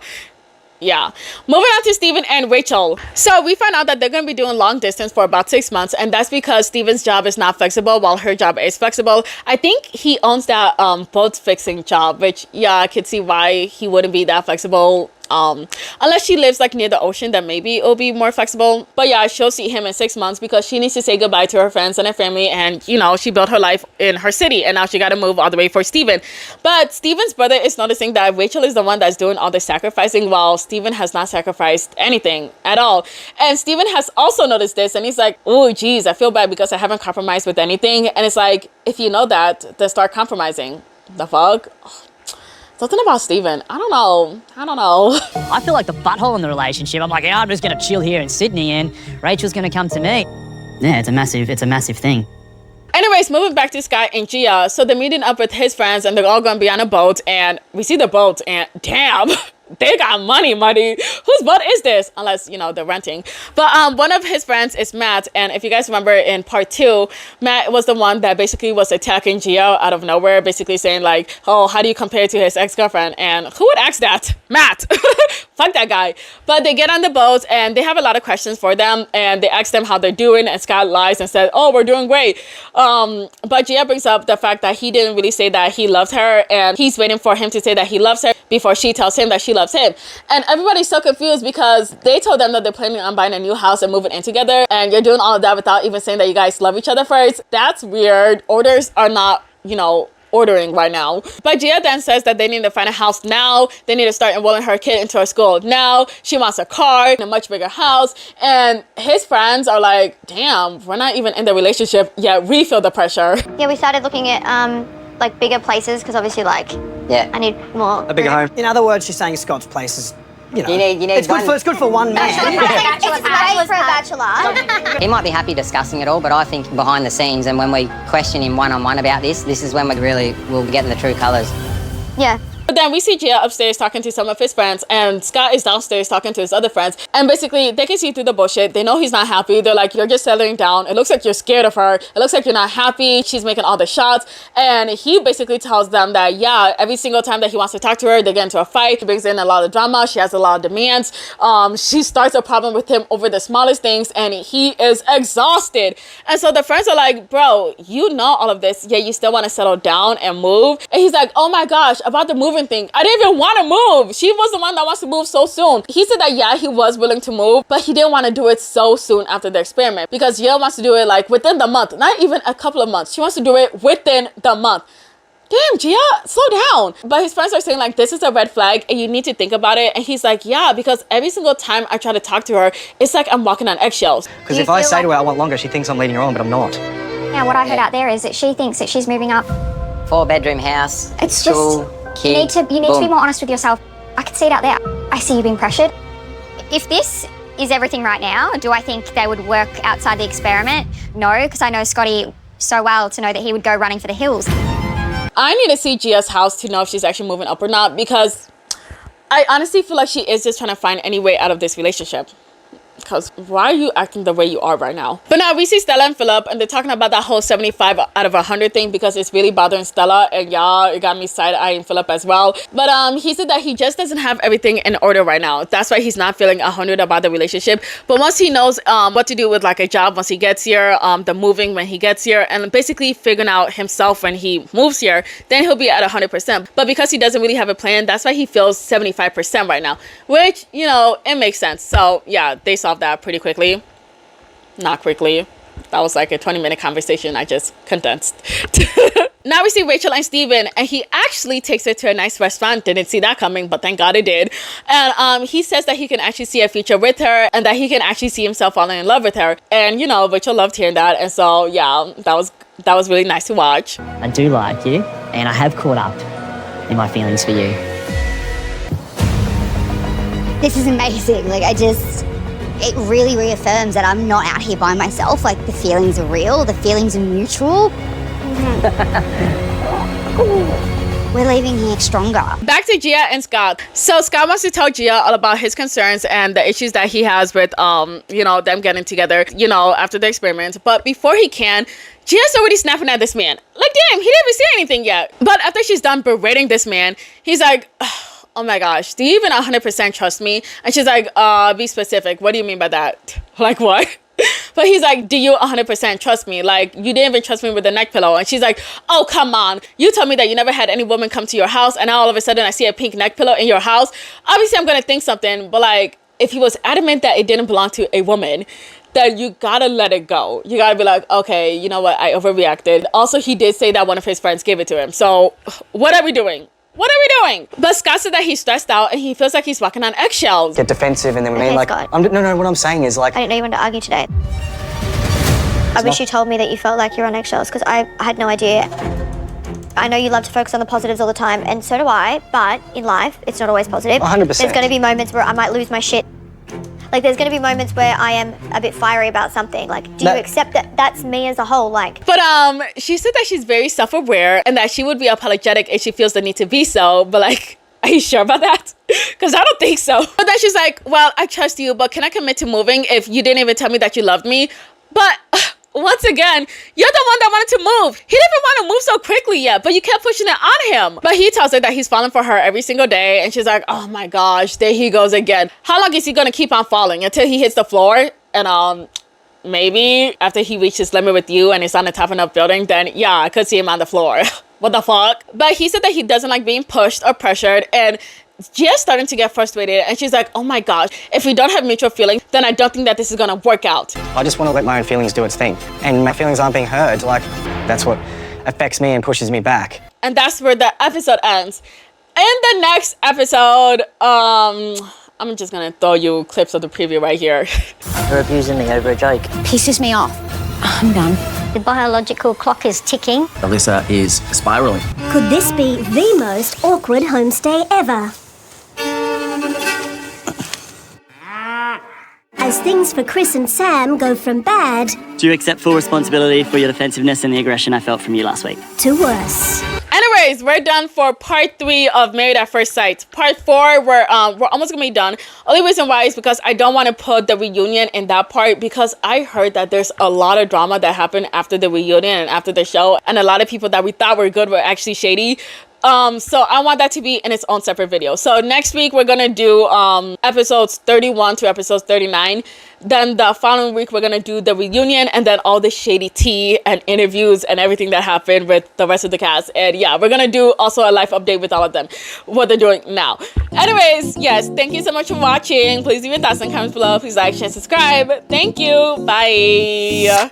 Yeah. Moving on to Steven and Rachel. So we find out that they're going to be doing long distance for about 6 months, and that's because Steven's job is not flexible while her job is flexible. I think he owns that boat fixing job, which, yeah, I could see why he wouldn't be that flexible unless she lives like near the ocean, then maybe it'll be more flexible. But yeah, she'll see him in 6 months because she needs to say goodbye to her friends and her family. And you know, she built her life in her city, and now she got to move all the way for Steven. But Steven's brother is noticing that Rachel is the one that's doing all the sacrificing, while Steven has not sacrificed anything at all. And Steven has also noticed this, and he's like, oh geez, I feel bad because I haven't compromised with anything. And it's like, if you know that, then start compromising. The fuck? Something about Steven. I don't know. I feel like the butthole in the relationship. I'm like, yeah, I'm just gonna chill here in Sydney and Rachel's gonna come to me. Yeah, it's a massive thing. Anyways, moving back to Sky and Gia. So they're meeting up with his friends and they're all gonna be on a boat, and we see the boat and damn, they got money. Whose boat is this? Unless, you know, they're renting. But one of his friends is Matt, and if you guys remember in part 2, Matt was the one that basically was attacking Gia out of nowhere, basically saying like, oh, how do you compare to his ex-girlfriend? And who would ask that? Matt. Fuck that guy. But they get on the boat and they have a lot of questions for them, and they ask them how they're doing, and Scott lies and said, oh, we're doing great. But Gia brings up the fact that he didn't really say that he loved her, and he's waiting for him to say that he loves her before she tells him that she loves him. And everybody's so confused because they told them that they're planning on buying a new house and moving in together, and you're doing all of that without even saying that you guys love each other first. That's weird. Orders are not, you know, ordering right now. But Gia then says that they need to find a house now. They need to start enrolling her kid into a school now. She wants a car, a much bigger house. And his friends are like, damn, we're not even in the relationship yet. We feel the pressure. Yeah, we started looking at like bigger places because obviously like I need more. A bigger home. In other words, she's saying Scott's place is, you know, You need it's good for one man. It's great for a bachelor. He might be happy discussing it all, but I think behind the scenes and when we question him one-on-one about this is when we really will get in the true colours. Yeah. But then we see Gia upstairs talking to some of his friends, and Scott is downstairs talking to his other friends. And basically, they can see through the bullshit. They know he's not happy. They're like, you're just settling down. It looks like you're scared of her. It looks like you're not happy. She's making all the shots. And he basically tells them that, yeah, every single time that he wants to talk to her, they get into a fight. He brings in a lot of drama. She has a lot of demands. She starts a problem with him over the smallest things, and he is exhausted. And so the friends are like, bro, you know all of this, yet you still want to settle down and move. And he's like, oh my gosh, about the moving thing, I didn't even want to move. She was the one that wants to move so soon. He said that yeah, he was willing to move, but he didn't want to do it so soon after the experiment, because Gia wants to do it like within the month, not even a couple of months. She wants to do it within the month. Damn, Gia, slow down. But his friends are saying like, this is a red flag and you need to think about it. And he's like, yeah, because every single time I try to talk to her, it's like I'm walking on eggshells. Because if I say to her I want longer, she thinks I'm leading her on, but I'm not. Now what I heard out there is that she thinks that she's moving up. 4-bedroom house, It's school, just kid, you need to be boom. more honest with yourself. I can see it out there. I see you being pressured. If this is everything right now, do I think they would work outside the experiment? No, because I know Scotty so well to know that he would go running for the hills. I need to see Gia's house to know if she's actually moving up or not, because I honestly feel like she is just trying to find any way out of this relationship. Because why are you acting the way you are right now? But now we see Stella and Philip, and they're talking about that whole 75 out of 100 thing, because it's really bothering Stella, and y'all, it got me side-eyeing Philip as well. But he said that he just doesn't have everything in order right now. That's why he's not feeling 100 about the relationship. But once he knows what to do with like a job once he gets here, the moving when he gets here, and basically figuring out himself when he moves here, then he'll be at 100%. But because he doesn't really have a plan, that's why he feels 75% right now, which, you know, it makes sense. So yeah, they solved that pretty quickly. Not quickly. That was like a 20-minute conversation I just condensed. Now we see Rachel and Steven, and he actually takes her to a nice restaurant. Didn't see that coming, but thank God it did. And he says that he can actually see a future with her, and that he can actually see himself falling in love with her. And you know, Rachel loved hearing that, and so yeah, that was really nice to watch. I do like you, and I have caught up in my feelings for you. This is amazing. Like, it really reaffirms that I'm not out here by myself. Like, the feelings are real, the feelings are mutual. We're leaving here stronger. Back to Gia and Scott. So Scott wants to tell Gia all about his concerns and the issues that he has with, you know, them getting together, you know, after the experiment. But before he can, Gia's already snapping at this man. Like, damn, he didn't even say anything yet. But after she's done berating this man, he's like, oh my gosh, do you even 100% trust me? And she's like, be specific. What do you mean by that? Like, what? But he's like, do you 100% trust me? Like, you didn't even trust me with the neck pillow. And she's like, oh, come on. You told me that you never had any woman come to your house, and now all of a sudden I see a pink neck pillow in your house. Obviously, I'm going to think something. But, like, if he was adamant that it didn't belong to a woman, then you gotta let it go. You gotta be like, okay, you know what? I overreacted. Also, he did say that one of his friends gave it to him. So, what are we doing? What are we doing? But Scott said that he's stressed out and he feels like he's walking on eggshells. Get defensive, and then we Okay, mean like, Scott. no. What I'm saying is like, I didn't know you wanted to argue today. I wish you told me that you felt like you're on eggshells, because I had no idea. I know you love to focus on the positives all the time, and so do I, but in life, it's not always positive. 100%. There's going to be moments where I might lose my shit. Like, there's going to be moments where I am a bit fiery about something. Like, do you accept that that's me as a whole? Like, But she said that she's very self-aware and that she would be apologetic if she feels the need to be so. But like, are you sure about that? Because I don't think so. But then she's like, well, I trust you, but can I commit to moving if you didn't even tell me that you loved me? But once again, you're the one that wanted to move. He didn't even want to move so quickly yet, but you kept pushing it on him. But he tells her that he's falling for her every single day, and she's like, oh my gosh, there he goes again. How long is he gonna keep on falling? Until he hits the floor? And maybe after he reaches his limit with you and it's on the top of a building, then yeah, I could see him on the floor. What the fuck? But he said that he doesn't like being pushed or pressured, and Gia's starting to get frustrated, and she's like, oh my gosh, if we don't have mutual feelings, then I don't think that this is gonna work out. I just want to let my own feelings do its thing, and my feelings aren't being heard. Like, that's what affects me and pushes me back. And that's where the episode ends. In the next episode, I'm just gonna throw you clips of the preview right here. You're abusing me over a joke. Pisses me off. I'm done. the biological clock is ticking. Alyssa is spiraling. Could this be the most awkward homestay ever? As things for Chris and Sam go from bad Do you accept full responsibility for your defensiveness and the aggression I felt from you last week? to worse. Anyways, we're done for part 3 of Married at First Sight. Part 4, we're almost gonna be done. Only reason why is because I don't want to put the reunion in that part, because I heard that there's a lot of drama that happened after the reunion and after the show, and a lot of people that we thought were good were actually shady. So I want that to be in its own separate video. So next week we're gonna do episodes 31 to episodes 39. Then the following week we're gonna do the reunion, and then all the shady tea and interviews and everything that happened with the rest of the cast. And yeah, we're gonna do also a life update with all of them, what they're doing now. Anyways, yes, thank you so much for watching. Please leave your thoughts and comments below. Please like, share, subscribe. Thank you. Bye.